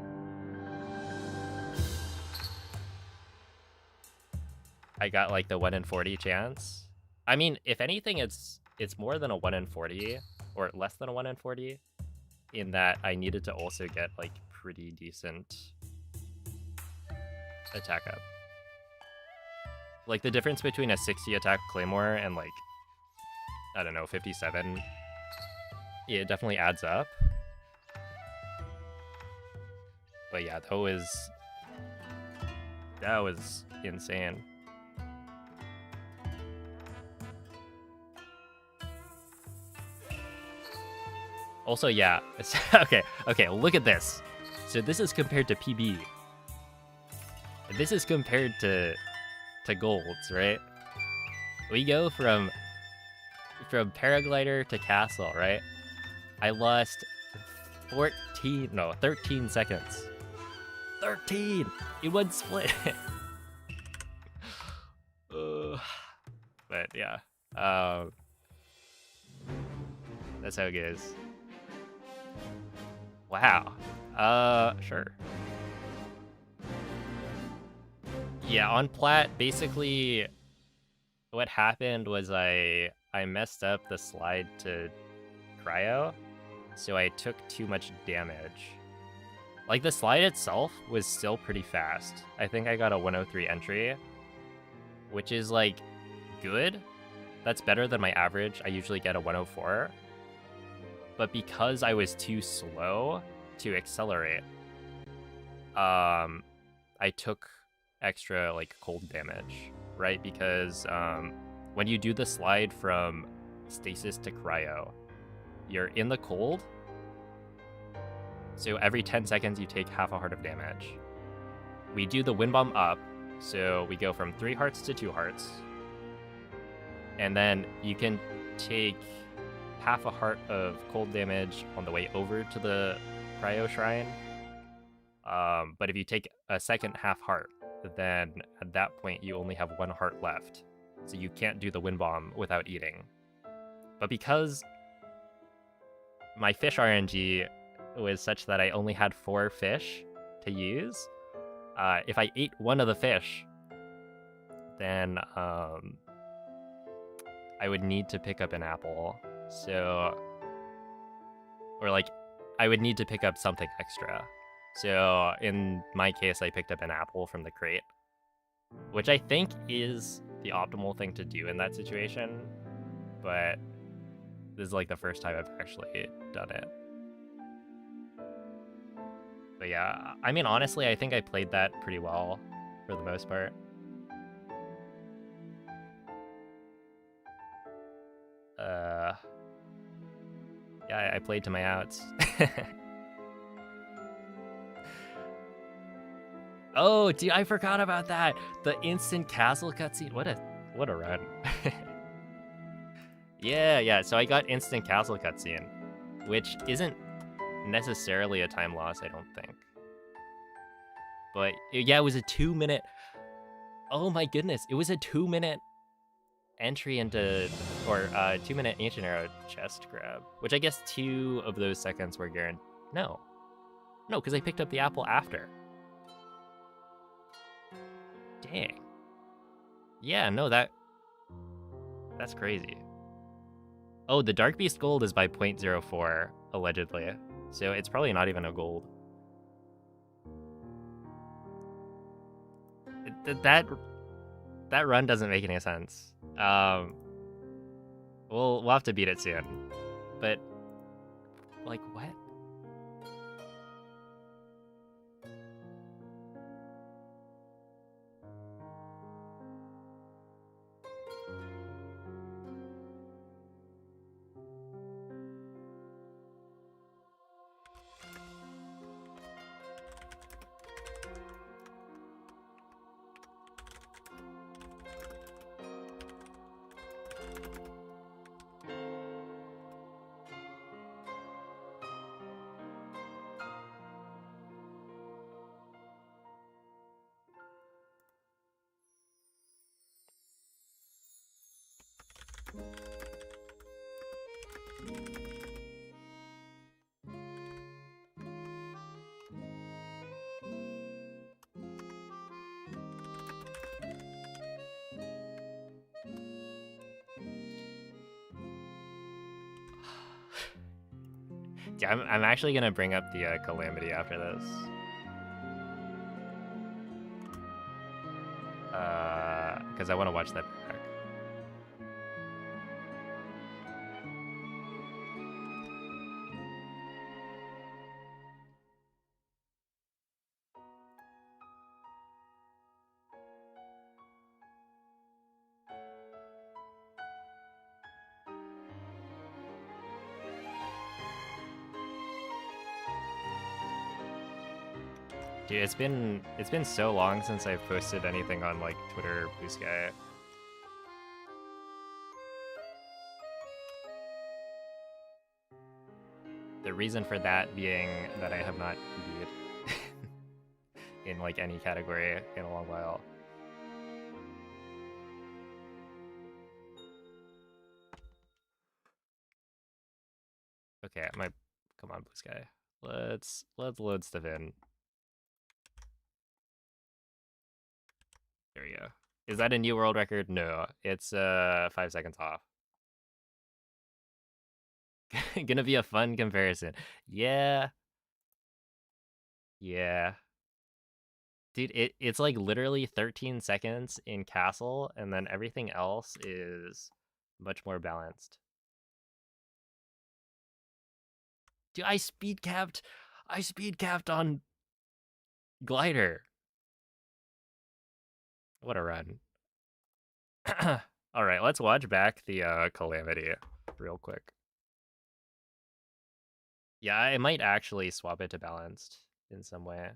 got like the 1 in 40 chance. I mean, if anything, it's more than a 1 in 40, or less than a 1 in 40, in that I needed to also get like pretty decent attack up. Like the difference between a 60 attack Claymore and like, I don't know, 57, it definitely adds up. But yeah, that was insane. Also, yeah, okay, look at this. So this is compared to PB. This is compared to golds, right? We go from paraglider to castle, right? I lost 13 seconds. 13 in one split. But yeah, that's how it goes. Wow. Sure. Yeah, on plat, basically what happened was I messed up the slide to cryo, so I took too much damage. Like, the slide itself was still pretty fast. I think I got a 103 entry, which is, like, good. That's better than my average. I usually get a 104. But because I was too slow to accelerate, I took extra, like, cold damage, right? Because when you do the slide from stasis to cryo, you're in the cold, so every 10 seconds you take half a heart of damage. We do the wind bomb up, so we go from 3 hearts to 2 hearts, and then you can take half a heart of cold damage on the way over to the cryo shrine. But if you take a second half heart, then at that point you only have 1 heart left, so you can't do the wind bomb without eating. But because my fish RNG was such that I only had 4 fish to use, if I ate one of the fish, then I would need to pick up an apple. So, or like, I would need to pick up something extra. So in my case, I picked up an apple from the crate, which I think is the optimal thing to do in that situation. But this is like the first time I've actually done it. But yeah, I mean, honestly, I think I played that pretty well for the most part. Yeah, I played to my outs. Oh, dude, I forgot about that. The instant castle cutscene. What a run. Yeah. So I got instant castle cutscene, which isn't necessarily a time loss, I don't think. But yeah, it was a 2-minute. Oh my goodness, it was a 2-minute entry into, or 2-minute ancient arrow chest grab, which I guess 2 of those seconds were guaranteed. No, because I picked up the apple after. Dang. Yeah, no, that's crazy. Oh, the Dark Beast gold is by 0.04, allegedly. So it's probably not even a gold. That run doesn't make any sense. We'll have to beat it soon. But, like, what? Yeah, I'm actually gonna bring up the Calamity after this. Because I want to watch that back. Dude, it's been so long since I've posted anything on like Twitter, Blue Sky. The reason for that being that I have not PB'd in like any category in a long while. Okay, come on, Blue Sky. Let's load stuff in. There we go. Is that a new world record? No, it's 5 seconds off. Gonna be a fun comparison. Yeah. Dude, it's like literally 13 seconds in Castle, and then everything else is much more balanced. Dude, I speed capped on Glider. What a run. All right, let's watch back the Calamity real quick. Yeah, I might actually swap it to balanced in some way.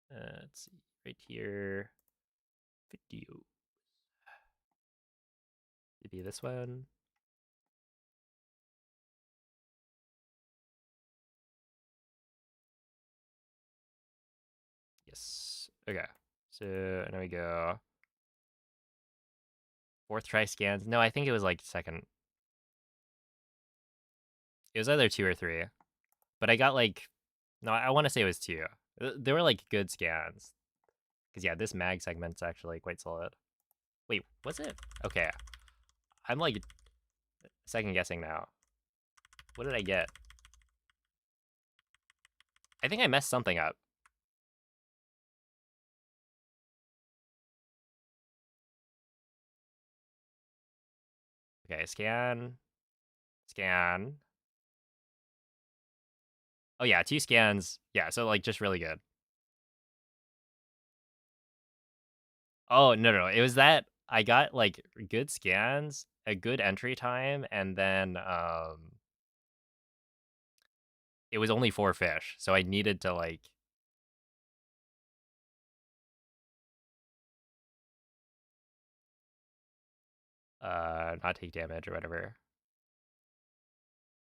Let's see, right here, video. Maybe this one. Yes. Okay. So now we go. 4th try scans. No, I think it was like 2nd. It was either 2 or 3. But I got like, no, I want to say it was 2. They were like good scans. Because yeah, this mag segment's actually quite solid. Wait, was it? Okay. I'm like second guessing now. What did I get? I think I messed something up. Okay, scan. Oh yeah, 2 scans. Yeah, so like just really good. Oh, no. It was that I got like good scans a good entry time, and then it was only 4 fish, so I needed to like not take damage or whatever.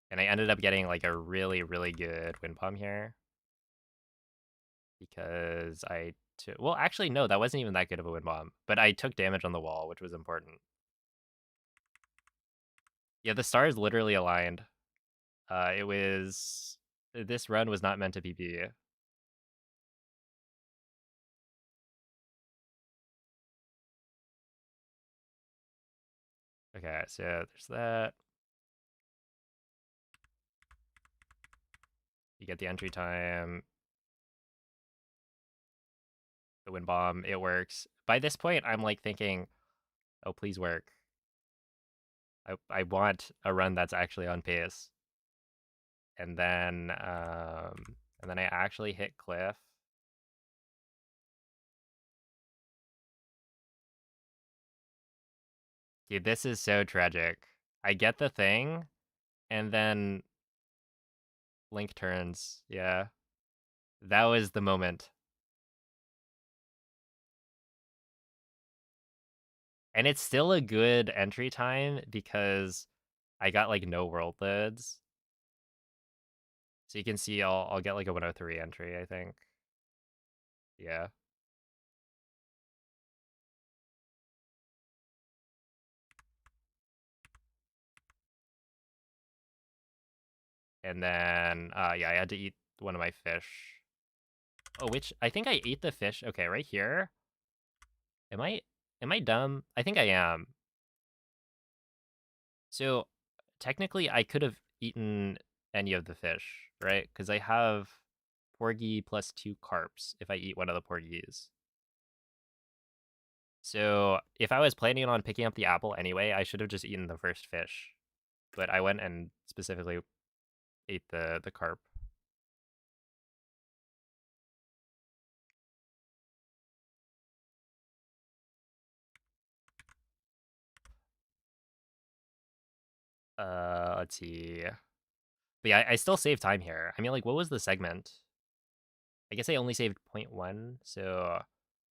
And I ended up getting like a really, really good wind palm here. Because I took, well, actually, no, that wasn't even that good of a wind bomb. But I took damage on the wall, which was important. Yeah, the stars literally aligned. This run was not meant to PB. Okay, so there's that. You get the entry time. The wind bomb, it works. By this point, I'm like thinking, oh, please work. I want a run that's actually on pace. And then I actually hit cliff. Dude, this is so tragic. I get the thing, and then Link turns. Yeah. That was the moment. And it's still a good entry time because I got like no world lids. So you can see I'll get like a 103 entry, I think. Yeah. And then yeah, I had to eat one of my fish. Oh, which I think I ate the fish. Okay, right here. Am I dumb? I think I am. So technically I could have eaten any of the fish, right? Because I have porgy plus 2 carps if I eat one of the porgies. So if I was planning on picking up the apple anyway, I should have just eaten the first fish. But I went and specifically ate the carp. Let's see. But yeah, I still saved time here. I mean, like, what was the segment? I guess I only saved 0.1, so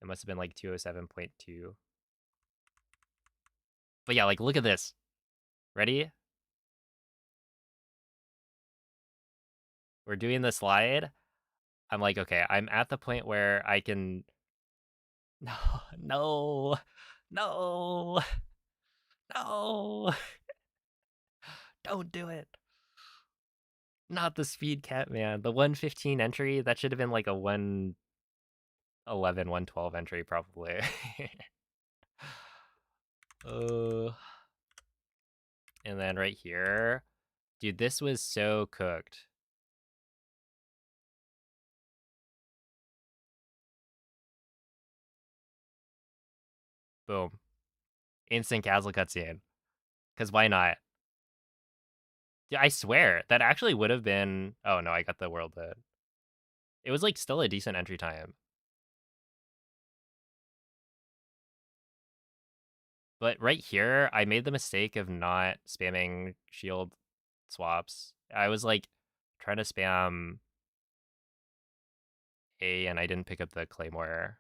it must have been like 207.2. But yeah, like, look at this. Ready? We're doing the slide. I'm like, okay, I'm at the point where I can... No, no, no, no. Don't do it. Not the speed cat, man. The 115 entry, that should have been like a 111, 112 entry, probably. And then right here. Dude, this was so cooked. Boom. Instant castle cutscene. Because why not? Yeah, I swear, that actually would have been... Oh, no, I got the world bit. It was, like, still a decent entry time. But right here, I made the mistake of not spamming shield swaps. I was, like, trying to spam A, and I didn't pick up the claymore.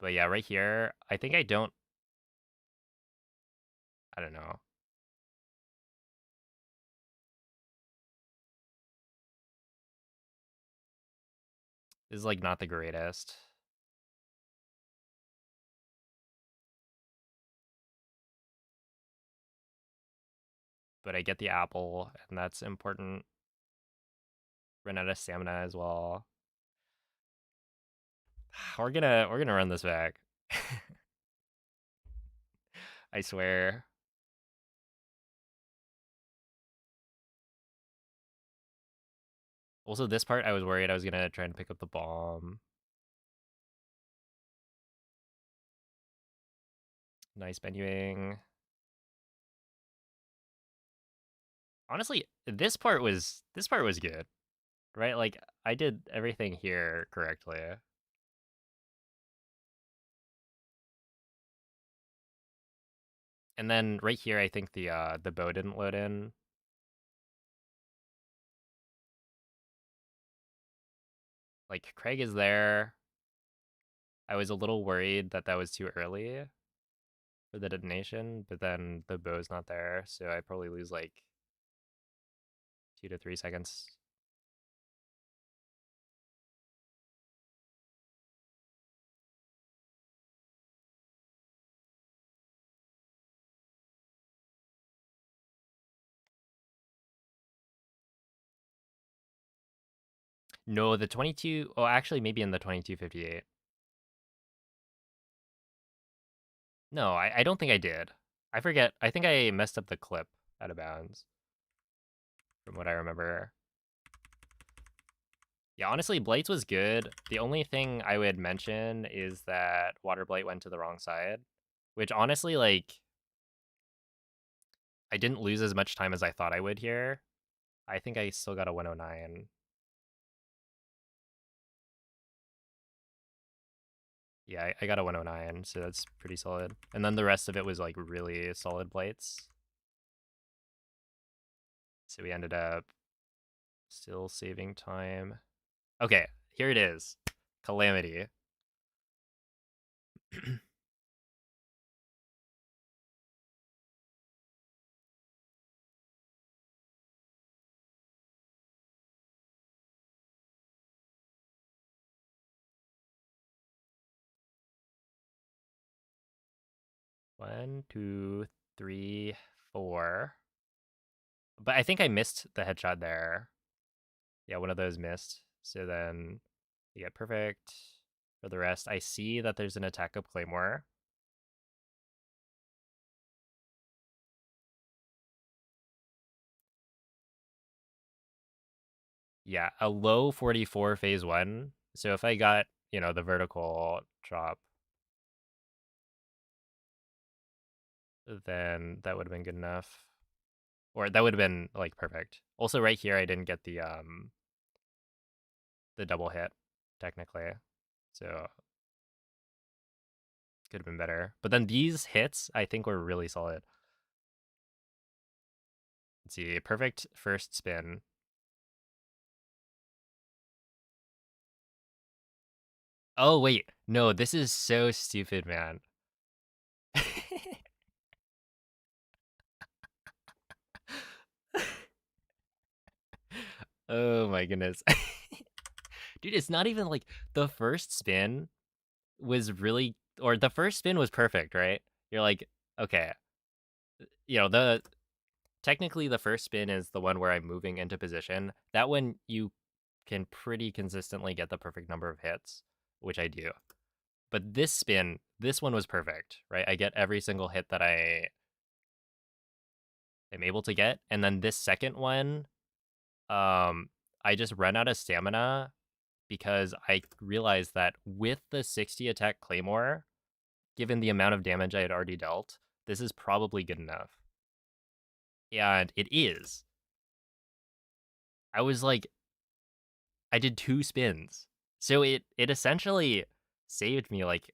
But yeah, right here, I think I don't know. This is, like, not the greatest. But I get the apple, and that's important. Run out of stamina as well. We're gonna run this back. I swear. Also, this part, I was worried I was gonna try and pick up the bomb. Nice menuing. Honestly, this part was good, right? Like, I did everything here correctly. And then right here, I think the bow didn't load in. Like, Craig is there. I was a little worried that that was too early for the detonation, but then the bow's not there, so I probably lose like 2 to 3 seconds. No, the 22... Oh, actually, maybe in the 22:58. No, I don't think I did. I forget. I think I messed up the clip out of bounds. From what I remember. Yeah, honestly, Blights was good. The only thing I would mention is that Water Blight went to the wrong side. Which, honestly, like... I didn't lose as much time as I thought I would here. I think I still got a 109. Yeah, I got a 109, so that's pretty solid. And then the rest of it was like really solid Blights. So we ended up still saving time. Okay, here it is. Calamity. One, two, three, four. But I think I missed the headshot there. Yeah, one of those missed. So then you get perfect. For the rest, I see that there's an attack up Claymore. Yeah, a low 44 phase 1. So if I got, you know, the vertical drop, then that would have been good enough. Or that would have been like perfect. Also right here I didn't get the double hit technically. So could have been better. But then these hits I think were really solid. Let's see, perfect first spin. Oh wait, no, this is so stupid, man. Oh my goodness. Dude, it's not even like the first spin was really, or the first spin was perfect, right? You're like, okay, you know, technically the first spin is the one where I'm moving into position. That one you can pretty consistently get the perfect number of hits, which I do. But this spin, this one was perfect, right? I get every single hit that I am able to get. And then this second one, I just run out of stamina because I realized that with the 60 attack Claymore, given the amount of damage I had already dealt, this is probably good enough. And it is. I was like, I did 2 spins. So it essentially saved me like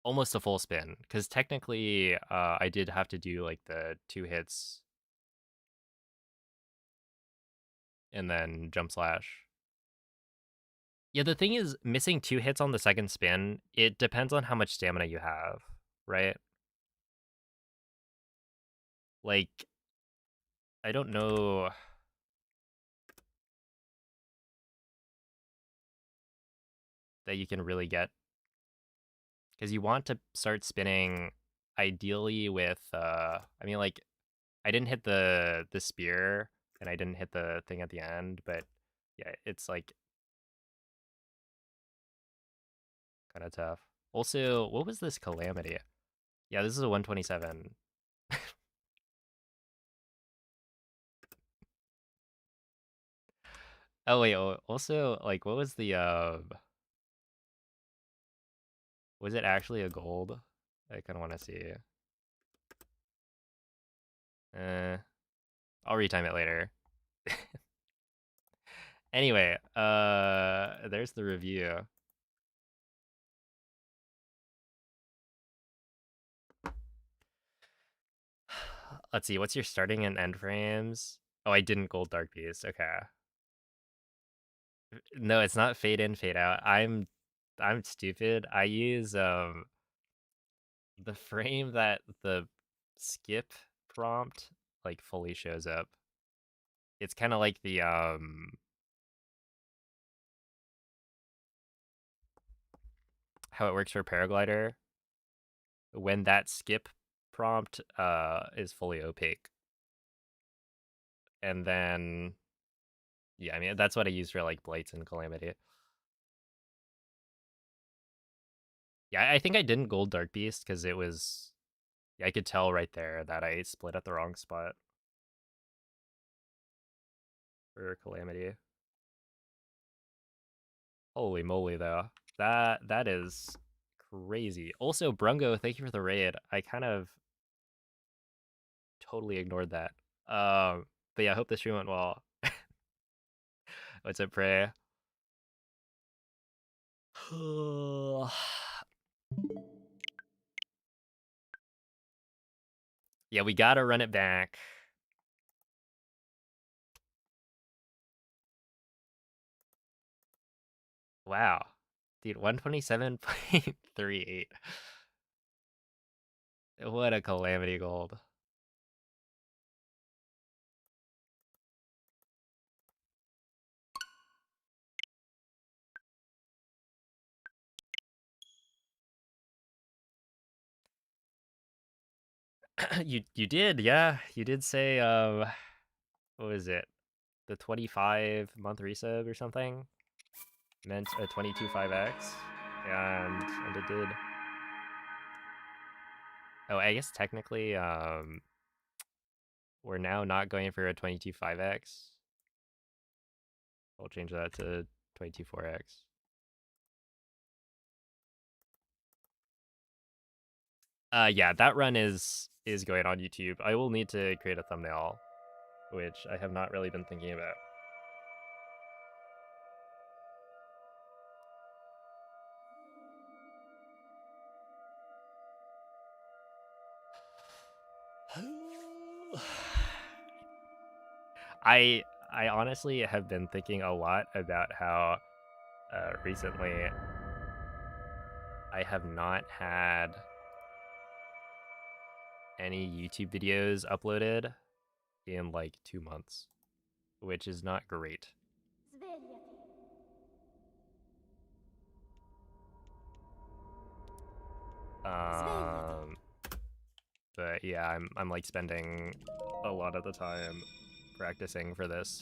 almost a full spin. Because technically I did have to do like the 2 hits and then jump slash. Yeah, the thing is, missing 2 hits on the second spin, it depends on how much stamina you have, right? Like, I don't know. That you can really get, because you want to start spinning ideally with I mean, like, I didn't hit the spear and I didn't hit the thing at the end, but yeah, it's like kind of tough. Also, what was this Calamity? Yeah, this is a 127. Oh wait, also, like, what was the was it actually a gold? I kind of want to see. I'll retime it later. Anyway, there's the review. let's see, what's your starting and end frames? Oh, I didn't gold Dark Beast. Okay. No, it's not fade in, fade out. I'm stupid. I use the frame that the skip prompt like fully shows up. It's kind of like the how it works for paraglider when that skip prompt is fully opaque. And then yeah, I mean that's what I use for like blights and calamity. Yeah, I think I didn't gold Dark Beast because it was yeah, I could tell right there that I split at the wrong spot for calamity. Holy moly though. That is crazy. Also, Brungo, thank you for the raid. I kind of totally ignored that. But yeah, I hope the stream went well. What's up, Prey? Yeah, we gotta run it back. Wow. Dude, 127.38. What a calamity gold. You did, yeah. You did say what was it? The 25-month resub or something meant a 22.5x, and it did. Oh, I guess technically we're now not going for a 22.5x. We'll change that to 22.4x. Yeah, that run is going on YouTube. I will need to create a thumbnail, which I have not really been thinking about. I honestly have been thinking a lot about how recently I have not had any YouTube videos uploaded in like 2 months, which is not great. Svegliati. Svegliati. But yeah, I'm like spending a lot of the time practicing for this.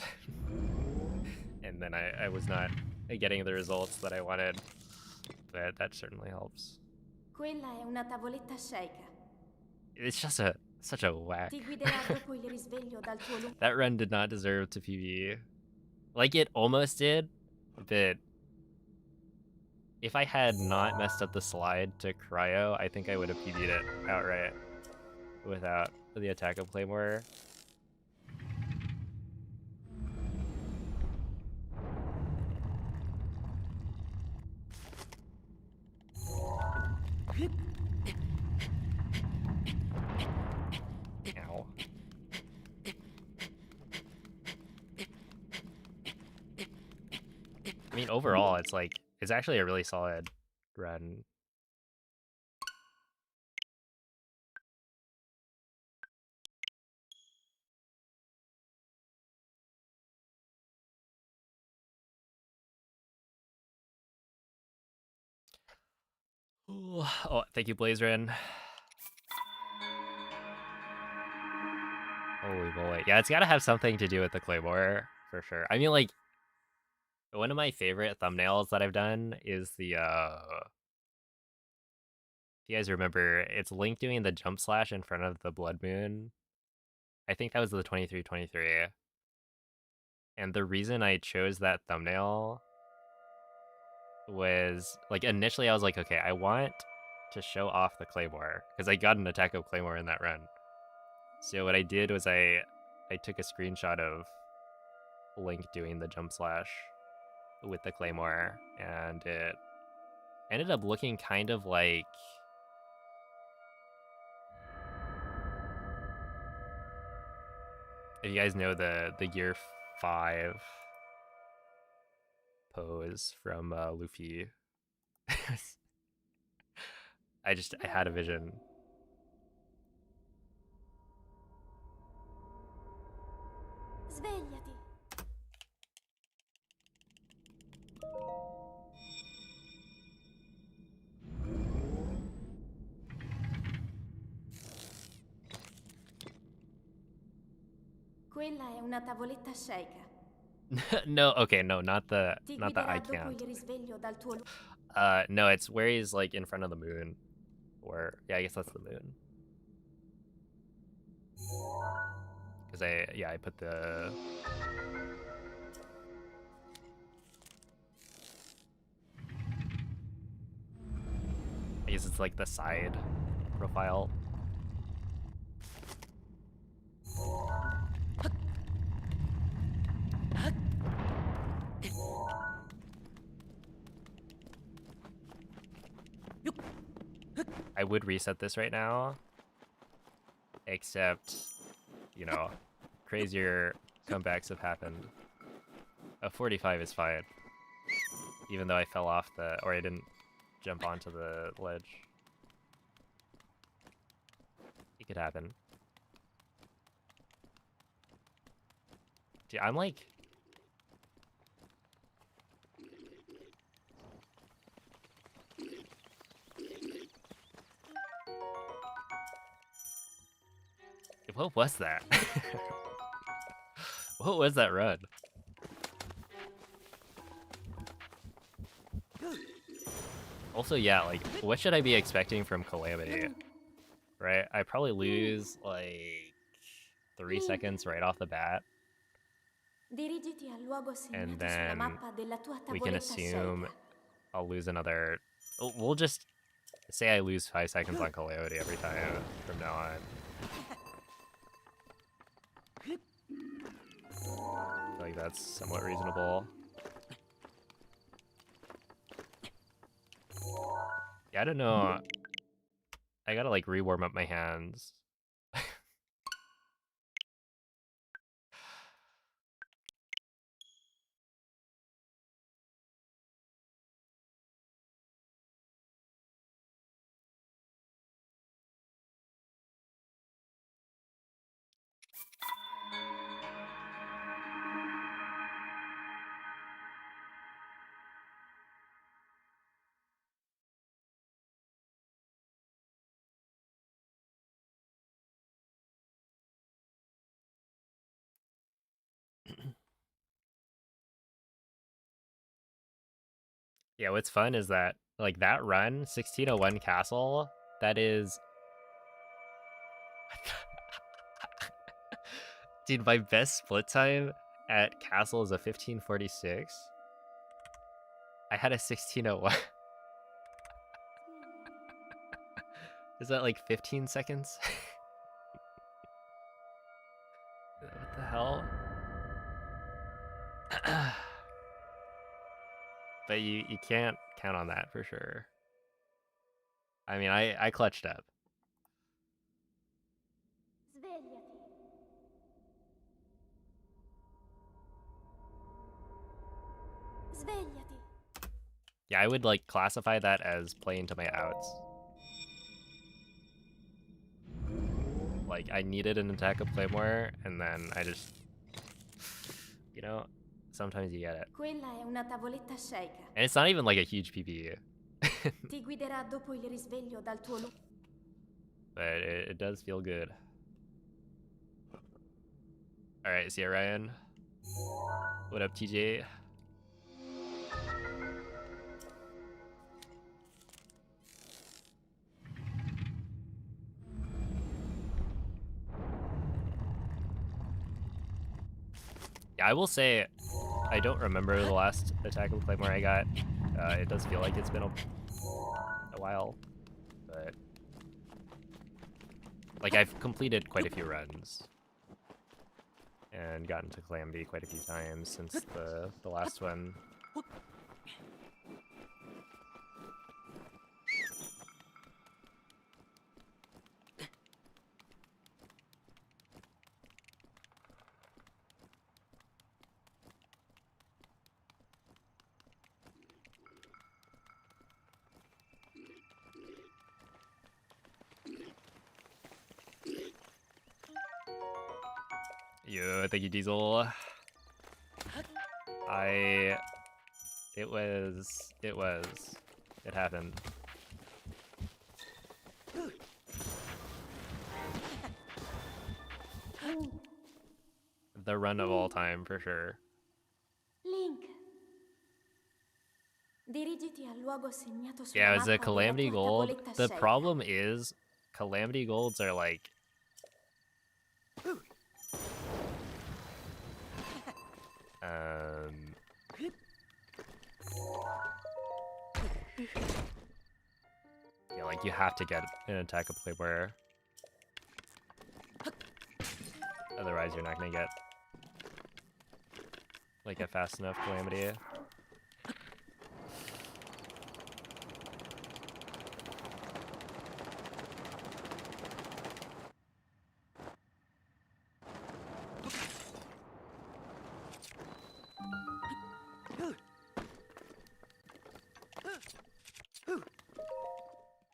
And then I was not getting the results that I wanted, but that certainly helps. Quella è una tavoletta sceicca. It's just such a whack. Ti guiderà dopo il risveglio dal tuo lungo. That run did not deserve to PB. Like it almost did, but if I had not messed up the slide to cryo, I think I would have PB'd it outright without the attack of Claymore. Ow. I mean, overall, it's like, it's actually a really solid run. Oh, thank you, Blazerin. Holy moly. Yeah, it's gotta have something to do with the Claymore, for sure. I mean, like, one of my favorite thumbnails that I've done is the, if you guys remember, it's Link doing the jump slash in front of the Blood Moon. I think that was the 2323. And the reason I chose that thumbnail was, like, initially I was like, okay, I want to show off the Claymore, because I got an attack of Claymore in that run. So what I did was I took a screenshot of Link doing the jump slash with the Claymore, and it ended up looking kind of like You guys know the Gear 5 pose from Luffy. I had a vision. Svegliati. Quella è una tavoletta shake. No, okay, no, not the Ti I guiderà dopo can't. il risveglio dal tuo No, it's where he's like in front of the moon. Or yeah, I guess that's the moon. Because I put the I guess it's like the side profile. I would reset this right now, except, you know, crazier comebacks have happened. A 45 is fine, even though I fell off or I didn't jump onto the ledge. It could happen. Dude, I'm like... What was that? What was that run? Also, yeah, like, what should I be expecting from Calamity? Right? I probably lose, like, 3 seconds right off the bat. Dirigiti al luogo And segnato sulla then mappa della tua we can tavoletta assume shake. I'll lose another... We'll just say I lose 5 seconds on Calamity every time from now on. I feel like that's somewhat reasonable. Yeah, I don't know. I gotta like re-warm up my hands. Yeah, what's fun is that like that run, 1601 castle, that is dude, my best split time at castle is a 1546. I had a 1601. Is that like 15 seconds? What the hell? But you can't count on that for sure. I mean, I clutched up. Svegliati. Svegliati. Yeah, I would like classify that as playing to my outs. Like I needed an attack of Claymore, and then I just, you know, sometimes you get it. Quella è una tavoletta shake. And it's not even like a huge PB. Ti guiderà dopo il risveglio dal tuo But it does feel good. Alright, see ya, Ryan. What up, TJ? Yeah, I will say, I don't remember the last attack of Claymore I got. It does feel like it's been a while, but like I've completed quite a few runs and gotten to Calamity quite a few times since the last one. Yo, thank you, Diesel. It happened. The run of all time, for sure. Link. Dirigiti al luogo segnato sulla Yeah, it was a mappa della Calamity tua Gold. tavoletta The scelta. problem is, Calamity Golds are like... Yeah, like you have to get an attack of Playboy. Otherwise you're not gonna get like a fast enough Calamity.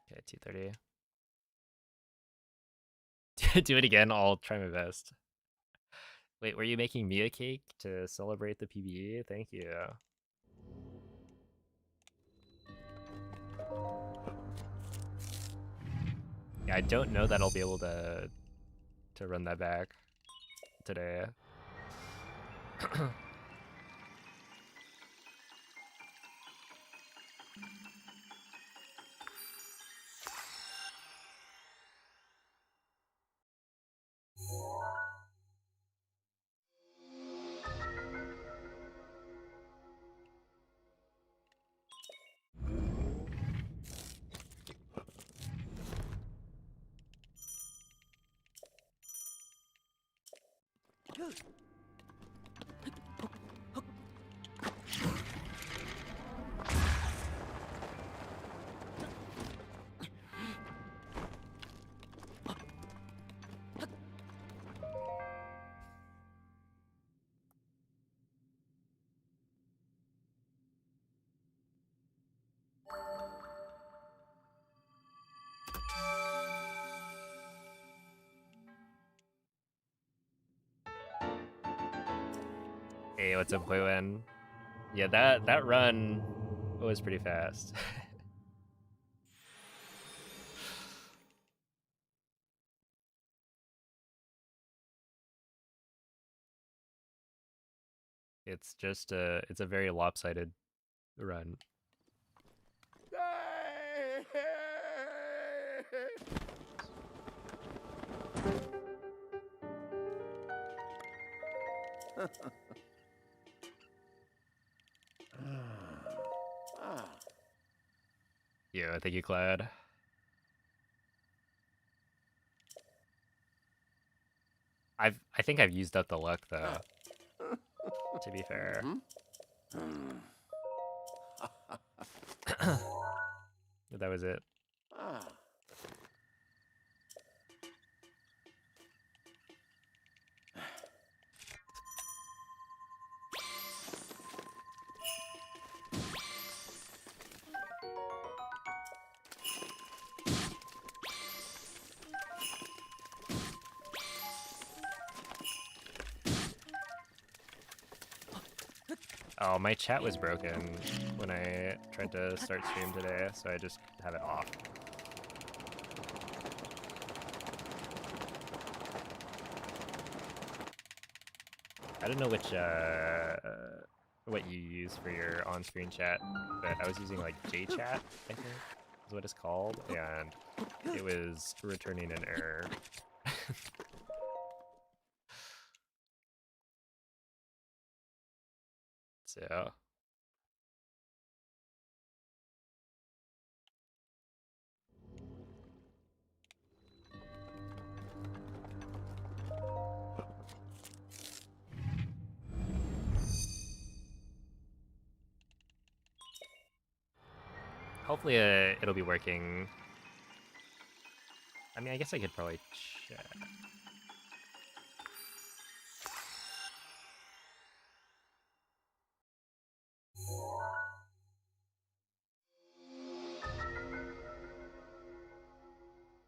Okay, 230. Do it again, I'll try my best. Wait, were you making me a cake to celebrate the PBE? Thank you. Yeah, I don't know that I'll be able to run that back today. Hey, what's up, Huiwen? Yeah, that run was pretty fast. It's just it's a very lopsided run. Yeah, thank you, Cloud. I think I've used up the luck though. To be fair. That was it. Oh, my chat was broken when I tried to start stream today, so I just have it off. I don't know which what you use for your on-screen chat, but I was using like JChat, I think is what it's called, and it was returning an error. So hopefully it'll be working. I mean, I guess I could probably check.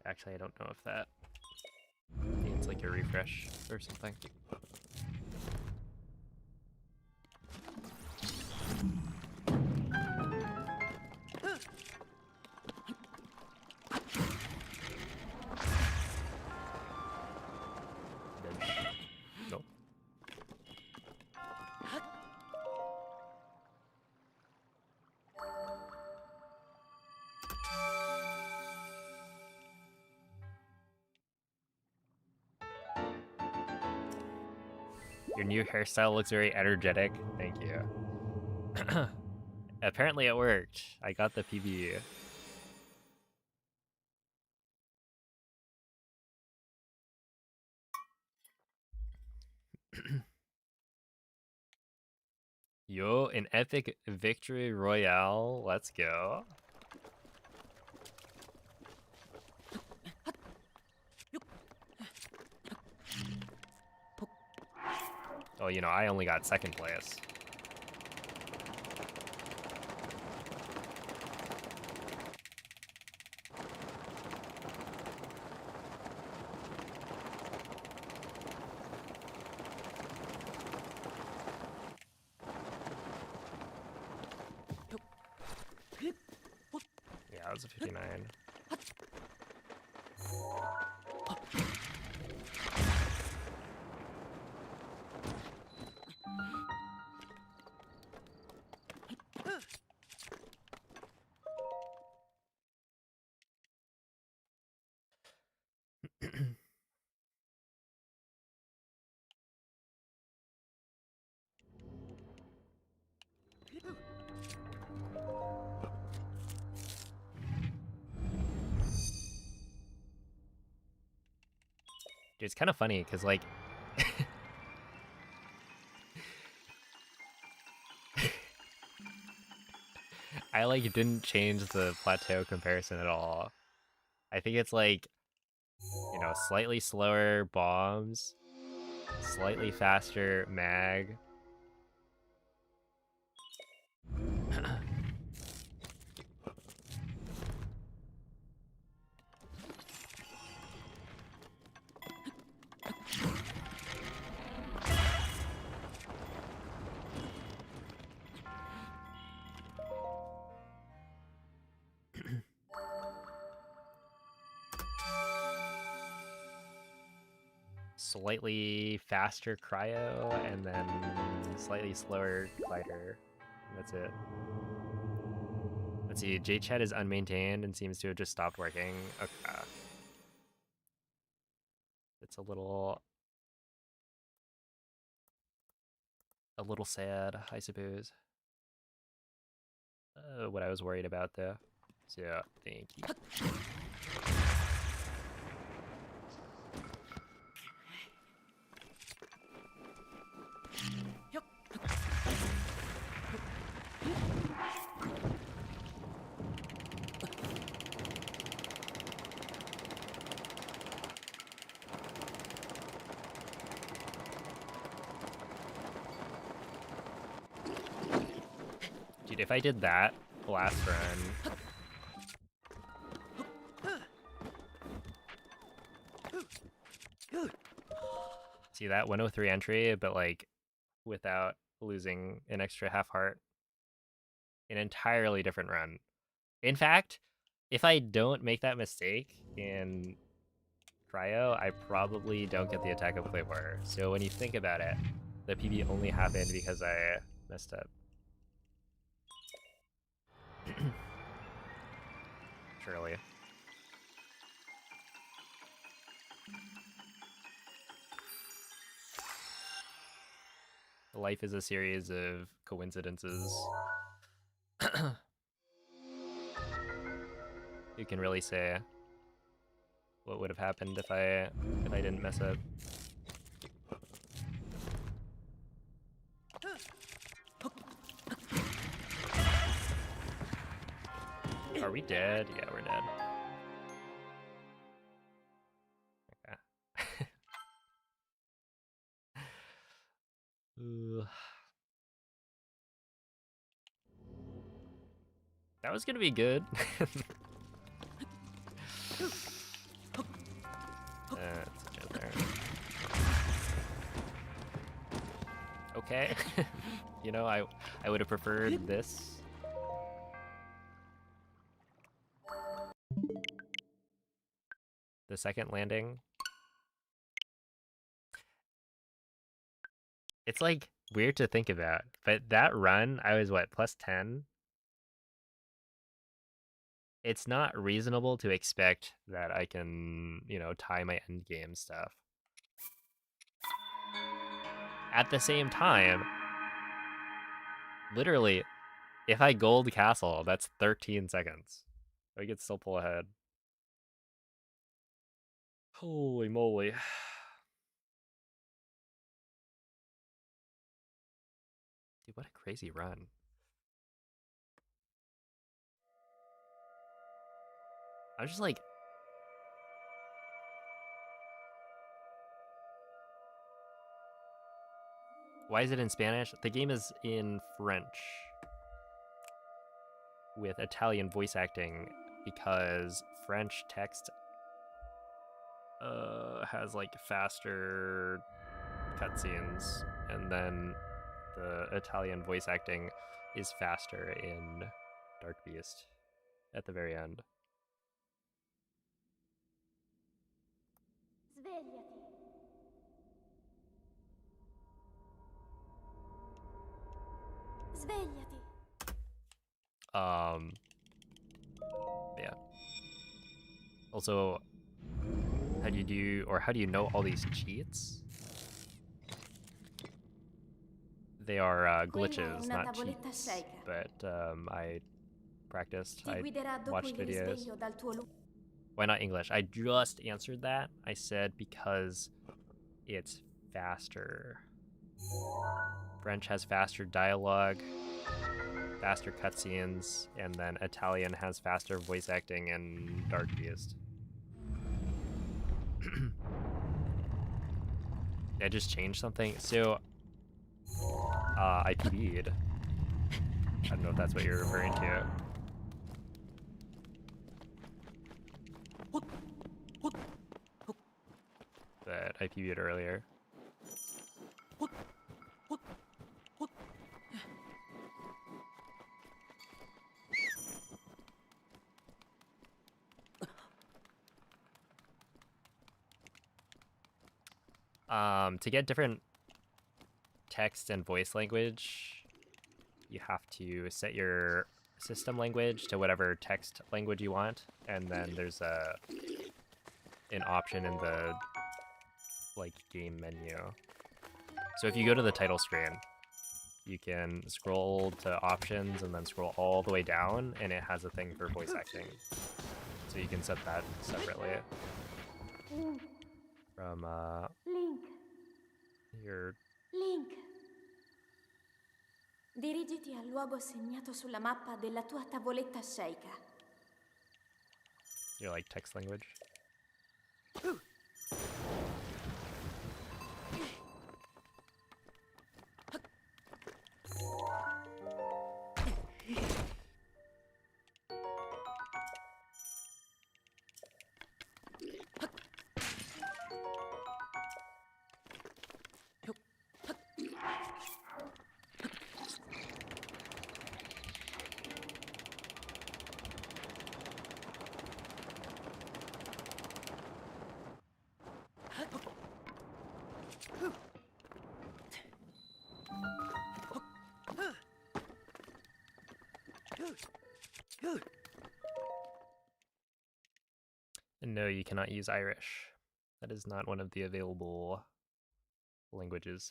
Actually, I don't know if that needs like a refresh or something. Your new hairstyle looks very energetic. Thank you. Apparently it worked. I got the PB. Yo, an epic victory royale. Let's go. Oh, you know, I only got second place. Yeah, that was a 59. Dude, it's kind of funny because, like, I, like, didn't change the plateau comparison at all. I think it's, like, you know, slightly slower bombs, slightly faster mag. Slightly faster cryo, and then slightly slower glider. That's it. Let's see, J-Chat is unmaintained and seems to have just stopped working. Okay. It's a little sad, I suppose. What I was worried about, though. So, yeah, thank you. Dude, if I did that last run... See that 103 entry, but like without losing an extra half heart. An entirely different run. In fact, if I don't make that mistake in cryo, I probably don't get the attack of Claymore. So when you think about it, the PB only happened because I messed up. Surely. Life is a series of coincidences. You can really say what would have happened if I didn't mess up. Are we dead? Yeah, we're dead. Okay. Ooh. That was gonna be good. That's a joke there. Okay. You know, I would have preferred this. The second landing. It's like weird to think about, but that run, I was what, plus 10? It's not reasonable to expect that I can, you know, tie my endgame stuff. At the same time, literally, if I gold castle, that's 13 seconds. I could still pull ahead. Holy moly. Dude, what a crazy run. I was just like... Why is it in Spanish? The game is in French with Italian voice acting because French text has like faster cutscenes, and then the Italian voice acting is faster in Dark Beast at the very end. Svegliati. Svegliati. Yeah. Also, how do you know all these cheats? They are glitches, not cheats. But I practiced. I watched videos. Why not English? I just answered that. I said because it's faster. French has faster dialogue, faster cutscenes, and then Italian has faster voice acting in Dark Beast. Did I just change something? So, I PB'd. I don't know if that's what you're referring to. But I PB'd earlier. To get different text and voice language, you have to set your system language to whatever text language you want, and then there's an option in the like game menu. So if you go to the title screen, you can scroll to options and then scroll all the way down, and it has a thing for voice acting. So you can set that separately from Link. your... Link. Dirigiti al luogo segnato sulla mappa della tua tavoletta sceicca. your like text language. And no, you cannot use Irish. That is not one of the available languages.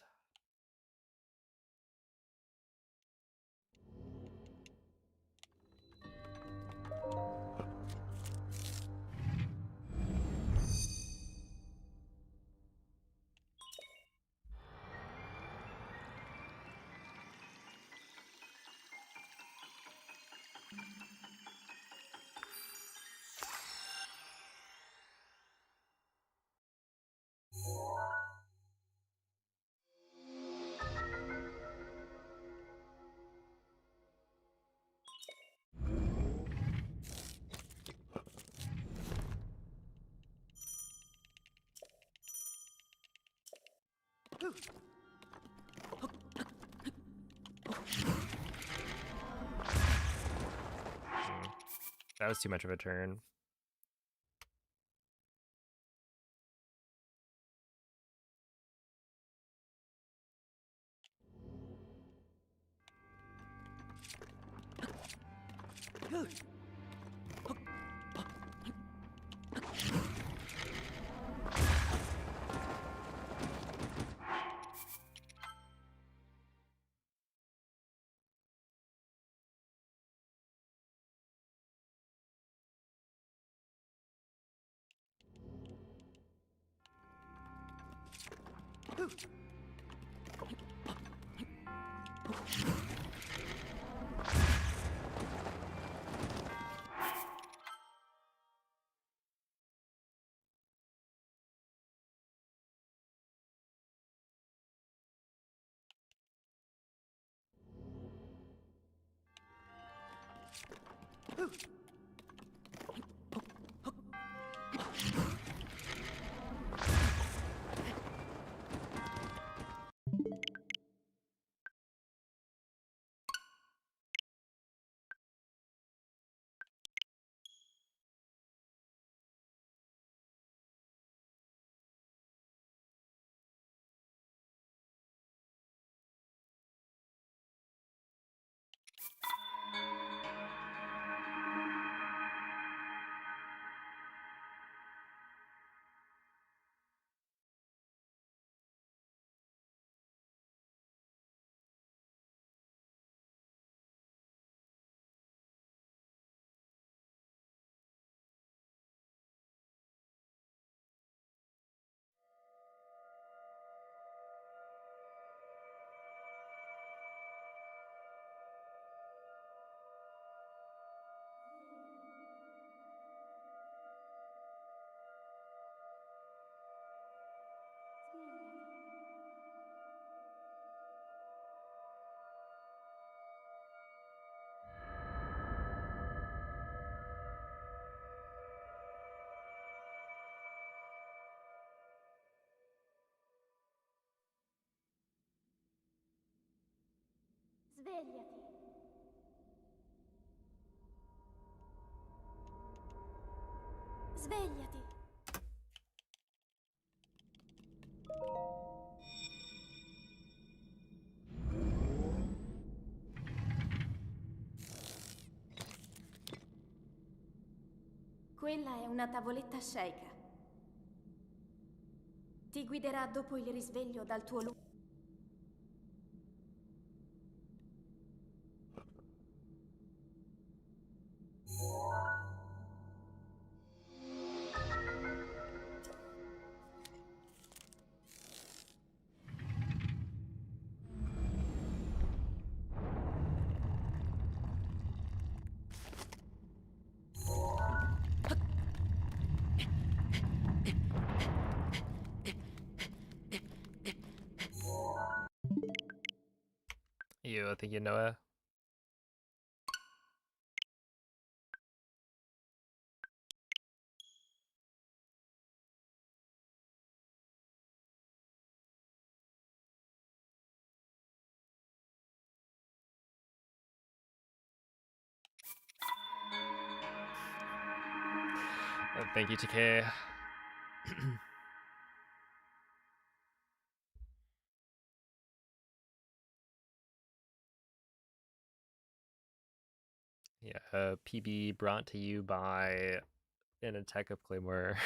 That was too much of a turn. Svegliati. Svegliati. Quella è una tavoletta sceicca. Ti guiderà dopo il risveglio dal tuo lungo. You think you know it? Thank you, TK. Yeah, PB brought to you by an attack of Claymore.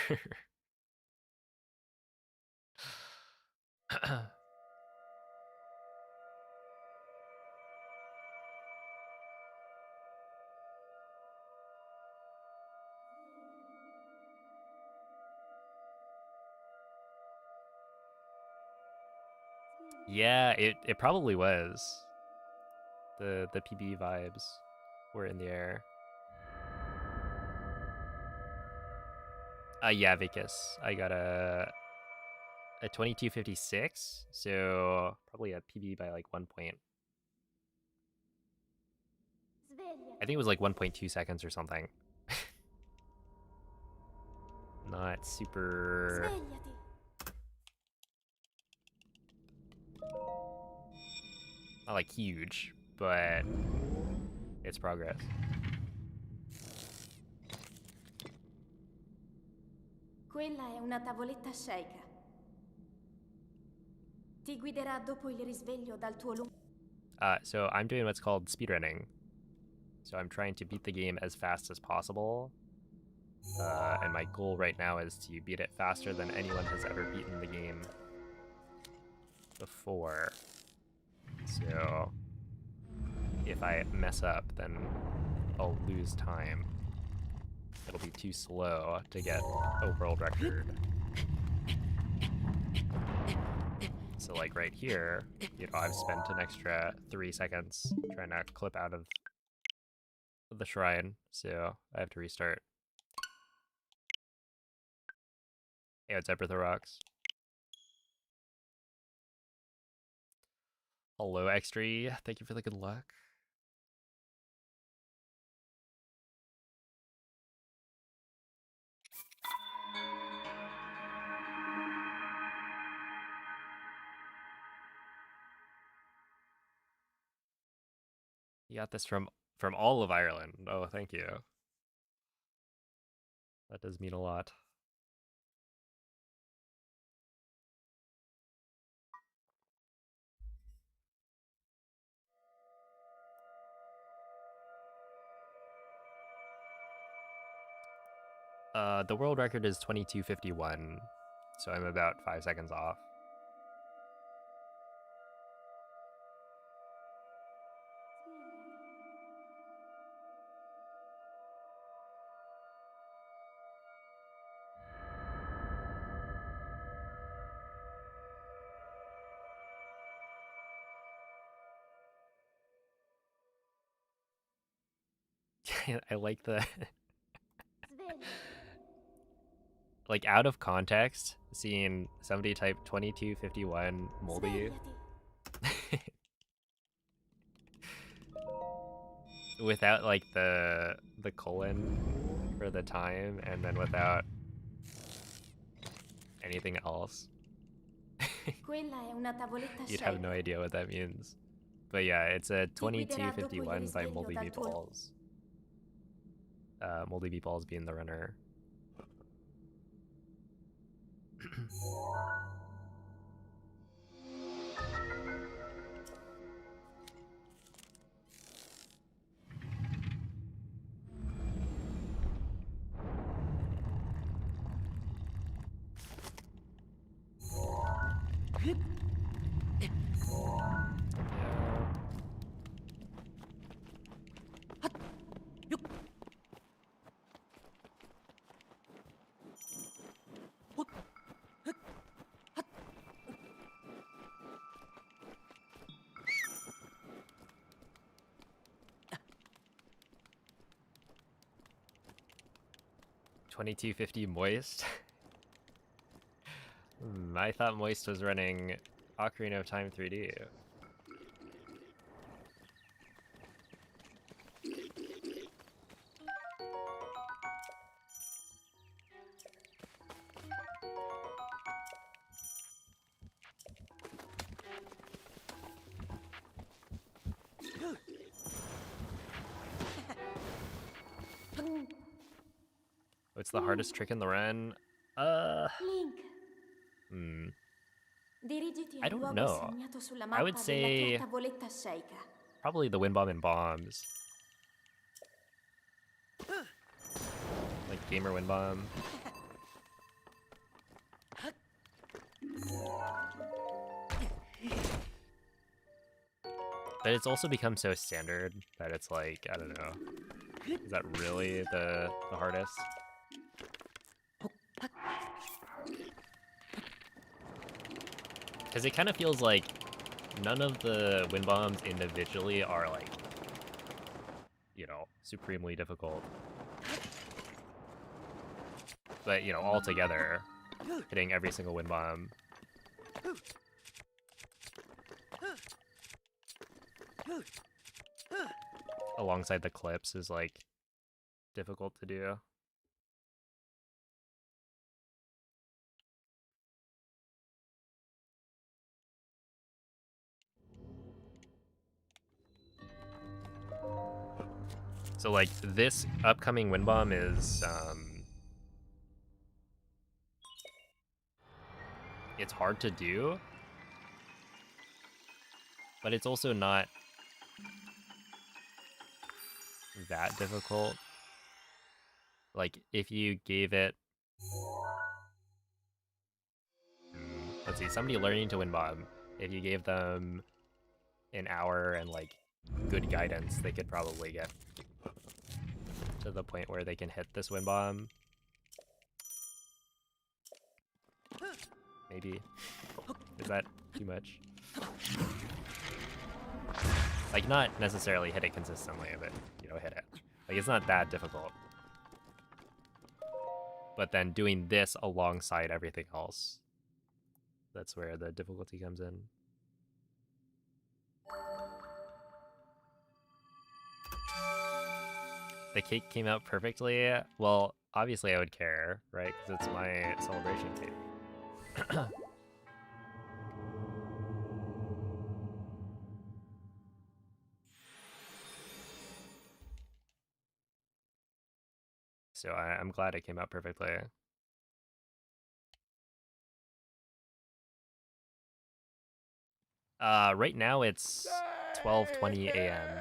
Yeah, it probably was. The PB vibes were in the air. Yeah, Vicus. I got a 2256, so probably a PB by like 1 point. I think it was like 1.2 seconds or something. Not super. Svegliati. Not like huge, but it's progress. Quella è una tavoletta sceicca. Ti guiderà dopo il risveglio dal tuo lungo. So I'm doing what's called speedrunning. So I'm trying to beat the game as fast as possible. And my goal right now is to beat it faster than anyone has ever beaten the game before. So if I mess up, then I'll lose time. It'll be too slow to get a world record. So like right here, you know, I've spent an extra 3 seconds trying to clip out of the shrine, so I have to restart. Hey, what's up with the rocks? Hello, X3. Thank you for the good luck. You got this from all of Ireland. Oh, thank you. That does mean a lot. The world record is 22:51, so I'm about 5 seconds off. I like the Sveglia. like out of context, seeing somebody type 22:51 moldy Svegliati. without like the colon for the time, and then without anything else. Quella è una tavoletta You'd have no scelta. idea what that means. But yeah, it's a Ti guiderà dopo il 22:51 by risveglio Moldy dal tuo- Meatballs. Moldy Meatballs being the runner. Yeah. 2250 Moist. I thought Moist was running Ocarina of Time 3D. What's the hardest trick in the run? Link, dirigiti I al don't luogo know. segnato sulla I would mappa della say tua tavoletta sceicca. probably the wind bomb and bombs. Like gamer wind bomb. But it's also become so standard that it's like, I don't know. Is that really the hardest? Because it kind of feels like none of the wind bombs individually are like, you know, supremely difficult. But, you know, all together, hitting every single wind bomb. Alongside the clips is like difficult to do. So like this upcoming wind bomb is it's hard to do, but it's also not that difficult. Like if you gave it, let's see, somebody learning to wind bomb, if you gave them an hour and like good guidance, they could probably get to the point where they can hit this wind bomb. Maybe. Is that too much. Like, not necessarily hit it consistently, but, you know, hit it. Like, it's not that difficult. But then doing this alongside everything else, that's where the difficulty comes in. The cake came out perfectly. Well, obviously I would care, right? Because it's my celebration cake. So I'm glad it came out perfectly. Right now it's 12:20 a.m.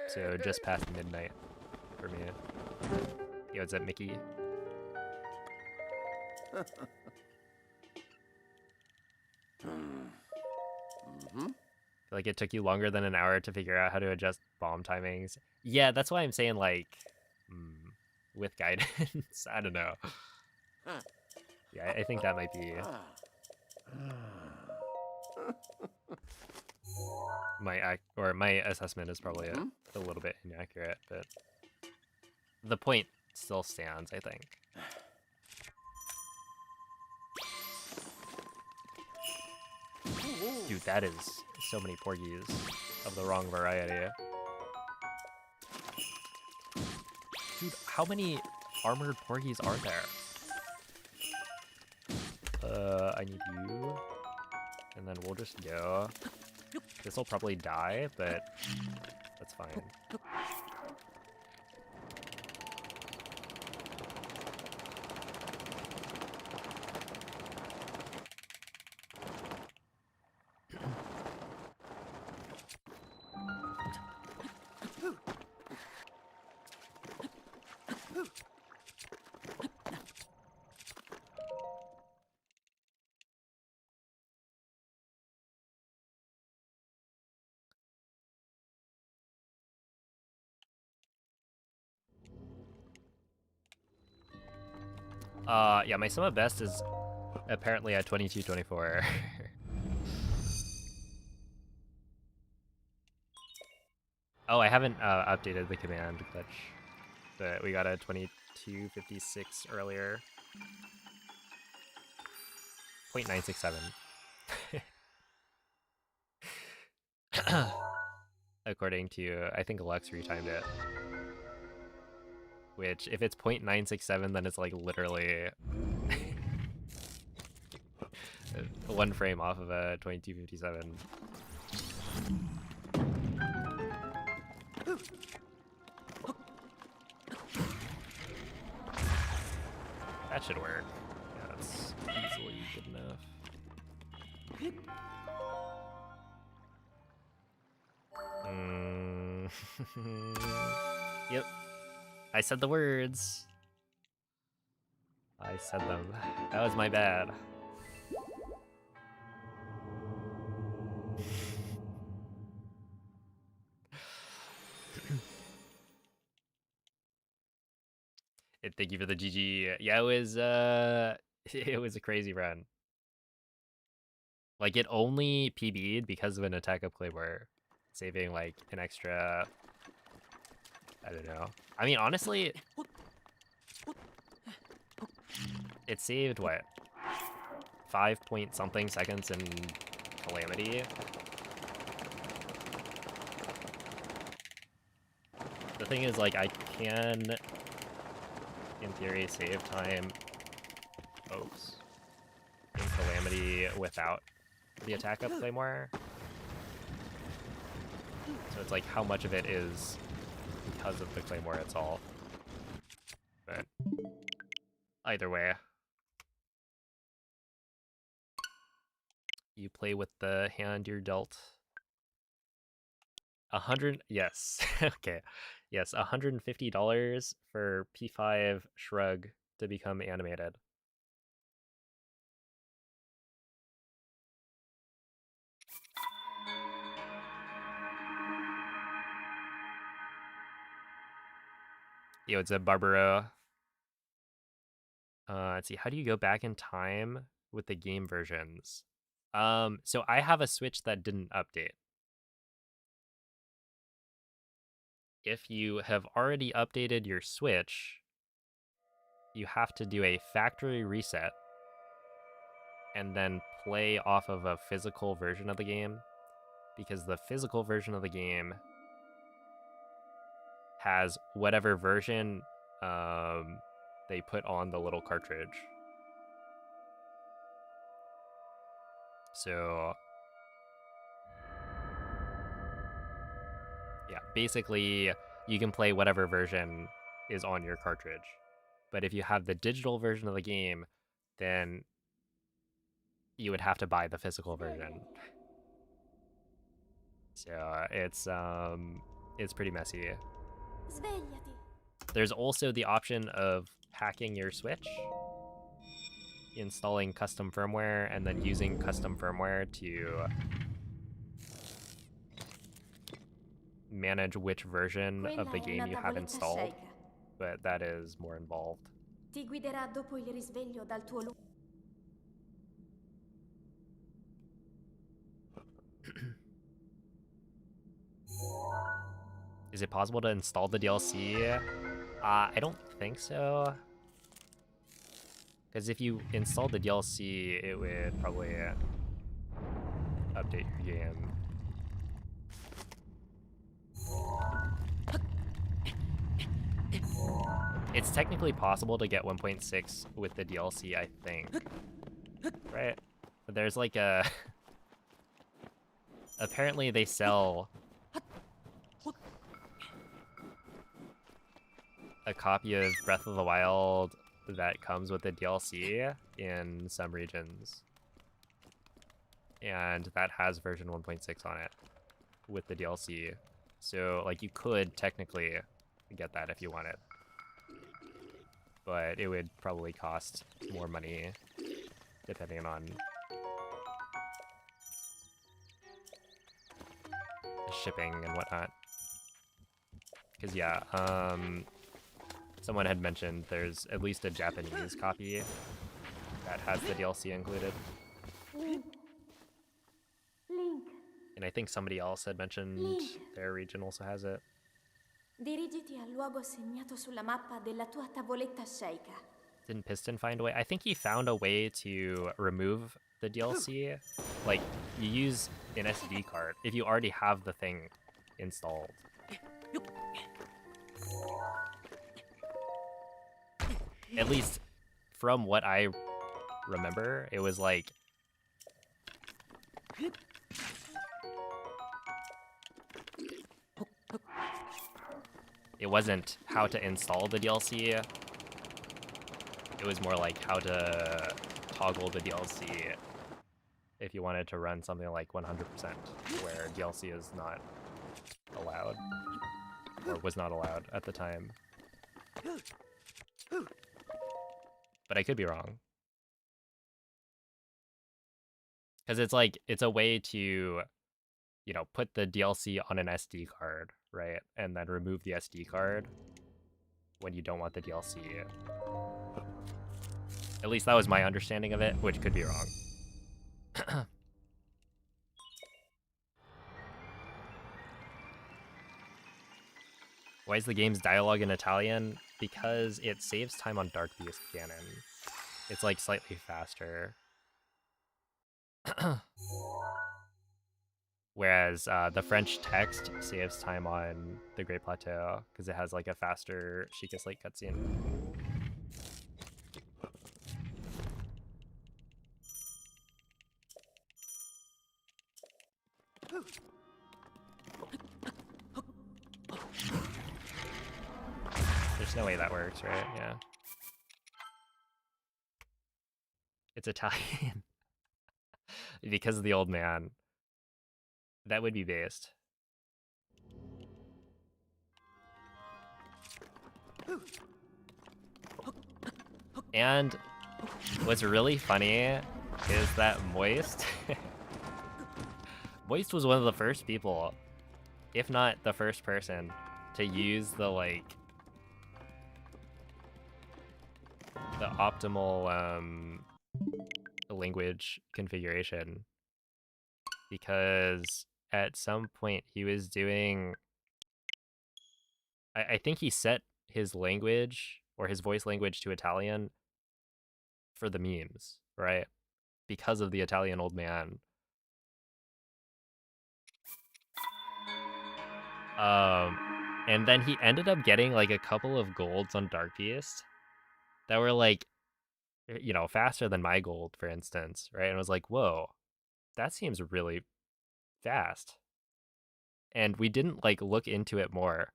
So just past midnight for me. Yo, what's up, Mickey? Like, it took you longer than an hour to figure out how to adjust bomb timings. Yeah, that's why I'm saying, like, with guidance. I don't know. Yeah, I think that might be my assessment is probably a little bit inaccurate, but the point still stands, I think. Dude, that is so many porgies of the wrong variety. Dude, how many armored porgies are there? I need you. And then we'll just go. This will probably die, but that's fine. Yeah, my sum of best is apparently at 22-24. Oh, I haven't updated the command glitch, but we got a 22:56 earlier. 0.967. According to, I think Lux retimed it. Which, if it's 0.967, then it's like literally one frame off of a 22:57. That should work. Yeah, that's easily good enough. Yep. I said the words. I said them. That was my bad. Thank you for the GG. Yeah, it was a crazy run. Like, it only PB'd because of an attack up Claymore, saving like an extra, I don't know. I mean, honestly, it saved what, 5 point something seconds in Calamity. The thing is, like, I can, in theory, save time, oops, in Calamity without the attack up Claymore. So it's like, how much of it is because of the Claymore itself. But either way, you play with the hand you're dealt. 100, yes. Okay. Yes, $150 for P5 Shrug to become animated. Yo, it's a Barbaro. Let's see, how do you go back in time with the game versions? So I have a Switch that didn't update. If you have already updated your Switch, you have to do a factory reset and then play off of a physical version of the game, because the physical version of the game has whatever version they put on the little cartridge. So yeah, basically you can play whatever version is on your cartridge. But if you have the digital version of the game, then you would have to buy the physical version. So it's pretty messy. Svegliati. There's also the option of hacking your Switch, installing custom firmware, and then using custom firmware to manage which version of the Quella è game una you have tavoletta installed, sceicca. but that is more involved. Ti guiderà dopo il risveglio dal tuo Is it possible to install the DLC? I don't think so. Because if you installed the DLC, it would probably update your game. It's technically possible to get 1.6 with the DLC, I think. Right? But there's like a... Apparently they sell a copy of Breath of the Wild that comes with the DLC in some regions. And that has version 1.6 on it with the DLC. So, like, you could technically get that if you wanted. But it would probably cost more money depending on shipping and whatnot. Because, yeah, someone had mentioned there's at least a Japanese copy that has the DLC included. Link. And I think somebody else had mentioned their region also has it. Dirigiti al luogo segnato sulla mappa della tua tavoletta sceicca. Didn't Piston find a way? I think he found a way to remove the DLC. Like, you use an SD card if you already have the thing installed. At least from what I remember, it was like... It wasn't how to install the DLC. It was more like how to toggle the DLC if you wanted to run something like 100%, where DLC is not allowed, or was not allowed at the time. But I could be wrong. Because it's like, it's a way to, you know, put the DLC on an SD card, right? And then remove the SD card when you don't want the DLC. At least that was my understanding of it, which could be wrong. Why is the game's dialogue in Italian? Because it saves time on Dark Beast Ganon. It's like slightly faster. Whereas the French text saves time on the Great Plateau because it has like a faster Sheikah Slate cutscene. There's no way that works, right? Yeah. It's Italian. Because of the old man. That would be based. And what's really funny is that Moist... Moist was one of the first people, if not the first person, to use the, like... the optimal, language configuration because at some point he was doing... I think he set his language, or his voice language, to Italian for the memes, right? Because of the Italian old man. And then he ended up getting like a couple of golds on Dark Beast that were like, you know, faster than my gold, for instance, right? And I was like, whoa, that seems really fast. And we didn't like look into it more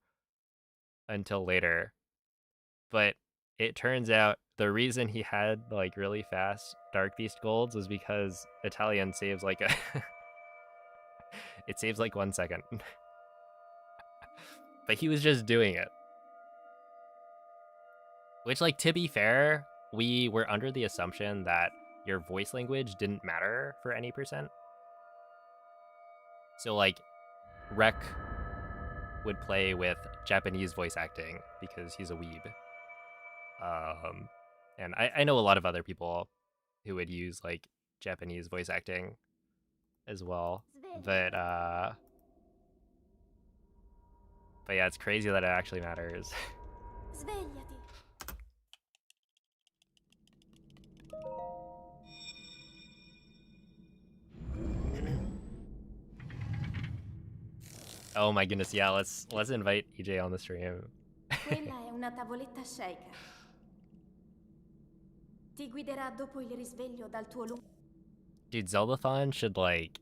until later. But it turns out the reason he had like really fast Dark Beast golds was because Italian saves like a it saves like 1 second. But he was just doing it. Which, like, to be fair, we were under the assumption that your voice language didn't matter for any percent. So, like, Rek would play with Japanese voice acting because he's a weeb. And I know a lot of other people who would use, like, Japanese voice acting as well. But yeah, it's crazy that it actually matters. Svegliati. Oh my goodness, yeah, let's invite EJ on the stream. Quella è una tavoletta shake. Ti guiderà dopo il risveglio dal tuo lungo... Dude, Zeldathon should, like,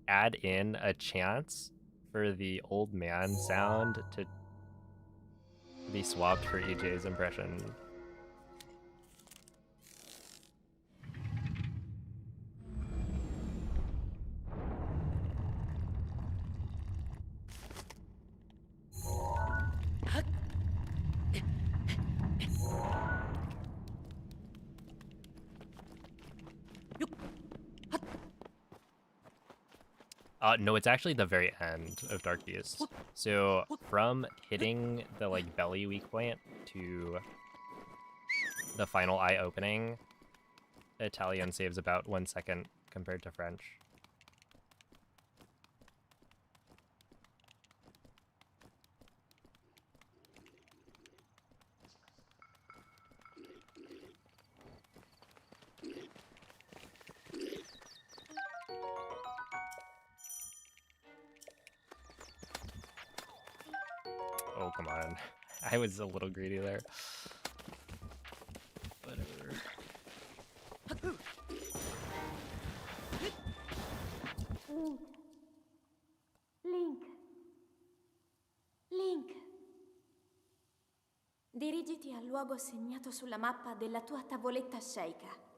add in a chance for the old man sound to be swapped for EJ's impression. No, it's actually the very end of Dark Beast. So from hitting the like belly weak point to the final eye opening, Italian saves about 1 second compared to French. Oh, come on. I was a little greedy there. Whatever. Link. Link. Dirigiti al luogo segnato sulla mappa della tua tavoletta shake.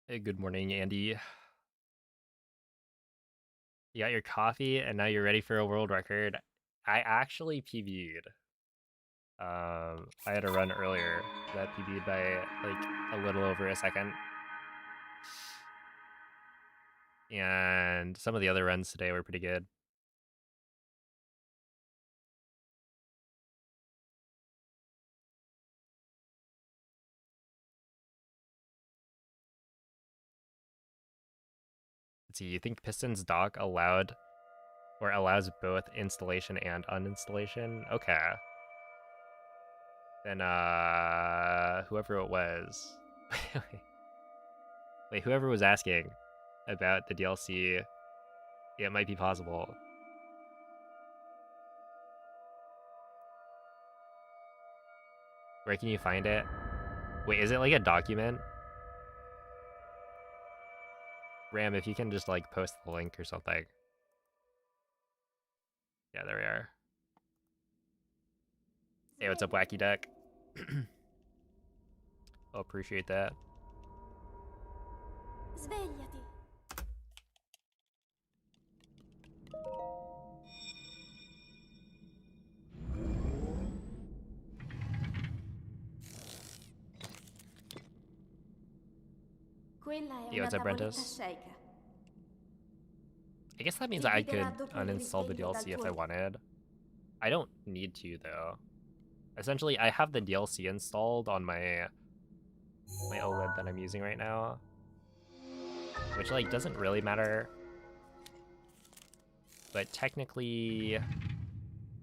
Hey, good morning, Andy. You got your coffee, and now you're ready for a world record. I actually PB'd. I had a run earlier that PB'd by like a little over a second. And some of the other runs today were pretty good. Let's see, you think Piston's dock allowed or allows both installation and uninstallation? Okay. Then whoever it was. Wait, whoever was asking about the DLC, it might be possible. Where can you find it? Wait, is it like a document? Ram, if you can just like post the link or something. Yeah, there we are. Hey, what's up, Wacky Duck? Oh, appreciate that. Svegliati. Quella è Yo, una what's up, tavoletta Brentus? sceicca. I guess that means Ti I guiderà could dopo il uninstall the risveglio dal DLC if tuo I wanted. I don't need to, though. Essentially, I have the DLC installed on my OLED that I'm using right now, which, like, doesn't really matter. But technically,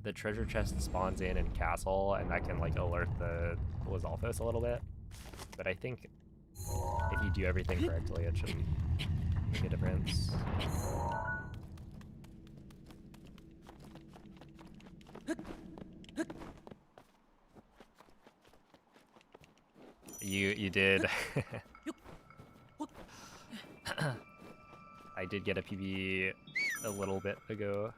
the treasure chest spawns in Castle, and that can, like, alert the Lizalfos a little bit. But I think if you do everything correctly, it shouldn't make a difference. You did. I did get a PB a little bit ago.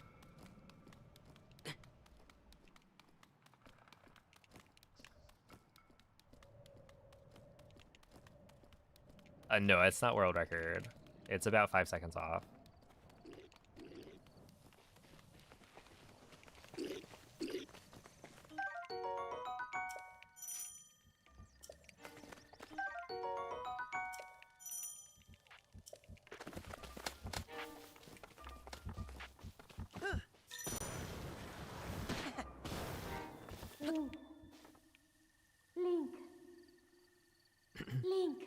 No, it's not world record. It's about 5 seconds off. Link. Link. Link.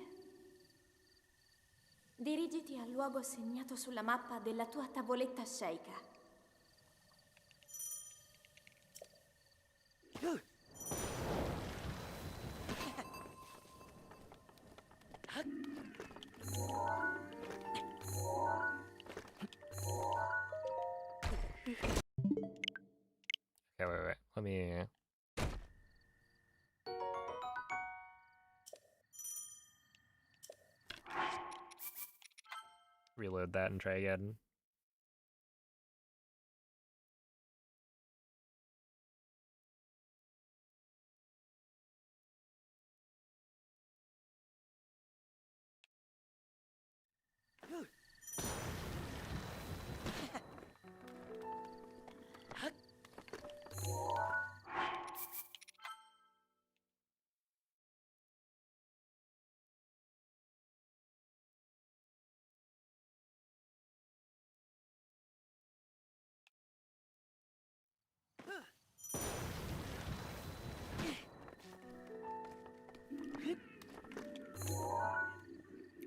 Dirigiti al luogo segnato sulla mappa della tua tavoletta sceicca. Okay, wait. Let me... reload that and try again.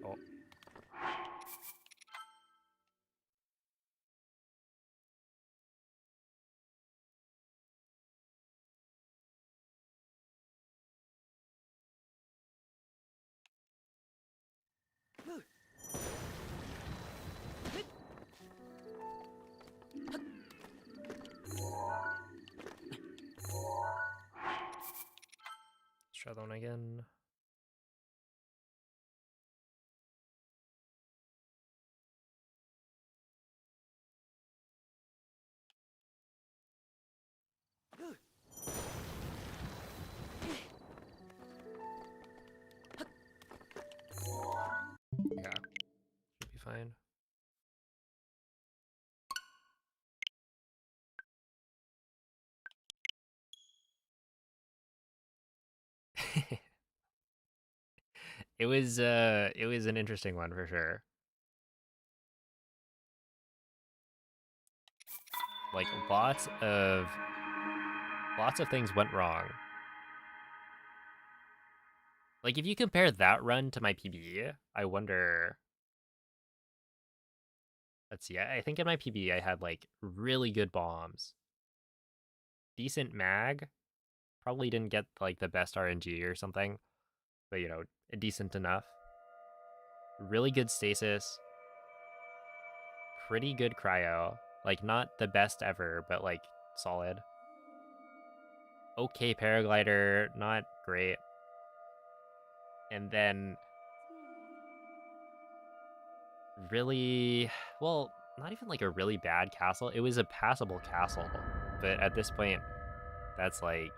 Oh. Let's try that one again. Yeah, should be fine. It was an interesting one for sure. Like lots of things went wrong. Like if you compare that run to my PB, I wonder. Let's see. I think in my PB I had like really good bombs, decent mag. Probably didn't get like the best RNG or something, but you know, decent enough. Really good stasis. Pretty good cryo. Like not the best ever, but like solid. Okay paraglider, not great. And then really, well, not even like a really bad castle. It was a passable castle, but at this point, that's like,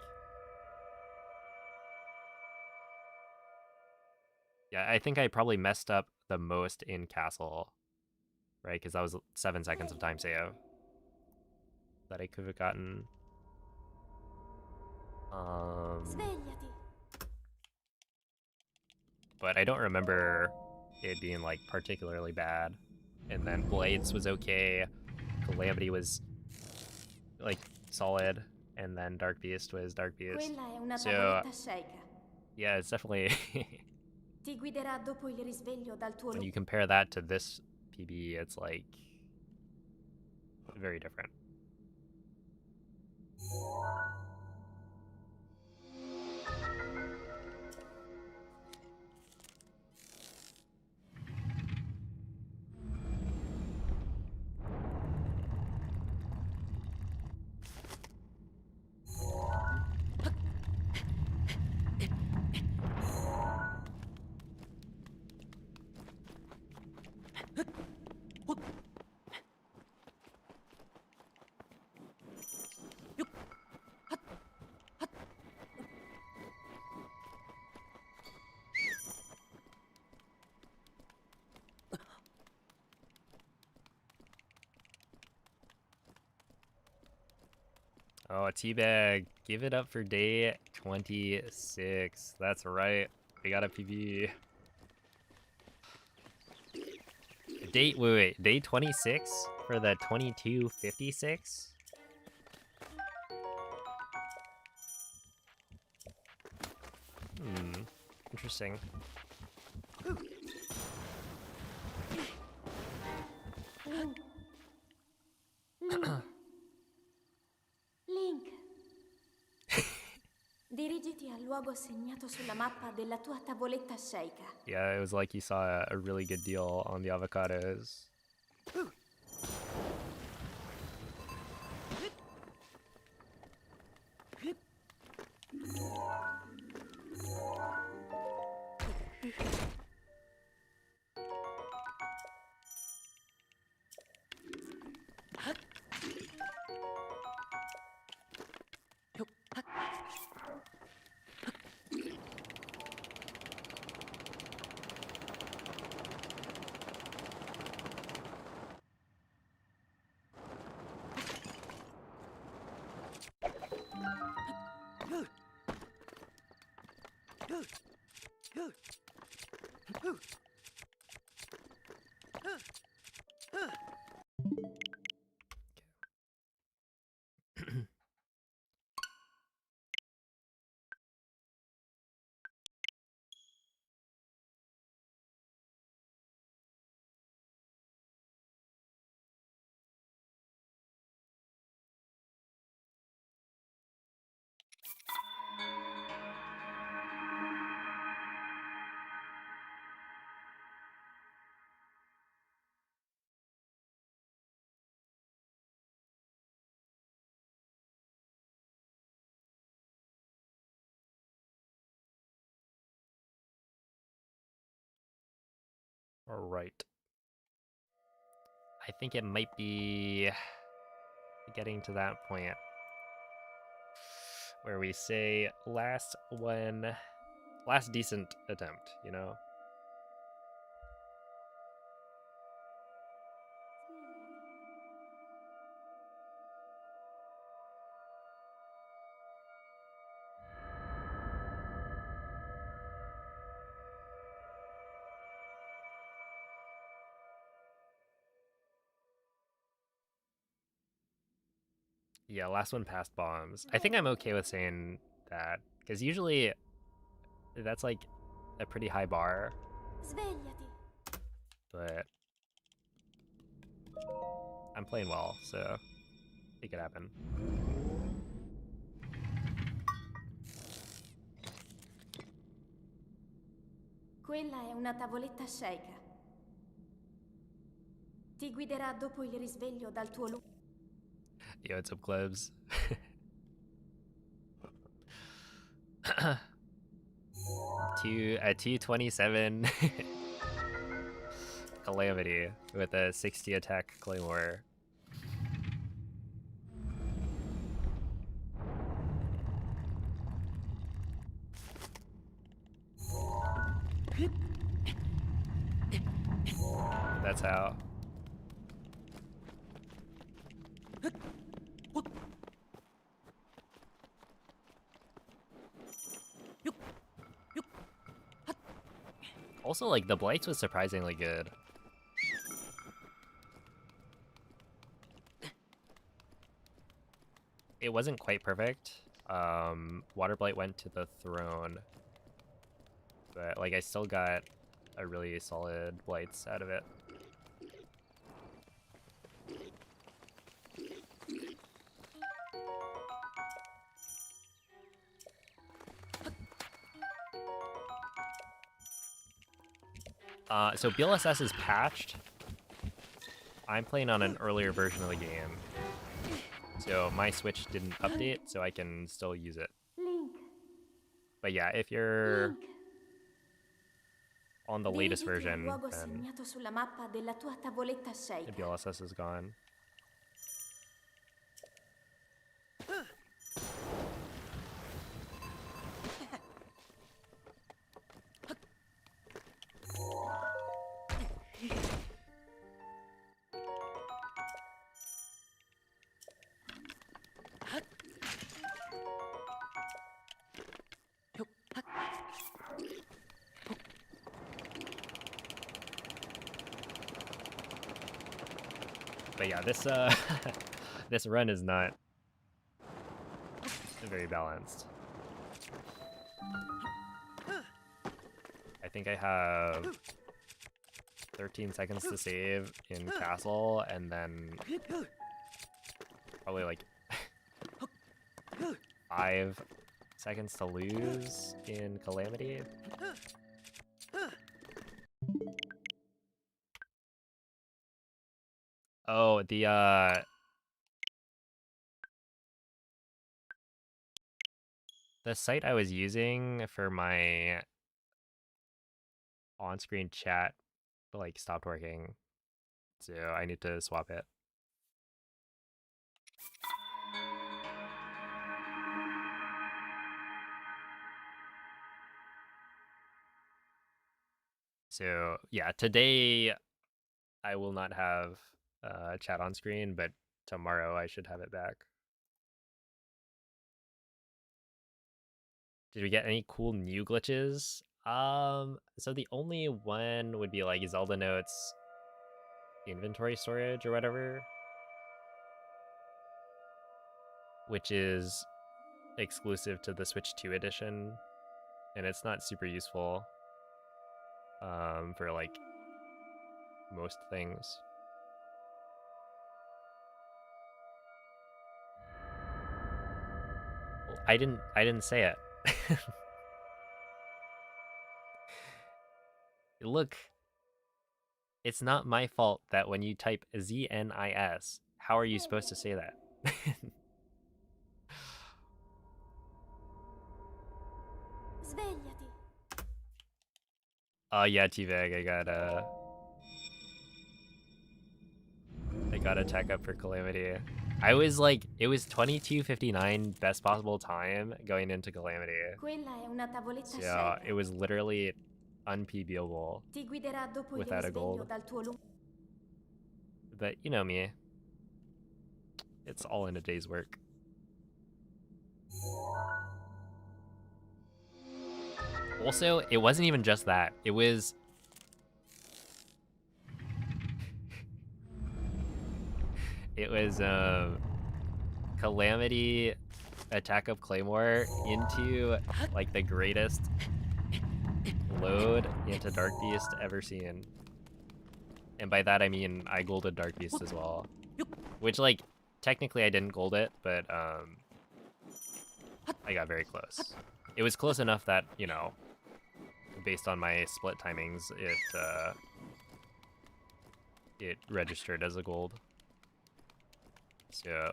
yeah, I think I probably messed up the most in castle, right? Because that was 7 seconds of time save that I could have gotten. Svegliati. But I don't remember it being like particularly bad. And then Blades was okay, Calamity was like solid, and then Dark Beast was Dark Beast. Quella è una So tavoletta sceicca. yeah, it's definitely Ti guiderà dopo il risveglio dal tuo when you compare that to this PB, it's like very different. Oh, a teabag. Give it up for day 26. That's right. We got a PB. Wait. Day 26 for the 2256? Interesting. Link. Dirigiti al luogo segnato sulla mappa della tua tavoletta sceicca. Yeah, it was like you saw a really good deal on the avocados. All right. I think it might be getting to that point where we say last decent attempt, you know? Yeah, last one past bombs. I think I'm okay with saying that, because usually that's like a pretty high bar, Svegliati. but I'm playing well, so it could happen. Quella è una tavoletta sceicca. Ti guiderà dopo il risveglio dal tuo luogo. Yo, what's up, Klebs? 227 Calamity with a 60 attack Claymore. That's how. Also, like, the Blights was surprisingly good. It wasn't quite perfect. Water Blight went to the throne. But, like, I still got a really solid Blights out of it. So BLSS is patched. I'm playing on an earlier version of the game. So my Switch didn't update, so I can still use it. Link, But yeah, if you're Link. on the latest Dirigiti al version, luogo then segnato sulla mappa della tua tavoletta the scelta. BLSS is gone. But yeah, this this run is not very balanced. I think I have 13 seconds to save in Castle, and then probably like 5 seconds to lose in Calamity. Oh, the site I was using for my on-screen chat like stopped working, so I need to swap it. So yeah, today I will not have chat on screen, but tomorrow I should have it back. Did we get any cool new glitches? So the only one would be like Zelda Notes inventory storage or whatever, which is exclusive to the Switch 2 edition, and it's not super useful for like most things. Well, I didn't say it. Look, it's not my fault that when you type ZNIS, how are you supposed to say that? Svegliati. Oh yeah, T-Vag, I got a tech up for Calamity. I was like, it was 22:59 best possible time going into Calamity. Quella è una tavoletta So scelta. it was literally unPBable Ti guiderà dopo il without a risveglio gold. dal tuo lungo. But you know me. It's all in a day's work. Also, it wasn't even just that. It was Calamity attack of Claymore into like the greatest load into Dark Beast ever seen. And by that I mean I golded Dark Beast as well. Which like technically I didn't gold it, but I got very close. It was close enough that, you know, based on my split timings, it registered as a gold. So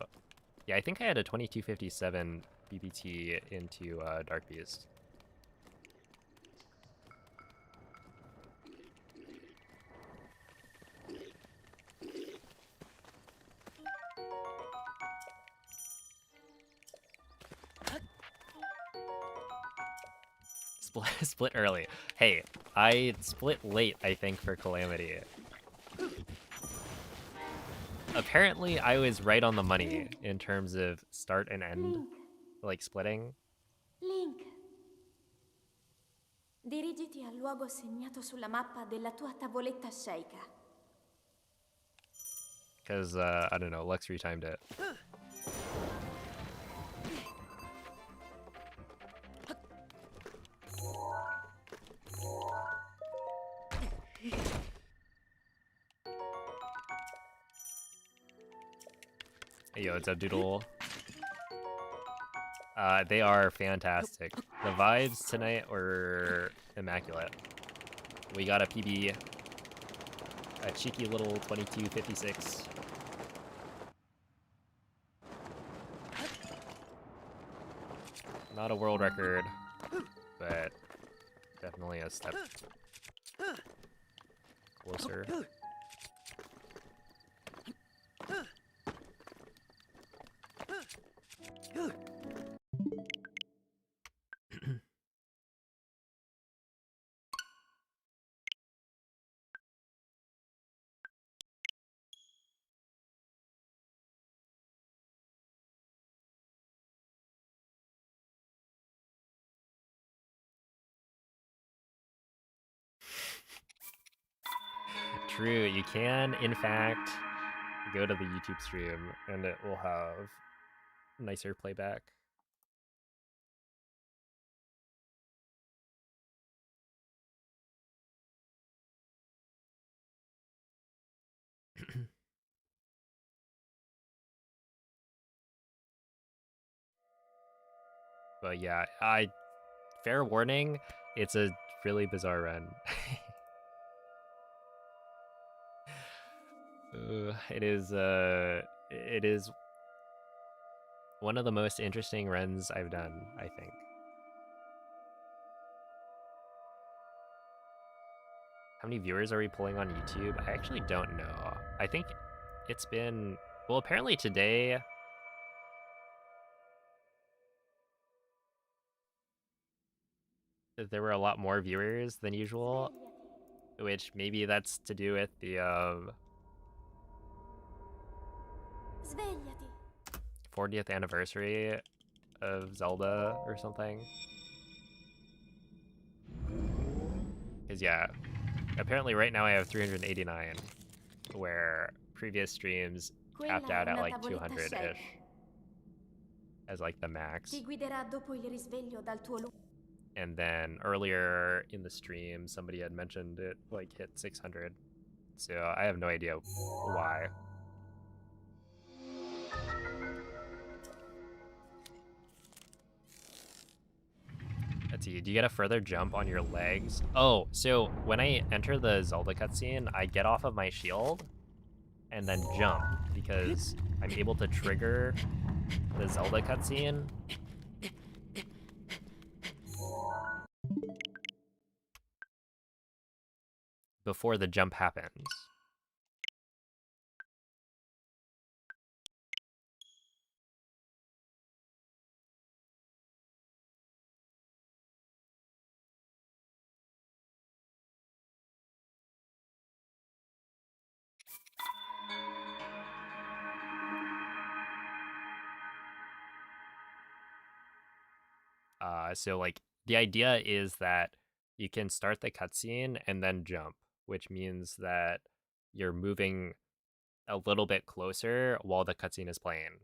yeah, I think I had a 22:57 BBT into Dark Beast. Split early. Hey, I split late, I think, for Calamity. Apparently, I was right on the money in terms of start and end, Link, like splitting. Link. Dirigiti al luogo segnato sulla mappa della tua tavoletta sceika. Because, I don't know, Lex retimed it. Hey, yo, what's up, Doodle? They are fantastic. The vibes tonight were immaculate. We got a PB, a cheeky little 22:56. Not a world record, but definitely a step closer. True, you can, in fact, go to the YouTube stream and it will have nicer playback. But yeah, fair warning, it's a really bizarre run. It is one of the most interesting runs I've done, I think. How many viewers are we pulling on YouTube? I actually don't know. I think it's been, well, apparently today there were a lot more viewers than usual, which maybe that's to do with the Svegliati. 40th anniversary of Zelda or something. Because yeah, apparently right now I have 389, where previous streams capped Quella out è at una like tavoletta 200-ish sceika. as like the max. Ti guiderà dopo il risveglio dal tuo And then earlier in the stream, somebody had mentioned it like hit 600. So I have no idea why. Let's see, do you get a further jump on your legs? Oh, so when I enter the Zelda cutscene, I get off of my shield and then jump because I'm able to trigger the Zelda cutscene before the jump happens. So like the idea is that you can start the cutscene and then jump, which means that you're moving a little bit closer while the cutscene is playing.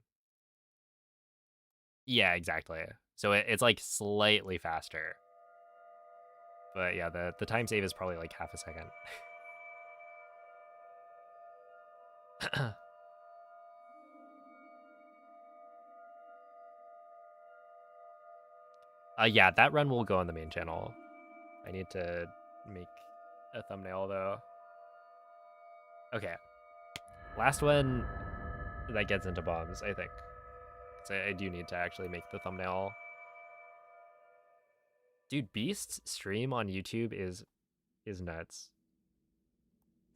Yeah, exactly. So it's like slightly faster. But yeah, the time save is probably like half a second. Yeah, that run will go on the main channel. I need to make a thumbnail though. Okay. Last one that gets into bombs, I think. So I do need to actually make the thumbnail. Dude, Beast's stream on YouTube is nuts.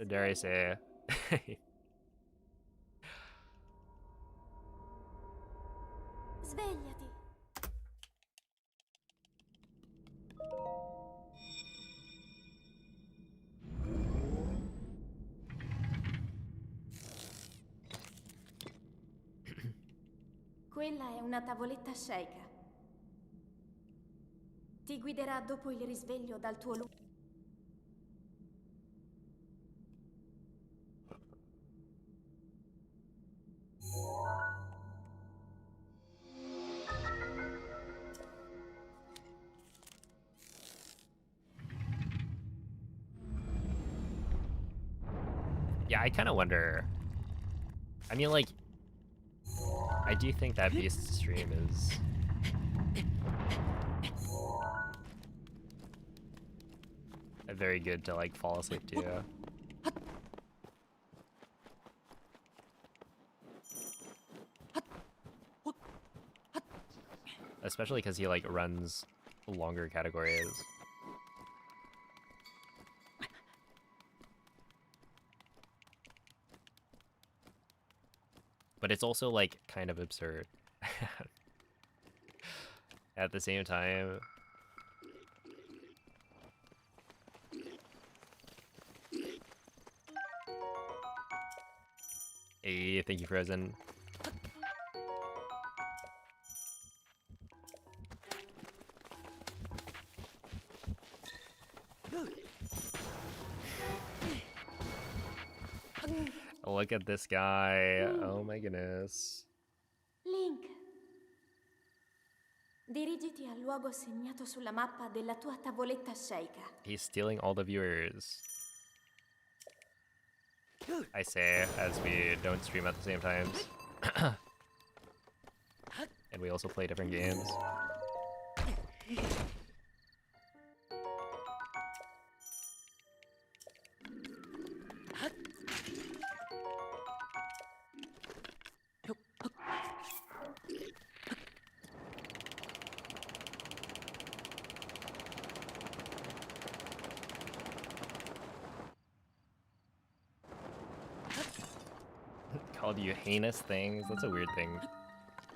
Dare I say. Svegliati. Quella è una tavoletta sceika. Ti guiderà dopo il risveglio dal tuo lungo... Yeah, I kind of wonder. I mean, like, I do think that Beast's stream is very good to like fall asleep to. Especially because he like runs longer categories. But it's also like kind of absurd. At the same time. Hey, thank you, Frozen. Look at this guy. Oh my goodness. Link! Dirigiti al luogo segnato sulla mappa della tua tavoletta sceicca. He's stealing all the viewers. I say, as we don't stream at the same times. And we also play different games. Called you heinous things? That's a weird thing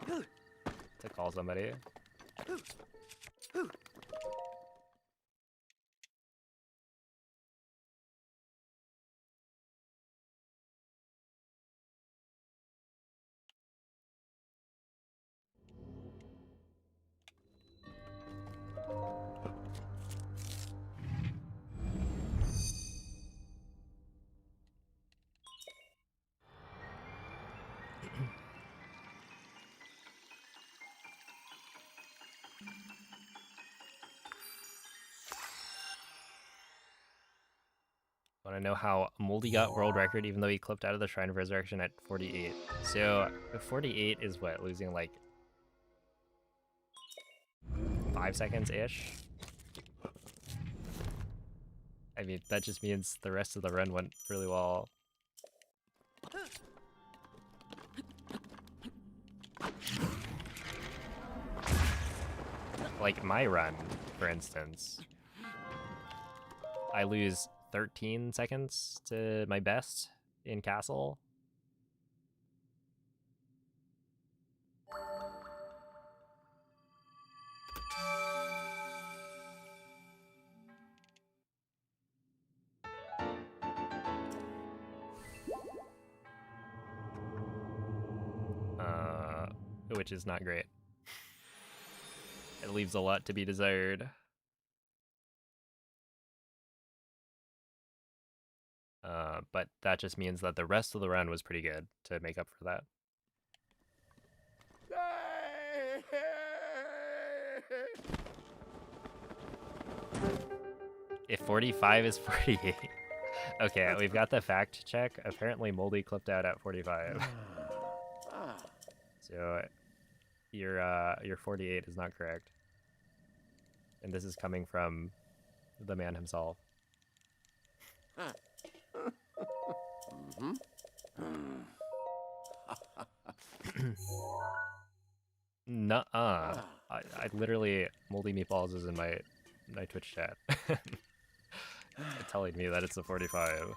to call somebody. Want to know how Moldy got world record even though he clipped out of the Shrine of Resurrection at 48? So 48 is what, losing like 5 seconds-ish? I mean, that just means the rest of the run went really well. Like my run, for instance, I lose 13 seconds to my best in Castle. Which is not great. It leaves a lot to be desired. But that just means that the rest of the run was pretty good to make up for that. If 45 is 48. Okay, we've got the fact check. Apparently Moldy clipped out at 45. So your 48 is not correct. And this is coming from the man himself. Nuh-uh. I literally, Moldy Meatballs is in my Twitch chat. Telling me that it's a 45.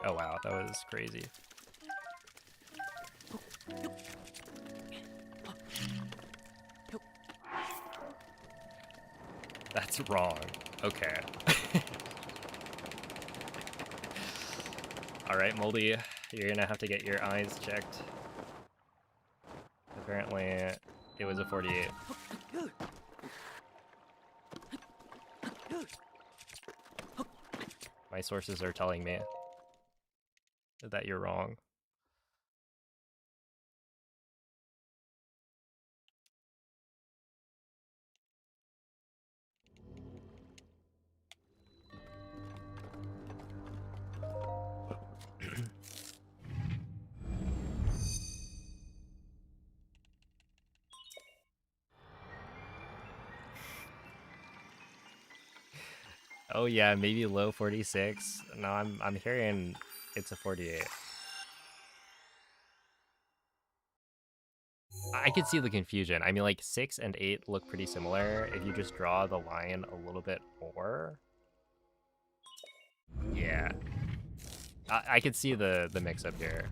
Oh wow, that was crazy. That's wrong. Okay. Alright, Moldy, you're gonna have to get your eyes checked. Apparently, it was a 48. My sources are telling me that you're wrong. Oh yeah, maybe low 46. No, I'm hearing it's a 48. I could see the confusion. I mean, like 6 and 8 look pretty similar. If you just draw the line a little bit more, yeah, I could see the mix up here.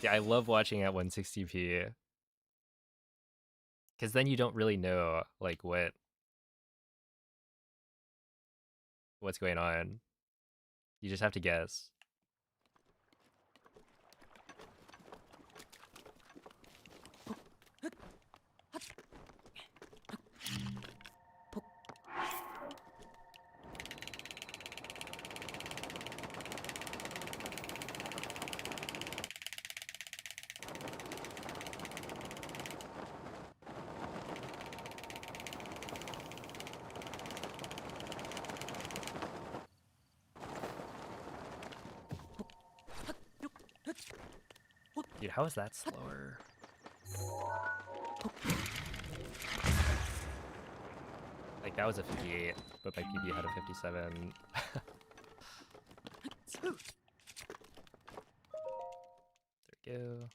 Yeah, I love watching at 160p. Because then you don't really know, like, what's going on. You just have to guess. Dude, how is that slower? Like, that was a 58, but my PB had a 57. There we go.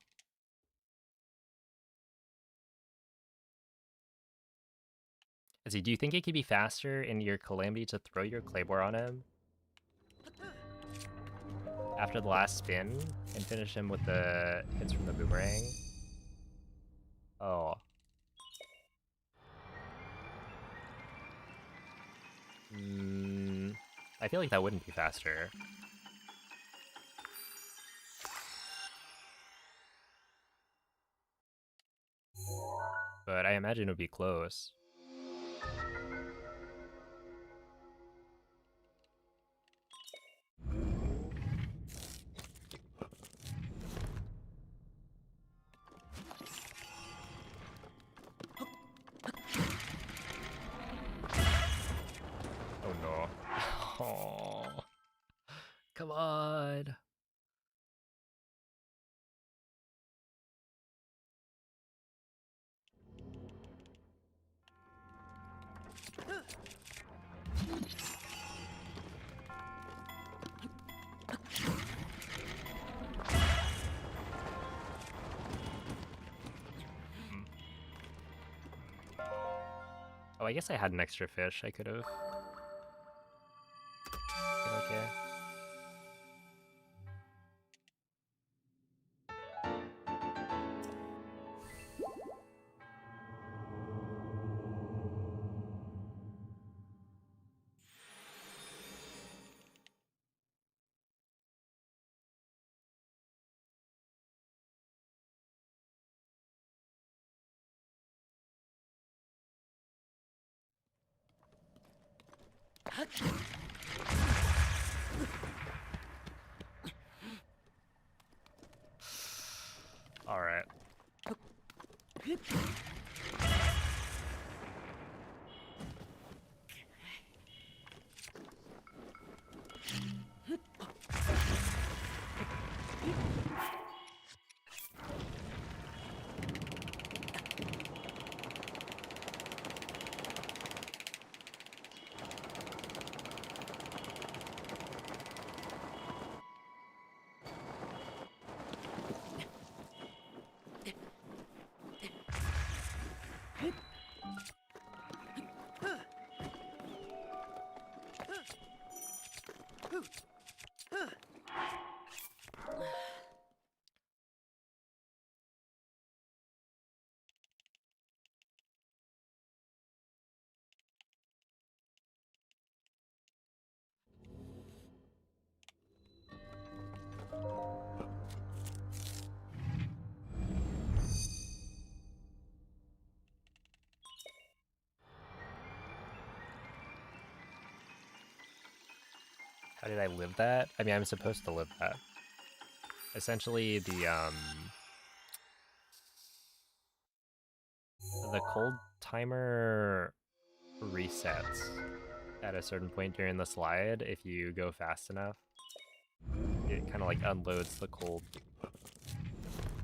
Izzy, do you think it could be faster in your Calamity to throw your Claymore on him after the last spin and finish him with the hits from the boomerang? Oh. I feel like that wouldn't be faster. But I imagine it would be close. Oh no. Oh. Come on. Oh, I guess I had an extra fish. I could have. Okay. All right. How did I live that? I mean, I'm supposed to live that. Essentially, the cold timer resets at a certain point during the slide if you go fast enough. It kind of like unloads the cold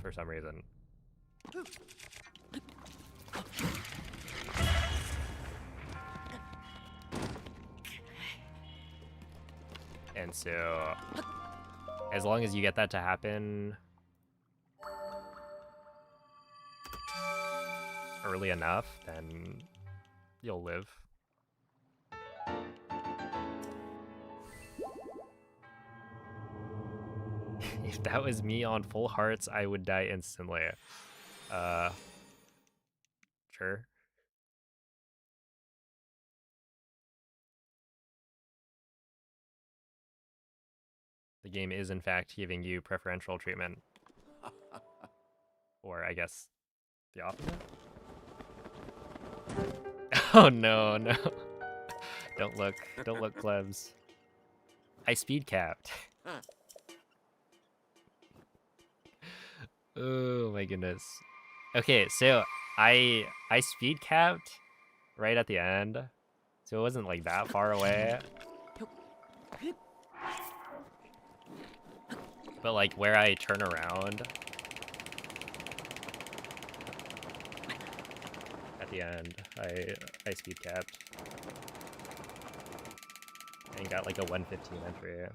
for some reason. And so, as long as you get that to happen early enough, then you'll live. If that was me on full hearts, I would die instantly. Sure. The game is in fact giving you preferential treatment. Or I guess the opposite? Oh no, no. Don't look, Klebs. I speed capped. Oh my goodness. Okay, so I speed capped right at the end, so it wasn't like that far away. But like where I turn around at the end, I speed capped and got like a 115 entry.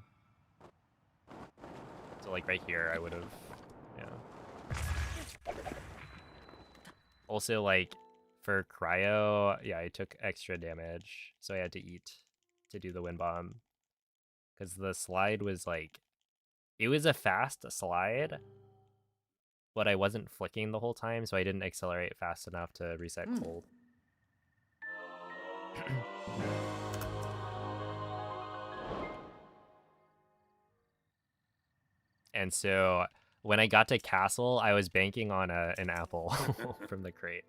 So like right here, I would have, yeah. Also like for cryo, yeah, I took extra damage, so I had to eat to do the wind bomb because the slide was like, it was a fast slide, but I wasn't flicking the whole time, so I didn't accelerate fast enough to reset cold. And so when I got to castle, I was banking on an apple from the crate.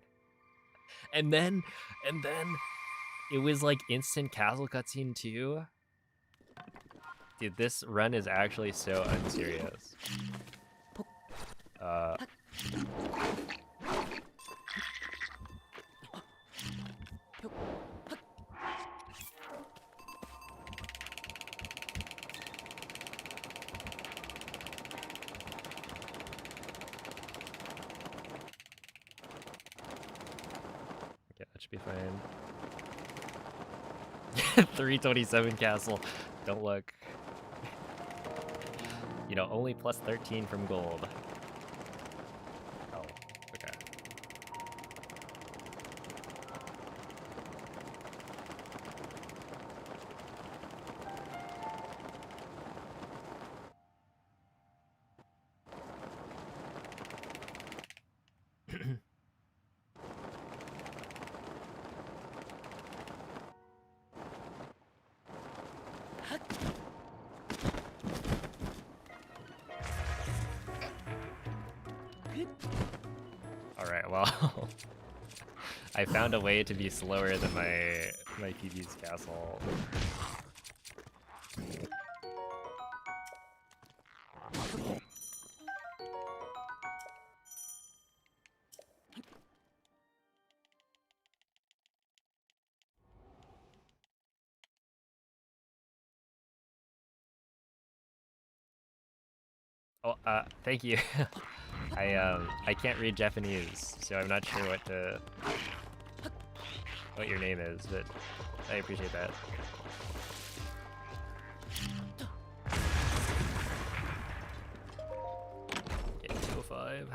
And then it was like instant castle cutscene too. Dude, this run is actually so unserious. Okay, that should be fine. 327 castle. Don't look. You know, only plus 13 from gold. Oh, okay. Alright, well, I found a way to be slower than my PB's castle. Oh, thank you. I can't read Japanese, so I'm not sure what your name is, but I appreciate that. Okay, 205.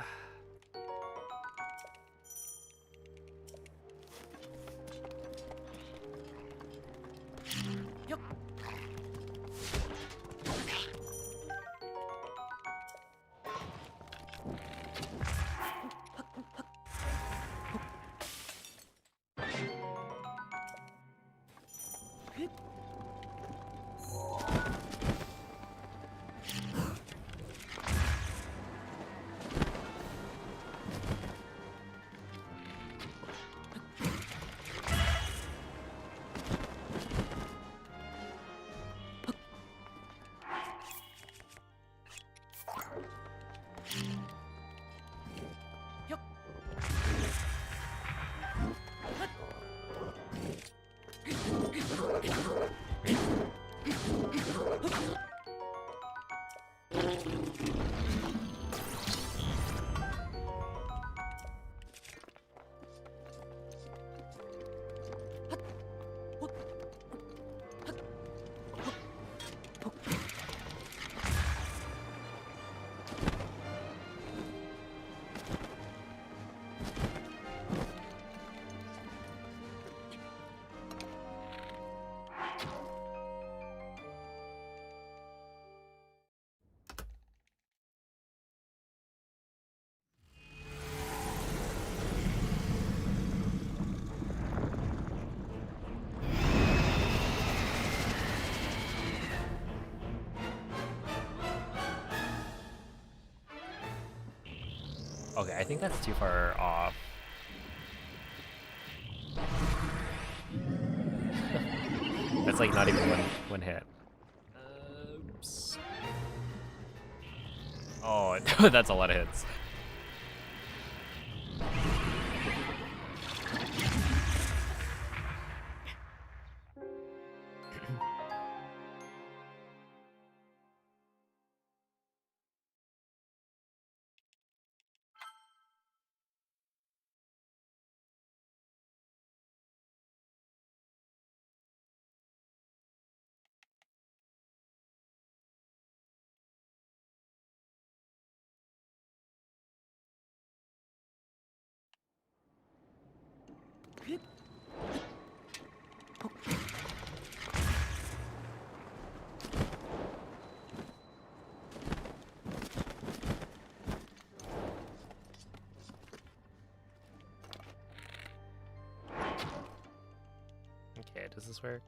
Okay, I think that's too far off. That's like not even one hit. Oops. Oh, that's a lot of hits. Okay, does this work?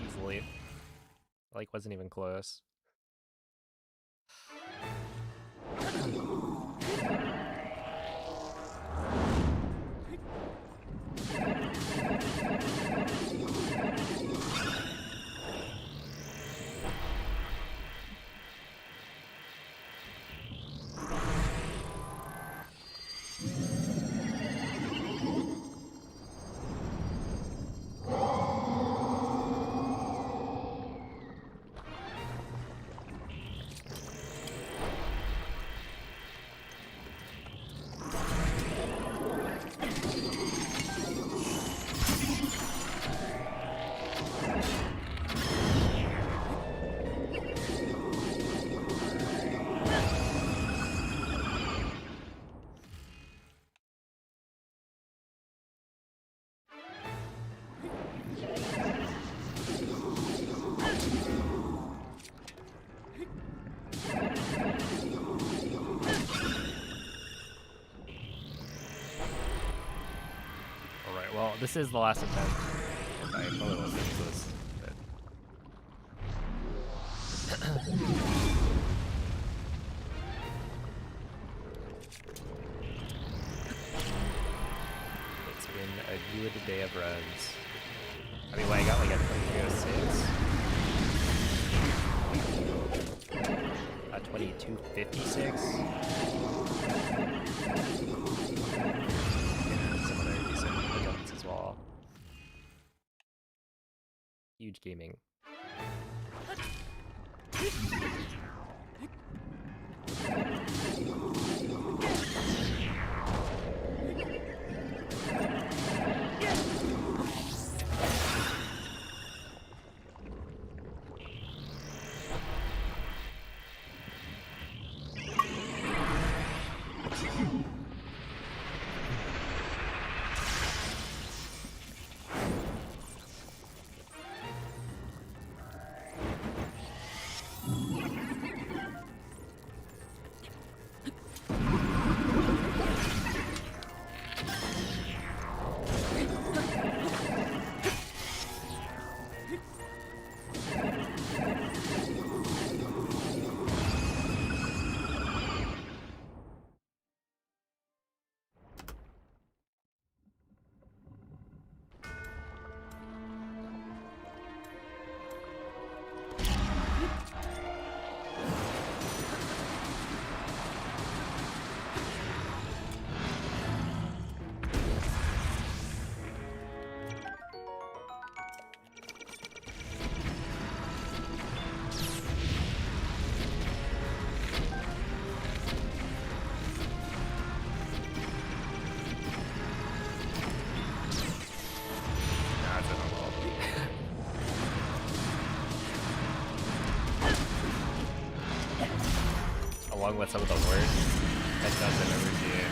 Easily. Like, wasn't even close. Alright, well, this is the last attempt. I probably won't finish this. It's been a good day of runs. I mean, well, I got like a 2206. A 2256. Some other decent attempts as well. Huge gaming. along with some of the worst headshots I've ever seen.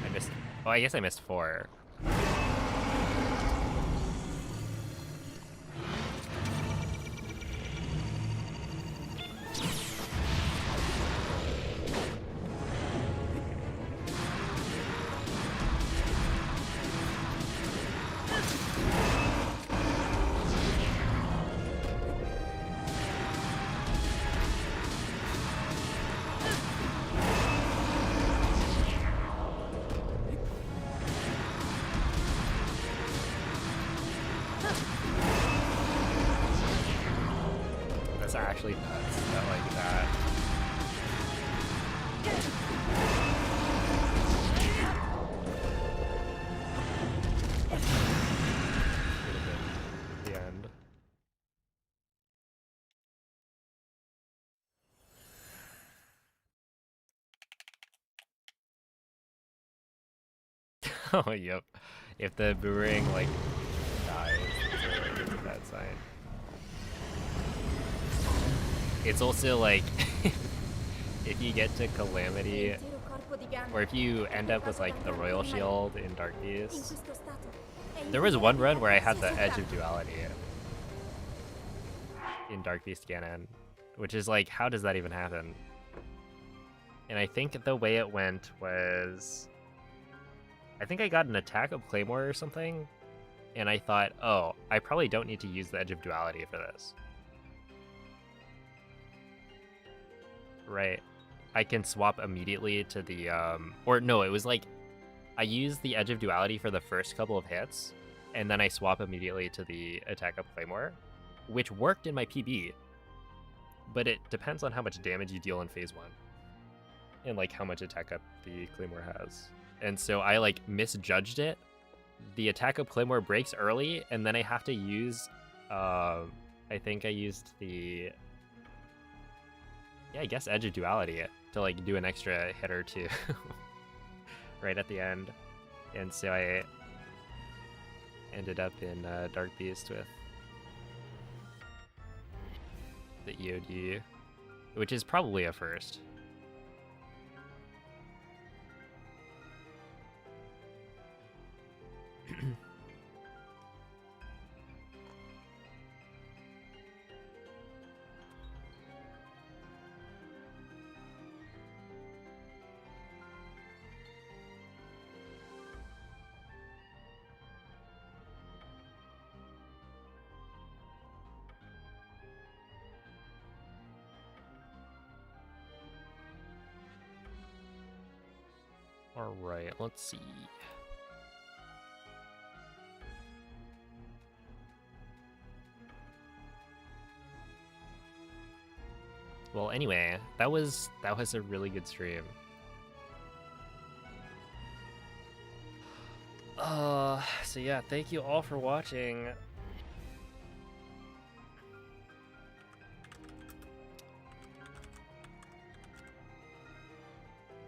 I missed. Oh, I guess I missed 4. That's actually nuts. I like that. The end. Oh, yep. If the boomerang, like, dies, it's a bad sign. It's also, like, if you get to Calamity, or if you end up with, like, the Royal Shield in Dark Beast, there was one run where I had the Edge of Duality in Dark Beast Ganon, which is, like, how does that even happen? And I think the way it went was, I think I got an attack of Claymore or something, and I thought, oh, I probably don't need to use the Edge of Duality for this. Right. I can swap immediately to the, or no, it was like, I used the Edge of Duality for the first couple of hits, and then I swap immediately to the attack of Claymore, which worked in my PB, but it depends on how much damage you deal in phase 1, and like how much attack up the Claymore has. And so I like misjudged it. The attack of Claymore breaks early, and then I have to use, I think I used the, yeah, I guess Edge of Duality to like do an extra hit or two right at the end. And so I ended up in Dark Beast with the EOD, which is probably a first. All right, let's see. Well, anyway, that was a really good stream. So yeah, thank you all for watching.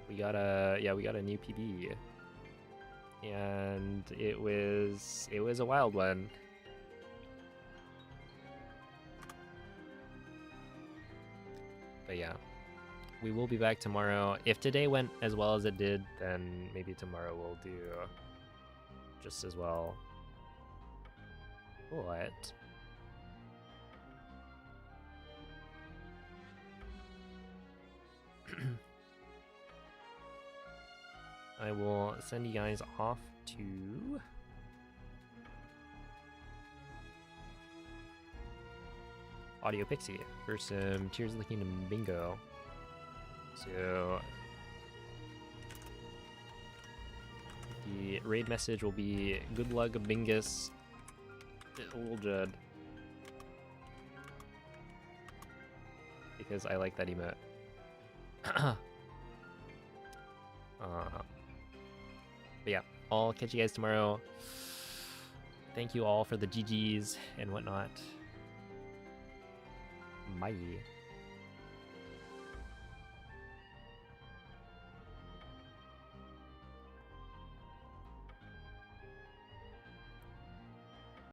We got a new PB, and it was a wild one. But yeah, we will be back tomorrow. If today went as well as it did, then maybe tomorrow we'll do just as well. What? I will send you guys off to Audio Pixie for some Tears of the Kingdom bingo. So the raid message will be good luck Bingus Old Judd, because I like that emote. But yeah, I'll catch you guys tomorrow. Thank you all for the GGs and whatnot. Bye.